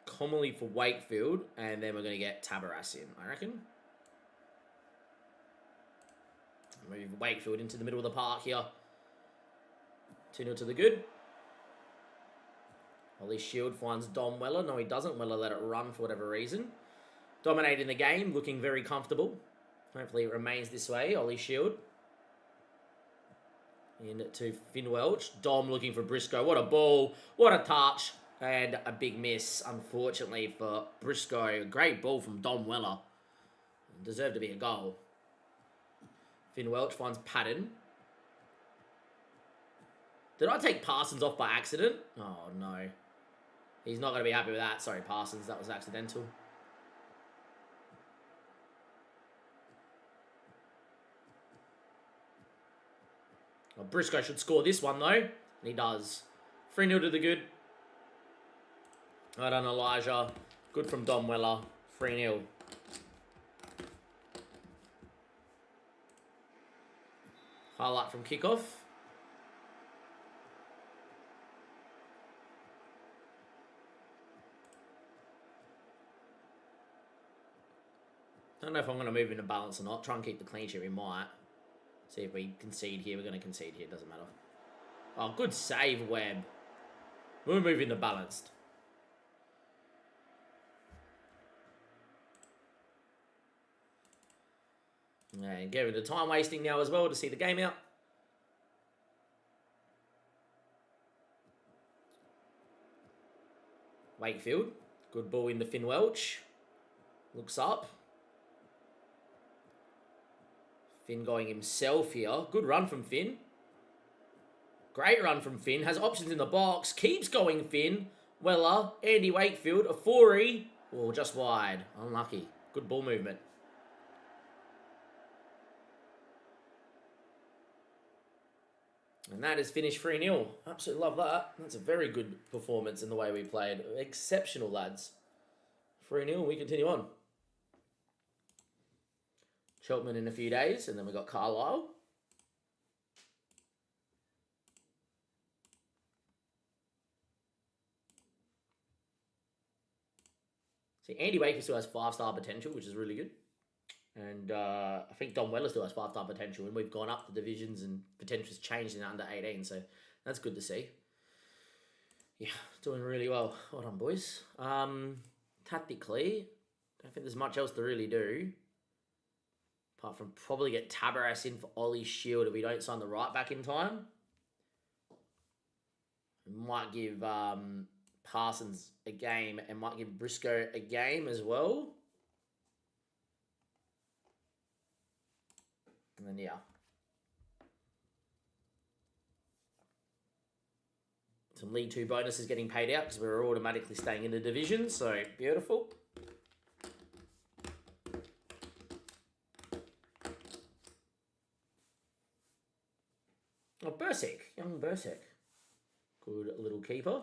Comely for Wakefield, and then we're going to get Tabarras in, I reckon. Move Wakefield into the middle of the park here. 2-0 to the good. Ollie Shield finds Dom Weller. No, he doesn't. Weller let it run for whatever reason. Dominating the game, looking very comfortable. Hopefully it remains this way. Ollie Shield. Into Finn Welch. Dom looking for Briscoe. What a ball. What a touch. And a big miss, unfortunately, for Briscoe. Great ball from Dom Weller. Deserved to be a goal. Finn Welch finds Patton. Did I take Parsons off by accident? Oh, no. He's not going to be happy with that. Sorry, Parsons. That was accidental. Well, Briscoe should score this one, though. And he does. 3-0 to the good. Well done, Elijah. Good from Dom Weller. 3-0. Highlight from kickoff. I don't know if I'm going to move into balance or not. Try and keep the clean sheet. We might. See if we concede here. We're going to concede here. Doesn't matter. Oh, good save, Webb. We'll move into balanced. And get rid of time wasting now as well to see the game out. Wakefield. Good ball into Finn Welch. Looks up. Finn going himself here. Good run from Finn. Great run from Finn. Has options in the box. Keeps going Finn. Weller. Andy Wakefield. A 4-E. Oh, just wide. Unlucky. Good ball movement. And that is finished 3-0. Absolutely love that. That's a very good performance in the way we played. Exceptional, lads. 3-0, we continue on. Cheltenham in a few days, and then we got Carlisle. See, Andy Baker still has 5-star potential, which is really good. And I think Don Weller still has 5-star potential, and we've gone up the divisions and potential's changed in under 18, so that's good to see. Yeah, doing really well. Well done, boys. Tactically, don't think there's much else to really do, apart from probably get Tabaras in for Ollie's Shield if we don't sign the right back in time. Might give Parsons a game and might give Briscoe a game as well. And then, yeah. Some League 2 bonuses getting paid out because we're automatically staying in the division. So, beautiful. Oh, Bursik. Young Bursik. Good little keeper.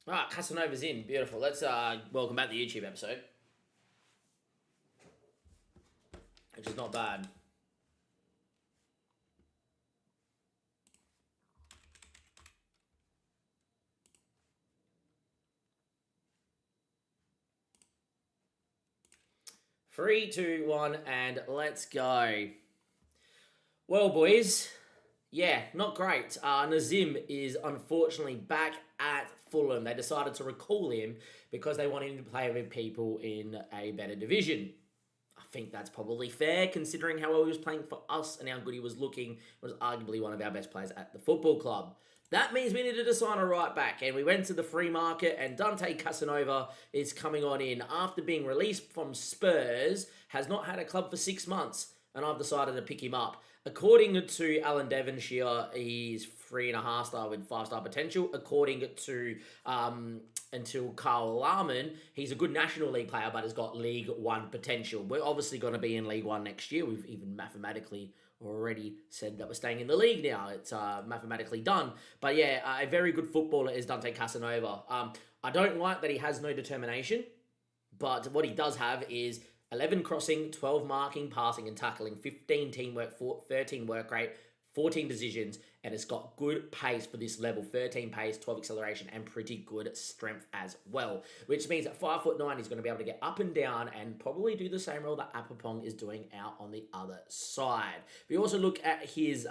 Ah, Casanova's in. Beautiful. Let's welcome back the YouTube episode. Which is not bad. Three, two, one, and let's go. Well, boys, yeah, not great. Nazim is unfortunately back at Fulham. They decided to recall him because they wanted him to play with people in a better division. I think that's probably fair considering how well he was playing for us and how good he was looking. He was arguably one of our best players at the football club. That means we needed to sign a right back, and we went to the free market, and Dante Casanova is coming on in after being released from Spurs, has not had a club for 6 months, and I've decided to pick him up. According to Alan Devonshire, he's 3.5 star with 5-star potential. According to until Carl Larman, he's a good National League player, but has got League One potential. We're obviously going to be in League One next year. We've even mathematically already said that we're staying in the league now. It's mathematically done. But yeah, a very good footballer is Dante Casanova. I don't like that he has no determination, but what he does have is 11 crossing, 12 marking, passing and tackling, 15 teamwork, 13 work rate, 14 decisions, and it's got good pace for this level. 13 pace, 12 acceleration, and pretty good strength as well. Which means at 5'9", he's going to be able to get up and down and probably do the same role that Apapong is doing out on the other side. If you also look at his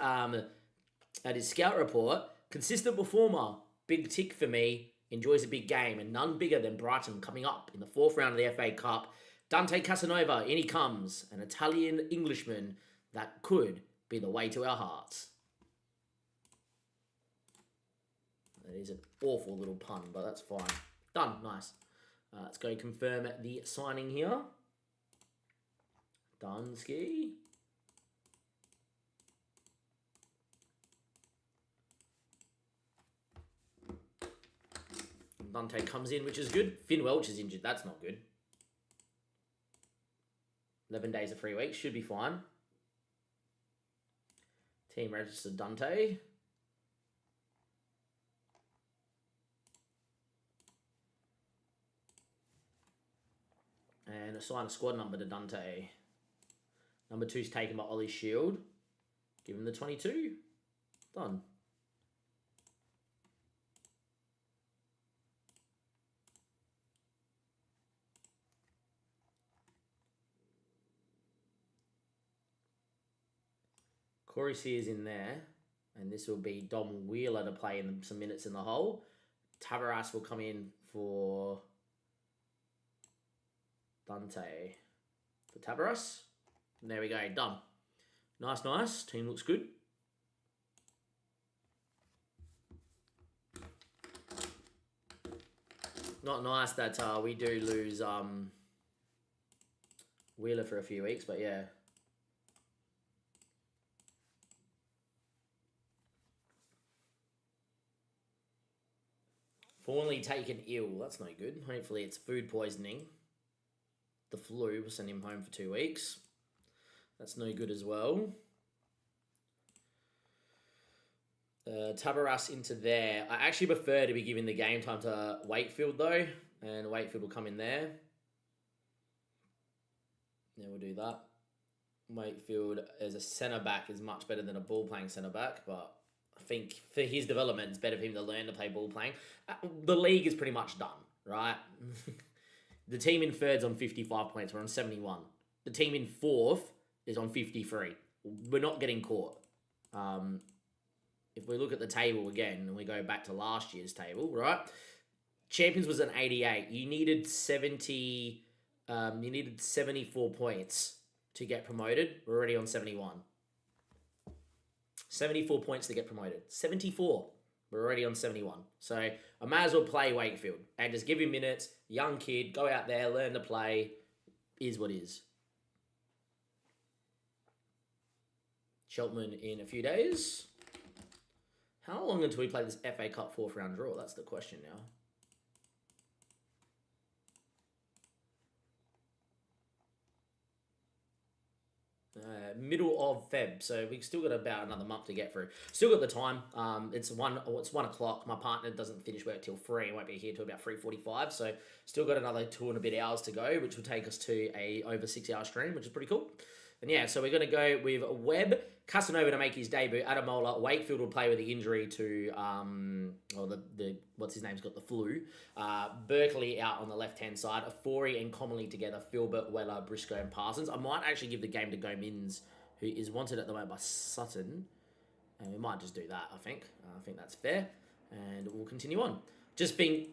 scout report, consistent performer, big tick for me, enjoys a big game, and none bigger than Brighton coming up in the 4th round of the FA Cup. Dante Casanova, in he comes, an Italian Englishman that could be the way to our hearts. That is an awful little pun, but that's fine. Done, nice. Let's go confirm the signing here. Dunsky. Dante comes in, which is good. Finn Welch is injured, that's not good. 11 days of 3 weeks, should be fine. Team registered Dante. And assign a squad number to Dante. Number 2 is taken by Ollie Shield. Give him the 22. Done. Corey Sears in there, and this will be Dom Wheeler to play in some minutes in the hole. Tabaras will come in for Dante. For Tabaras. And there we go, done. Nice. Team looks good. Not nice that we do lose Wheeler for a few weeks, but yeah. Formerly taken ill. That's no good. Hopefully it's food poisoning. The flu will send him home for 2 weeks. That's no good as well. Tabaras into there. I actually prefer to be giving the game time to Wakefield though. And Wakefield will come in there. Yeah, we'll do that. Wakefield as a centre-back is much better than a ball-playing centre-back, but I think for his development, it's better for him to learn to play ball-playing. The league is pretty much done, right? The team in third's on 55 points. We're on 71. The team in fourth is on 53. We're not getting caught. If we look at the table again, and we go back to last year's table, right? Champions was an 88. You needed 70... you needed 74 points to get promoted. We're already on 71. 74 points to get promoted. 74. We're already on 71. So I might as well play Wakefield and just give him minutes. Young kid, go out there, learn to play. Is what is. Cheltenham in a few days. How long until we play this FA Cup 4th round draw? That's the question now. Middle of Feb, so we've still got about another month to get through. Still got the time. It's 1 o'clock. My partner doesn't finish work till 3. Won't be here till about 3:45. So still got another 2 and a bit hours to go, which will take us to a over 6-hour stream, which is pretty cool. And yeah, so we're going to go with Webb, Casanova to make his debut. Adamola, Wakefield will play with the injury to, what's his name's got the flu. Berkeley out on the left-hand side. Afori and Commonly together. Filbert, Weller, Briscoe and Parsons. I might actually give the game to Gomins, who is wanted at the moment by Sutton. And we might just do that, I think. I think that's fair. And we'll continue on. Just think,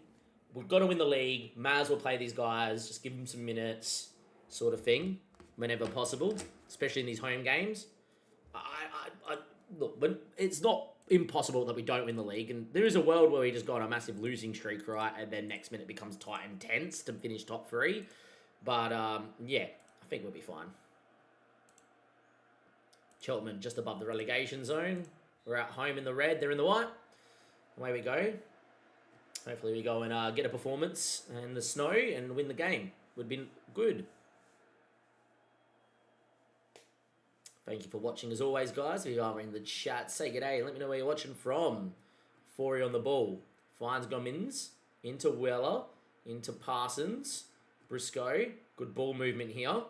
we've got to win the league. May as well play these guys. Just give them some minutes, sort of thing, whenever possible. Especially in these home games. Look, but it's not impossible that we don't win the league, and there is a world where we just go on a massive losing streak, right, and then next minute becomes tight and tense to finish top 3. But, yeah, I think we'll be fine. Cheltenham just above the relegation zone. We're at home in the red, they're in the white. Away we go. Hopefully we go and get a performance in the snow and win the game. Would be good. Thank you for watching as always, guys. If you are in the chat, say good day and let me know where you're watching from. Forey on the ball. Finds Gomins. Into Weller. Into Parsons. Briscoe. Good ball movement here.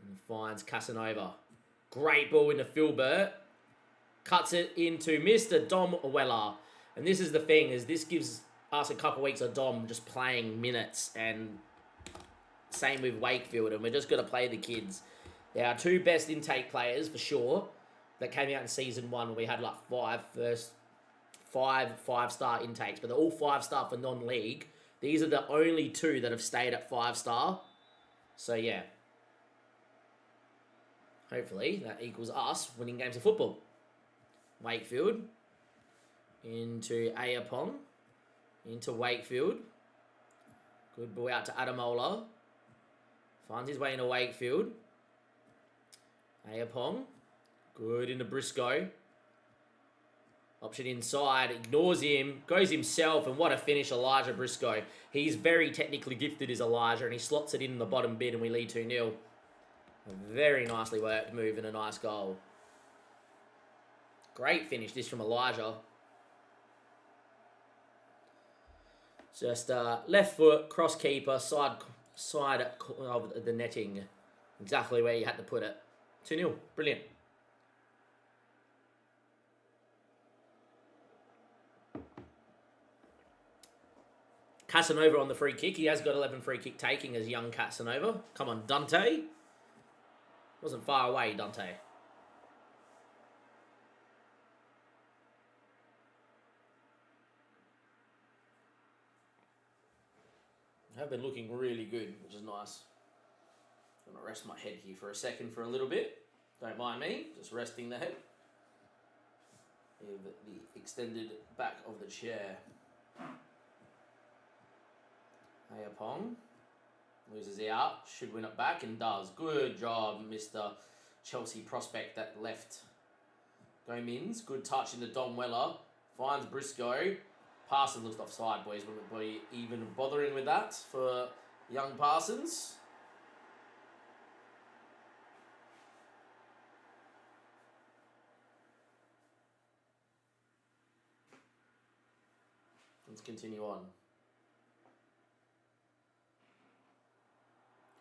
And finds Casanova. Great ball into Filbert. Cuts it into Mr. Dom Weller. And this is the thing, is this gives us a couple of weeks of Dom just playing minutes. And same with Wakefield. And we're just going to play the kids. They're our 2 best intake players, for sure, that came out in Season 1 when we had like 5-star intakes. But they're all 5-star for non-league. These are the only 2 that have stayed at 5-star. So, yeah. Hopefully, that equals us winning games of football. Wakefield. Into Ayapong. Into Wakefield. Good ball out to Adamola. Finds his way into Wakefield. Ayapong. Good into Briscoe. Option inside. Ignores him. Goes himself. And what a finish, Elijah Briscoe. He's very technically gifted, is Elijah. And he slots it in the bottom bit and we lead 2-0. A very nicely worked move and a nice goal. Great finish this from Elijah. Just left foot, cross keeper, side of the netting. Exactly where you had to put it. 2-0. Brilliant. Casanova on the free kick. He has got 11 free kick taking as young Casanova. Come on, Dante. Wasn't far away, Dante. I have been looking really good, which is nice. I'm going to rest my head here for a second for a little bit. Don't mind me, just resting the head. With the extended back of the chair. Ayapong loses out, should win it back and does. Good job, Mr. Chelsea prospect that left. Gomez, good touch into Dom Weller. Finds Briscoe. Parsons looks offside, boys. Wouldn't be even bothering with that for young Parsons. Let's continue on.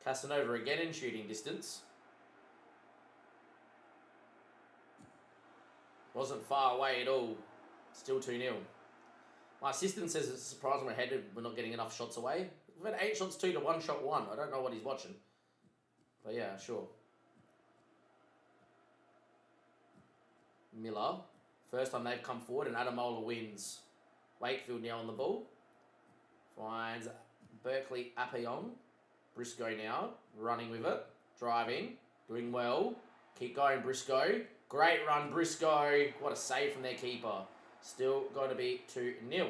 Casanova again in shooting distance. Wasn't far away at all. Still 2-0. My assistant says it's surprising we're not getting enough shots away. We've had 8 shots 2 to 1 shot 1. I don't know what he's watching. But yeah, sure. Miller. First time they've come forward and Adamola wins. Wakefield now on the ball. Finds Berkeley Appion. Briscoe now, running with it. Driving. Doing well. Keep going, Briscoe. Great run, Briscoe. What a save from their keeper. Still going to be 2-0.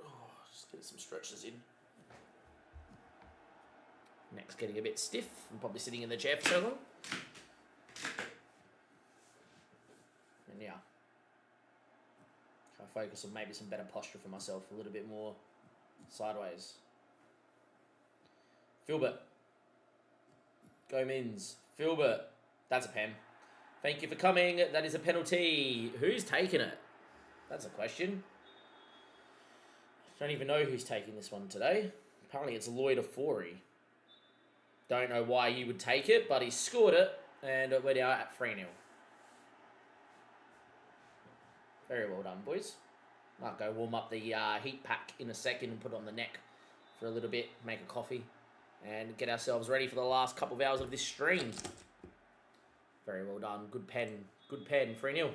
Oh, just get some stretches in. Neck's getting a bit stiff. I'm probably sitting in the chair for so long. And yeah. Try to focus on maybe some better posture for myself. A little bit more sideways. Filbert. Gomez. Filbert. That's a pen. Thank you for coming. That is a penalty. Who's taking it? That's a question. Don't even know who's taking this one today. Apparently it's Lloyd Afori. Don't know why he would take it, but he scored it. And we're now at 3-0. Very well done, boys. Might go warm up the heat pack in a second and put it on the neck for a little bit. Make a coffee. And get ourselves ready for the last couple of hours of this stream. Very well done. Good pen. Good pen. 3-0.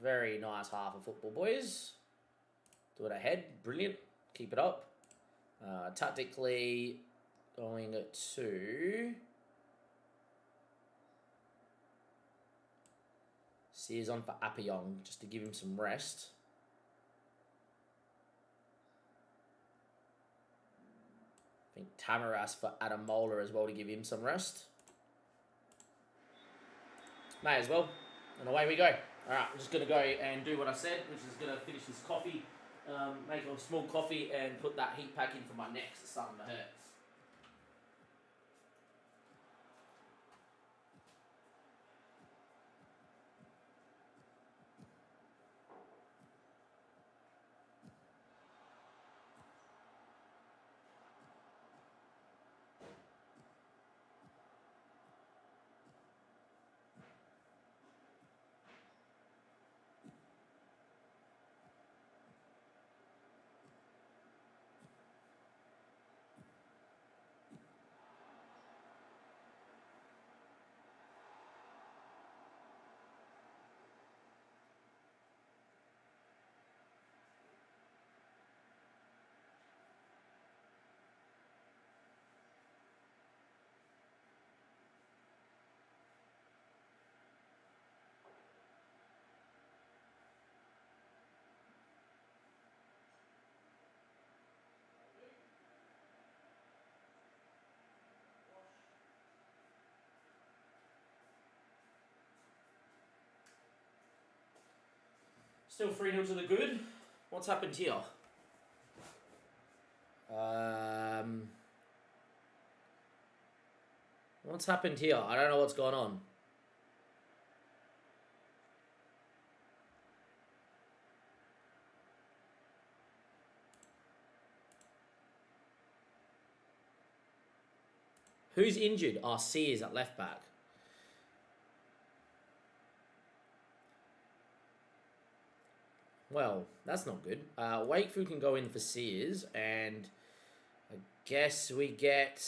Very nice half of football, boys. Do it ahead. Brilliant. Keep it up. Tactically going to... Sears on for Appion, just to give him some rest. I think Tamaras for Adamola as well to give him some rest. May as well. And away we go. Alright, I'm just going to go and do what I said, which is going to finish this coffee, make a small coffee and put that heat pack in for my neck. It's starting to hurt. Still 3-0 to the good. What's happened here? What's happened here? I don't know what's going on. Who's injured? Oh, Sears at left back. Well, that's not good. Wakefield can go in for Sears, and I guess we get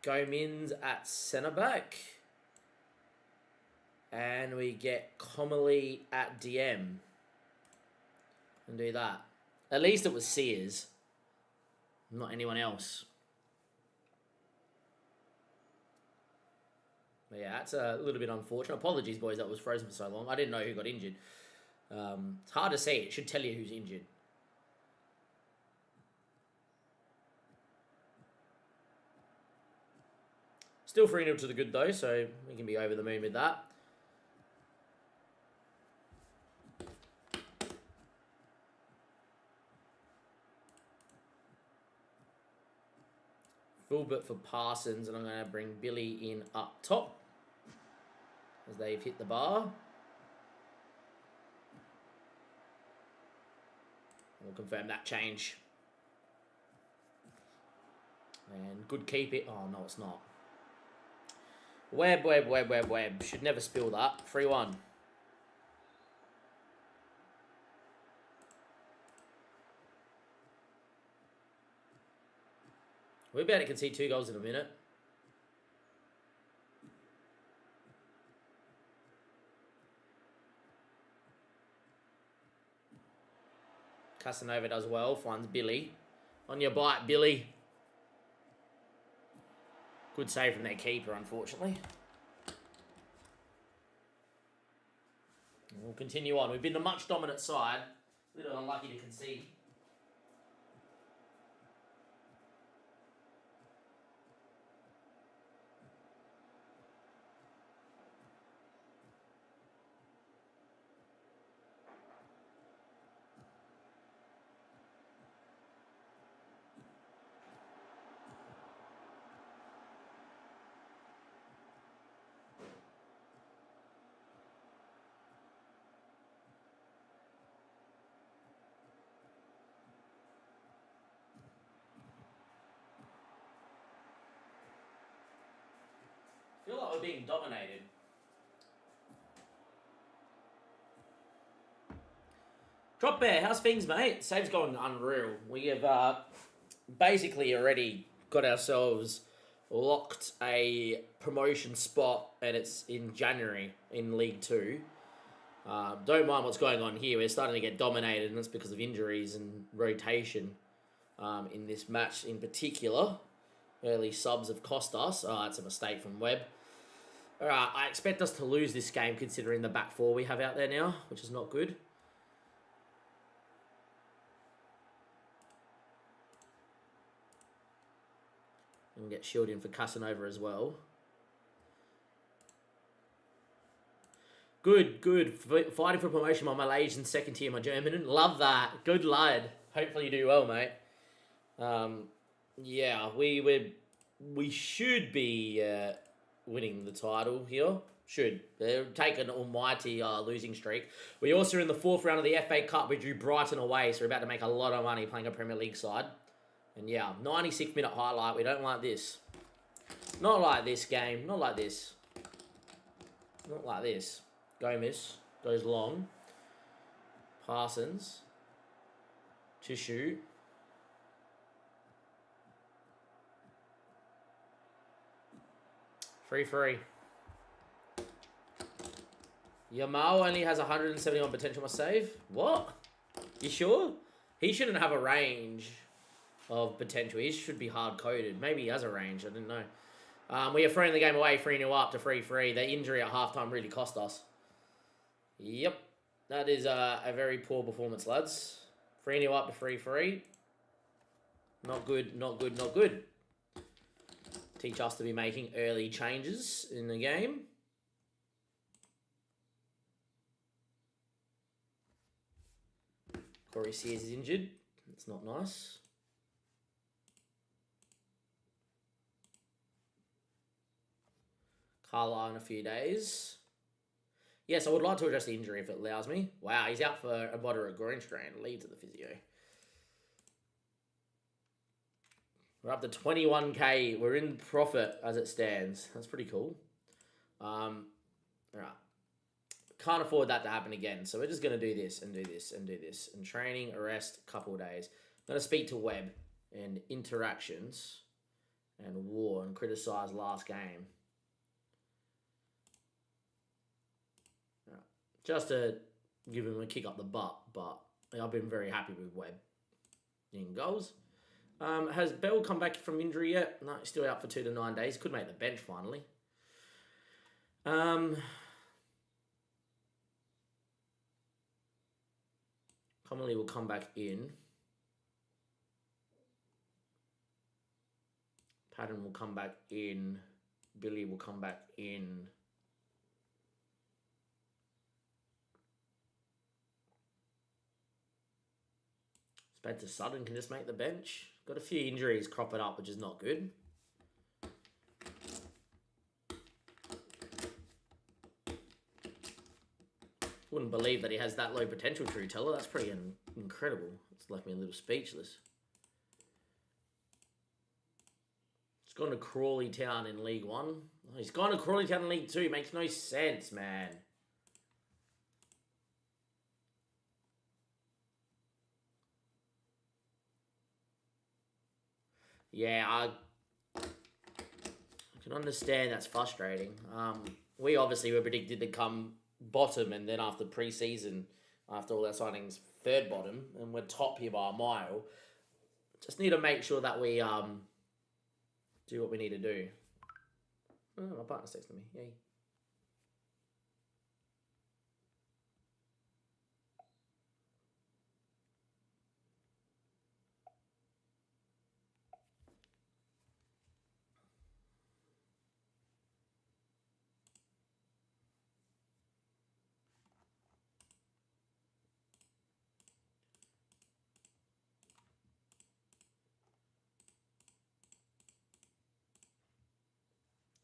Gomez at centre back. And we get Comely at DM. And do that. At least it was Sears. Not anyone else. But yeah, that's a little bit unfortunate. Apologies, boys, that was frozen for so long. I didn't know who got injured. It's hard to see. It should tell you who's injured. Still 3-0 to the good, though, so we can be over the moon with that. Full bit for Parsons, and I'm going to bring Billy in up top as they've hit the bar. We'll confirm that change. And good keep it. Oh, no, it's not. Webb. Should never spill that. 3-1. We're about to concede 2 goals in a minute. Casanova does well. Finds Billy. On your bite, Billy. Good save from their keeper, unfortunately. We'll continue on. We've been the much dominant side. A little unlucky to concede. I feel like we're being dominated. Drop Bear, how's things, mate? Save's going unreal. We have basically already got ourselves locked a promotion spot, and it's in January in League 2. Don't mind what's going on here. We're starting to get dominated, and that's because of injuries and rotation in this match in particular. Early subs have cost us. Oh, that's a mistake from Webb. All right, I expect us to lose this game considering the back four we have out there now, which is not good. And get Shield in for Casanova as well. Good. Fighting for promotion, my Malaysian second tier, my German. Love that. Good lad. Hopefully you do well, mate. Yeah, we should be winning the title here. Should. Take an almighty losing streak. We also are in the 4th round of the FA Cup. We drew Brighton away, so we're about to make a lot of money playing a Premier League side. And yeah, 96th minute highlight. We don't like this. Not like this game. Not like this. Not like this. Gomez goes long. Parsons to shoot. Free. Yamal only has 171 potential must save. What? You sure? He shouldn't have a range of potential. He should be hard-coded. Maybe he has a range. I didn't know. We are throwing the game away 3-0 up to 3-3. The injury at halftime really cost us. Yep. That is a very poor performance, lads. 3-0 up to 3-3. Not good. Teach us to be making early changes in the game. Corey Sears is injured. That's not nice. Carlisle in a few days. Yes, I would like to address the injury if it allows me. Wow, he's out for a moderate groin strain. Lead to the physio. We're up to 21k. We're in profit as it stands. That's pretty cool. All right. Can't afford that to happen again. So we're just going to do this and do this and do this. And training, arrest, couple of days. I'm going to speak to Webb and interactions and war and criticise last game. just to give him a kick up the butt, but I've been very happy with Webb in goals. Has Bell come back from injury yet? No, he's still out for 2 to 9 days. Could make the bench finally. Commonly will come back in. Patton will come back in. Billy will come back in. Spencer Sutton can just make the bench. Got a few injuries cropping up, which is not good. Wouldn't believe that he has that low potential, True Teller. That's pretty incredible. It's left me a little speechless. He's gone to Crawley Town in League 1. Oh, he's gone to Crawley Town in League 2. Makes no sense, man. Yeah, I can understand that's frustrating. We obviously were predicted to come bottom, and then after pre-season, after all our signings, third bottom, and we're top here by a mile. Just need to make sure that we do what we need to do. Oh, my partner's texting me. Yay.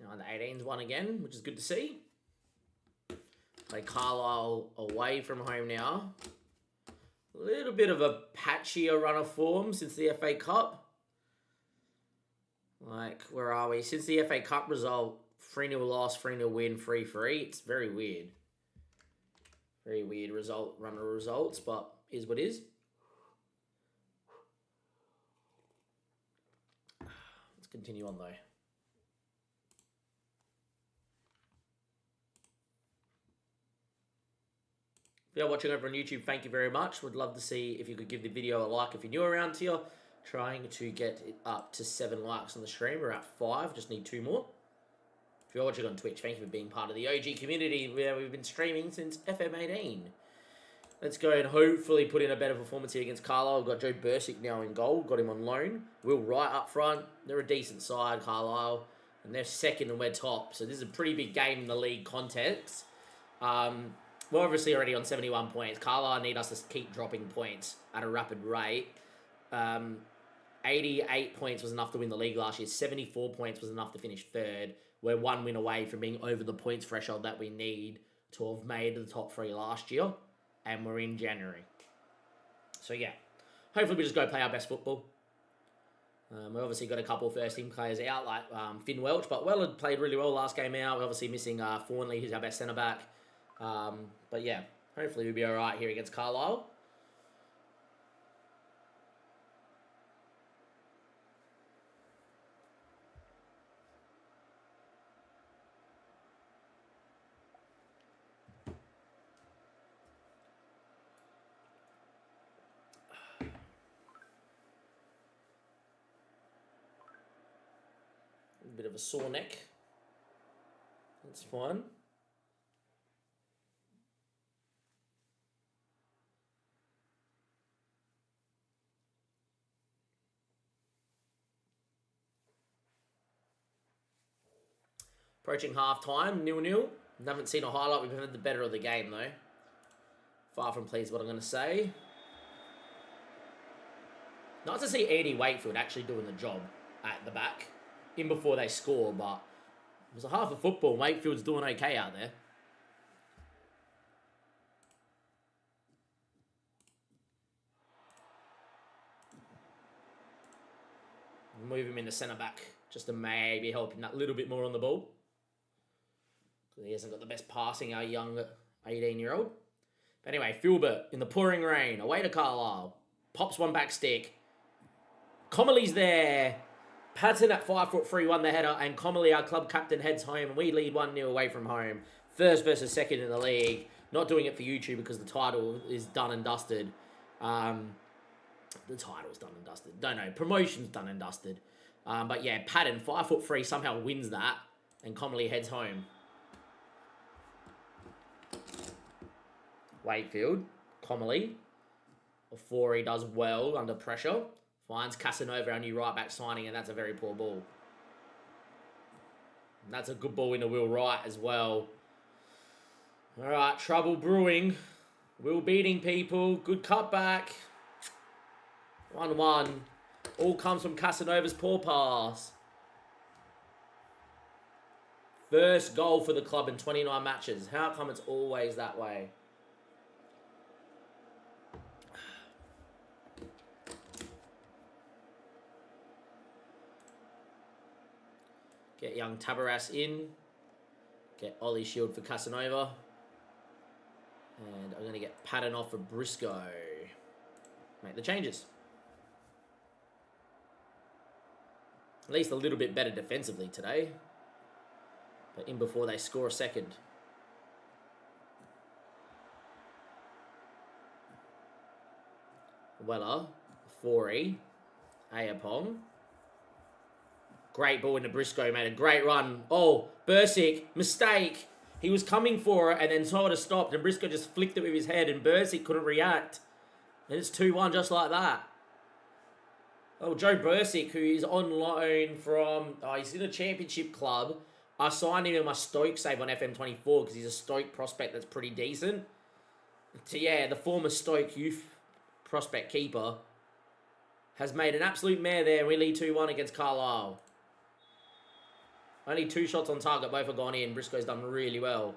Now the 18's won again, which is good to see. Play Carlisle away from home now. A little bit of a patchier run of form since the FA Cup. Like, where are we? Since the FA Cup result, 3-0 loss, 3-0 win, 3-3. It's very weird. Very weird run of results, but is what is. Let's continue on though. If you're watching over on YouTube, thank you very much. Would love to see if you could give the video a like if you're new around here. Trying to get it up to 7 likes on the stream. We're at 5. Just need 2 more. If you're watching on Twitch, thank you for being part of the OG community where we've been streaming since FM18. Let's go and hopefully put in a better performance here against Carlisle. We've got Joe Bursick now in goal. Got him on loan. Will Wright up front. They're a decent side, Carlisle. And they're second and we're top. So this is a pretty big game in the league context. We're obviously already on 71 points. Carlisle need us to keep dropping points at a rapid rate. 88 points was enough to win the league last year. 74 points was enough to finish third. We're 1 win away from being over the points threshold that we need to have made the top 3 last year. And we're in January. So yeah, hopefully we just go play our best football. We obviously got a couple of first team players out, like Finn Welch. But Wellard played really well last game out. We're obviously missing Fawnley, who's our best centre-back. But yeah, hopefully we'll be alright here against Carlisle. A bit of a sore neck. That's fine. Approaching half-time, 0-0. Haven't seen a highlight. We've had the better of the game, though. Far from pleased what I'm going to say. Nice to see Eddie Wakefield actually doing the job at the back. In before they score, but it was a half of football. Wakefield's doing okay out there. Move him into centre-back just to maybe help him that little bit more on the ball. He hasn't got the best passing, our young 18-year-old. But anyway, Filbert in the pouring rain, away to Carlisle. Pops one back stick. Comley's there. Patton at 5'3" won the header, and Comley, our club captain, heads home, and we lead 1-0 away from home. First versus second in the league. Not doing it for YouTube because the title is done and dusted. The title's done and dusted. Don't know. Promotion's done and dusted. But yeah, Patton, 5'3", somehow wins that. And Comley heads home. Wakefield. Comley. Before he does well under pressure. Finds Casanova, our new right back signing, and that's a very poor ball. And that's a good ball into Will Wright as well. Alright, trouble brewing. Will beating people. Good cutback. 1-1. All comes from Casanova's poor pass. First goal for the club in 29 matches. How come it's always that way? Get young Tabaras in. Get Ollie Shield for Casanova. And I'm going to get Patton off for Briscoe. Make the changes. At least a little bit better defensively today. But in before they score a second. Weller. Forey. Ayapong. Great ball into Briscoe, made a great run. Oh, Bursic, mistake. He was coming for it and then sort of stopped and Briscoe just flicked it with his head and Bursic couldn't react. And it's 2-1 just like that. Oh, Joe Bursic, who is on loan from... Oh, he's in a championship club. I signed him in my Stoke save on FM24 because he's a Stoke prospect that's pretty decent. So yeah, the former Stoke youth prospect keeper has made an absolute mare there. We lead 2-1 against Carlisle. Only 2 shots on target, both have gone in. Briscoe's done really well.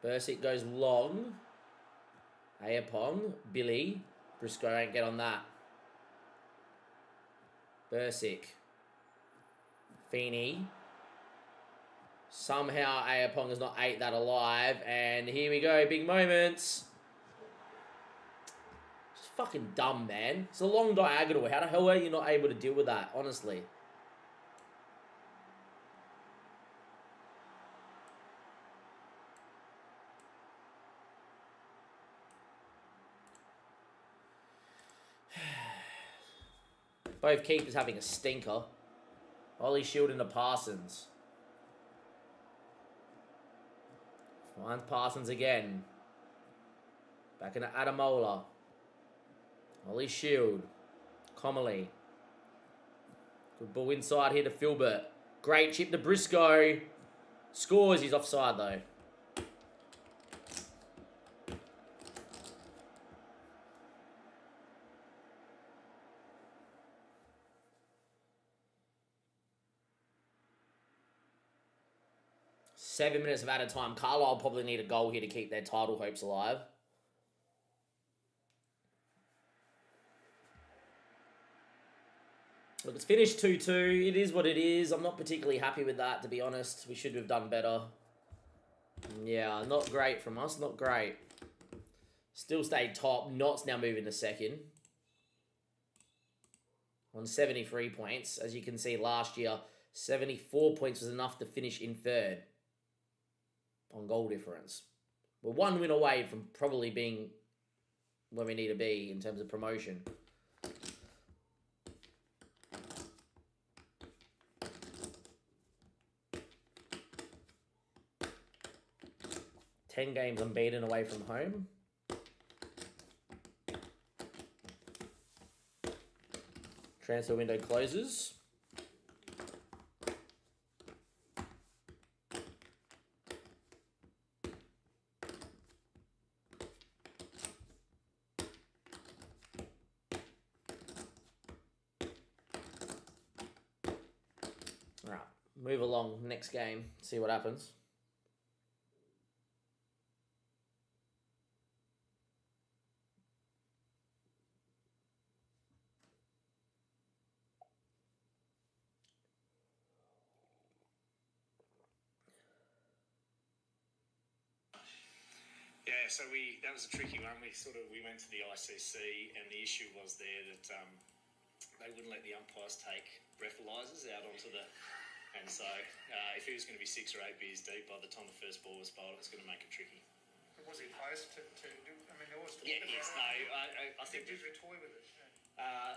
Bursic goes long. Ayapong, Billy. Briscoe ain't get on that. Bursic. Feeney. Somehow Ayapong has not ate that alive. And here we go, big moments. Just fucking dumb, man. It's a long diagonal. How the hell are you not able to deal with that, honestly? Both keepers having a stinker. Ollie Shield into Parsons. Finds Parsons again. Back into Adamola. Ollie Shield. Comley. Good ball inside here to Filbert. Great chip to Briscoe. Scores. He's offside though. Seven minutes of added time. Carlisle probably need a goal here to keep their title hopes alive. Look, it's finished 2-2. It is what it is. I'm not particularly happy with that, to be honest. We should have done better. Yeah, not great from us. Not great. Still stayed top. Knott's now moving to second. On 73 points. As you can see, last year, 74 points was enough to finish in third. On goal difference. We're 1 win away from probably being where we need to be in terms of promotion. Ten games unbeaten away from home. Transfer window closes. Alright, move along. Next game. See what happens. Yeah, so that was a tricky one. We went to the ICC, and the issue was there that they wouldn't let the umpires take breathalyzers out onto the. And so, if he was going to be 6 or 8 beers deep by the time the first ball was bowled, it was going to make it tricky. Was he close to do? I mean, there was. Yeah, he is. No, I think. Did they toy with it?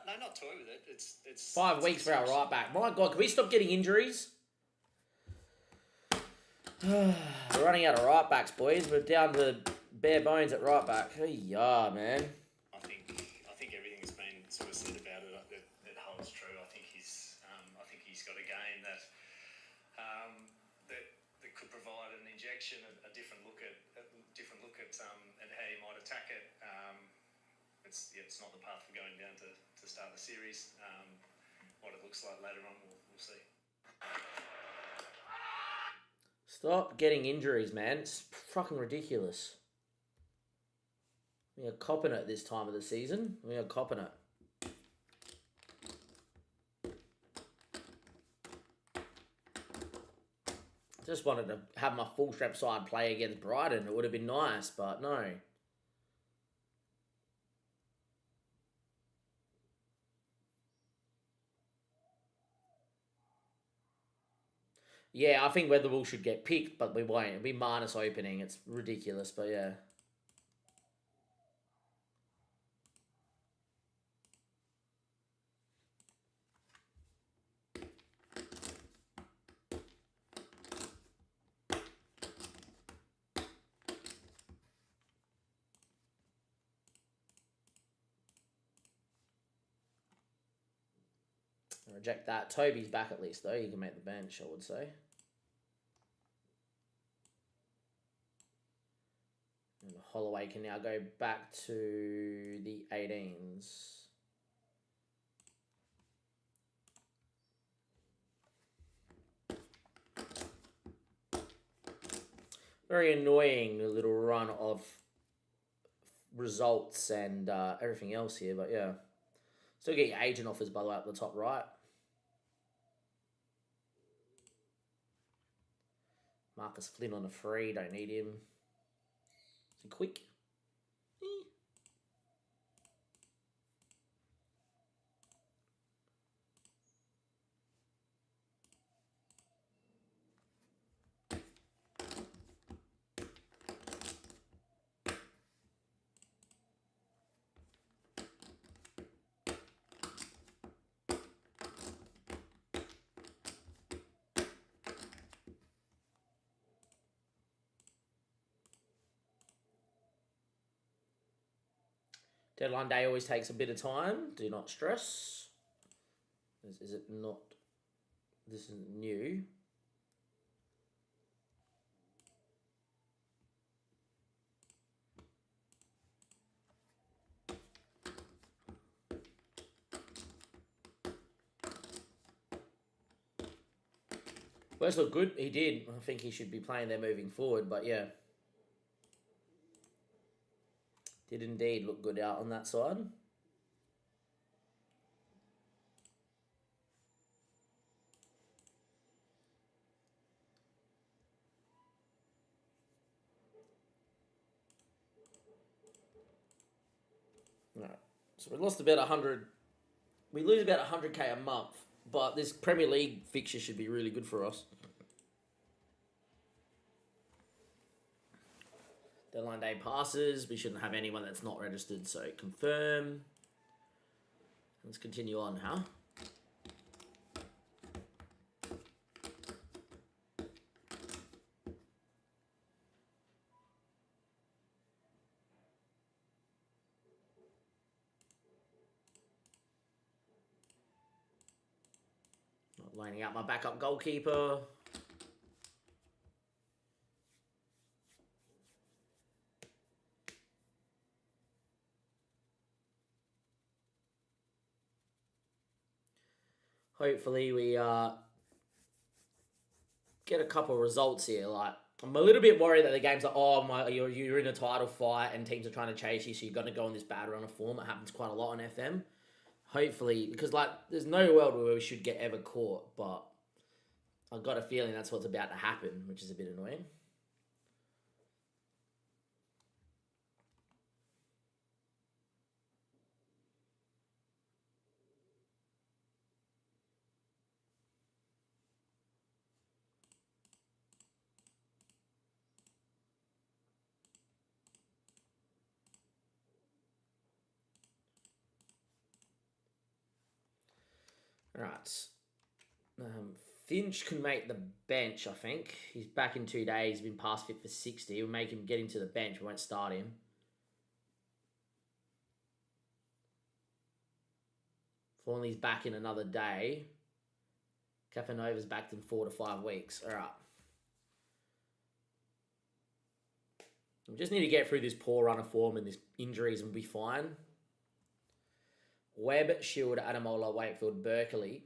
No, not toy with it. It's 5 weeks for our right back. My God, can we stop getting injuries? We're running out of right backs, boys. We're down to bare bones at right back. Yeah, man. I think everything that's been sort of said about it that holds true. I think he's got a game that that could provide an injection, a different look at how you might attack it. It's not the path for going down to start the series. What it looks like later on, we'll see. Stop getting injuries, man. It's fucking ridiculous. We are copping it this time of the season. We are copping it. Just wanted to have my full strap side play against Brighton. It would have been nice, but no. Yeah, I think Weatherall should get picked, but we won't. It'll be minus opening. It's ridiculous, but yeah. Reject that. Toby's back at least, though. He can make the bench, I would say. And Holloway can now go back to the 18s. Very annoying little run of results and everything else here, but yeah. Still get your agent offers, by the way, up the top right. Marcus Flynn on a free, don't need him. Is he quick? Deadline day always takes a bit of time. Do not stress. Is it not? This isn't new. West looked good. He did. I think he should be playing there moving forward, but yeah. Did indeed look good out on that side. Right. So we lost about 100. We lose about 100k a month, but this Premier League fixture should be really good for us. Deadline day passes. We shouldn't have anyone that's not registered, so confirm. Let's continue on, huh? Not lining out my backup goalkeeper. Hopefully we get a couple of results here. Like, I'm a little bit worried that the game's like, you're in a title fight and teams are trying to chase you, so you're going to go on this bad run of form. It happens quite a lot on FM. Hopefully, because like there's no world where we should get ever caught, but I've got a feeling that's what's about to happen, which is a bit annoying. All right. Finch can make the bench, I think. He's back in 2 days. He's been past fit for 60. We'll make him get into the bench. We won't start him. Thornley's back in another day. Capanova's back in 4 to 5 weeks. All right. We just need to get through this poor run of form and these injuries and we'll be fine. Webb, Shield, Adamola, Wakefield, Berkeley,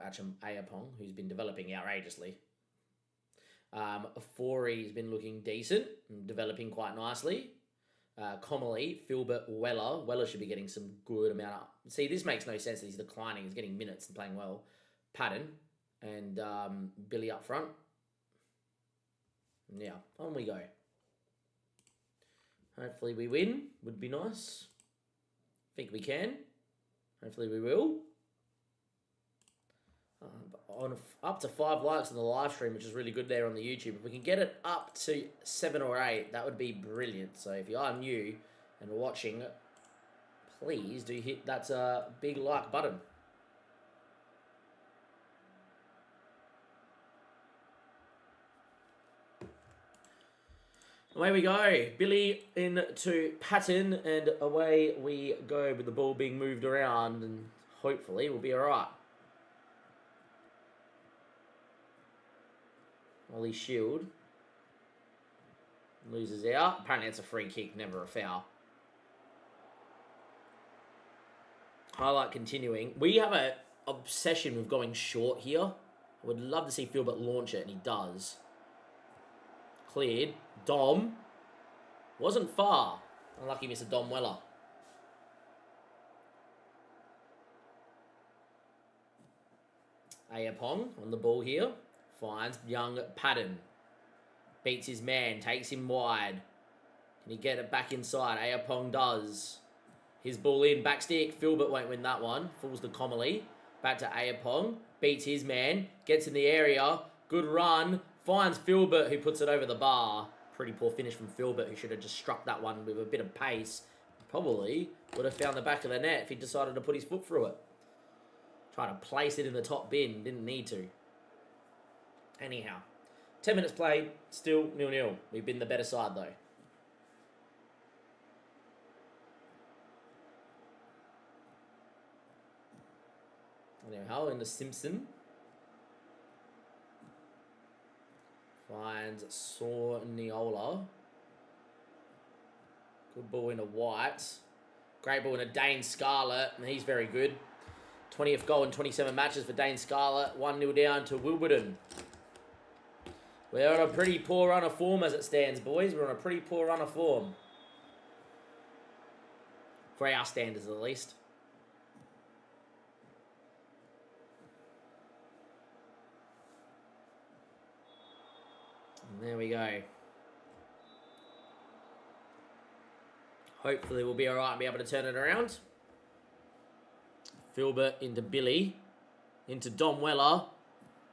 Acham Ayapong, who's been developing outrageously. Forey's been looking decent and developing quite nicely. Comely, Filbert, Weller. Weller should be getting some good amount of... See, this makes no sense that he's declining. He's getting minutes and playing well. Patton and Billy up front. Yeah, on we go. Hopefully we win. Would be nice. Think we can. Hopefully we will. Up to 5 likes on the live stream, which is really good there on the YouTube. If we can get it up to 7 or 8, that would be brilliant. So if you are new and watching, please do hit that big like button. Away we go. Billy into Patton, and away we go with the ball being moved around, and hopefully we'll be all right. Ollie Shield loses out. Apparently it's a free kick, never a foul. Highlight continuing. We have an obsession with going short here. I would love to see Philbert launch it, and he does. Cleared. Dom. Wasn't far. Unlucky Mr. Dom Weller. Ayapong on the ball here. Finds young Patton. Beats his man. Takes him wide. Can he get it back inside? Ayapong does. His ball in. Back stick. Filbert won't win that one. Falls to Comely. Back to Ayapong. Beats his man. Gets in the area. Good run. Finds Filbert, who puts it over the bar. Pretty poor finish from Filbert, who should have just struck that one with a bit of pace. Probably would have found the back of the net if he decided to put his foot through it. Try to place it in the top bin. Didn't need to. Anyhow. 10 minutes played. Still 0-0. We've been the better side, though. Anyhow, into Simpson. Finds Sorniola. Good ball into White. Great ball into Dane Scarlett, and he's very good. 20th goal in 27 matches for Dane Scarlett. 1-0 down to Wilburton. We're on a pretty poor run of form as it stands, boys. We're on a pretty poor run of form. For our standards, at least. And there we go. Hopefully we'll be alright and be able to turn it around. Filbert into Billy. Into Dom Weller.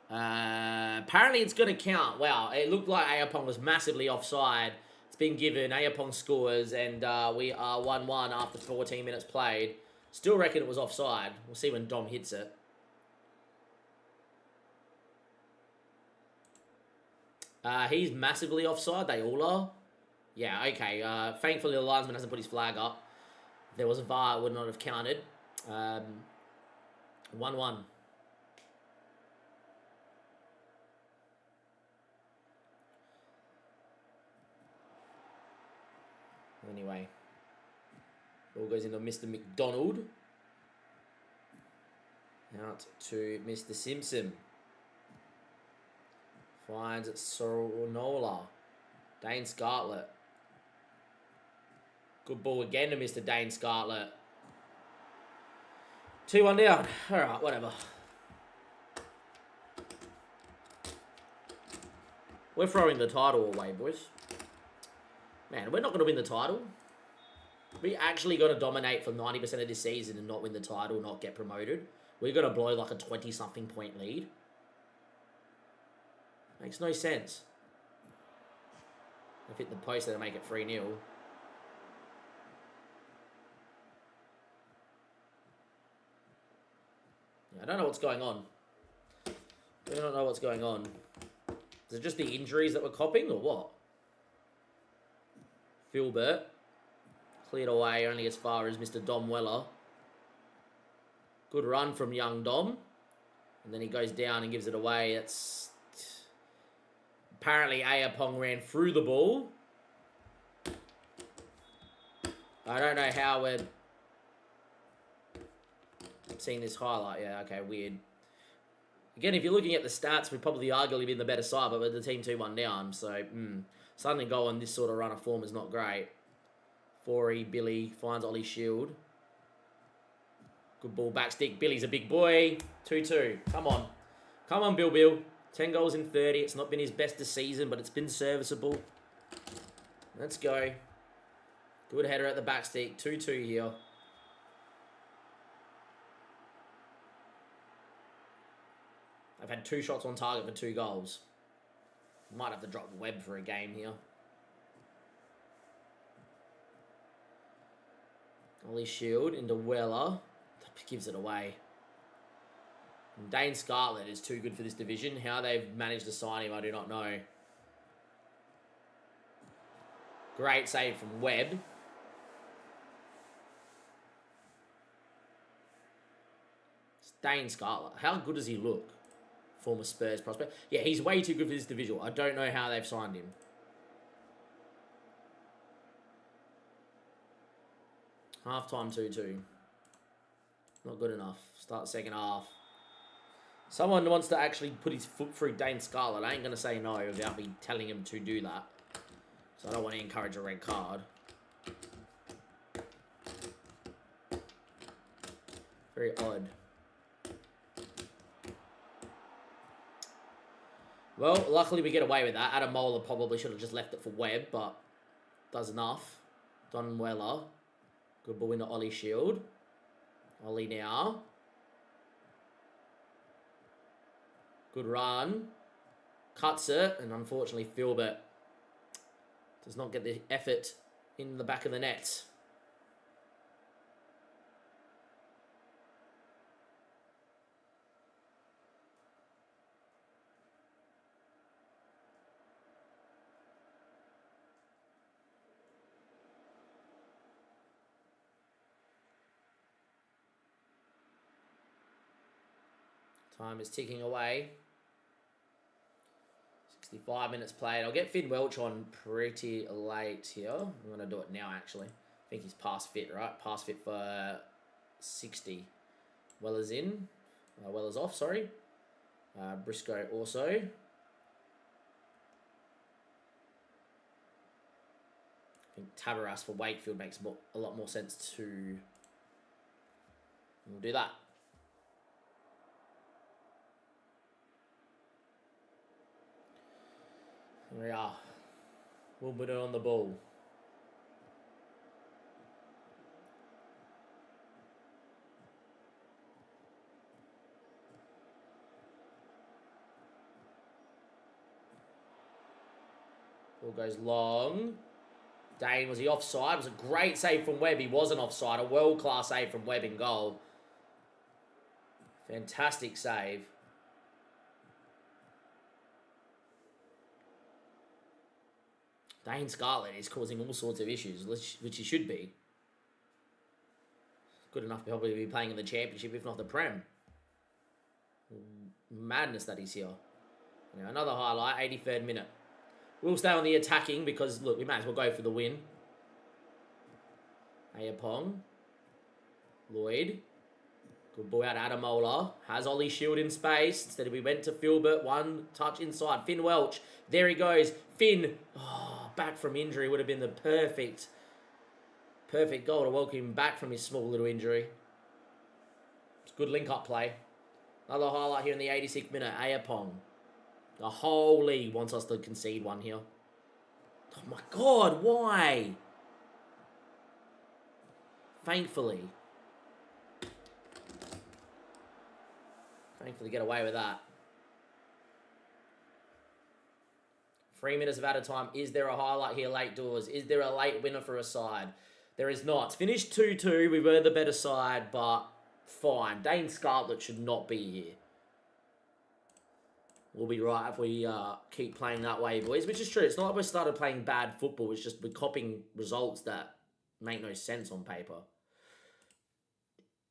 Apparently it's going to count. Wow, it looked like Ayapong was massively offside. It's been given. Ayapong scores, and we are 1-1 after 14 minutes played. Still reckon it was offside. We'll see when Dom hits it. He's massively offside. They all are. Yeah, okay. Thankfully, the linesman hasn't put his flag up. If there was a VAR, it would not have counted. 1-1. Anyway. Ball goes into Mr. McDonald. Out to Mr. Simpson. Finds Sornola. Dane Scarlett. Good ball again to Mr. Dane Scarlett. 2-1 down. Alright, whatever. We're throwing the title away, boys. Man, we're not going to win the title. We actually going to dominate for 90% of this season and not win the title, not get promoted. We're going to blow like a 20-something point lead. Makes no sense. I've hit the post there to make it 3-0. Yeah, I don't know what's going on. I don't know what's going on. Is it just the injuries that we're copping or what? Filbert. Cleared away only as far as Mr. Dom Weller. Good run from young Dom. And then he goes down and gives it away. It's apparently Ayapong ran through the ball. I don't know how we're seeing this highlight. Yeah, okay, weird. Again, if you're looking at the stats, we've probably arguably been the better side, but with the team 2-1 down. So, suddenly go on this sort of run of form is not great. Forey, Billy finds Ollie Shield. Good ball back stick. Billy's a big boy. 2-2. Come on. Come on, Bill. 10 goals in 30. It's not been his best this season, but it's been serviceable. Let's go. Good header at the back stick. 2-2 here. I've had 2 shots on target for 2 goals. Might have to drop Webb for a game here. Ollie Shield into Weller. Gives it away. And Dane Scarlett is too good for this division. How they've managed to sign him, I do not know. Great save from Webb. It's Dane Scarlett. How good does he look? Former Spurs prospect. Yeah, he's way too good for this division. I don't know how they've signed him. Half-time 2-2. Not good enough. Start the second half. Someone wants to actually put his foot through Dane Scarlett. I ain't going to say no without me telling him to do that. So I don't want to encourage a red card. Very odd. Well, luckily we get away with that. Adam Moeller probably should have just left it for Webb, but does enough. Don Weller. Good ball into Ollie Shield. Ollie now. Good run. Cuts it, and unfortunately Filbert does not get the effort in the back of the net. Time is ticking away. 65 minutes played. I'll get Finn Welch on pretty late here. I'm going to do it now, actually. I think he's past fit, right? Past fit for 60. Weller's in. Weller's off, sorry. Briscoe also. I think Tabaras for Wakefield makes a lot more sense too. We'll do that. Here we are. Wimbledon on the ball. Ball goes long. Dane, was he offside? It was a great save from Webb. He wasn't offside. A world-class save from Webb in goal. Fantastic save. Dane Scarlett is causing all sorts of issues, which he should be. Good enough to probably be playing in the Championship, if not the Prem. Madness that he's here. You know, another highlight, 83rd minute. We'll stay on the attacking because, look, we might as well go for the win. Ayapong. Lloyd. Good ball out to Adamola. Has Ollie Shield in space. Instead we went to Filbert. One touch inside. Finn Welch. There he goes. Finn. Oh, back from injury would have been the perfect goal to welcome him back from his small little injury. It's good link-up play. Another highlight here in the 86th minute. Ayapong. The whole league wants us to concede one here. Oh my God, why? Thankfully get away with that. 3 minutes of added time. Is there a highlight here late doors? Is there a late winner for a side? There is not. It's finished 2-2. We were the better side, but fine. Dane Scarlett should not be here. We'll be right if we keep playing that way, boys, which is true. It's not like we started playing bad football. It's just we're copying results that make no sense on paper.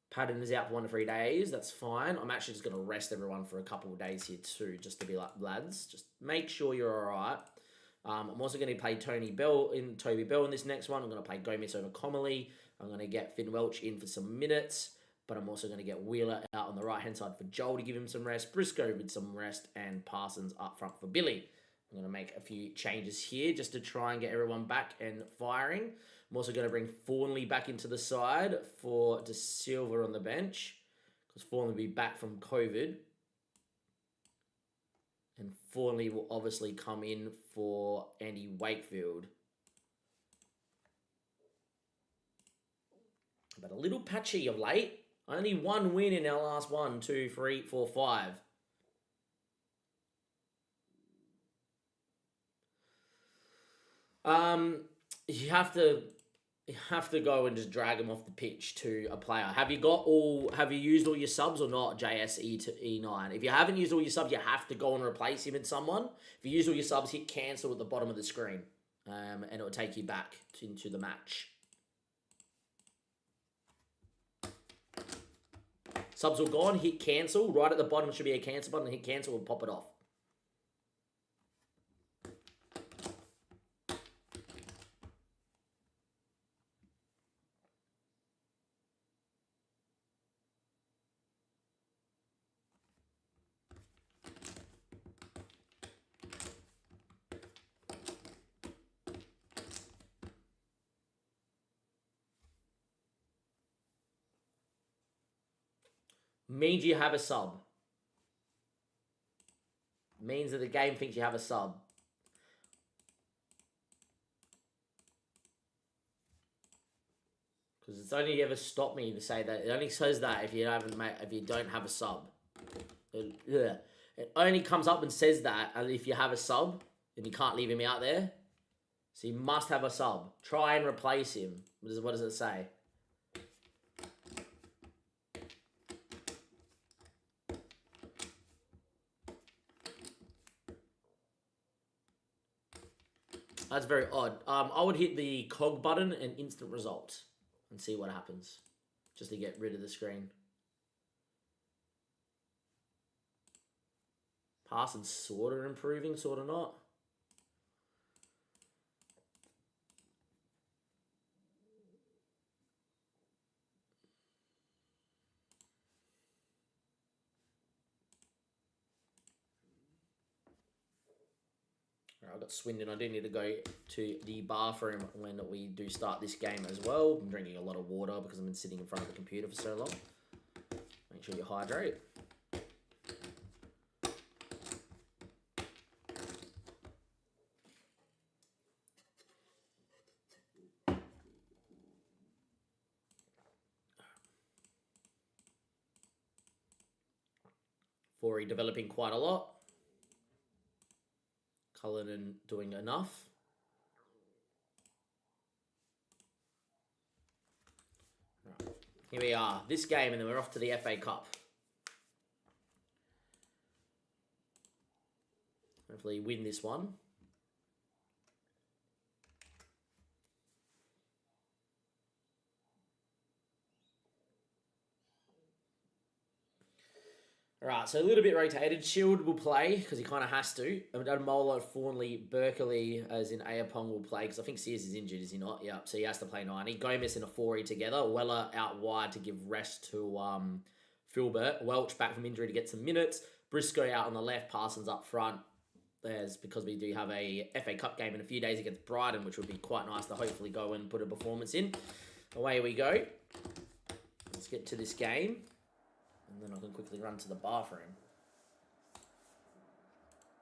Patton is out for 1 to 3 days. That's fine. I'm actually just going to rest everyone for a couple of days here too, just to be like, lads, just make sure you're all right. I'm also going to play Toby Bell in this next one. I'm going to play Gomez over Comely. I'm going to get Finn Welch in for some minutes. But I'm also going to get Wheeler out on the right-hand side for Joel to give him some rest, Briscoe with some rest, and Parsons up front for Billy. I'm going to make a few changes here just to try and get everyone back and firing. I'm also going to bring Thornley back into the side for De Silva on the bench, because Thornley will be back from COVID. And Thornley will obviously come in for Andy Wakefield. But a little patchy of late. Only 1 win in our last 1, 2, 3, 4, 5. You have to go and just drag him off the pitch to a player. Have you used all your subs or not, JSE to E9? If you haven't used all your subs, you have to go and replace him with someone. If you use all your subs, hit cancel at the bottom of the screen. And it will take you back into the match. Subs all gone, hit cancel. Right at the bottom should be a cancel button. Hit cancel and pop it off. Means you have a sub. Means that the game thinks you have a sub. Because it's only ever stopped me to say that. It only says that if you don't have a sub. It only comes up and says that if you have a sub, then you can't leave him out there. So you must have a sub. Try and replace him. What does it say? That's very odd. I would hit the cog button and instant result and see what happens, just to get rid of the screen. Parsons sort of improving, sort of not. I've got Swindon. I do need to go to the bathroom when we do start this game as well. I'm drinking a lot of water because I've been sitting in front of the computer for so long. Make sure you hydrate. Forey developing quite a lot. Cullinan doing enough. Right. Here we are. This game, and then we're off to the FA Cup. Hopefully win this one. Alright, so a little bit rotated. Shield will play, because he kind of has to. Molo, Thornley, Berkeley, as in Ayapong, will play, because I think Sears is injured, is he not? Yeah, so he has to play 90. Gomez and Afori together. Weller out wide to give rest to Filbert. Welch back from injury to get some minutes. Briscoe out on the left. Parsons up front. There's because we do have a FA Cup game in a few days against Brighton, which would be quite nice to hopefully go and put a performance in. Away we go. Let's get to this game. And then I can quickly run to the bathroom.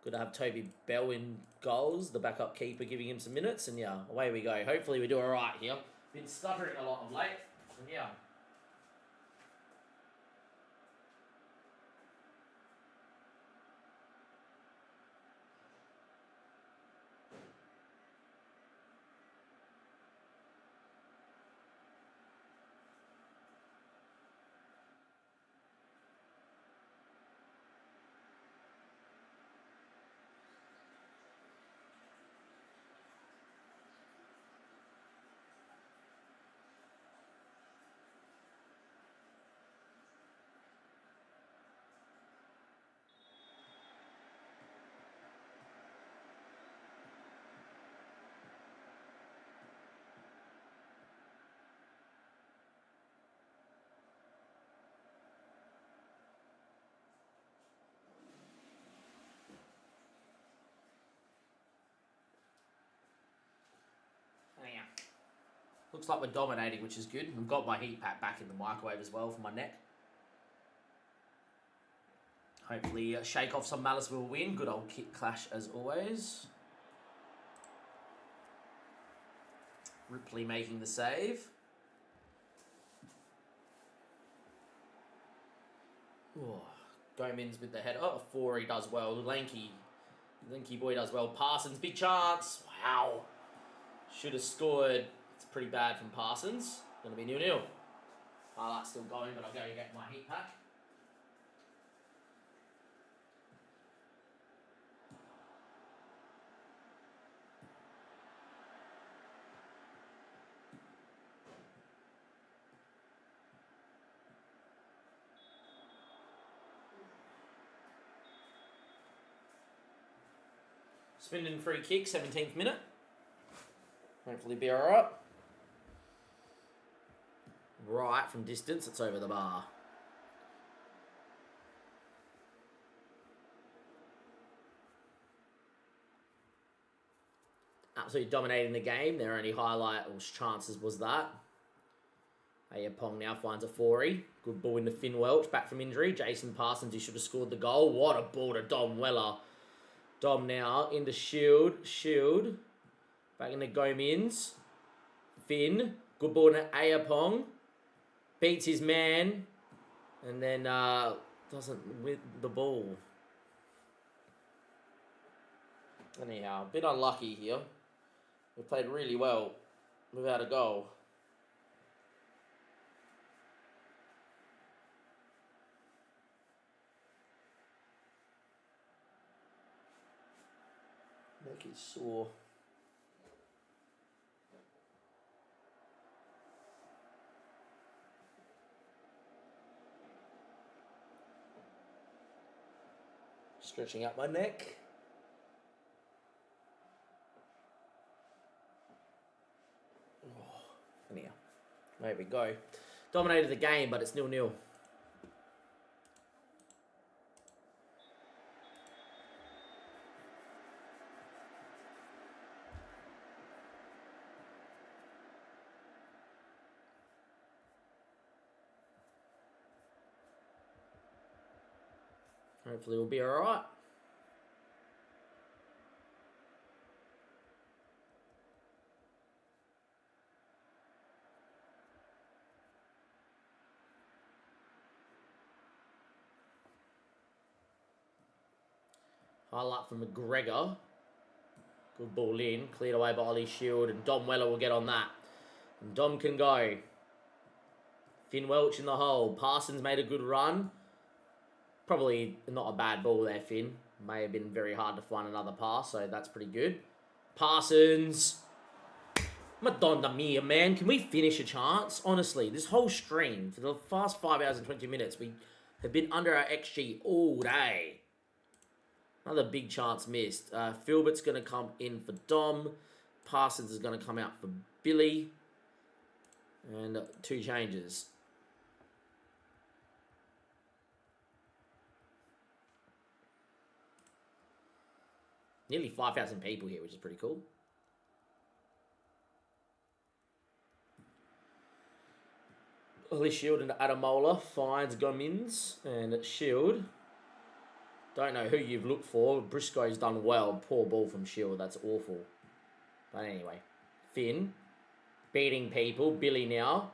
Good to have Toby Bell in goals, the backup keeper giving him some minutes. And yeah, away we go. Hopefully we do all right here. Been stuttering a lot of late. And yeah. Looks like we're dominating, which is good. I've got my heat pack back in the microwave as well for my neck. Hopefully shake off some malice will win. Good old kick clash as always. Ripley making the save. Oh, Gomez with the head. Oh, Forey does well. Lanky boy does well. Parsons, big chance. Wow. Should have scored. It's pretty bad from Parsons. Going to be 0-0. Highlight's still going, but I'll go and get my heat pack. Swindon free kick, 17th minute. Hopefully be alright. Right from distance, it's over the bar. Absolutely dominating the game. Their only highlight or chances was that. Ayapong now finds a Forey. Good ball into Finn Welch, back from injury. Jason Parsons, he should have scored the goal. What a ball to Dom Weller. Dom now into Shield. Back into Gomez. Finn. Good ball to Ayapong. Beats his man. And then doesn't win the ball. Anyhow, a bit unlucky here. We played really well without a goal. Make it sore. Stretching out my neck. Oh, anyhow, there we go. Dominated the game, but it's 0-0. Hopefully we'll be alright. Highlight from McGregor. Good ball in. Cleared away by Ollie Shield. And Dom Weller will get on that. And Dom can go. Finn Welch in the hole. Parsons made a good run. Probably not a bad ball there, Finn. May have been very hard to find another pass, so that's pretty good. Parsons. Madonna mia, man. Can we finish a chance? Honestly, this whole stream, for the past 5 hours and 20 minutes, we have been under our XG all day. Another big chance missed. Filbert's going to come in for Dom. Parsons is going to come out for Billy. And 2 changes. Nearly 5,000 people here, which is pretty cool. Ollie Shield and Adamola finds Gomez and Shield. Don't know who you've looked for. Briscoe's done well. Poor ball from Shield. That's awful. But anyway. Finn. Beating people. Billy now.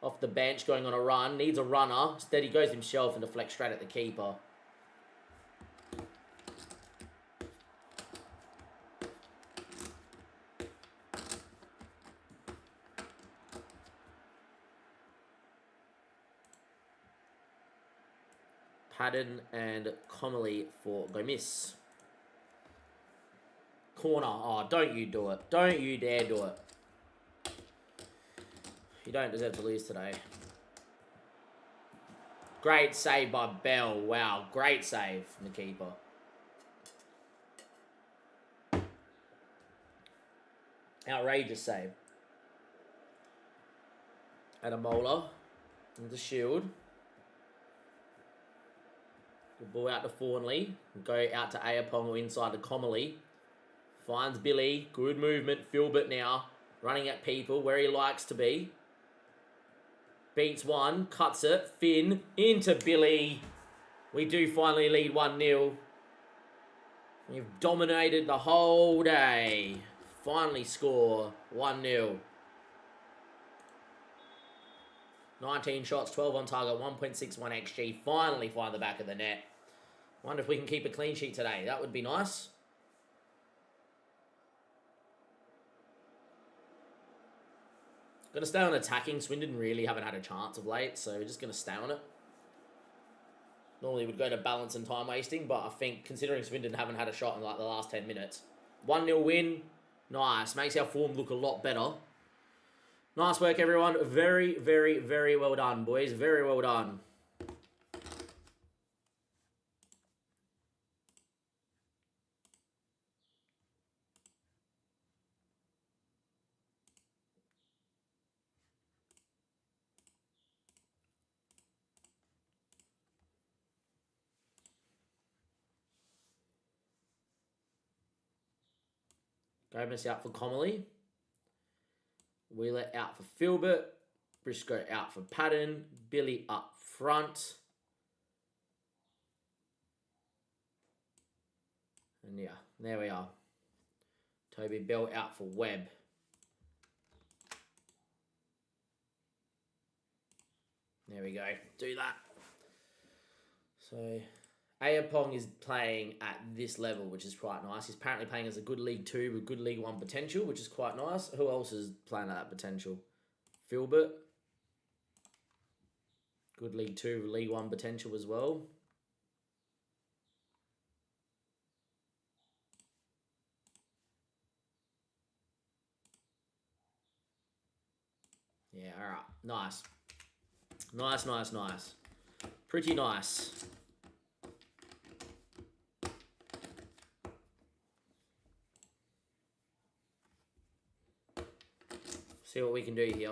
Off the bench. Going on a run. Needs a runner. Instead he goes himself and deflects straight at the keeper. Padden and Connolly for Gomez. Corner. Oh, don't you do it. Don't you dare do it. You don't deserve to lose today. Great save by Bell. Wow, great save from the keeper. Outrageous save. Adamola. And the Shield. Good ball out to Fawnley. Go out to Ayapong or inside to Comely. Finds Billy. Good movement. Filbert now. running at people where he likes to be. Beats one, cuts it. Finn into Billy. We do finally lead 1-0. You've dominated the whole day. Finally score 1-0. 19 shots, 12 on target, 1.61 XG. Finally find the back of the net. Wonder if we can keep a clean sheet today. That would be nice. Going to stay on attacking. Swindon really haven't had a chance of late, so we're just going to stay on it. Normally we'd go to balance and time wasting, but I think considering Swindon haven't had a shot in like the last 10 minutes. 1-0 win. Nice. Makes our form look a lot better. Nice work, everyone. Very, very, very well done, boys. Very well done. Gomez out for Comely. Wheeler out for Filbert. Briscoe out for Patton. Billy up front. And yeah, there we are. Toby Bell out for Webb. There we go. Do that. So Ayapong is playing at this level, which is quite nice. He's apparently playing as a good League 2 with good League 1 potential, which is quite nice. Who else is playing at that potential? Filbert. Good League 2 with League 1 potential as well. Yeah, all right. Nice. Nice, nice, nice. Pretty nice. See what we can do here.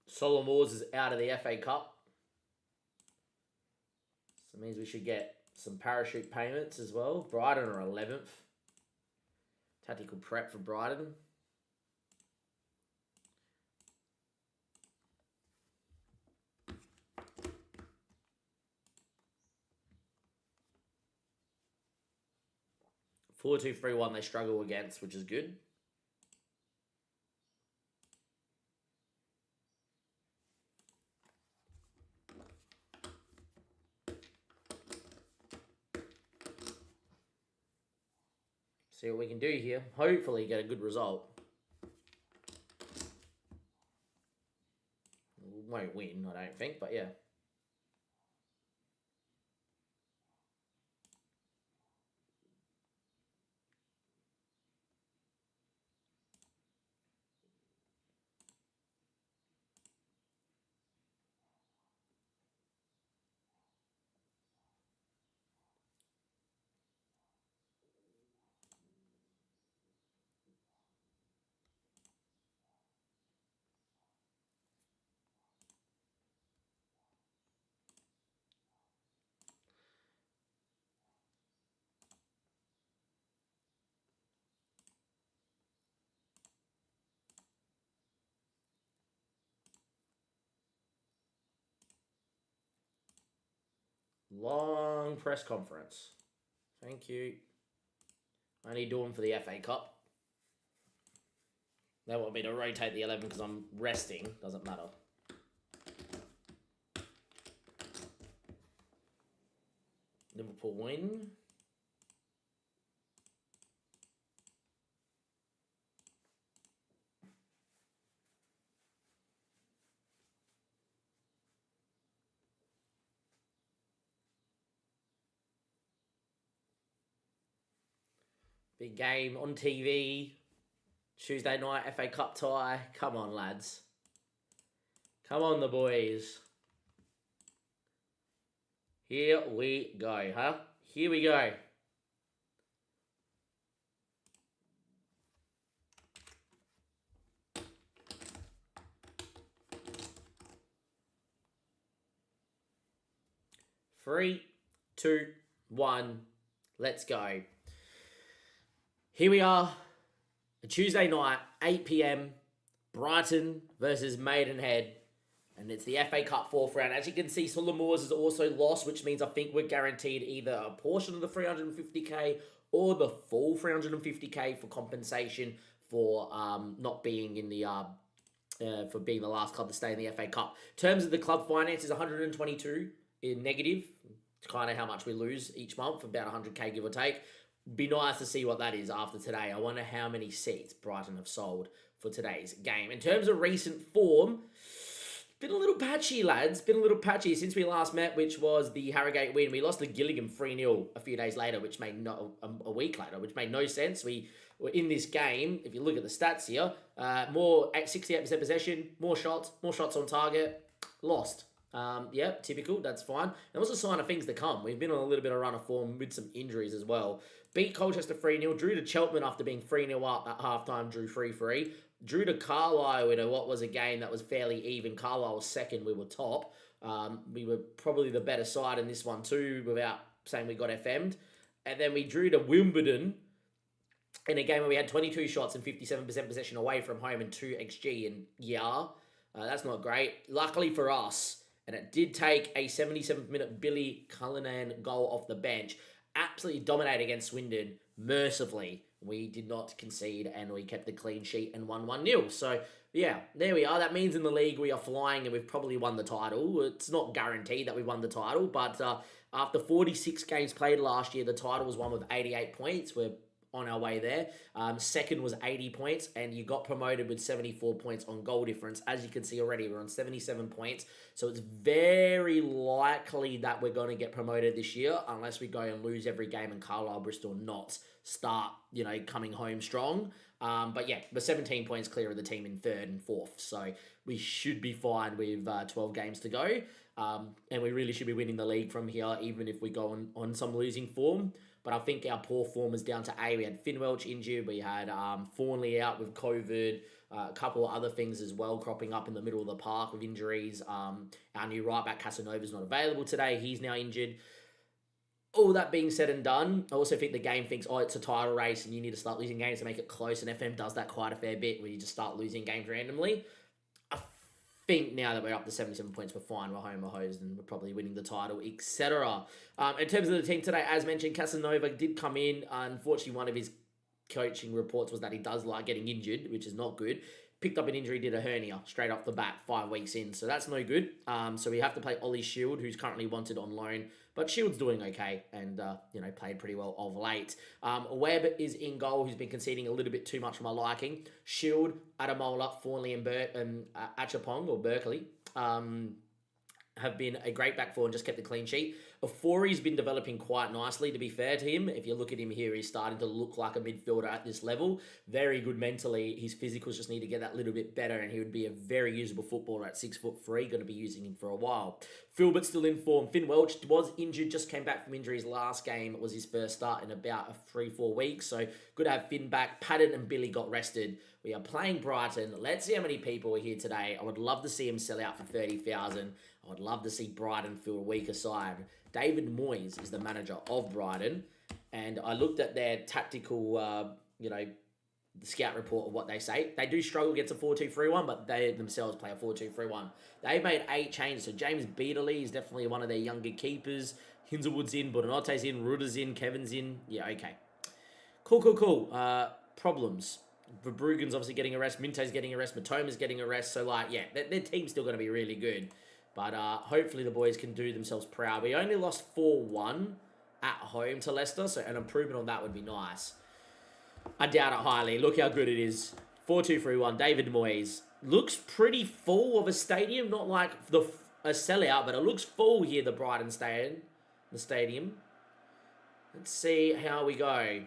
Solomon Wars is out of the FA Cup. So it means we should get some parachute payments as well. Brighton are 11th. Tactical prep for Brighton. Four, 2, 3, 1 they struggle against, which is good. See what we can do here. Hopefully get a good result. We won't win, I don't think, but yeah. Long press conference. Thank you. Only doing for the FA Cup. They want me to rotate the 11 because I'm resting. Doesn't matter. Liverpool win. Big game on TV. Tuesday night FA Cup tie. Come on, lads. Come on, the boys. Here we go, huh? Here we go. Three, two, one, let's go. Here we are, a Tuesday night, 8 p.m, Brighton versus Maidenhead, and it's the FA Cup fourth round. As you can see, Solomores has also lost, which means I think we're guaranteed either a portion of the 350k or the full 350k for compensation for not being in the for being the last club to stay in the FA Cup. In terms of the club finance is 122 in negative. It's kind of how much we lose each month, about 100k give or take. Be nice to see what that is after today. I wonder how many seats Brighton have sold for today's game. In terms of recent form, been a little patchy, lads. Been a little patchy since we last met, which was the Harrogate win. We lost to Gillingham 3-0 a few days later, which made a week later, which made no sense. We were in this game. If you look at the stats here, more at 68% possession, more shots on target, lost. Yeah, typical. That's fine. That was a sign of things to come. We've been on a little bit of run of form with some injuries as well. Beat Colchester 3-0. Drew to Cheltenham after being 3-0 up at halftime. Drew 3-3. Drew to Carlisle in what was a game that was fairly even. Carlisle was second. We were top. We were probably the better side in this one too, without saying we got FM'd. And then we drew to Wimbledon in a game where we had 22 shots and 57% possession away from home and 2 XG. And yeah, that's not great. Luckily for us, and it did take a 77th minute Billy Cullinan goal off the bench. Absolutely dominated against Swindon. Mercifully, we did not concede and we kept the clean sheet and won 1-0. So, yeah, there we are. That means in the league we are flying and we've probably won the title. It's not guaranteed that we won the title, but after 46 games played last year, the title was won with 88 points. We're on our way there. Second was 80 points, and you got promoted with 74 points on goal difference. As you can see already, we're on 77 points. So it's very likely that we're going to get promoted this year, unless we go and lose every game and Carlisle, Bristol not start, coming home strong. But yeah, we're 17 points clear of the team in third and fourth. So we should be fine with 12 games to go. And we really should be winning the league from here, even if we go on some losing form. But I think our poor form is down to we had Finn Welch injured, we had Fawnley out with COVID, a couple of other things as well cropping up in the middle of the park with injuries. Our new right back Casanova's not available today, he's now injured. All that being said and done, I also think the game thinks, it's a title race and you need to start losing games to make it close, and FM does that quite a fair bit where you just start losing games randomly. I think now that we're up to 77 points, we're fine, we're home, we're hosed, and we're probably winning the title, etc. In terms of the team today, as mentioned, Casanova did come in. Unfortunately, one of his coaching reports was that he does like getting injured, which is not good. Picked up an injury, did a hernia straight off the bat 5 weeks in, so that's no good. So we have to play Ollie Shield, who's currently wanted on loan, but Shield's doing okay and, played pretty well of late. Webb is in goal, who's been conceding a little bit too much for my liking. Shield, Adamola, Fawnley and Achapong, or Berkeley, have been a great back four and just kept the clean sheet. Ofori's been developing quite nicely, to be fair to him. If you look at him here, he's starting to look like a midfielder at this level. Very good mentally. His physicals just need to get that little bit better, and he would be a very usable footballer at 6'3". Going to be using him for a while. Filbert's still in form. Finn Welch was injured, just came back from injury. His last game was his first start in about 3-4 weeks. So good to have Finn back. Patton and Billy got rested. We are playing Brighton. Let's see how many people are here today. I would love to see him sell out for 30,000. I would love to see Brighton feel a weaker side. David Moyes is the manager of Brighton, and I looked at their tactical, the scout report of what they say. They do struggle against a 4-2-3-1, but they themselves play a 4-2-3-1. They've made 8 changes. So James Beaterly is definitely one of their younger keepers. Hinzelwood's in, Bonanote's in, Rudder's in, Kevin's in. Yeah, okay. Cool. Problems. Verbruggen's obviously getting a rest. Minte's getting a rest. Matoma's getting a rest. So, their team's still going to be really good. But hopefully the boys can do themselves proud. We only lost 4-1 at home to Leicester, so an improvement on that would be nice. I doubt it highly. Look how good it is. 4-2-3-1, David Moyes. Looks pretty full of a stadium. Not like a sellout, but it looks full here, the Brighton stadium. Let's see how we go.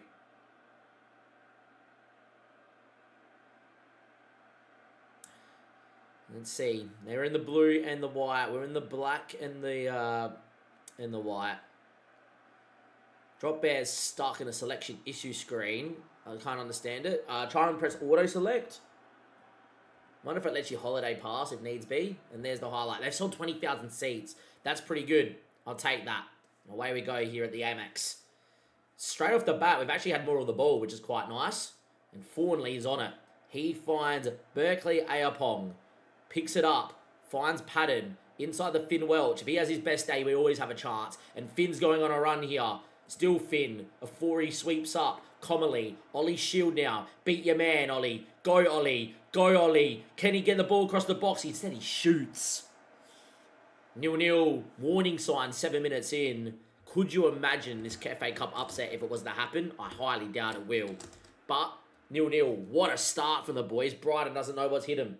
Let's see. They're in the blue and the white. We're in the black and the white. Drop bear's stuck in a selection issue screen. I can't understand it. Try and press auto select. Wonder if it lets you holiday pass if needs be. And there's the highlight. They've sold 20,000 seats. That's pretty good. I'll take that. Away we go here at the Amex. Straight off the bat, we've actually had more of the ball, which is quite nice. And Thornley's on it. He finds Berkeley Ayapong. Picks it up. Finds Patton. Inside the Finn Welch. If he has his best day, we always have a chance. And Finn's going on a run here. Still Finn. A 4 sweeps up. Comely. Ollie Shield now. Beat your man, Ollie. Go, Ollie. Go, Ollie. Can he get the ball across the box? Instead, he shoots. 0-0. Warning sign 7 minutes in. Could you imagine this FA Cup upset if it was to happen? I highly doubt it will. But 0-0. What a start from the boys. Brighton doesn't know what's hit him.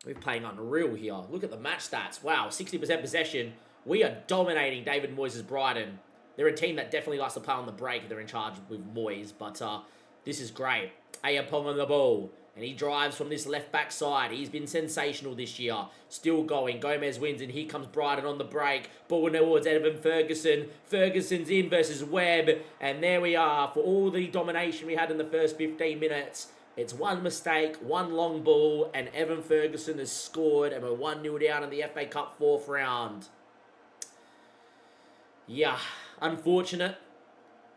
We're playing unreal here. Look at the match stats. Wow, 60% possession. We are dominating David Moyes' Brighton. They're a team that definitely likes to play on the break if they're in charge with Moyes. But this is great. Ayapong on the ball. And he drives from this left-back side. He's been sensational this year. Still going. Gomez wins, and here comes Brighton on the break. Ball towards Evan Ferguson. Ferguson's in versus Webb. And there we are. For all the domination we had in the first 15 minutes, it's one mistake, one long ball, and Evan Ferguson has scored, and we're 1-0 down in the FA Cup 4th round. Yeah, unfortunate.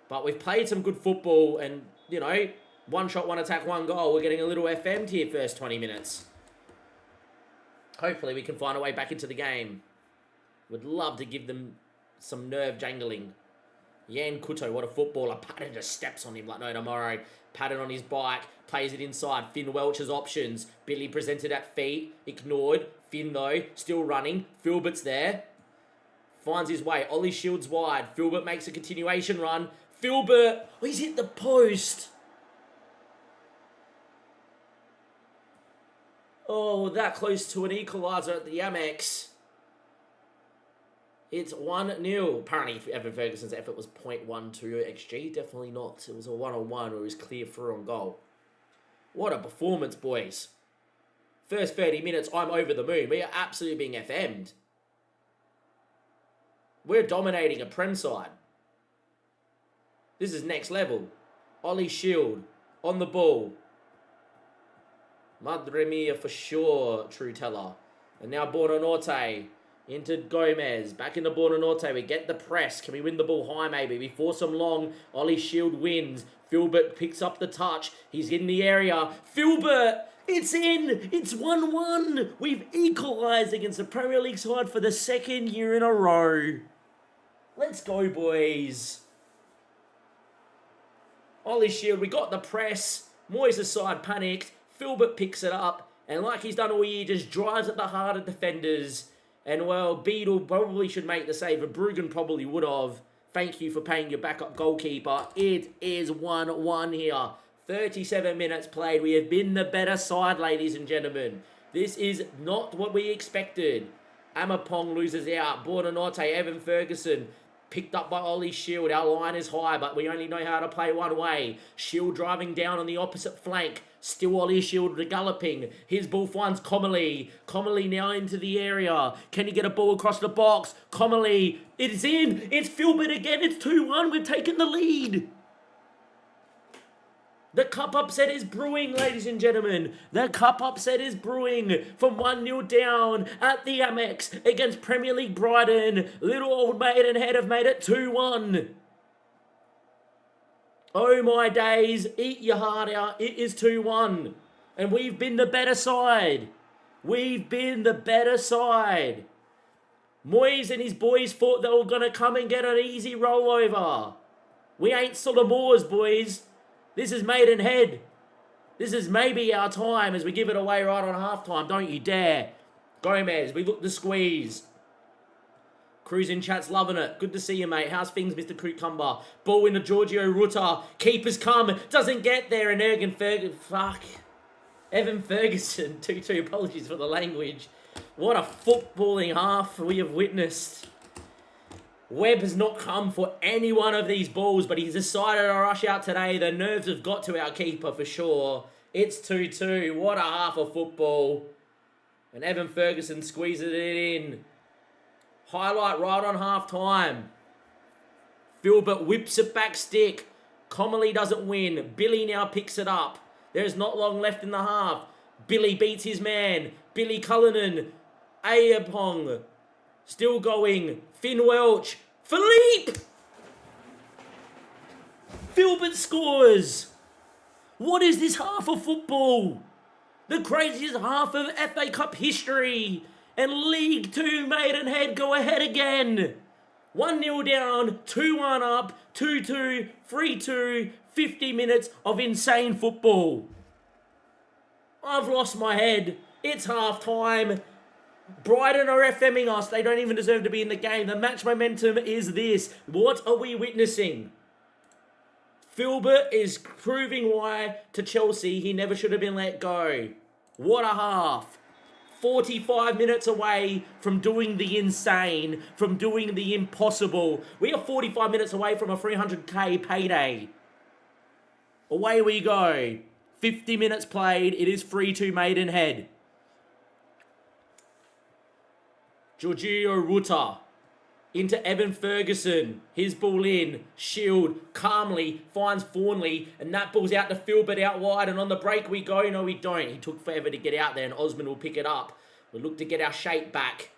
But we've played some good football, and, you know, one shot, one attack, one goal. We're getting a little FM'd here first 20 minutes. Hopefully we can find a way back into the game. Would love to give them some nerve jangling. Yan Kuto, what a footballer. Patton just steps on him like no tomorrow. Patton on his bike, plays it inside. Finn Welch's options. Billy presented at feet, ignored. Finn though, still running. Filbert's there. Finds his way. Ollie Shields wide. Filbert makes a continuation run. Filbert, oh, he's hit the post. Oh, that close to an equaliser at the Amex. It's 1-0. Apparently, Evan Ferguson's effort was 0.12 XG. Definitely not. It was a 1-on-1 where he was clear through on goal. What a performance, boys. First 30 minutes, I'm over the moon. We are absolutely being FM'd. We're dominating a Prem side. This is next level. Ollie Shield on the ball. Madre mia for sure, true teller. And now Buonanorte into Gomez. Back into Buonanorte. We get the press. Can we win the ball high maybe? We force them long. Ollie Shield wins. Filbert picks up the touch. He's in the area. Filbert! It's in! It's 1-1! We've equalised against the Premier League side for the 2nd year in a row. Let's go, boys. Ollie Shield, we got the press. Moyes' side panicked. Filbert picks it up. And like he's done all year, just drives at the heart of defenders. And, well, Beadle probably should make the save. But Bruggen probably would have. Thank you for paying your backup goalkeeper. It is 1-1 here. 37 minutes played. We have been the better side, ladies and gentlemen. This is not what we expected. Amapong loses out. Buonanorte, Evan Ferguson. Picked up by Ollie Shield. Our line is high, but we only know how to play one way. Shield driving down on the opposite flank. Still Ollie Shield galloping. His ball finds Comely. Comely now into the area. Can he get a ball across the box? Comely. It is in. It's Filbert again. It's 2-1. We've taken the lead. The cup upset is brewing, ladies and gentlemen. The cup upset is brewing from 1-0 down at the Amex against Premier League Brighton. Little old Maidenhead have made it 2-1. Oh my days, eat your heart out. It is 2-1. And we've been the better side. We've been the better side. Moyes and his boys thought they were going to come and get an easy rollover. We ain't Solomores, boys. This is Maidenhead. This is maybe our time as we give it away right on halftime. Don't you dare. Gomez, we look to squeeze. Cruz in chat's loving it. Good to see you, mate. How's things, Mr. Cucumber? Ball into Giorgio Ruta. Keeper's come. Doesn't get there. And Evan Ferguson. 2-2. Apologies for the language. What a footballing half we have witnessed. Webb has not come for any one of these balls, but he's decided to rush out today. The nerves have got to our keeper for sure. It's 2-2. What a half of football. And Evan Ferguson squeezes it in. Highlight right on half time. Filbert whips it back stick. Comely doesn't win. Billy now picks it up. There's not long left in the half. Billy beats his man. Billy Cullinan. Ayapong. Still going. Finn Welch. Philippe! Filbert scores! What is this half of football? The craziest half of FA Cup history. And League 2 Maidenhead go ahead again. 1-0 down, 2-1 up, 2-2, 3-2, 50 minutes of insane football. I've lost my head. It's half time. Brighton are FMing us. They don't even deserve to be in the game. The match momentum is this. What are we witnessing? Filbert is proving why to Chelsea he never should have been let go. What a half. 45 minutes away from doing the insane, from doing the impossible. We are 45 minutes away from a 300k payday. Away we go. 50 minutes played. It is 3-2 Maidenhead. Giorgio Ruta into Evan Ferguson. His ball in. Shield calmly finds Fawnley. And that ball's out to Filbert out wide. And on the break we go. No, we don't. He took forever to get out there. And Osman will pick it up. We'll look to get our shape back.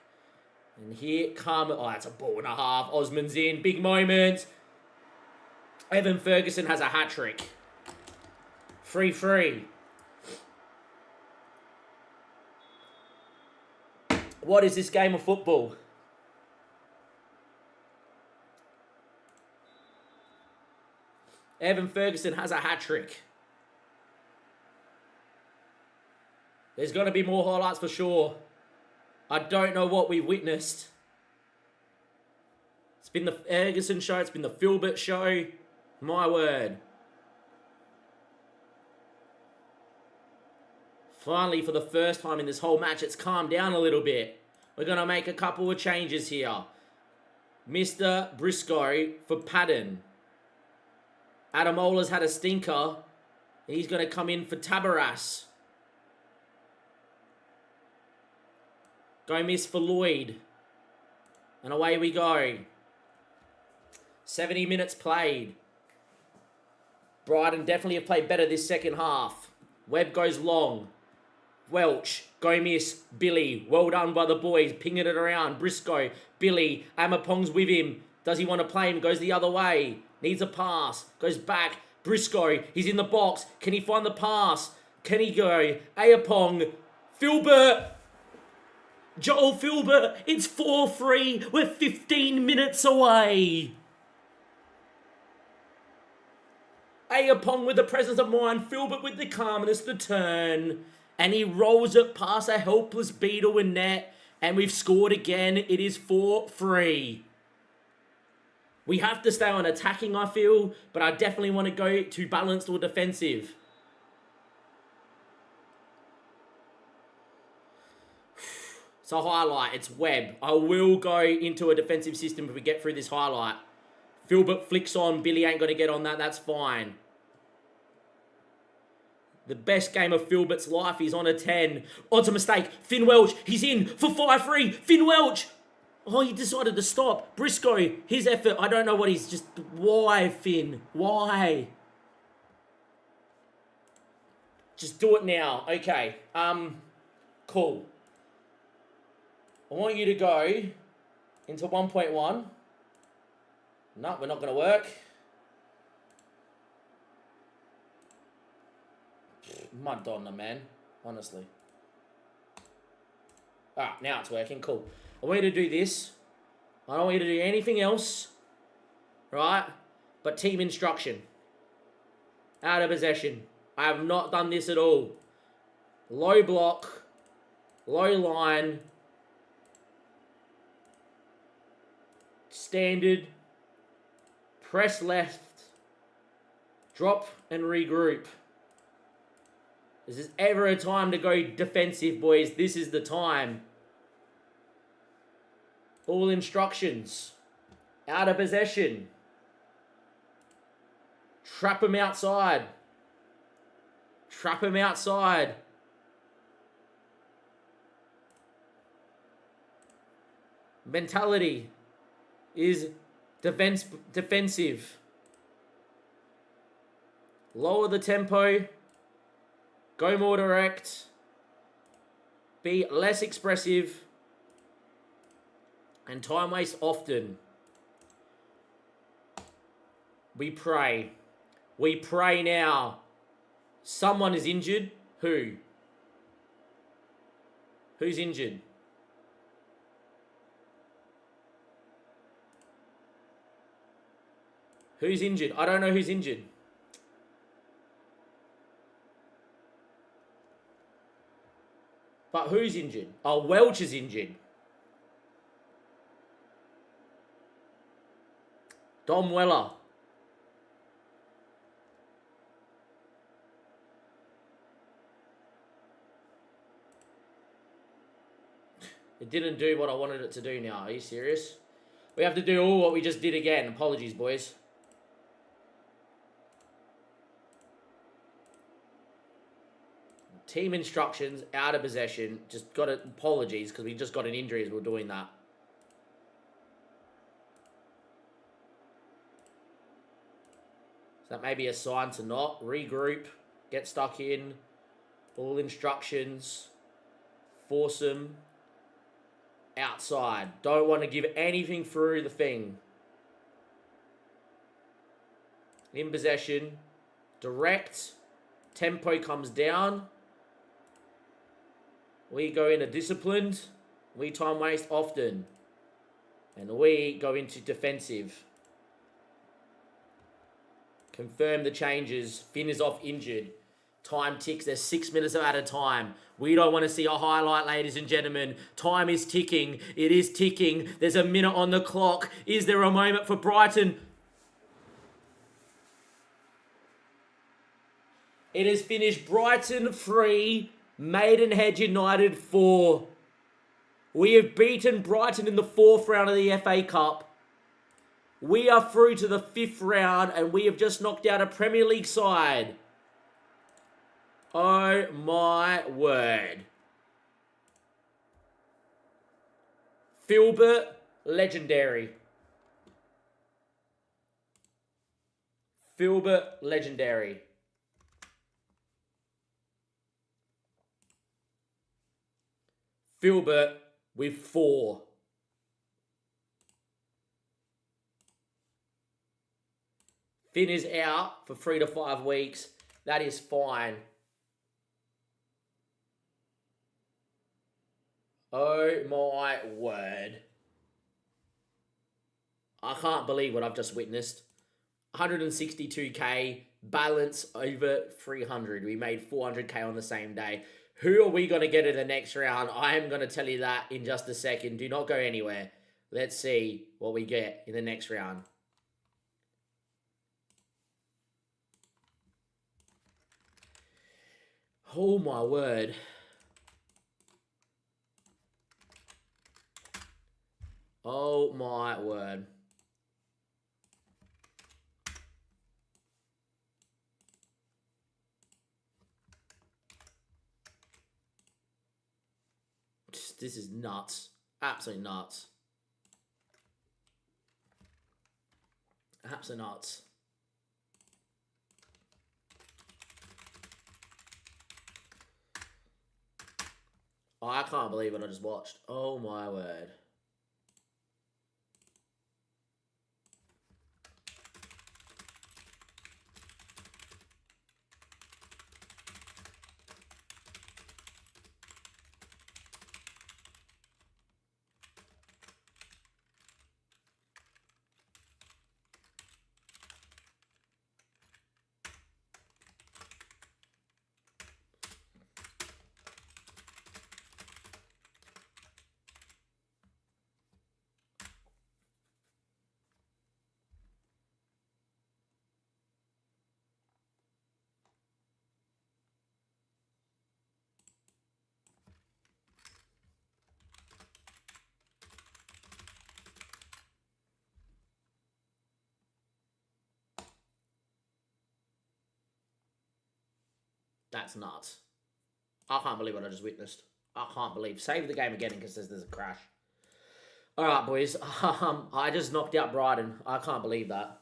And here come... Oh, that's a ball and a half. Osman's in. Big moment. Evan Ferguson has a hat-trick. 3-3. What is this game of football? Evan Ferguson has a hat-trick. There's going to be more highlights for sure. I don't know what we've witnessed. It's been the Ferguson show. It's been the Filbert show. My word. Finally, for the first time in this whole match, it's calmed down a little bit. We're going to make a couple of changes here. Mr. Briscoe for Padden. Adamola's had a stinker. He's going to come in for Tabaras. Go miss for Lloyd. And away we go. 70 minutes played. Brighton definitely have played better this second half. Webb goes long. Welch, go miss, Billy, well done by the boys, pinging it around, Briscoe, Billy, Amapong's with him, does he want to play him, goes the other way, needs a pass, goes back, Briscoe, he's in the box, can he find the pass, can he go, Ayapong, Filbert, Joel Filbert, it's 4-3, we're 15 minutes away. Ayapong with the presence of mind, Filbert with the calmness, the turn. And he rolls it past a helpless Beetle in net. And we've scored again. It is 4-3. We have to stay on attacking, I feel. But I definitely want to go to balanced or defensive. It's a highlight. It's Webb. I will go into a defensive system if we get through this highlight. Filbert flicks on. Billy ain't going to get on that. That's fine. The best game of Filbert's life. He's on a 10. Oh, it's a mistake. Finn Welch. He's in for 5-3. Finn Welch. Oh, he decided to stop. Briscoe. His effort. I don't know what he's just... Why, Finn? Why? Just do it now. Okay. Cool. I want you to go into 1.1. No, we're not going to work. Madonna, man. Honestly. Alright, now it's working. Cool. I want you to do this. I don't want you to do anything else. Right? But team instruction. Out of possession. I have not done this at all. Low block. Low line. Standard. Press left. Drop and regroup. Is this ever a time to go defensive, boys? This is the time. All instructions. Out of possession. Trap him outside. Trap him outside. Mentality is Defensive. Lower the tempo. Go more direct. Be less expressive. And time waste often. We pray. We pray now. Someone is injured. Who? Who's injured? Who's injured? I don't know who's injured. But who's injured? Oh, Welch is injured. Dom Weller. It didn't do what I wanted it to do now. Are you serious? We have to do all what we just did again. Apologies, boys. Team instructions, out of possession. Just got it. Apologies, because we just got an injury as we're doing that. So that may be a sign to not regroup, get stuck in, all instructions, force them outside. Don't want to give anything through the thing. In possession, direct, tempo comes down. We go into disciplined, we time waste often, and we go into defensive. Confirm the changes. Finn is off injured. Time ticks. There's 6 minutes at a time. We don't want to see a highlight, ladies and gentlemen. Time is ticking. It is ticking. There's a minute on the clock. Is there a moment for Brighton? It has finished Brighton 3, Maidenhead United 4. We have beaten Brighton in the 4th round of the FA Cup. We are through to the 5th round and we have just knocked out a Premier League side. Oh my word. Filbert, legendary. Filbert, legendary. Filbert with 4. Finn is out for 3 to 5 weeks. That is fine. Oh my word. I can't believe what I've just witnessed. 162k, balance over 300. We made 400k on the same day. Who are we going to get in the next round? I am going to tell you that in just a second. Do not go anywhere. Let's see what we get in the next round. Oh my word. Oh my word. This is nuts. Absolutely nuts. Absolutely nuts. Oh, I can't believe what I just watched. Oh my word. That's nuts. I can't believe what I just witnessed. I can't believe. Save the game again because there's a crash. All right, boys. I just knocked out Brighton. I can't believe that.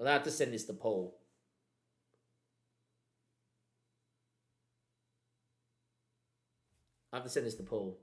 I'll have to send this to Paul. I have to send this to Paul.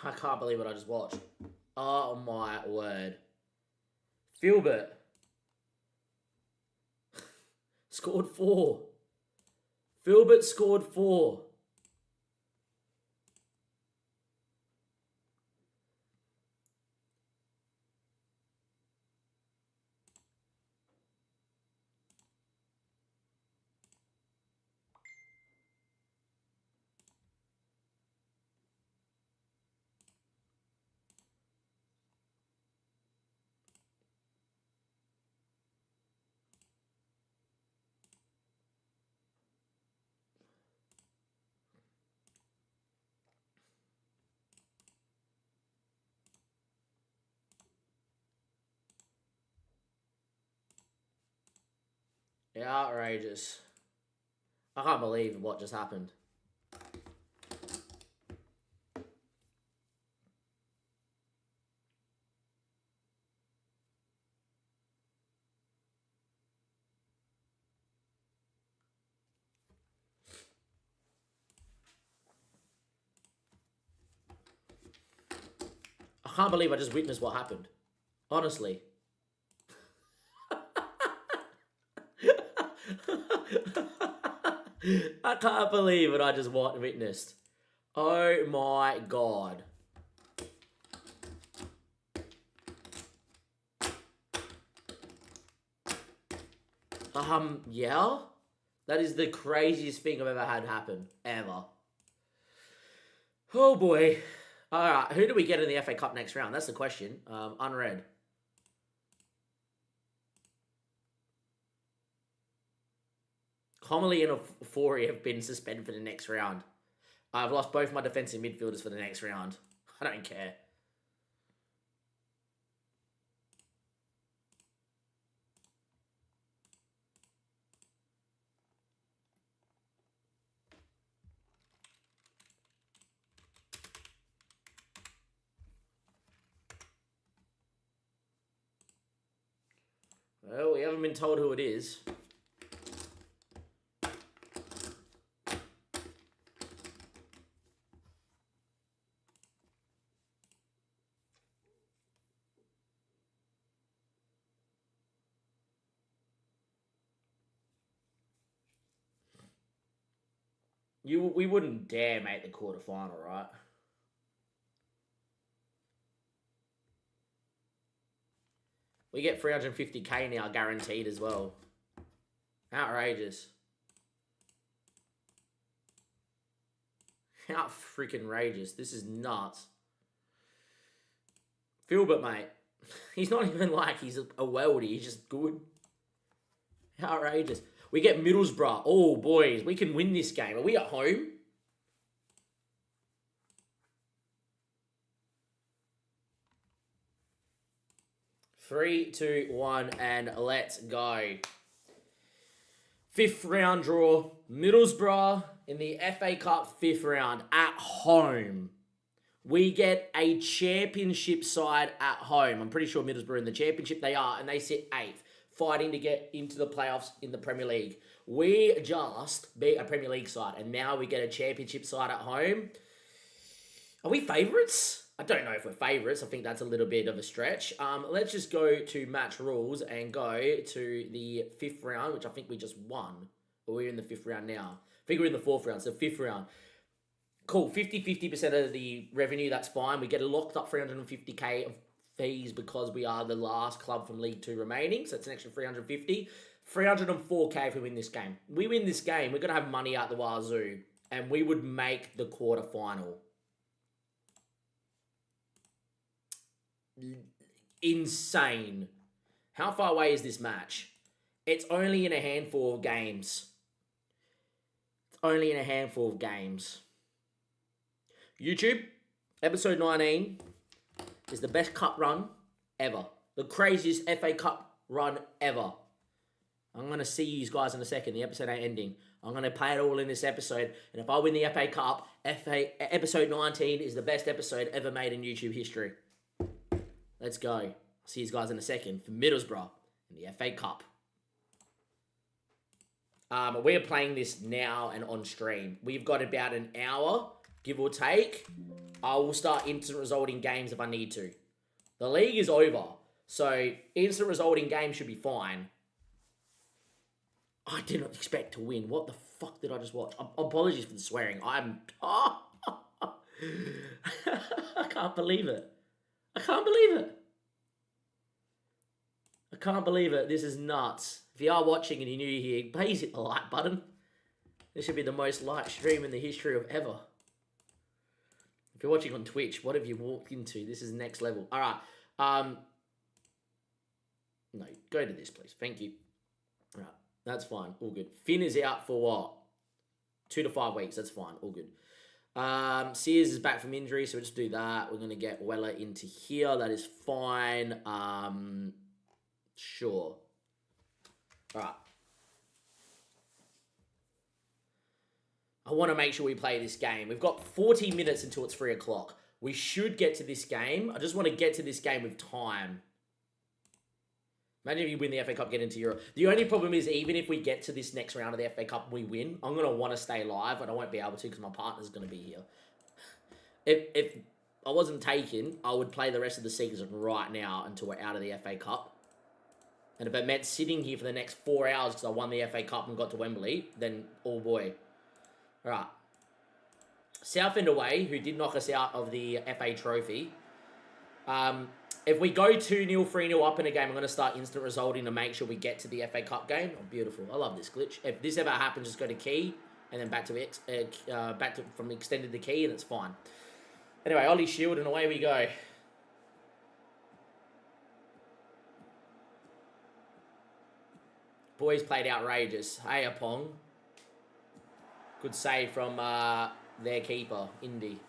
I can't believe what I just watched. Oh my word. Filbert scored 4. Filbert scored 4. Outrageous. I can't believe what just happened. I can't believe I just witnessed what happened. Honestly. I can't believe what I just witnessed. Oh my god. Yeah? That is the craziest thing I've ever had happen. Ever. Oh boy. Alright, who do we get in the FA Cup next round? That's the question. Unread. Comely and Ofori have been suspended for the next round. I've lost both my defensive midfielders for the next round. I don't care. Well, we haven't been told who it is. We wouldn't dare make the quarterfinal, right? We get 350k now guaranteed as well. Outrageous. How freaking outrageous. This is nuts. Filbert, mate. He's not even like he's a weldy. He's just good. Outrageous. We get Middlesbrough. Oh, boys. We can win this game. Are we at home? Three, 2, 1, and let's go. 5th round draw. Middlesbrough in the FA Cup 5th round at home. We get a championship side at home. I'm pretty sure Middlesbrough in the championship they are, and they sit 8th, fighting to get into the playoffs in the Premier League. We just beat a Premier League side, and now we get a championship side at home. Are we favourites? I don't know if we're favourites. I think that's a little bit of a stretch. Let's just go to match rules and go to the 5th round, which I think we just won. Or we're in the 5th round now. I think we're in the 4th round, so 5th round. Cool, 50% of the revenue, that's fine. We get a locked up 350k of fees because we are the last club from League 2 remaining, so it's an extra 350. 304k if we win this game. We win this game, we're going to have money out the wazoo, and we would make the quarterfinal. insane. How far away is this match? It's only in a handful of games. It's only in a handful of games. YouTube, episode 19 is the best cup run ever. The craziest FA Cup run ever. I'm going to see you guys in a second. The episode ain't ending. I'm going to play it all in this episode. And if I win the FA Cup, episode 19 is the best episode ever made in YouTube history. Let's go. I'll see you guys in a second for Middlesbrough in the FA Cup. We're playing this now and on stream. We've got about an hour, give or take. I will start instant resulting games if I need to. The league is over, so instant resulting games should be fine. I did not expect to win. What the fuck did I just watch? Apologies for the swearing. I can't believe it. I can't believe it. I can't believe it. This is nuts. If you are watching and you're new here, please hit the like button. This should be the most liked stream in the history of ever. If you're watching on Twitch, what have you walked into? This is next level. All right. No, go to this, please. Thank you. All right. That's fine. All good. Finn is out for what? 2 to 5 weeks. That's fine. All good. Sears is back from injury, so we'll just do that. We're going to get Weller into here. That is fine. Sure. All right. I want to make sure we play this game. We've got 40 minutes until it's 3 o'clock. We should get to this game. I just want to get to this game with time. Imagine if you win the FA Cup, get into Europe. The only problem is, even if we get to this next round of the FA Cup and we win, I'm going to want to stay live, but I won't be able to because my partner's going to be here. If I wasn't taken, I would play the rest of the season right now until we're out of the FA Cup. And if it meant sitting here for the next 4 hours because I won the FA Cup and got to Wembley, then oh boy. All right. Southend away, who did knock us out of the FA Trophy. If we go 2-0, 3-0 up in a game, I'm going to start instant resulting to make sure we get to the FA Cup game. Oh, beautiful. I love this glitch. If this ever happens, just go to key and then back to from extended to key and it's fine. Anyway, Ollie Shield and away we go. Boys played outrageous. Hey, Apong. Good save from their keeper, Indy.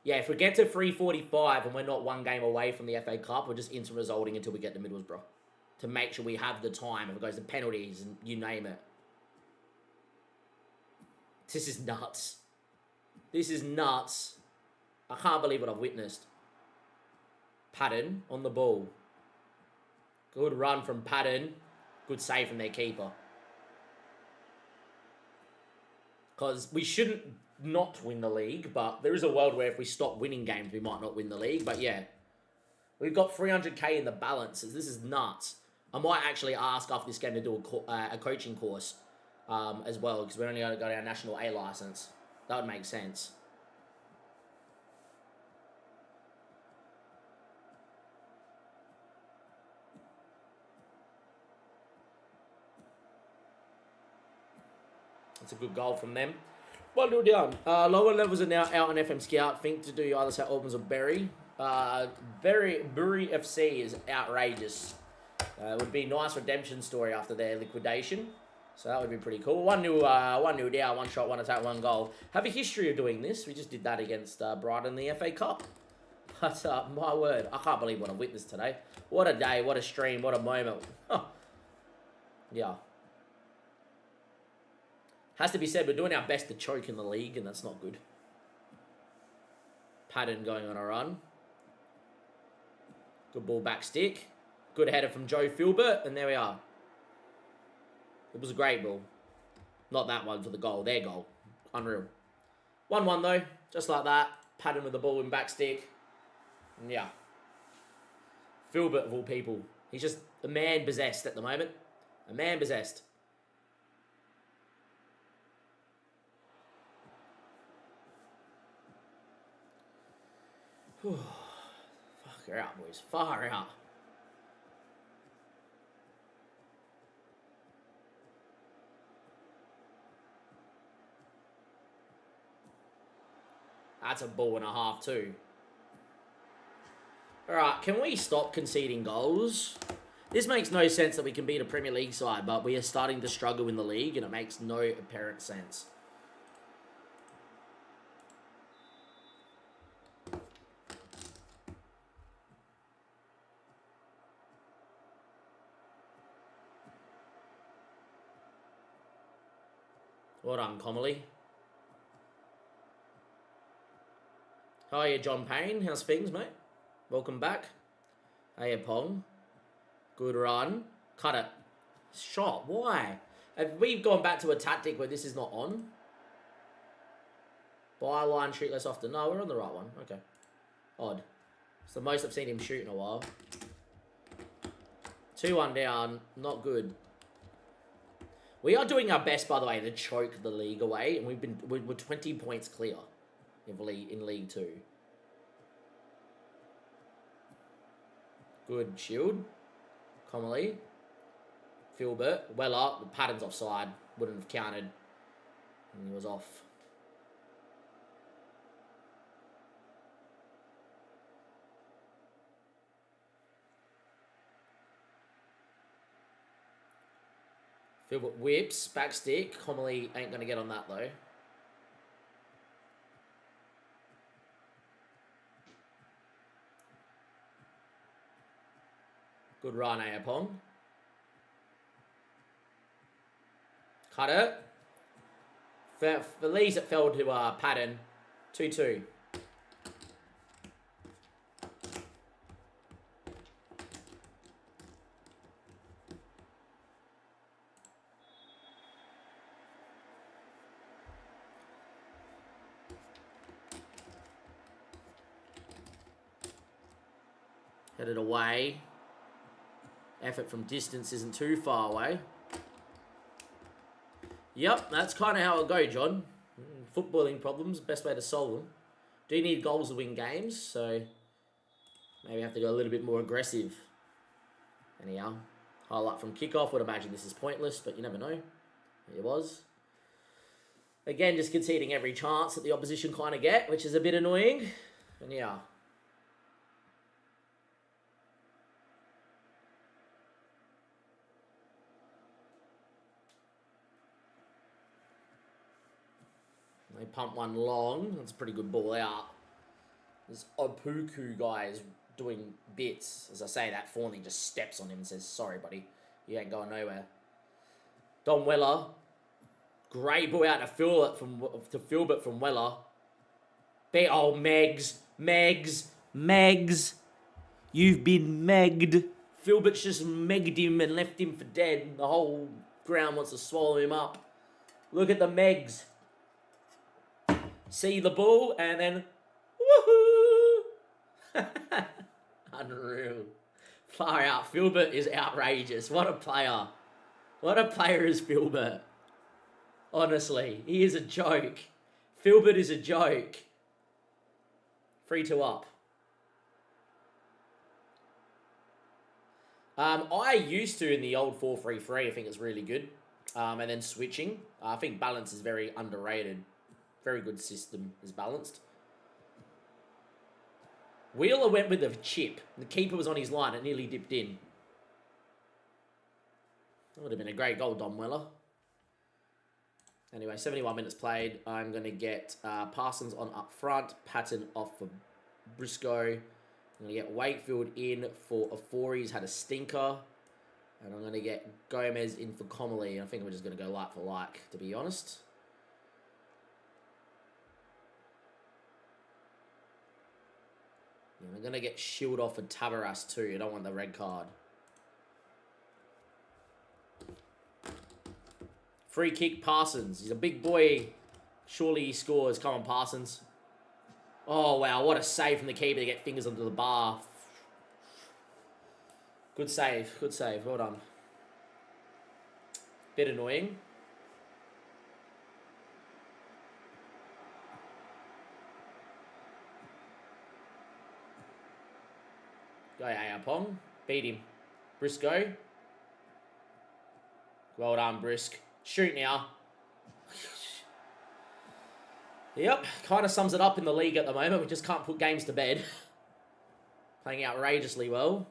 Yeah, if we get to 3:45 and we're not one game away from the FA Cup, we're just instant resulting until we get to Middlesbrough. To make sure we have the time if it goes to penalties and you name it. This is nuts. This is nuts. I can't believe what I've witnessed. Patton on the ball. Good run from Patton. Good save from their keeper. Because we shouldn't not win the league, but there is a world where if we stop winning games, we might not win the league. But yeah, we've got 300k in the balances. This is nuts. I might actually ask after this game to do a coaching course as well, because we're only going to got our national A license. That would make sense. That's a good goal from them. 1-0 down. Lower levels are now out on FM Scout. Think to do either St Albans or Bury. Bury FC is outrageous. It would be a nice redemption story after their liquidation. So that would be pretty cool. 1-0 down, 1 shot, 1 attack, 1 goal. Have a history of doing this. We just did that against Brighton in the FA Cup. But my word, I can't believe what I witnessed today. What a day, what a stream, what a moment. Yeah. Has to be said, we're doing our best to choke in the league, and that's not good. Patton going on a run. Good ball back stick. Good header from Joe Filbert, and there we are. It was a great ball. Not that one for the goal, their goal. Unreal. 1-1 though, just like that. Patton with the ball in back stick. And yeah. Filbert of all people. He's just a man possessed at the moment. A man possessed. Fuck her out, boys. Far out. That's a ball and a half too. Alright, can we stop conceding goals? This makes no sense that we can beat a Premier League side, but we are starting to struggle in the league, and it makes no apparent sense. Well done, Comely. How are you, John Payne? How's things, mate? Welcome back. Hey, Pong. Good run. Cut it. Shot. Why? Have we gone back to a tactic where this is not on? Byline, shoot less often. No, we're on the right one. Okay. Odd. It's the most I've seen him shoot in a while. 2-1 down. Not good. We are doing our best, by the way, to choke the league away, and we're 20 points clear in League 2. Good shield. Comely. Filbert. Well up. The pattern's offside. Wouldn't have counted. And he was off. Filbert whips. Back stick. Comely ain't going to get on that, though. Good run, Ayapong. Cut it. Felice it fell to Pattern. 2-2. Headed away. Effort from distance isn't too far away. Yep, that's kind of how it'll go, John. Footballing problems, best way to solve them. Do need goals to win games, so maybe have to go a little bit more aggressive. Anyhow, highlight from kickoff. Would imagine this is pointless, but you never know. It was. Again, just conceding every chance that the opposition kind of get, which is a bit annoying. And yeah. They pump one long. That's a pretty good ball out. This Opoku guy is doing bits. As I say that, Fawnley just steps on him and says, sorry, buddy. You ain't going nowhere. Don Weller. Great ball out to Filbert from Weller. Oh, Megs. You've been megged. Filbert's just megged him and left him for dead. The whole ground wants to swallow him up. Look at the Megs. See the ball, and then, woohoo! Unreal. Far out. Filbert is outrageous. What a player. What a player is Filbert. Honestly, he is a joke. Filbert is a joke. 3-2 up. I used to in the old 4-3-3. I think it's really good. And then switching. I think balance is very underrated. Very good system is balanced. Wheeler went with a chip. The keeper was on his line. It nearly dipped in. That would have been a great goal, Dom Weller. Anyway, 71 minutes played. I'm going to get Parsons on up front. Patton off for Briscoe. I'm going to get Wakefield in for Afori. He's had a stinker. And I'm going to get Gomez in for Comely. I think we're just going to go like for like, to be honest. And I'm going to get Shield off for Tabaras too. I don't want the red card. Free kick, Parsons. He's a big boy. Surely he scores. Come on, Parsons. Oh, wow. What a save from the keeper to get fingers under the bar. Good save. Good save. Well done. Bit annoying. Go Ayapong. Beat him. Briscoe. Well done, Brisk. Shoot now. Yep. Kind of sums it up in the league at the moment. We just can't put games to bed. Playing outrageously well.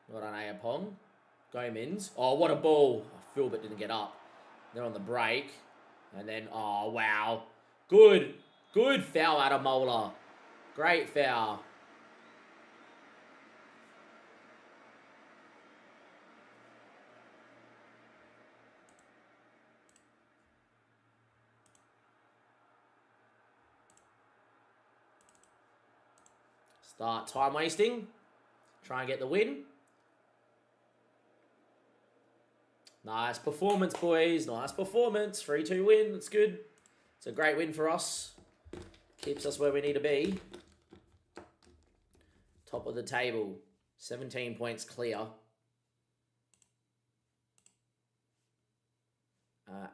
Well done, Ayapong. Gomez. Oh, what a ball. Philbert didn't get up. They're on the break. And then, oh, wow. Good foul out of Mola. Great foul. Start time wasting. Try and get the win. Nice performance, boys. Nice performance. 3-2 win. That's good. It's a great win for us. Keeps us where we need to be. Top of the table. 17 points clear.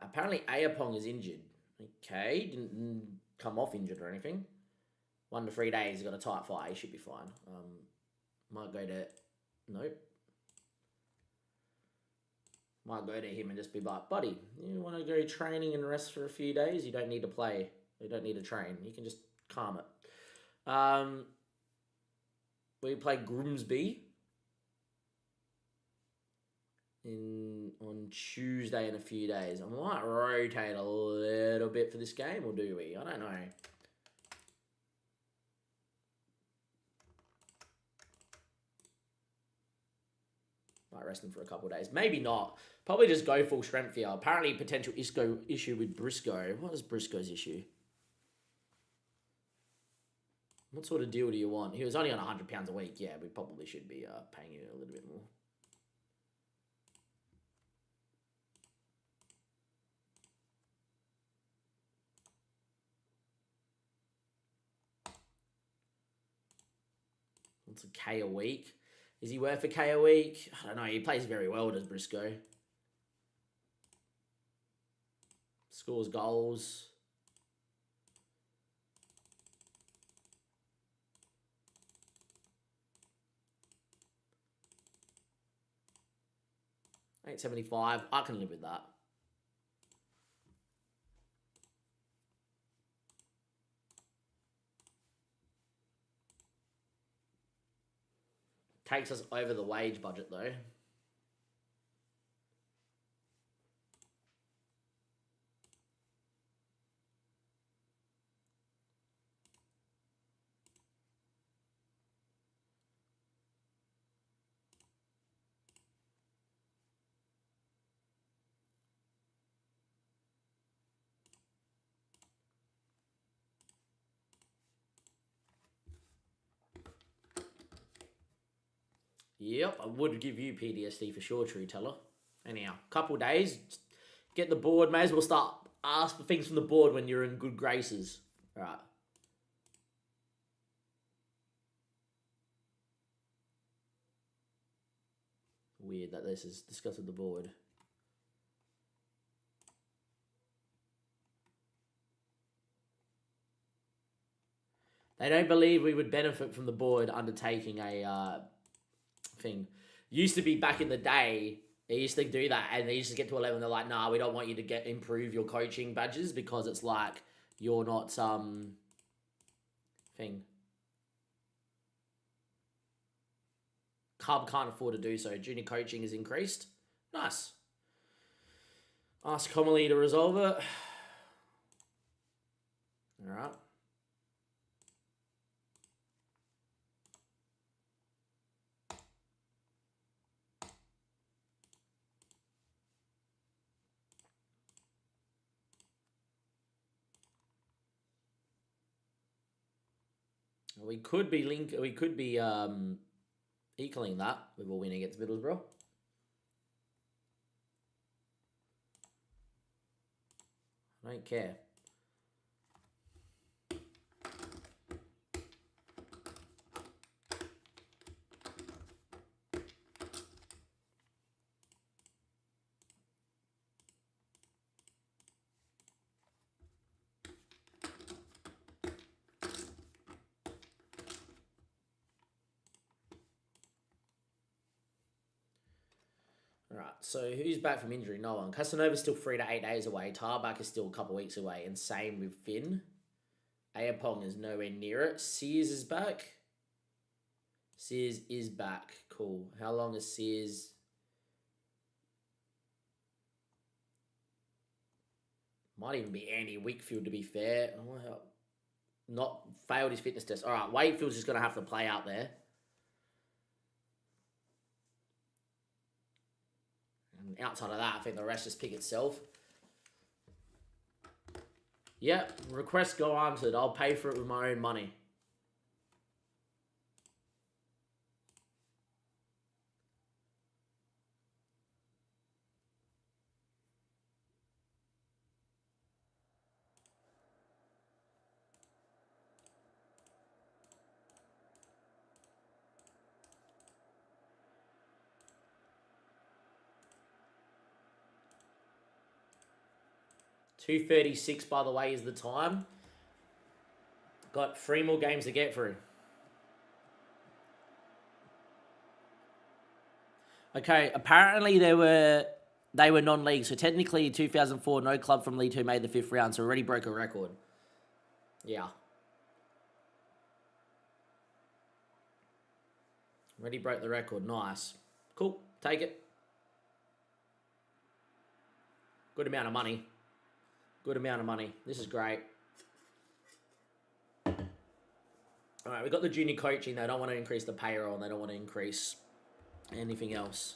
Apparently Ayapong is injured. Okay. Didn't come off injured or anything. 1 to 3 days. He's got a tight fire. He should be fine. Might go to... Nope. Might go to him and just be like, buddy, you want to go training and rest for a few days? You don't need to play. You don't need to train. You can just calm it. We play Grimsby on Tuesday in a few days. I might rotate a little bit for this game, or do we? I don't know. Might rest him for a couple of days. Maybe not. Probably just go full strength here. Apparently, potential issue with Briscoe. What is Briscoe's issue? What sort of deal do you want? He was only on £100 a week. Yeah, we probably should be paying you a little bit more. What's a K a week? Is he worth a K a week? I don't know. He plays very well, does Briscoe. Scores goals. $8.75. I can live with that. Takes us over the wage budget though. Yep, I would give you PTSD for sure, True Teller. Anyhow, couple days, get the board. May as well start ask for things from the board when you're in good graces. All right. Weird that this is discussed with the board. They don't believe we would benefit from the board undertaking a thing. Used to be back in the day, they used to do that, and they used to get to 11. They're like, nah, we don't want you to improve your coaching badges because it's like you're not some thing. Cub can't afford to do so. Junior coaching is increased. Nice. Ask Comely to resolve it. All right. We could be equaling that with a win against Middlesbrough. I don't care. Alright, so who's back from injury? No one. Casanova's still 3 to 8 days away. Tarbuck is still a couple weeks away. And same with Finn. Ayapong is nowhere near it. Sears is back. Sears is back. Cool. How long is Sears? Might even be Andy Wakefield, to be fair. Not failed his fitness test. All right, Wakefield's just going to have to play out there. And outside of that, I think the rest just pick itself. Yep, request go answered. I'll pay for it with my own money. $2:36, by the way, is the time. Got 3 more games to get through. Okay, apparently they were non-league, so technically in 2004, no club from League 2 made the 5th round, so already broke a record. Yeah. Already broke the record. Nice. Cool. Take it. Good amount of money. Good amount of money. This is great. All right, we got the junior coaching. They don't want to increase the payroll, and they don't want to increase anything else.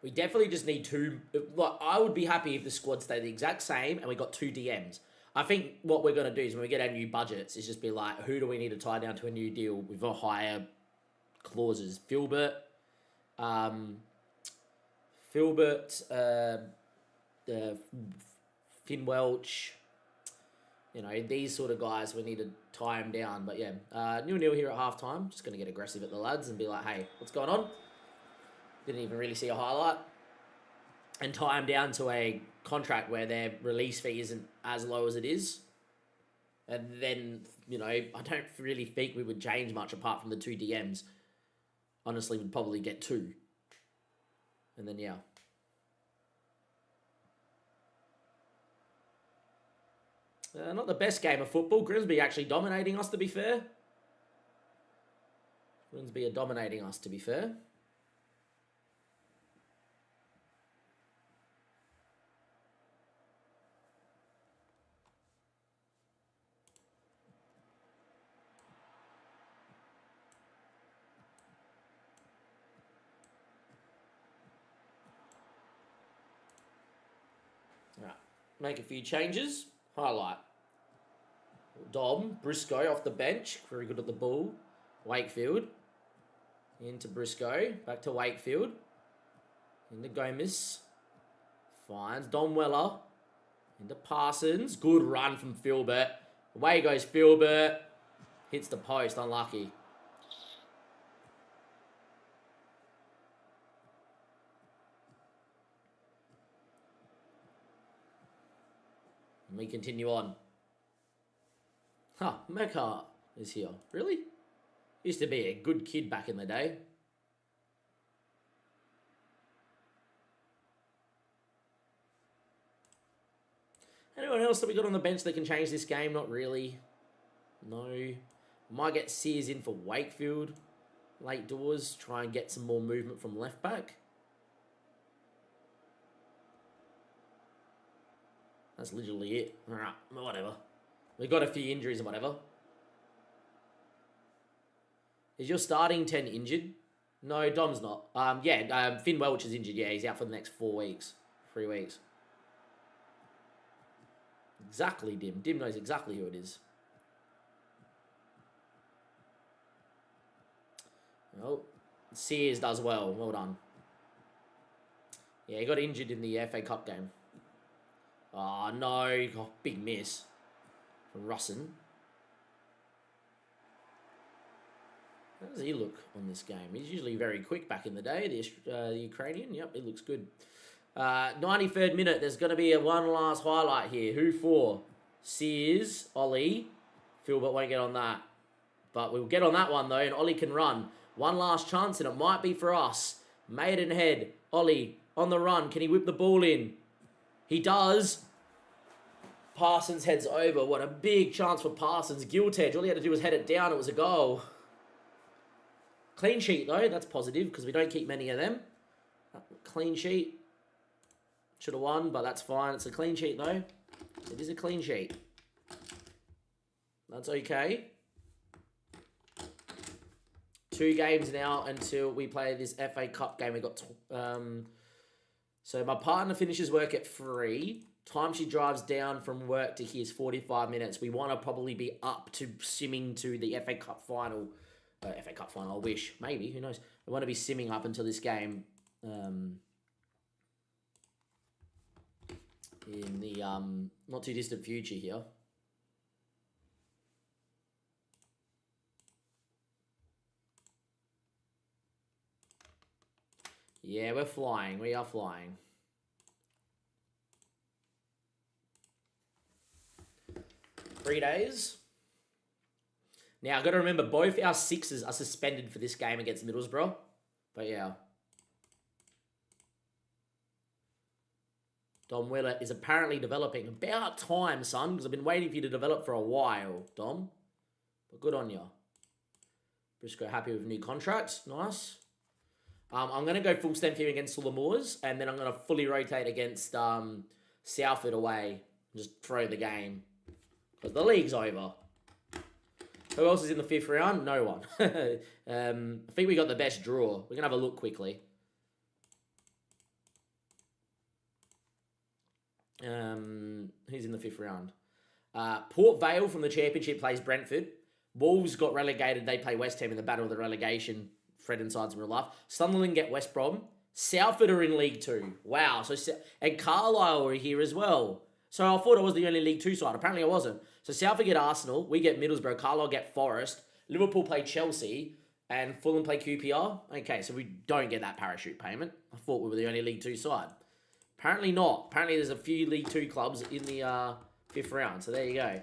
We definitely just need 2... Like, I would be happy if the squad stayed the exact same and we got 2 DMs. I think what we're going to do is when we get our new budgets is just be like, who do we need to tie down to a new deal with a higher clauses? Filbert, Finn Welch, you know, these sort of guys, we need to tie them down. But yeah, 0-0 here at halftime. Just going to get aggressive at the lads and be like, hey, what's going on? Didn't even really see a highlight. And tie them down to a contract where their release fee isn't as low as it is. And then, you know, I don't really think we would change much apart from the 2 DMs. Honestly, we'd probably get 2. And then, yeah. Not the best game of football. Grimsby actually dominating us, to be fair. Grimsby are dominating us, to be fair. Right, make a few changes. Highlight. Dom, Briscoe off the bench. Very good at the ball. Wakefield. Into Briscoe. Back to Wakefield. Into Gomez. Finds Dom Weller. Into Parsons. Good run from Filbert. Away goes Filbert. Hits the post. Unlucky. And we continue on. Huh, Mecca is here. Really? Used to be a good kid back in the day. Anyone else that we got on the bench that can change this game? Not really. No. Might get Sears in for Wakefield. Late doors. Try and get some more movement from left back. That's literally it. Alright, whatever. We've got a few injuries and whatever. Is your starting 10 injured? No, Dom's not. Finn Welch is injured. Yeah, he's out for the next 4 weeks. 3 weeks. Exactly, Dim. Dim knows exactly who it is. Oh, Sears does well. Well done. Yeah, he got injured in the FA Cup game. Oh, no. Oh, big miss from Russin. How does he look on this game? He's usually very quick back in the day, the Ukrainian. Yep, he looks good. 93rd minute, there's going to be one last highlight here. Who for? Sears, Ollie. Philbert won't get on that. But we'll get on that one, though, and Ollie can run. One last chance, and it might be for us. Maidenhead, Ollie, on the run. Can he whip the ball in? He does. Parsons heads over. What a big chance for Parsons. Giltedge, all he had to do was head it down. It was a goal. Clean sheet, though. That's positive, because we don't keep many of them. Clean sheet. Should have won, but that's fine. It's a clean sheet, though. It is a clean sheet. That's okay. 2 games now until we play this FA Cup game. We got so my partner finishes work at 3. Time she drives down from work to here is 45 minutes. We want to probably be up to simming to the FA Cup final. FA Cup final, I wish. Maybe, who knows. We want to be simming up until this game in the not too distant future here. Yeah, we're flying. We are flying. Three days. Now, I've got to remember, both our 6s are suspended for this game against Middlesbrough. But, yeah. Dom Wheeler is apparently developing. About time, son, because I've been waiting for you to develop for a while, Dom. But good on you. Briscoe happy with new contract. Nice. I'm going to go full stem here against Lamores, and then I'm going to fully rotate against Salford away. Just throw the game. Because the league's over. Who else is in the 5th round? No one. I think we got the best draw. We're going to have a look quickly. Who's in the 5th round? Port Vale from the Championship plays Brentford. Wolves got relegated. They play West Ham in the battle of the relegation. Fred and sides in real life. Sunderland get West Brom. Salford are in League 2. Wow. And Carlisle are here as well. So I thought I was the only League 2 side. Apparently I wasn't. So Salford get Arsenal. We get Middlesbrough. Carlisle get Forest. Liverpool play Chelsea. And Fulham play QPR. Okay, so we don't get that parachute payment. I thought we were the only League 2 side. Apparently not. Apparently there's a few League 2 clubs in the 5th round. So there you go.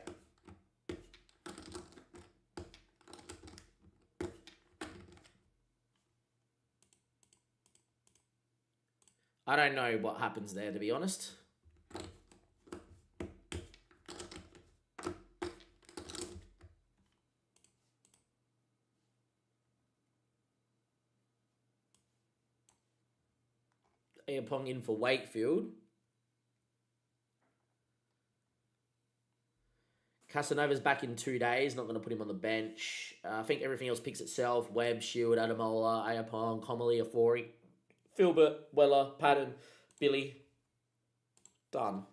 I don't know what happens there, to be honest. Ayapong in for Wakefield. Casanova's back in 2 days. Not going to put him on the bench. I think everything else picks itself. Webb, Shield, Adamola, Ayapong, Comely, Afori. Filbert, Weller, Patton, Billy. Done.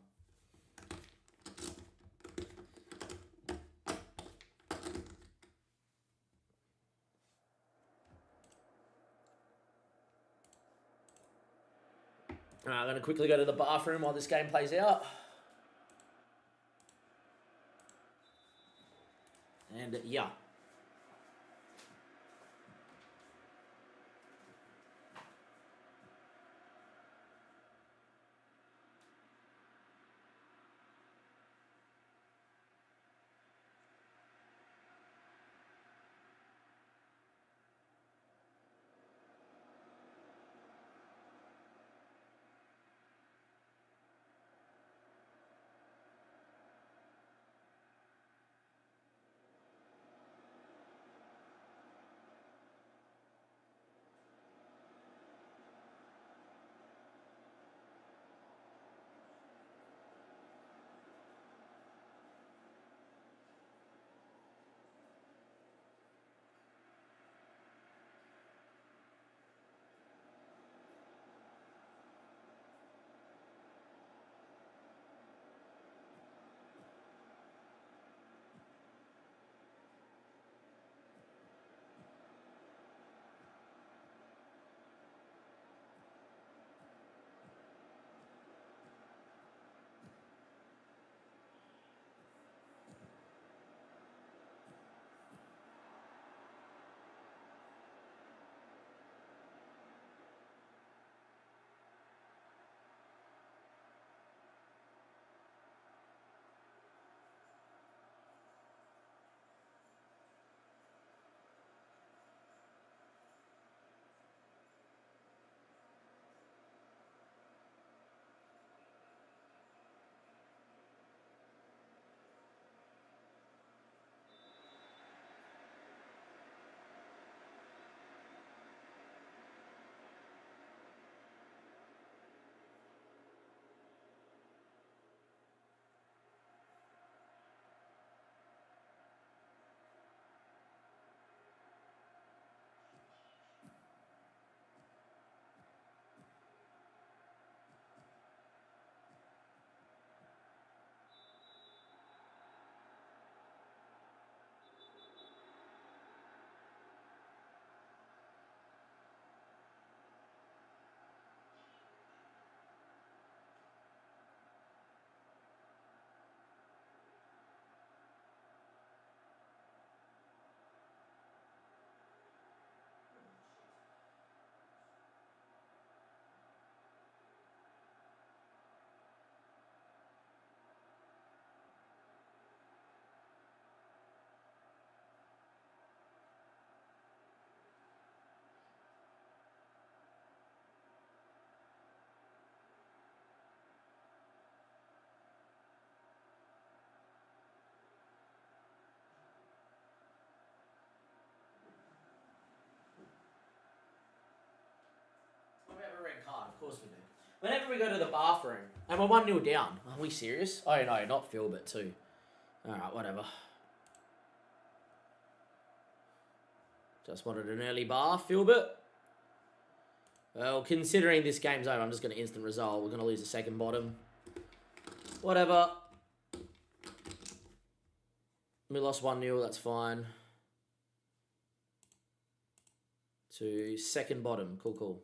I'm going to quickly go to the bathroom while this game plays out. And yeah. course we do. Whenever we go to the bathroom, and we're 1-0 down. Are we serious? Oh no, not Philbert too. Alright, whatever. Just wanted an early bar, Philbert. Well, considering this game's over, I'm just going to instant result. We're going to lose the second bottom. Whatever. We lost 1-0, that's fine. To second bottom, cool.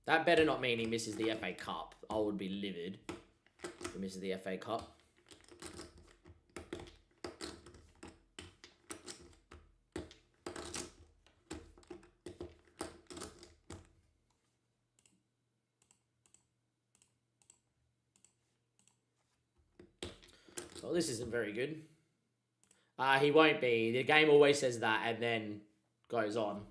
That better not mean he misses the FA Cup. I would be livid if he misses the FA Cup. Well, this isn't very good. He won't be. The game always says that and then goes on.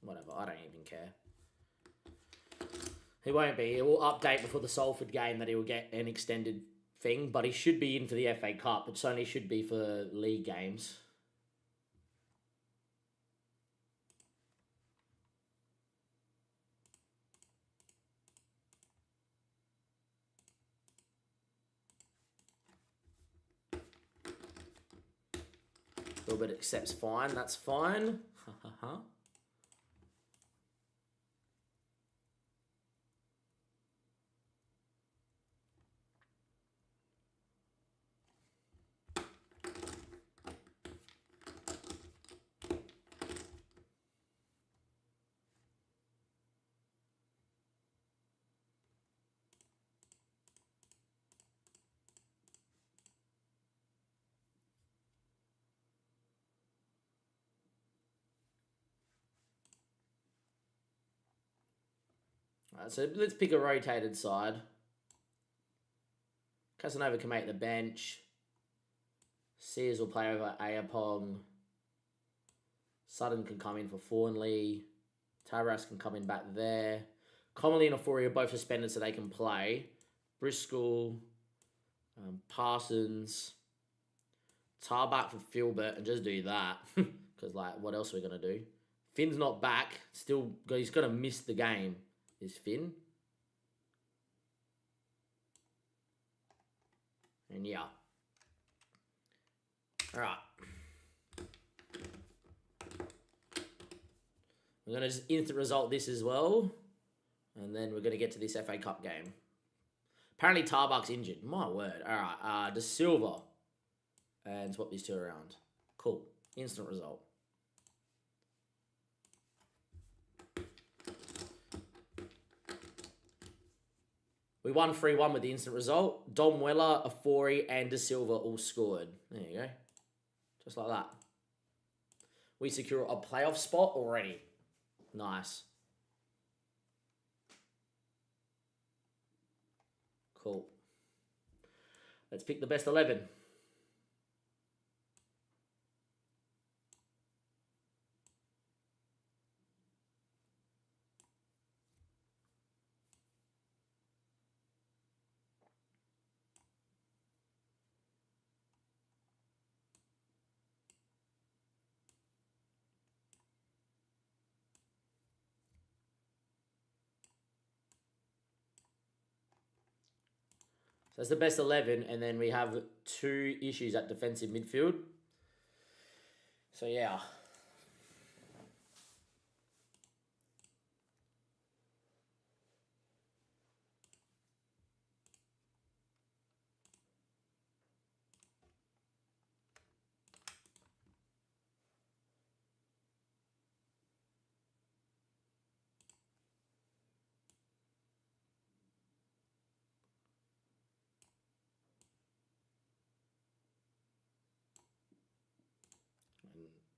Whatever, I don't even care. He won't be. It will update before the Salford game that he will get an extended thing, but he should be in for the FA Cup. It only should be for league games. A little bit accepts fine, that's fine. Alright, so let's pick a rotated side. Casanova can make the bench. Sears will play over Ayapong. Sutton can come in for Thornley. Taras can come in back there. Commonly and Ofori are both suspended so they can play. Briscoe, Parsons, Tarbuck for Philbert, and just do that. Because, like, what else are we going to do? Finn's not back. Still, he's going to miss the game. Is Finn. And yeah. Alright. We're going to just instant result this as well. And then we're going to get to this FA Cup game. Apparently Tarbuck's injured. My word. Alright. De Silva. And swap these two around. Cool. Instant result. We won 3-1 with the instant result. Dom Weller, Ofori, and De Silva all scored. There you go. Just like that. We secure a playoff spot already. Nice. Cool. Let's pick the best 11. So that's the best 11, and then we have 2 issues at defensive midfield. So yeah.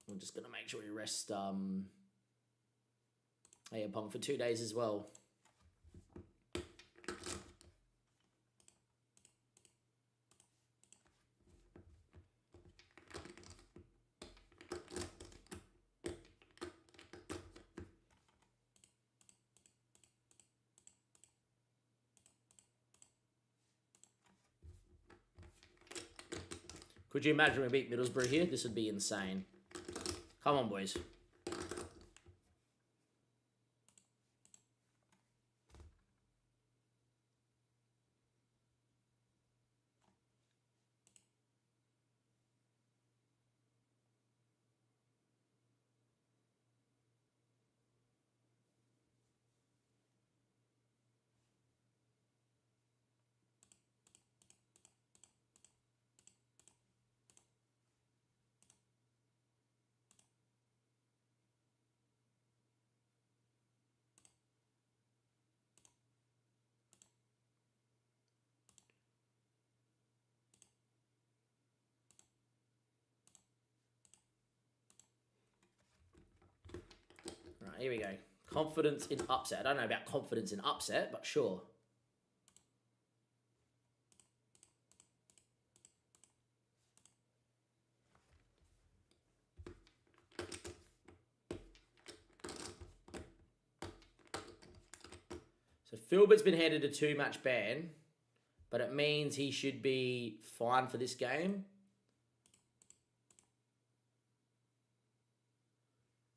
We're just going to make sure we rest Ayapong for 2 days as well. Could you imagine we beat Middlesbrough here? This would be insane. Come on, boys. Right, here we go. Confidence in upset. I don't know about confidence in upset, but sure. So Filbert's been handed a 2-match ban, but it means he should be fine for this game.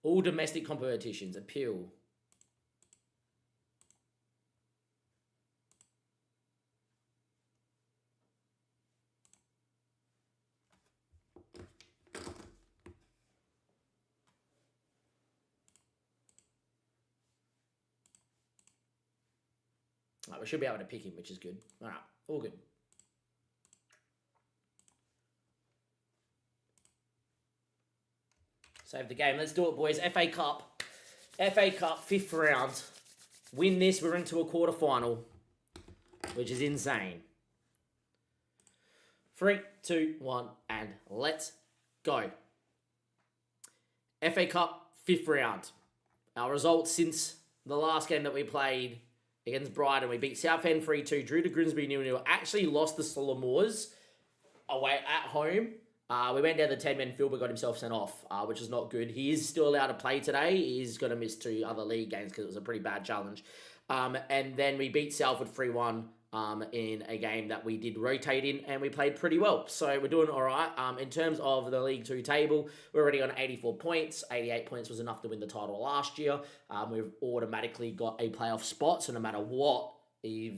All domestic competitions, appeal. Right, we should be able to pick him, which is good. All right, all good. Save the game. Let's do it, boys. FA Cup. FA Cup, 5th round. Win this, we're into a quarter-final, which is insane. 3, 2, 1, and let's go. FA Cup, 5th round. Our results since the last game that we played against Brighton, we beat Southend 3-2, drew to Grimsby 0-0, actually lost the Solomores away at home. We went down the 10-man field, but got himself sent off, which is not good. He is still allowed to play today. He's going to miss 2 other league games because it was a pretty bad challenge. And then we beat Salford 3-1 in a game that we did rotate in, and we played pretty well. So we're doing all right. In terms of the League 2 table, we're already on 84 points. 88 points was enough to win the title last year. We've automatically got a playoff spot, so no matter what, we're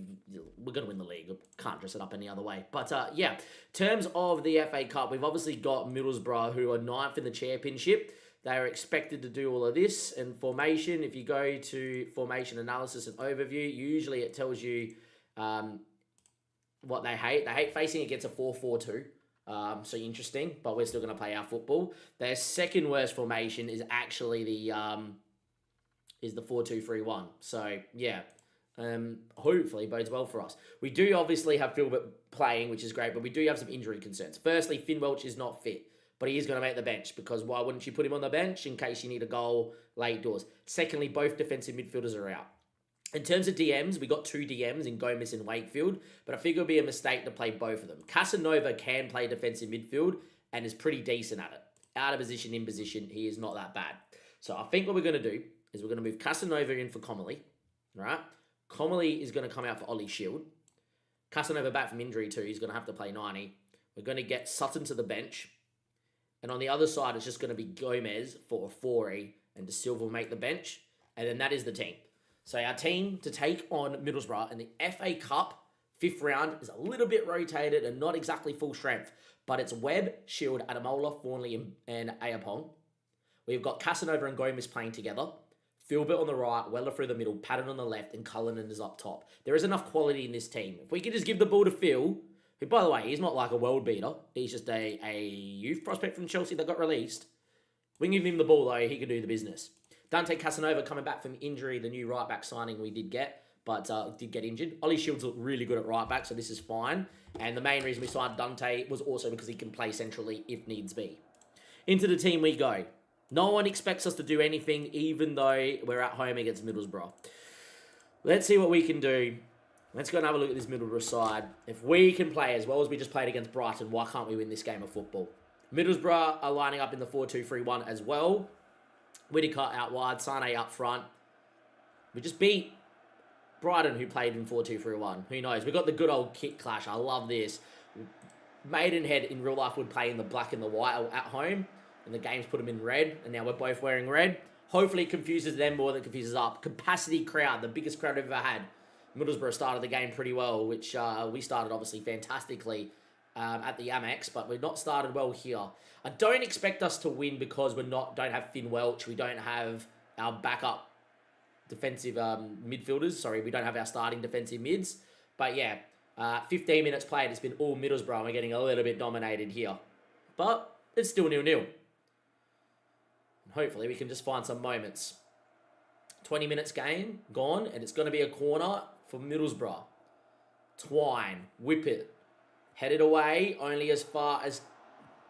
going to win the league. Can't dress it up any other way. But yeah, in terms of the FA Cup, we've obviously got Middlesbrough, who are 9th in the championship. They are expected to do all of this. And formation, if you go to formation analysis and overview, usually it tells you what they hate. They hate facing against a 4-4-2. So interesting, but we're still going to play our football. Their second worst formation is actually the 4-2-3-1. So yeah. Hopefully bodes well for us. We do obviously have Filbert playing, which is great, but we do have some injury concerns. Firstly, Finn Welch is not fit, but he is going to make the bench, because why wouldn't you put him on the bench in case you need a goal late doors? Secondly, both defensive midfielders are out. In terms of DMs, we got 2 DMs in Gomez and Wakefield, but I figure it would be a mistake to play both of them. Casanova can play defensive midfield and is pretty decent at it. Out of position, in position, he is not that bad. So I think what we're going to do is we're going to move Casanova in for Comely, right? Comely is going to come out for Ollie Shield. Casanova back from injury too. He's going to have to play 90. We're going to get Sutton to the bench. And on the other side, it's just going to be Gomez for a 4E, and De Silva will make the bench. And then that is the team. So our team to take on Middlesbrough in the FA Cup 5th round is a little bit rotated and not exactly full strength. But it's Webb, Shield, Adamola, Thornley, and Ayapong. We've got Casanova and Gomez playing together. Filbert on the right, Weller through the middle, Patton on the left, and Cullinan is up top. There is enough quality in this team. If we could just give the ball to Phil, who, by the way, he's not like a world beater. He's just a youth prospect from Chelsea that got released. We can give him the ball, though. He can do the business. Dante Casanova coming back from injury, the new right-back signing we did get, but did get injured. Ollie Shields looked really good at right-back, so this is fine. And the main reason we signed Dante was also because he can play centrally if needs be. Into the team we go. No one expects us to do anything, even though we're at home against Middlesbrough. Let's see what we can do. Let's go and have a look at this Middlesbrough side. If we can play as well as we just played against Brighton, why can't we win this game of football? Middlesbrough are lining up in the 4-2-3-1 as well. Whittaker out wide, Sane up front. We just beat Brighton, who played in 4-2-3-1. Who knows? We got the good old kit clash. I love this. Maidenhead in real life would play in the black and the white at home, and the games put them in red, and now we're both wearing red. Hopefully it confuses them more than it confuses us. Capacity crowd, the biggest crowd we've ever had. Middlesbrough started the game pretty well, which we started obviously fantastically at the Amex, but we've not started well here. I don't expect us to win because don't have Finn Welch, we don't have our backup defensive midfielders. Sorry, we don't have our starting defensive mids. But yeah, 15 minutes played, it's been all Middlesbrough, and we're getting a little bit dominated here. But it's still 0-0. Hopefully we can just find some moments. 20 minutes game, gone, and it's going to be a corner for Middlesbrough. Twine, whip it. Headed away, only as far as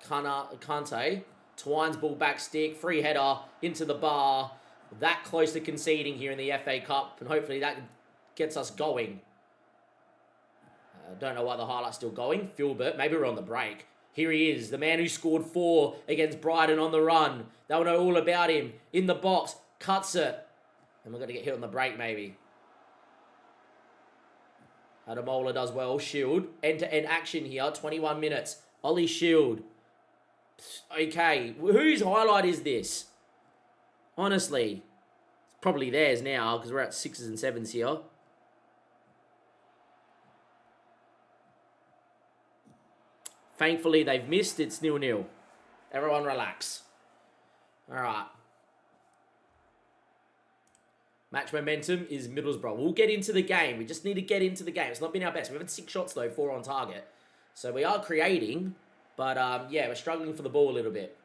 Kante. Twine's ball back stick, free header into the bar. That close to conceding here in the FA Cup, and hopefully that gets us going. I don't know why the highlight's still going. Filbert, maybe we're on the break. Here he is, the man who scored 4 against Brighton on the run. They'll know all about him. In the box, cuts it. And we're going to get hit on the break, maybe. Adamola does well. Shield. End-to-end action here. 21 minutes. Ollie Shield. Okay. Whose highlight is this? Honestly. It's probably theirs now because we're at 6s and 7s here. Thankfully, they've missed. It's 0-0. Everyone relax. All right. Match momentum is Middlesbrough. We'll get into the game. We just need to get into the game. It's not been our best. We've had 6 shots, though, 4 on target. So we are creating. But, yeah, we're struggling for the ball a little bit.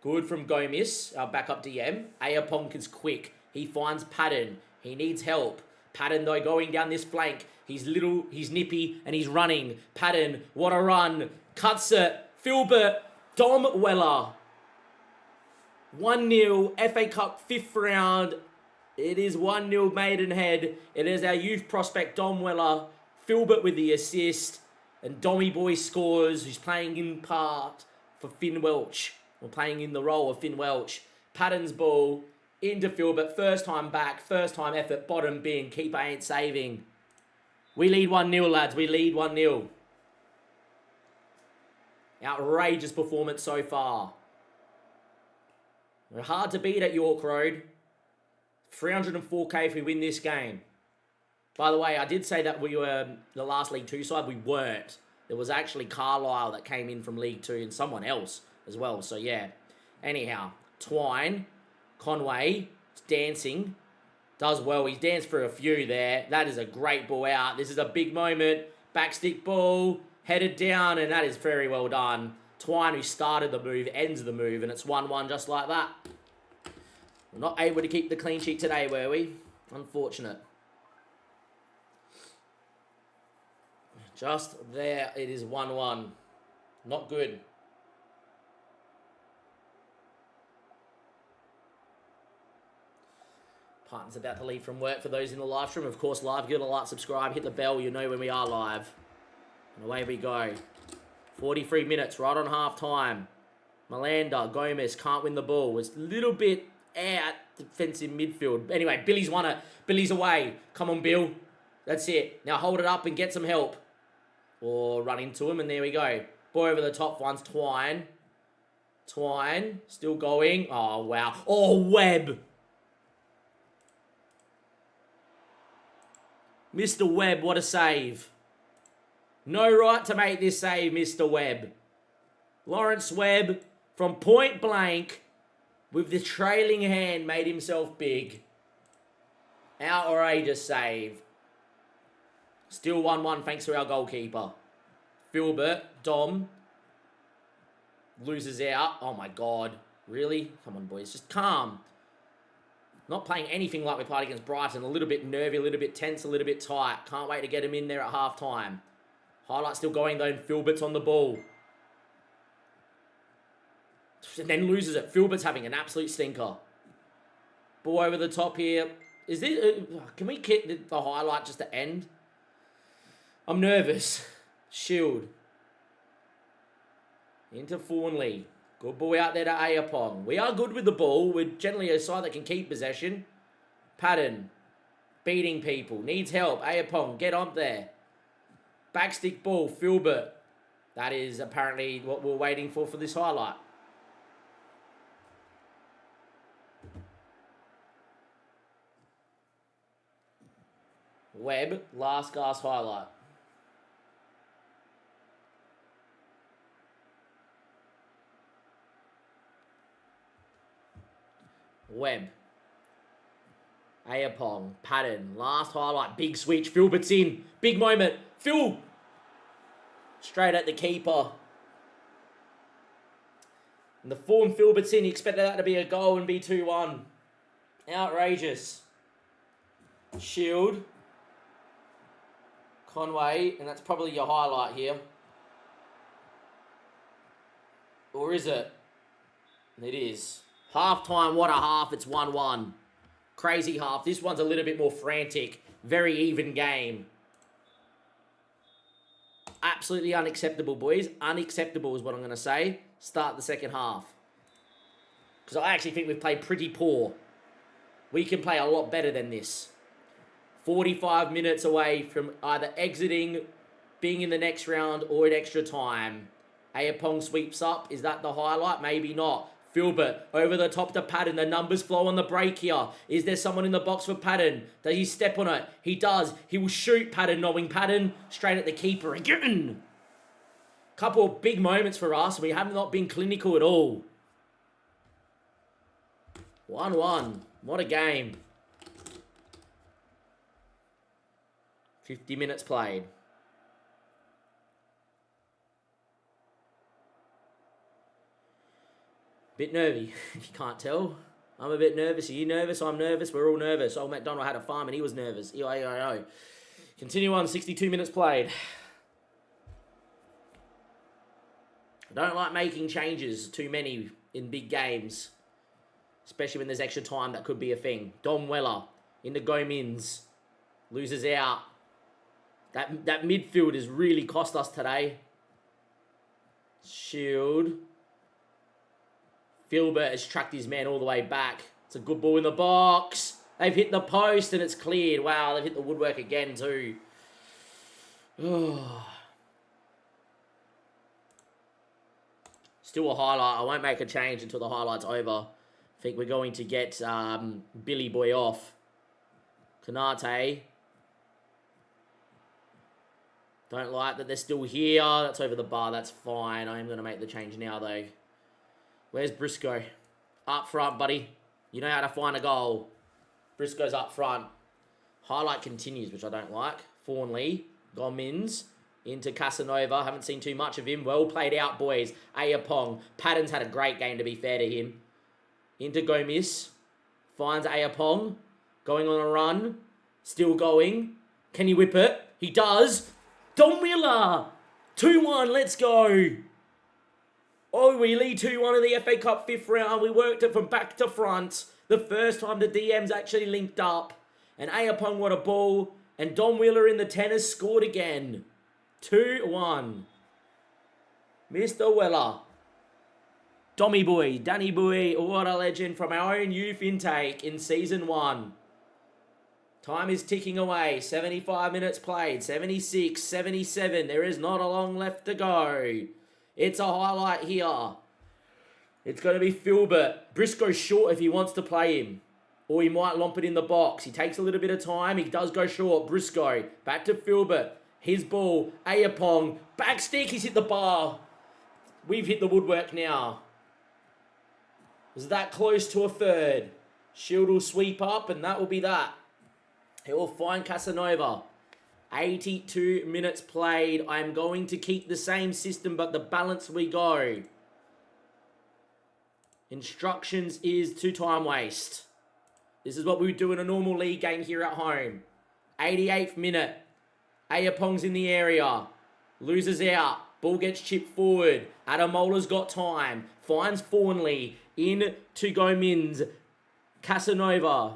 Good from Gomis, our backup DM. Ayapong is quick. He finds Patton. He needs help. Patton, though, going down this flank. He's little, he's nippy, and he's running. Patton, what a run. Cuts it. Filbert. Dom Weller. 1-0. FA Cup 5th round. It is 1-0 Maidenhead. It is our youth prospect, Dom Weller. Filbert with the assist. And Dommy Boy scores, who's playing in part for Finn Welch. Or playing in the role of Finn Welch. Patton's ball into Filbert. First time back. First time effort. Bottom bin. Keeper ain't saving. We lead 1-0, lads. We lead 1-0. Outrageous performance so far. We're hard to beat at York Road. 304k if we win this game. By the way, I did say that we were the last League 2 side. We weren't. There was actually Carlisle that came in from League 2 and someone else as well. So, yeah. Anyhow, Twine, Conway, dancing. Does well. He's danced for a few there. That is a great ball out. This is a big moment. Backstick ball. Headed down. And that is very well done. Twine, who started the move, ends the move. And it's 1-1 just like that. We're not able to keep the clean sheet today, were we? Unfortunate. Just there. It is 1-1. Not good. Partner's about to leave from work for those in the live stream. Of course, live, give it a like, subscribe, hit the bell. You know when we are live. And away we go. 43 minutes, right on half time. Malander, Gomez can't win the ball. It's a little bit out defensive midfield. Anyway, Billy's won it. Billy's away. Come on, Bill. That's it. Now hold it up and get some help. Or run into him, and there we go. Boy over the top finds Twine. Twine, still going. Oh, wow. Oh, Webb. Mr. Webb, what a save. No right to make this save, Mr. Webb. Lawrence Webb, from point blank, with the trailing hand, made himself big. Outrageous save. Still 1-1 thanks to our goalkeeper. Filbert, Dom, loses out. Oh my God. Really? Come on, boys. Just calm. Not playing anything like we played against Brighton. A little bit nervy, a little bit tense, a little bit tight. Can't wait to get him in there at half time. Highlight still going though, and Filbert's on the ball. And then loses it. Filbert's having an absolute stinker. Ball over the top here. Is this? Can we get the highlight just to end? I'm nervous. Shield. Into Fawnley. Good ball out there to Ayapong. We are good with the ball. We're generally a side that can keep possession. Patton. Beating people. Needs help. Ayapong, get on there. Backstick ball, Filbert. That is apparently what we're waiting for this highlight. Webb, last gasp highlight. Webb. Ayapong, Patton, last highlight, big switch, Filbert's in, big moment, Phil, straight at the keeper. And the form Filbert's in, he expected that to be a goal and be 2-1. Outrageous. Shield, Conway, and that's probably your highlight here. Or is it? It is. Half time, what a half, it's 1-1. Crazy half. This one's a little bit more frantic. Very even game. Absolutely unacceptable, boys. Unacceptable is what I'm going to say. Start the second half. Because I actually think we've played pretty poor. We can play a lot better than this. 45 minutes away from either exiting, being in the next round, or in extra time. Ayapong sweeps up. Is that the highlight? Maybe not. Filbert over the top to Patton. The numbers flow on the break here. Is there someone in the box for Patton? Does he step on it? He does. He will shoot Patton, knowing Patton straight at the keeper again. Couple of big moments for us. We have not been clinical at all. 1-1. What a game. 50 minutes played. Bit nervy, if you can't tell. I'm a bit nervous. Are you nervous? I'm nervous. We're all nervous. Old MacDonald had a farm and he was nervous. E-I-O. Continue on, 62 minutes played. I don't like making changes, too many in big games. Especially when there's extra time, that could be a thing. Dom Weller into Gomins. Loses out. That midfield has really cost us today. Shield. Filbert has tracked his man all the way back. It's a good ball in the box. They've hit the post and it's cleared. Wow, they've hit the woodwork again too. Still a highlight. I won't make a change until the highlight's over. I think we're going to get Billy Boy off. Kanate. Don't like that they're still here. That's over the bar. That's fine. I am going to make the change now though. Where's Briscoe? Up front, buddy. You know how to find a goal. Briscoe's up front. Highlight continues, which I don't like. Fawnley. Gomins. Into Casanova. Haven't seen too much of him. Well played out, boys. Ayapong. Patton's had a great game, to be fair to him. Into Gomis. Finds Ayapong. Going on a run. Still going. Can he whip it? He does. Don Wheeler. 2-1. Let's go. Oh, we lead 2-1 in the FA Cup 5th round. We worked it from back to front. The first time the DMs actually linked up. And Ayapong, what a ball. And Don Wheeler in the tennis scored again. 2-1. Mr. Weller. Dommy Boy, Danny Boy, what a legend from our own youth intake in Season 1. Time is ticking away. 75 minutes played. 76, 77. There is not a long left to go. It's a highlight here. It's going to be Filbert. Briscoe's short if he wants to play him. Or he might lump it in the box. He takes a little bit of time. He does go short. Briscoe. Back to Filbert. His ball. Ayapong. Back stick. He's hit the bar. We've hit the woodwork now. Was that close to a third? Shield will sweep up and that will be that. He will find Casanova. 82 minutes played. I'm going to keep the same system, but the balance we go. Instructions is to time waste. This is what we would do in a normal league game here at home. 88th minute. Ayapong's in the area. Loses out. Ball gets chipped forward. Adamola's got time. Finds Fawnley. In to Gomins. Casanova.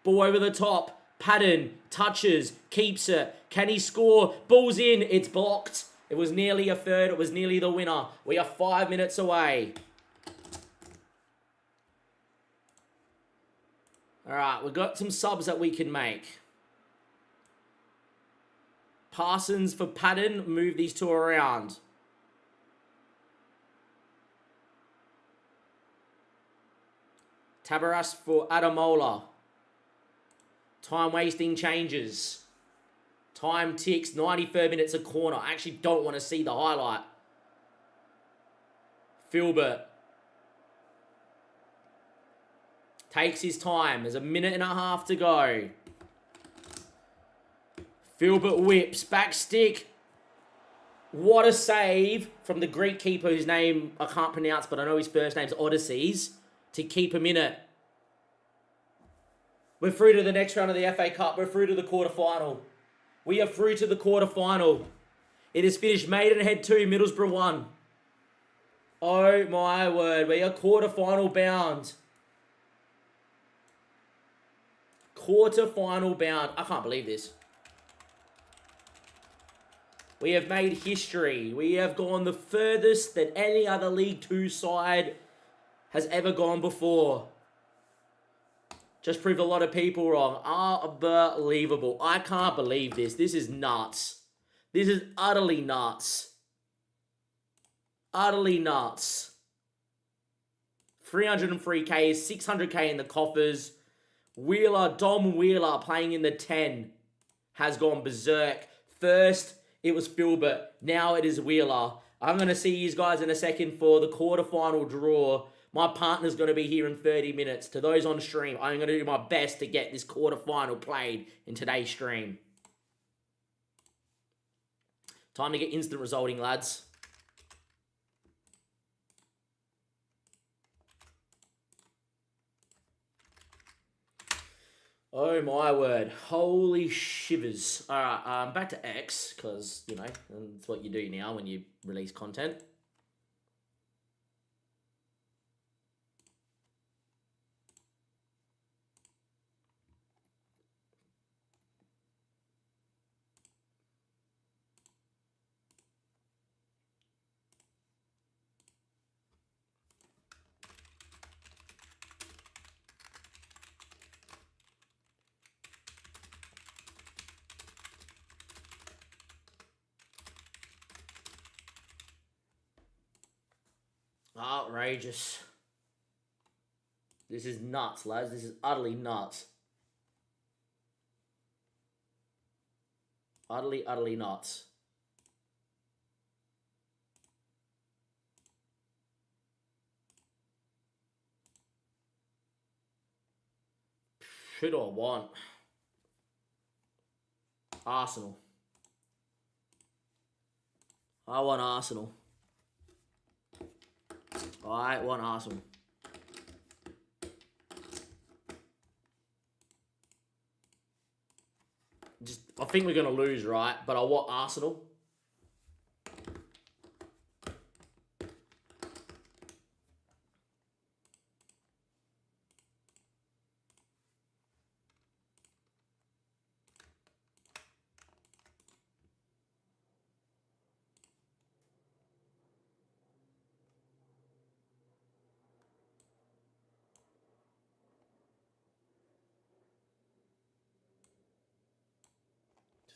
Ball over the top. Patton touches, keeps it. Can he score? Ball's in. It's blocked. It was nearly a third. It was nearly the winner. We are 5 minutes away. All right, we've got some subs that we can make. Parsons for Patton. Move these two around. Tabaras for Adamola. Time wasting changes. Time ticks. 93 minutes a corner. I actually don't want to see the highlight. Filbert. Takes his time. There's a minute and a half to go. Filbert whips. Back stick. What a save from the Greek keeper whose name I can't pronounce, but I know his first name's Odysseus, to keep him in it. We're through to the next round of the FA Cup. We're through to the quarterfinal. We are through to the quarterfinal. It is finished Maidenhead 2, Middlesbrough 1. Oh my word. We are quarterfinal bound. Quarterfinal bound. I can't believe this. We have made history. We have gone the furthest that any other League 2 side has ever gone before. Just proved a lot of people wrong. Unbelievable. I can't believe this. This is nuts. This is utterly nuts. Utterly nuts. 303k, 600k in the coffers. Dom Wheeler playing in the 10 has gone berserk. First, it was Filbert. Now it is Wheeler. I'm going to see you guys in a second for the quarterfinal draw. My partner's going to be here in 30 minutes. To those on stream, I'm going to do my best to get this quarterfinal played in today's stream. Time to get instant resulting, lads. Oh my word. Holy shivers. Alright, back to X, because, you know, that's what you do now when you release content. Outrageous. This is nuts, lads. This is utterly nuts. Utterly nuts. Who do I want? Arsenal. I want Arsenal. I want Arsenal. I think we're going to lose, right? But I want Arsenal.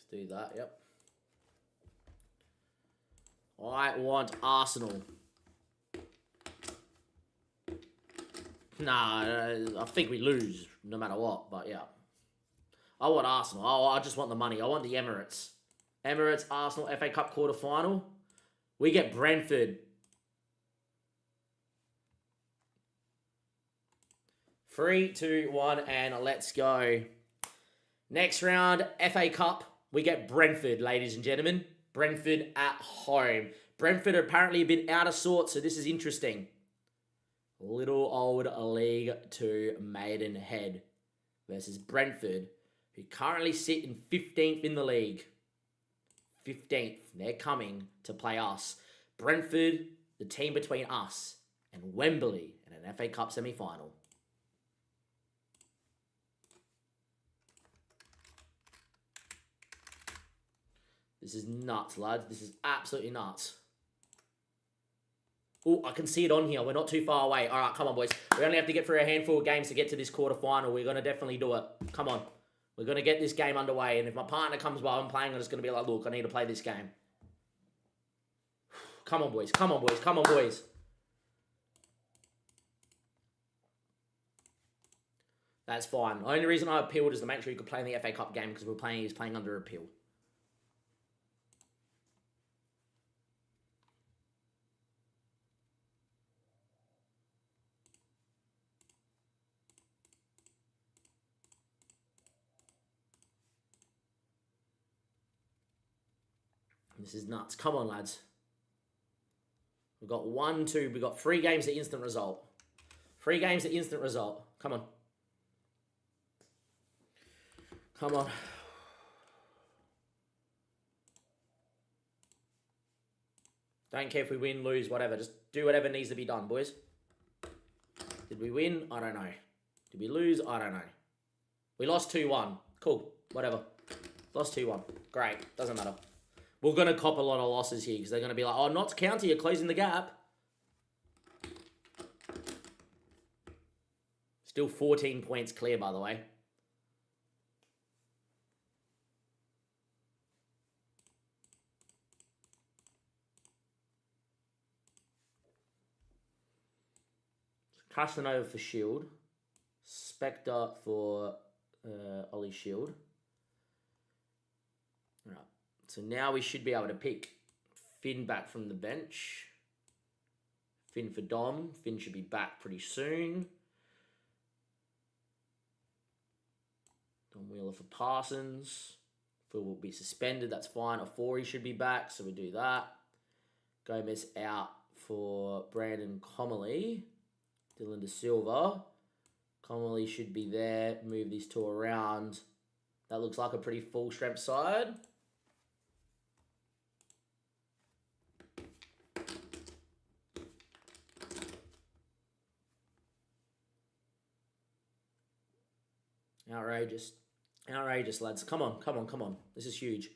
Do that, yep. I want Arsenal. Nah, I think we lose no matter what, but yeah. I want Arsenal. Oh, I just want the money. I want the Emirates. Emirates, Arsenal, FA Cup quarter-final. We get Brentford. 3, 2, 1, and let's go. Next round, FA Cup. We get Brentford, ladies and gentlemen. Brentford at home. Brentford are apparently a bit out of sorts, so this is interesting. Little old League 2 Maidenhead versus Brentford, who currently sit in 15th in the league. 15th. They're coming to play us. Brentford, the team between us and Wembley in an FA Cup semi-final. This is nuts, lads. This is absolutely nuts. Oh, I can see it on here. We're not too far away. All right, come on, boys. We only have to get through a handful of games to get to this quarterfinal. We're going to definitely do it. Come on. We're going to get this game underway, and if my partner comes while I'm playing, I'm just going to be like, look, I need to play this game. Come on, boys. Come on, boys. Come on, boys. That's fine. The only reason I appealed is to make sure you could play in the FA Cup game because he's playing under appeal. This is nuts. Come on, lads. We've got 1, 2. We've got 3 games at instant result. 3 games at instant result. Come on. Come on. Don't care if we win, lose, whatever. Just do whatever needs to be done, boys. Did we win? I don't know. Did we lose? I don't know. We lost 2-1. Cool. Whatever. Lost 2-1. Great. Doesn't matter. We're going to cop a lot of losses here because they're going to be like, oh, Notts County, you're closing the gap. Still 14 points clear, by the way. Casanova for Shield. Spectre for Ollie Shield. All right. So now we should be able to pick Finn back from the bench. Finn for Dom. Finn should be back pretty soon. Dom Wheeler for Parsons. Phil will be suspended. That's fine. Ofori should be back, so we do that. Gomez out for Brandon Comely. Dylan De Silva. Comely should be there. Move these two around. That looks like a pretty full strength side. Outrageous. Outrageous, lads. Come on, come on, come on. This is huge.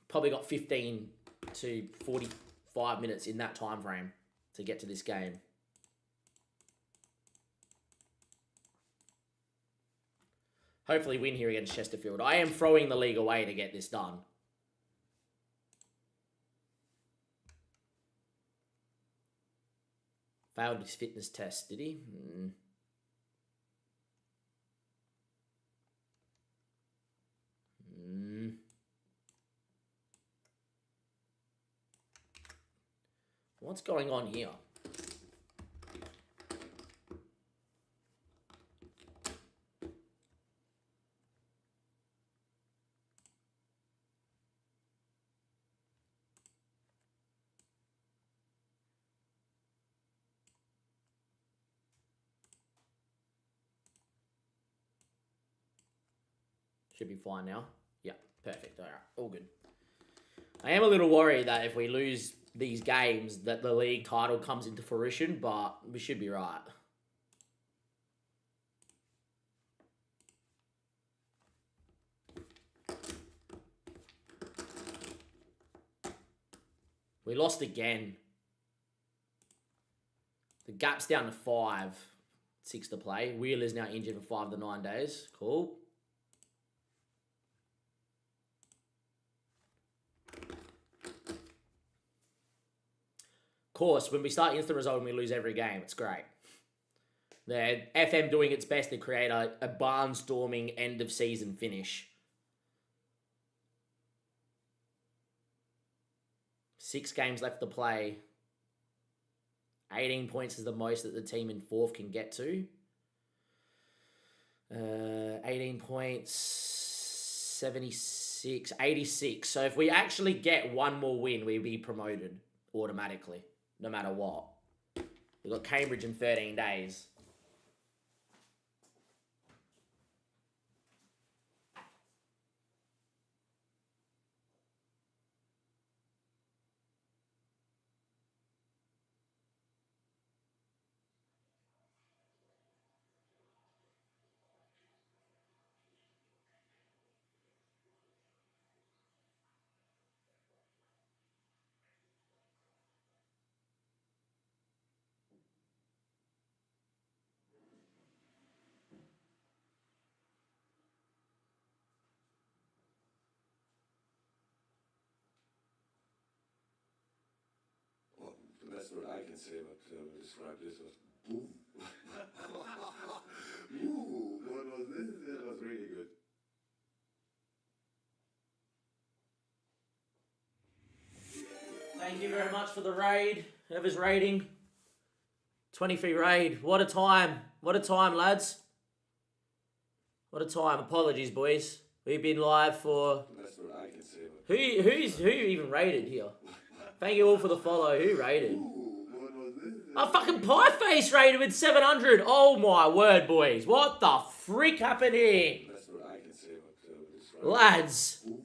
Probably got 15 to 45 minutes in that time frame to get to this game. Hopefully win here against Chesterfield. I am throwing the league away to get this done. Failed his fitness test, did he? What's going on here? Should be fine now. Yeah, perfect. All right, all good. I am a little worried that if we lose these games that the league title comes into fruition, but we should be right. We lost again. The gap's down to 5. 6 to play. Wheeler's now injured for 5 to 9 days. Cool. Course, when we start instant result and we lose every game, it's great. The FM doing its best to create a barnstorming end of season finish. 6 games left to play. 18 points is the most that the team in 4th can get to. 18 points, 76, 86. So if we actually get one more win, we'll be promoted automatically. No matter what. We've got Cambridge in 13 days. best word I can say about to describe this was boom. Ooh, what was this? It was really good. Thank you very much for the raid. Whoever's raiding. 23 raid. What a time. What a time, lads. What a time. Apologies, boys. We've been live for... The best word I can say about Who even raided here? Thank you all for the follow. Who raided? Ooh, what was this? A fucking pie face raided with 700. Oh my word, boys. What the frick happened here? The best word I can say about to describe Lads. Ooh,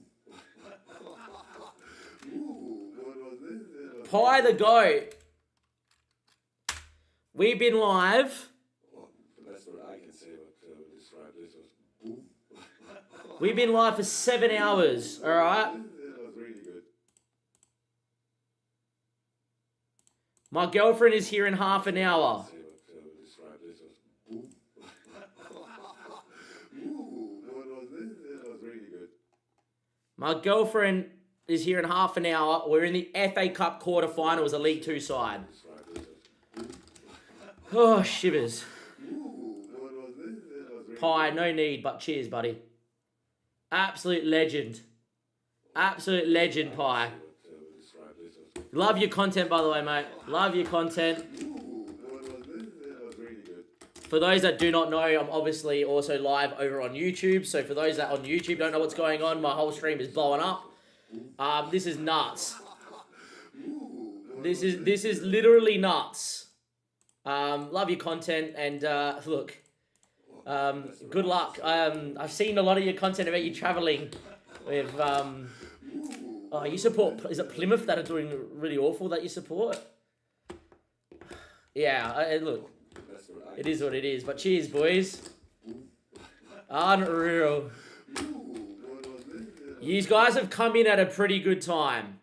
what was this? It was Pie the goat. We've been live. oh, the best word I can say about to describe this was boom. We've been live for 7 hours. Alright? It was really good. My girlfriend is here in half an hour. Say about to describe this was boom. Ooh, what was this? It was really good. My girlfriend is here in half an hour. We're in the FA Cup quarter-finals, a League 2 side. Describe this as Oh, shivers. ooh, what was this? It was really Pie, no need, but cheers, buddy. Absolute legend. Absolute legend, Pie. describe this as Love your content, by the way, mate. Love your content. ooh, what was this? It was really good. For those that do not know, I'm obviously also live over on YouTube. So for those that on YouTube don't know what's going on, my whole stream is blowing up. This is nuts. This is literally nuts. Love your content and look. Good luck. I've seen a lot of your content about you traveling with. Oh, you support. Is it Plymouth that are doing really awful that you support? Yeah. Look, That's what I it is what it is. But cheers, boys. Unreal. what was this? You guys have come in at a pretty good time.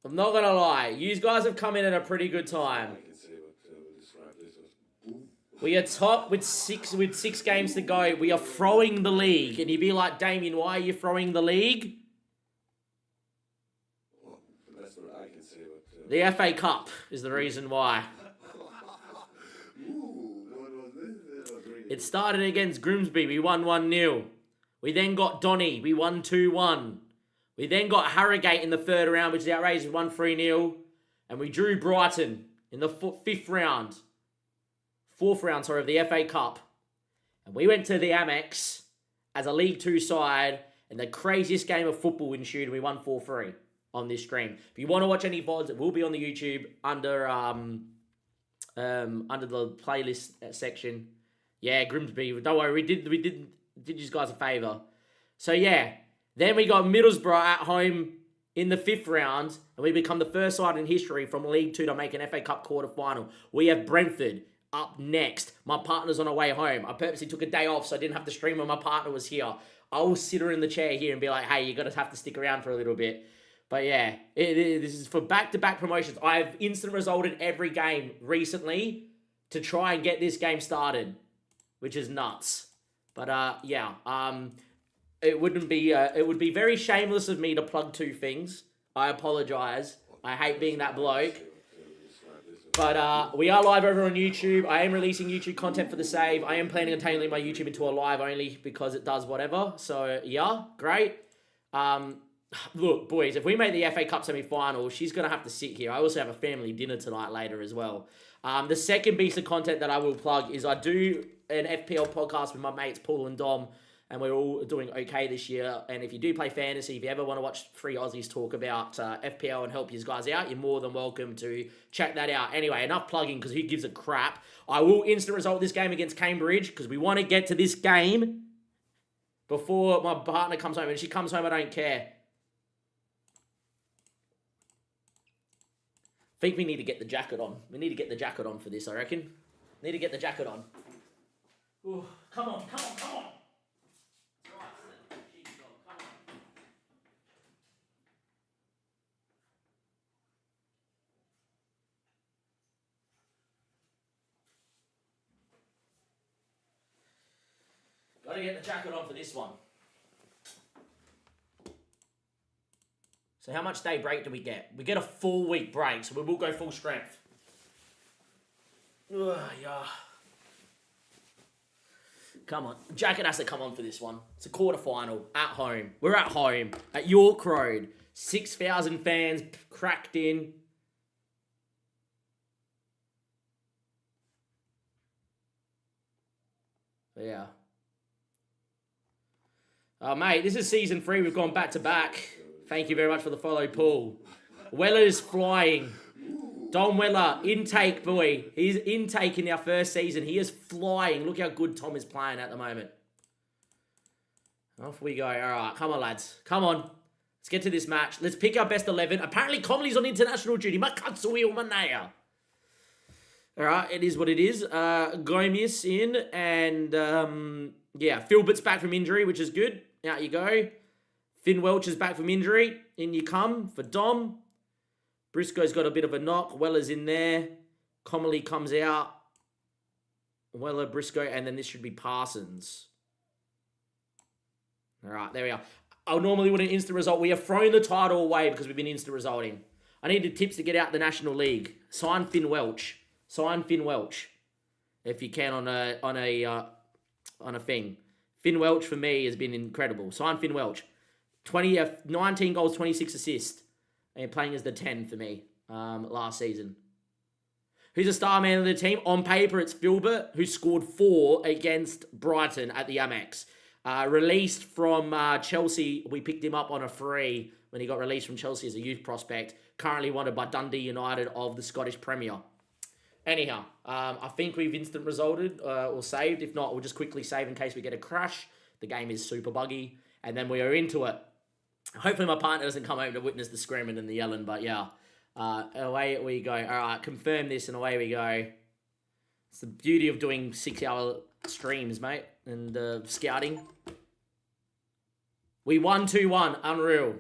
I'm not gonna lie. You guys have come in at a pretty good time. I can say what describe this as boom. We are top with six games to go. We are throwing the league. And you'd be like, Damien, why are you throwing the league? Well, that's what I can say what The FA Cup is the reason why. what was this? It was really It started against Grimsby. We won 1-0. We then got Donny. We won 2-1. We then got Harrogate in the third round, which is outrageous. We won 3-0. And we drew Brighton in the fourth round, of the FA Cup. And we went to the Amex as a League 2 side, and the craziest game of football ensued, and we won 4-3 on this stream. If you want to watch any VODs, it will be on the YouTube under the playlist section. Yeah, Grimsby. Don't worry, we did you guys a favour. So yeah, then we got Middlesbrough at home in the fifth round, and we become the first side in history from League 2 to make an FA Cup quarter final. We have Brentford up next. My partner's on her way home. I purposely took a day off so I didn't have to stream when my partner was here. I will sit her in the chair here and be like, hey, you're going to have to stick around for a little bit. But yeah, this is for back-to-back promotions. I've instant resulted every game recently to try and get this game started, which is nuts. But yeah, it would be very shameless of me to plug two things. I apologize. I hate being that bloke. But we are live over on YouTube. I am releasing YouTube content for the save. I am planning on tailoring my YouTube into a live only because it does whatever. So yeah, great. Look, boys, if we make the FA Cup semi-final, she's going to have to sit here. I also have a family dinner tonight later as well. The second piece of content that I will plug is I do an FPL podcast with my mates Paul and Dom, and we're all doing okay this year. And if you do play fantasy, if you ever want to watch three Aussies talk about FPL and help you guys out, you're more than welcome to check that out. Anyway, enough plugging because who gives a crap. I will instant result this game against Cambridge because we want to get to this game before my partner comes home. And if she comes home, I don't care. I think we need to get the jacket on. We need to get the jacket on for this, I reckon. Need to get the jacket on. Ooh, come on. Gotta get the jacket on for this one. So how much day break do we get? We get a 4-week break, so we will go full strength. Yeah. Come on. Jacket has to come on for this one. It's a quarterfinal at home. We're at home at York Road. 6,000 fans cracked in. Yeah. Mate, this is season 3. We've gone back to back. Thank you very much for the follow, Paul. Weller's flying. Don Weller, intake boy. He's intake in our first season. He is flying. Look how good Tom is playing at the moment. Off we go. All right, come on, lads. Come on. Let's get to this match. Let's pick our best 11. Apparently, Comley's on international duty. Makatsui Umanaya. All right, it is what it is. Gomis in, and yeah, Philbert's back from injury, which is good. Out you go. Finn Welch is back from injury. In you come for Dom. Briscoe's got a bit of a knock. Weller's in there. Comley comes out. Weller, Briscoe, and then this should be Parsons. All right, there we are. I normally would an instant result. We have thrown the title away because we've been instant resulting. I needed tips to get out the National League. Sign Finn Welch. Sign Finn Welch, if you can on a thing. Finn Welch for me has been incredible. Sign Finn Welch, 19 goals, 26 assists, and playing as the 10 for me last season. Who's a star man of the team? On paper, it's Philbert, who scored 4 against Brighton at the Amex. Released from Chelsea, we picked him up on a free when he got released from Chelsea as a youth prospect. Currently wanted by Dundee United of the Scottish Premier. Anyhow, I think we've instant resulted or saved. If not, we'll just quickly save in case we get a crash. The game is super buggy. And then we are into it. Hopefully my partner doesn't come home to witness the screaming and the yelling. But yeah, away we go. All right, confirm this and away we go. It's the beauty of doing 6-hour streams, mate. And scouting. We won 2-1. Unreal.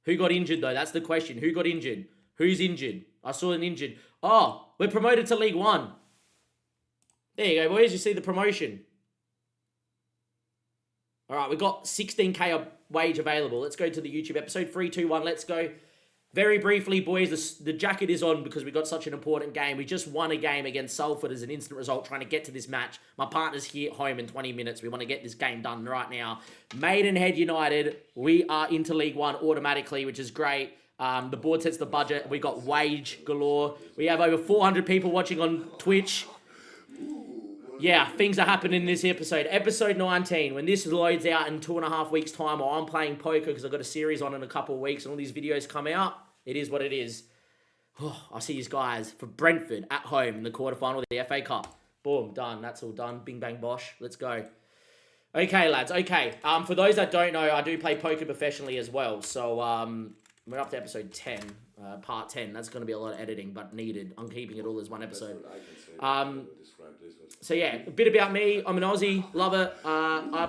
Who got injured, though? That's the question. Who got injured? Who's injured? I saw an injured. Oh, we're promoted to League One. There you go, boys. You see the promotion. All right, we've got 16K of wage available. Let's go to the YouTube episode. 3, 2, 1. Let's go. Very briefly, boys, the jacket is on because we got such an important game. We just won a game against Salford as an instant result, trying to get to this match. My partner's here at home in 20 minutes. We want to get this game done right now. Maidenhead United, we are into League One automatically, which is great. The board sets the budget. We got wage galore. We have over 400 people watching on Twitch. Yeah, things are happening in this episode. Episode 19, when this loads out in 2.5 weeks' time, or I'm playing poker because I've got a series on in a couple of weeks and all these videos come out, it is what it is. Oh, I'll see you guys for Brentford at home in the quarterfinal of the FA Cup. Boom, done. That's all done. Bing, bang, bosh. Let's go. Okay, lads. Okay. For those that don't know, I do play poker professionally as well. So, we're up to episode 10, part 10. That's going to be a lot of editing, but needed. I'm keeping it all as one episode. So yeah, a bit about me. I'm an Aussie, love it. I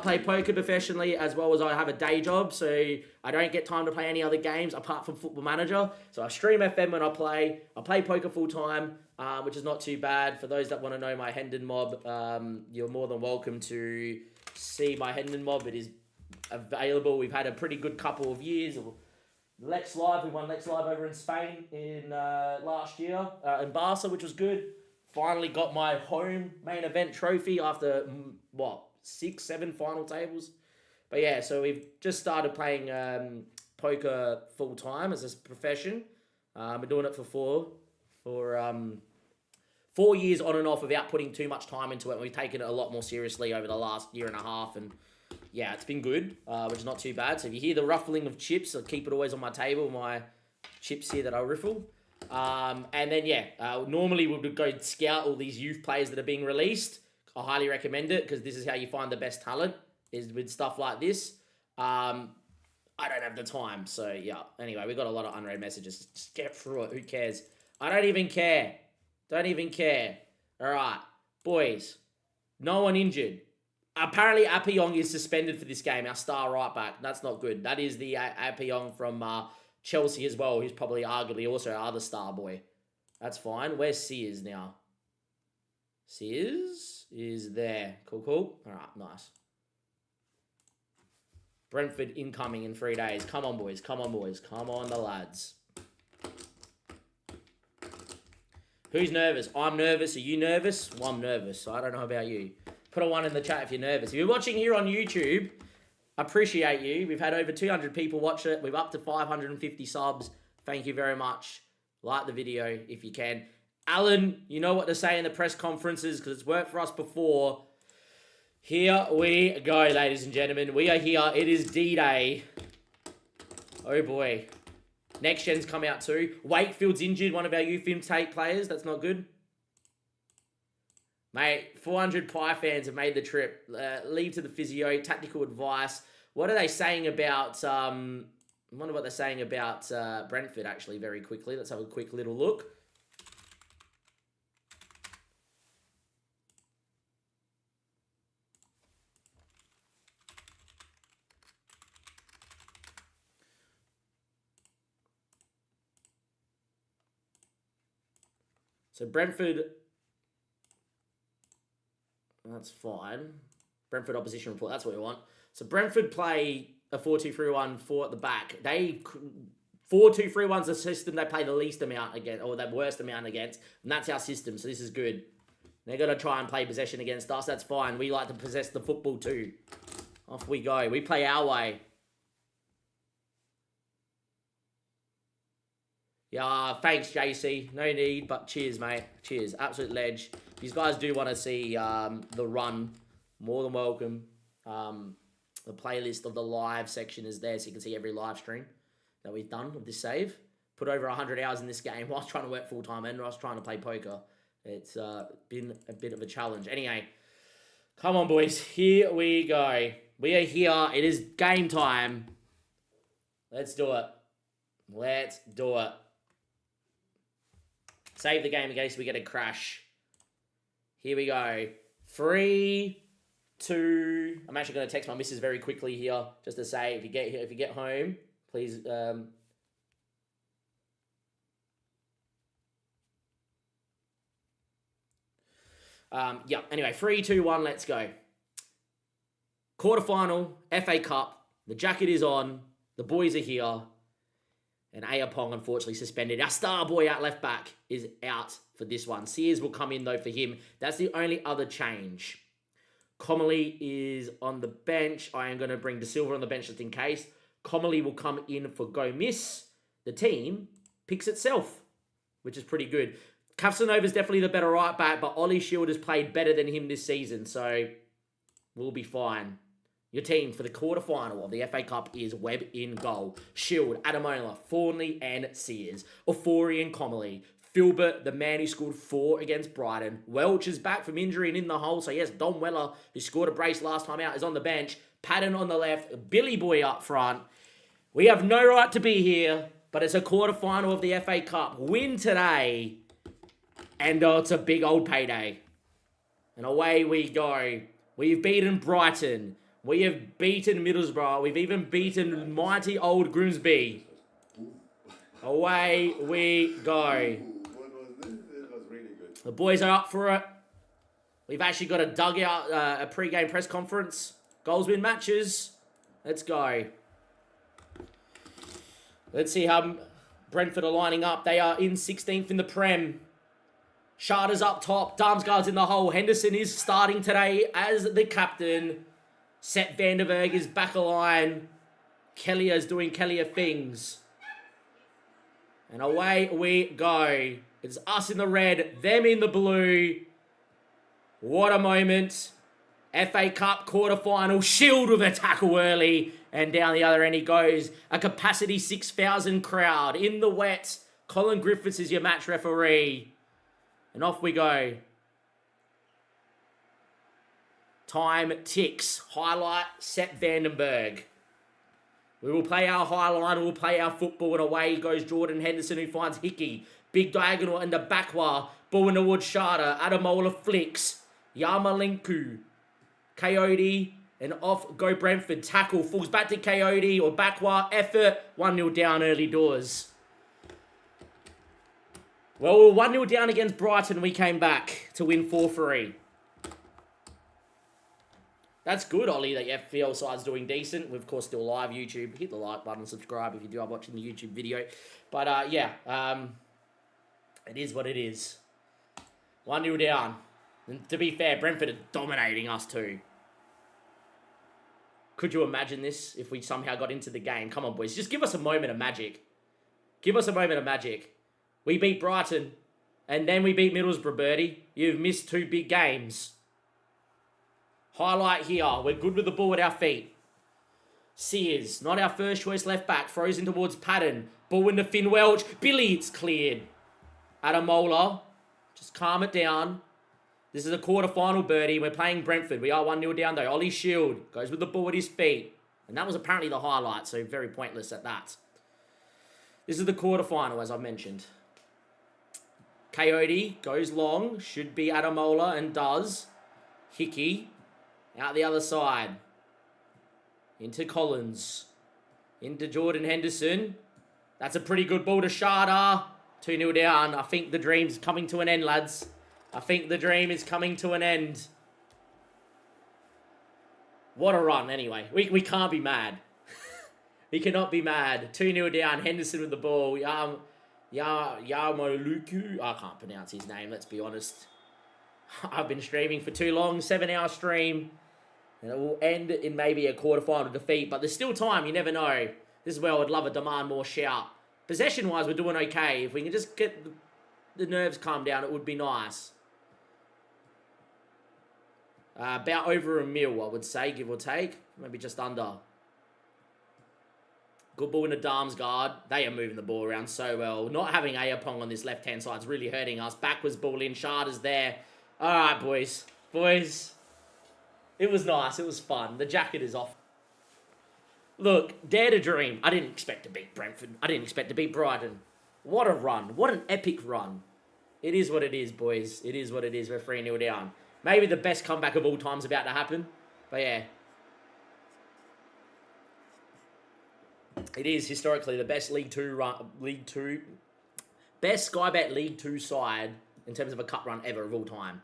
play poker professionally as well as I have a day job, so I don't get time to play any other games apart from Football Manager. So I stream FM when I play poker full time, which is not too bad. For those that want to know my Hendon mob, you're more than welcome to see my Hendon mob. It is available. We've had a pretty good couple of years. Lex Live, we won Lex Live over in Spain in last year in Barca, which was good. Finally got my home main event trophy after, 6, 7 final tables. But yeah, so we've just started playing poker full time as a profession. Been doing it for 4 years on and off without putting too much time into it. And we've taken it a lot more seriously over the last year and a half. And yeah, it's been good, which is not too bad. So if you hear the ruffling of chips, I keep it always on my table, my chips here that I riffle. And then, normally we would go scout all these youth players that are being released. I highly recommend it because this is how you find the best talent, is with stuff like this. I don't have the time. So, yeah. Anyway, we got a lot of unread messages. Just get through it. Who cares? I don't even care. Don't even care. All right. Boys, no one injured. Apparently, Appiong is suspended for this game, our star right back. That's not good. That is the Appiong from Chelsea as well, who's probably arguably also our other star boy. That's fine. Where's Sears now? Sears is there. Cool. All right, nice. Brentford incoming in 3 days. Come on, boys. Come on, the lads. Who's nervous? I'm nervous. Are you nervous? Well, I'm nervous, so I don't know about you. Put a 1 in the chat if you're nervous. If you're watching here on YouTube, appreciate you. We've had over 200 people watch it. We're up to 550 subs. Thank you very much. Like the video if you can. Alan, you know what to say in the press conferences because it's worked for us before. Here we go, ladies and gentlemen. We are here. It is D-Day. Oh, boy. Next Gen's come out too. Wakefield's injured, one of our youth intake players. That's not good. Mate, 400 Pie fans have made the trip. Leave to the physio, tactical advice. What are they saying about... I wonder what they're saying about Brentford, actually, very quickly. Let's have a quick little look. So Brentford, that's fine. Brentford opposition report, that's what we want. So Brentford play a 4-2-3-1, 4 at the back. 4-2-3-1's the system they play the least amount against, or the worst amount against, and that's our system, so this is good. They're going to try and play possession against us, that's fine. We like to possess the football too. Off we go. We play our way. Yeah, thanks, JC. No need, but cheers, mate. Cheers. Absolute ledge. If you guys do want to see the run, more than welcome. The playlist of the live section is there, so you can see every live stream that we've done of this save. Put over 100 hours in this game whilst trying to work full-time and whilst trying to play poker. It's been a bit of a challenge. Anyway, come on, boys. Here we go. We are here. It is game time. Let's do it. Let's do it. Save the game in case we get a crash. Here we go. 3, 2. I'm actually going to text my missus very quickly here, just to say if you get home, please. Yeah. Anyway, 3, 2, 1. Let's go. Quarterfinal, FA Cup. The jacket is on. The boys are here. And Ayapong, unfortunately, suspended. Our star boy at left back is out for this one. Sears will come in, though, for him. That's the only other change. Comely is on the bench. I am going to bring De Silva on the bench just in case. Comely will come in for Gomis. The team picks itself, which is pretty good. Castanova's definitely the better right back, but Ollie Shield has played better than him this season, so we'll be fine. Your team for the quarterfinal of the FA Cup is Webb in goal. Shield, Adamola, Thornley and Sears. Ofori and Comely. Filbert, the man who scored 4 against Brighton. Welch is back from injury and in the hole. So yes, Don Weller, who scored a brace last time out, is on the bench. Patton on the left. Billy Boy up front. We have no right to be here, but it's a quarterfinal of the FA Cup. Win today, and it's a big old payday. And away we go. We've beaten Brighton. We have beaten Middlesbrough. We've even beaten mighty old Grimsby. Away we go. What was this? It was really good. The boys are up for it. We've actually got a dugout, a pre-game press conference. Goals win matches. Let's go. Let's see how Brentford are lining up. They are in 16th in the Prem. Sharda's up top. Darmsgaard's in the hole. Henderson is starting today as the captain. Seth Vanderberg is back a line. Kellier's doing Kellier things. And away we go. It's us in the red, them in the blue. What a moment. FA Cup quarterfinal. Shield with a tackle early. And down the other end he goes. A capacity 6,000 crowd in the wet. Colin Griffiths is your match referee. And off we go. Time ticks. Highlight, Seth Vandenberg. We will play our highlight, we'll play our football, and away goes Jordan Henderson, who finds Hickey. Big diagonal in the Bakwa. Ball in towards Sharda. Adamola flicks. Yarmolenko. Coyote. And off go Brentford. Tackle. Falls back to Coyote or Bakwa. Effort. 1-0 down early doors. Well, we were 1-0 down against Brighton. We came back to win 4-3. That's good, Ollie, that your FPL side's doing decent. We're, of course, still live YouTube. Hit the like button, subscribe if you are watching the YouTube video. But, yeah, it is what it is. 1-0 down. And to be fair, Brentford are dominating us too. Could you imagine this if we somehow got into the game? Come on, boys. Just give us a moment of magic. Give us a moment of magic. We beat Brighton. And then we beat Middlesbrough, Birdie. You've missed 2 big games. Highlight here. We're good with the ball at our feet. Sears, not our first choice left back. Frozen towards Patton. Ball into Finn Welch. Billy, it's cleared. Adamola. Just calm it down. This is a quarter-final, Birdie. We're playing Brentford. We are 1-0 down, though. Ollie Shield goes with the ball at his feet. And that was apparently the highlight, so very pointless at that. This is the quarter-final, as I've mentioned. Coyote goes long. Should be Adamola and does. Hickey out the other side. Into Collins. Into Jordan Henderson. That's a pretty good ball to Sharda. 2-0 down. I think the dream's coming to an end, lads. I think the dream is coming to an end. What a run, anyway. We can't be mad. We cannot be mad. 2-0 down. Henderson with the ball. Yamoluku. I can't pronounce his name, let's be honest. I've been streaming for too long. 7-hour stream. And it will end in maybe a quarterfinal defeat. But there's still time. You never know. This is where I would love a demand more shout. Possession-wise, we're doing okay. If we can just get the nerves calmed down, it would be nice. About over a mil, I would say, give or take. Maybe just under. Good ball into Darmsgaard. They are moving the ball around so well. Not having Ayapong on this left-hand side is really hurting us. Backwards ball in. Sharda's there. All right, boys. Boys. It was nice. It was fun. The jacket is off. Look, dare to dream. I didn't expect to beat Brentford. I didn't expect to beat Brighton. What a run. What an epic run. It is what it is, boys. It is what it is. We're 3-0 down. Maybe the best comeback of all time is about to happen. But yeah. It is historically the best League Two. Best Sky Bet League 2 side in terms of a cup run ever of all time.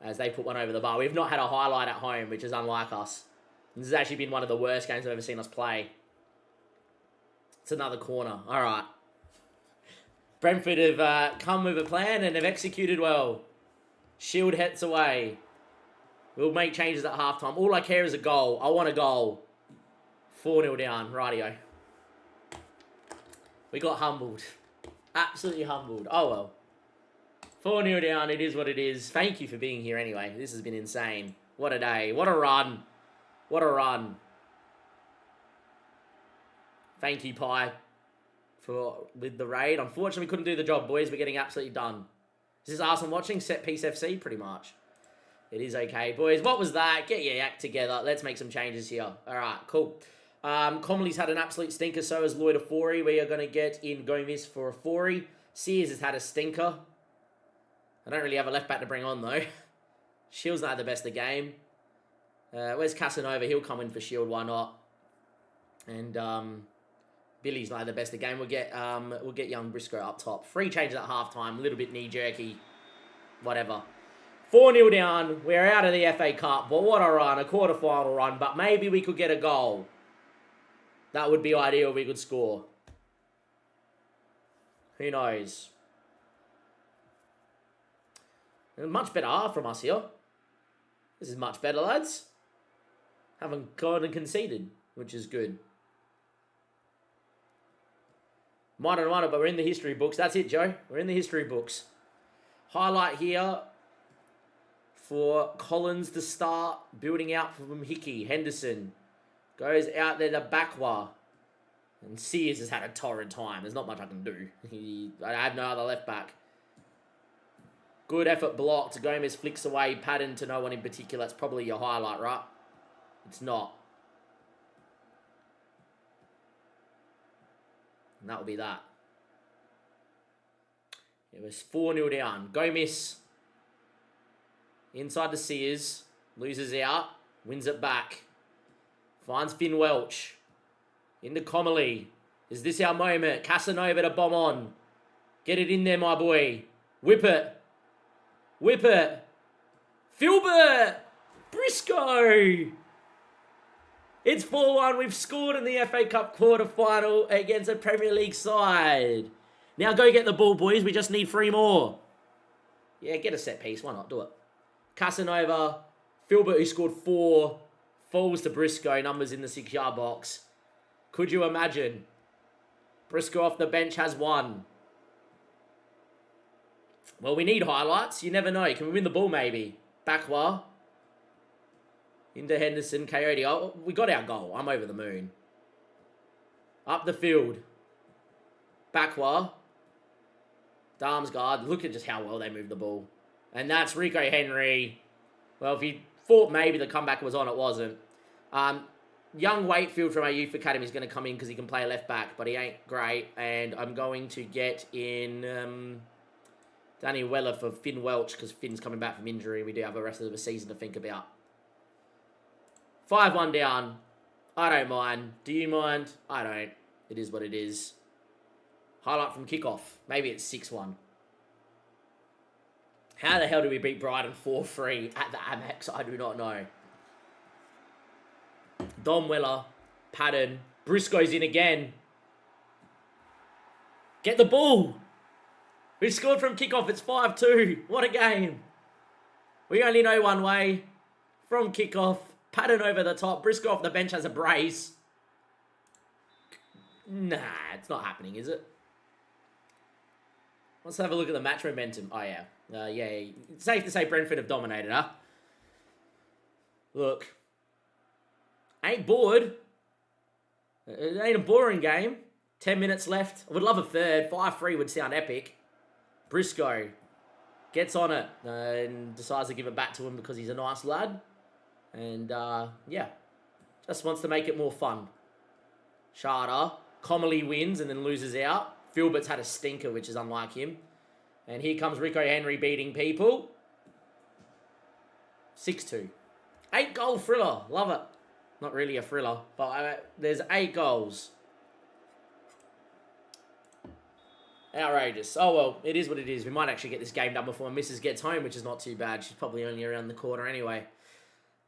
As they put one over the bar. We've not had a highlight at home, which is unlike us. This has actually been one of the worst games I've ever seen us play. It's another corner. All right. Brentford have come with a plan and have executed well. Shield heads away. We'll make changes at halftime. All I care is a goal. I want a goal. 4-0 down. Rightio. We got humbled. Absolutely humbled. Oh well. 4-0 down. It is what it is. Thank you for being here anyway. This has been insane. What a day. What a run. What a run. Thank you, Pi, with the raid. Unfortunately, we couldn't do the job, boys. We're getting absolutely done. Is this Arsenal watching? Set Piece FC, pretty much. It is okay, boys. What was that? Get your act together. Let's make some changes here. All right, cool. Comley's had an absolute stinker. So has Lloyd Afori. We are going to get in Gomez for Afori. Sears has had a stinker. I don't really have a left back to bring on, though. Shield's not the best of the game. Where's Casanova? He'll come in for Shield. Why not? And Billy's not the best of the game. We'll get young Briscoe up top. 3 changes at halftime. A little bit knee jerky. Whatever. 4-0 down. We're out of the FA Cup. But what a run. A quarter-final run. But maybe we could get a goal. That would be ideal if we could score. Who knows? A much better half from us here. This is much better, lads. Haven't gone and conceded, which is good. Might have won it, but we're in the history books. That's it, Joe. We're in the history books. Highlight here for Collins to start. Building out from Hickey. Henderson goes out there to Bakwa. And Sears has had a torrid time. There's not much I can do. I have no other left back. Good effort blocked. Gomez flicks away. Patton to no one in particular. That's probably your highlight, right? It's not. And that will be that. It was 4-0 down. Gomez inside the Sears. Loses out. Wins it back. Finds Finn Welch. Into Comely. Is this our moment? Casanova to bomb on. Get it in there, my boy. Whip it. Whip it. Filbert. Briscoe. It's 4-1. We've scored in the FA Cup quarter-final against a Premier League side. Now go get the ball, boys. We just need 3 more. Yeah, get a set piece. Why not? Do it. Casanova, Filbert, who scored 4, falls to Briscoe. Numbers in the 6-yard box. Could you imagine? Briscoe off the bench has 1. Well, we need highlights. You never know. Can we win the ball, maybe? Bakwa. Into Henderson. Coyote. Oh, we got our goal. I'm over the moon. Up the field. Bakwa. Darmsgaard. Look at just how well they moved the ball. And that's Rico Henry. Well, if you thought maybe the comeback was on, it wasn't. Young Wakefield from our youth academy is going to come in because he can play left back, but he ain't great. And I'm going to get in Danny Weller for Finn Welch because Finn's coming back from injury. We do have the rest of the season to think about. 5-1 down. I don't mind. Do you mind? I don't. It is what it is. Highlight from kickoff. Maybe it's 6-1. How the hell do we beat Brighton 4-3 at the Amex? I do not know. Dom Weller, Patton, Briscoe's in again. Get the ball. We scored from kickoff. It's 5-2. What a game. We only know one way. From kickoff. Patton over the top. Briscoe off the bench has a brace. Nah, it's not happening, is it? Let's have a look at the match momentum. Oh, yeah. Yeah. It's safe to say Brentford have dominated, huh? Look. Ain't bored. It ain't a boring game. 10 minutes left. I would love a third. 5-3 would sound epic. Briscoe gets on it and decides to give it back to him because he's a nice lad. And, yeah. Just wants to make it more fun. Sharda. Comely wins and then loses out. Filbert's had a stinker, which is unlike him. And here comes Rico Henry beating people. 6-2. 8-goal thriller. Love it. Not really a thriller, but there's 8 goals. Outrageous. Oh, well, it is what it is. We might actually get this game done before Mrs. gets home, which is not too bad. She's probably only around the corner anyway.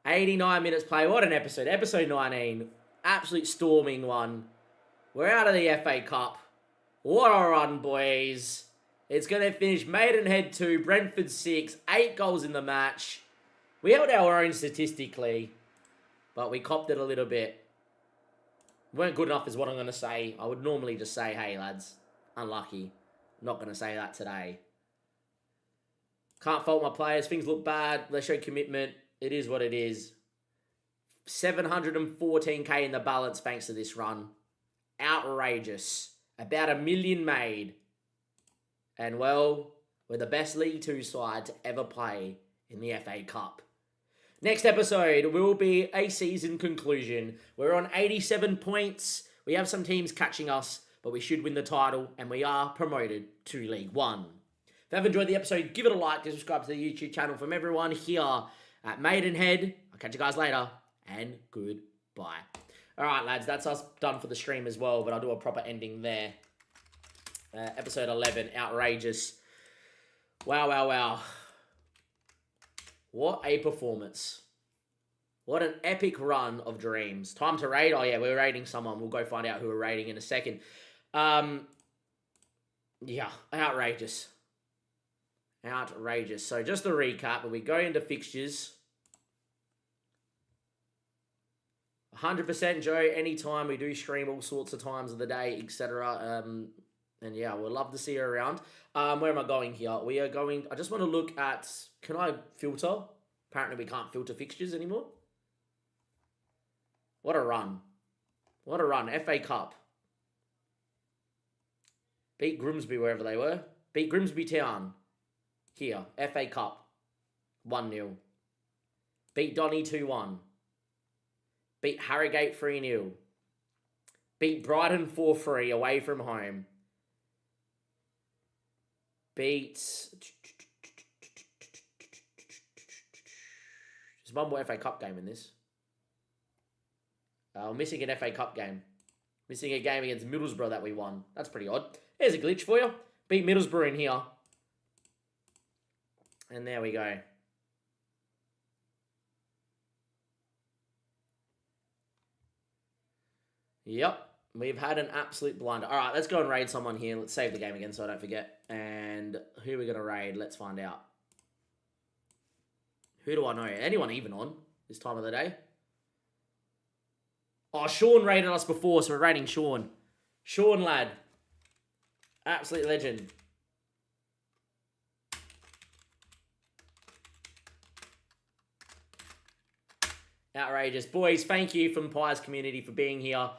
89 minutes play. What an episode. Episode 19. Absolute storming one. We're out of the FA Cup. What a run, boys. It's going to finish Maidenhead 2, Brentford 6, 8 goals in the match. We held our own statistically, but we copped it a little bit. Weren't good enough is what I'm going to say. I would normally just say, hey, lads, unlucky. Not going to say that today. Can't fault my players. Things look bad. They show commitment. It is what it is. 714k in the balance thanks to this run. Outrageous. About 1 million made. And, well, we're the best League 2 side to ever play in the FA Cup. Next episode will be a season conclusion. We're on 87 points. We have some teams catching us, but we should win the title, and we are promoted to League 1. If you have enjoyed the episode, give it a like, subscribe to the YouTube channel from everyone here at Maidenhead. I'll catch you guys later, and goodbye. All right, lads, that's us done for the stream as well, but I'll do a proper ending there. Episode 11, outrageous. Wow, wow, wow. What a performance. What an epic run of dreams. Time to raid. Oh, yeah, we're raiding someone. We'll go find out who we're raiding in a second. Yeah, outrageous. Outrageous. So just to recap, we go into fixtures. 100% Joe, anytime. We do stream all sorts of times of the day, etc. And yeah, we'd love to see you around. Where am I going here? We are going... I just want to look at... Can I filter? Apparently we can't filter fixtures anymore. What a run. What a run. FA Cup. Beat Grimsby wherever they were. Beat Grimsby Town. Here. FA Cup. 1-0. Beat Donny 2-1. Beat Harrogate 3-0. Beat Brighton 4-3 away from home. Beat... There's one more FA Cup game in this. Missing an FA Cup game. Missing a game against Middlesbrough that we won. That's pretty odd. There's a glitch for you. Beat Middlesbrough in here. And there we go. Yep. We've had an absolute blunder. All right, let's go and raid someone here. Let's save the game again so I don't forget. And who are we going to raid? Let's find out. Who do I know? Anyone even on this time of the day? Oh, Sean rated us before, so we're rating Sean. Sean, lad. Absolute legend. Outrageous. Boys, thank you from Pies community for being here.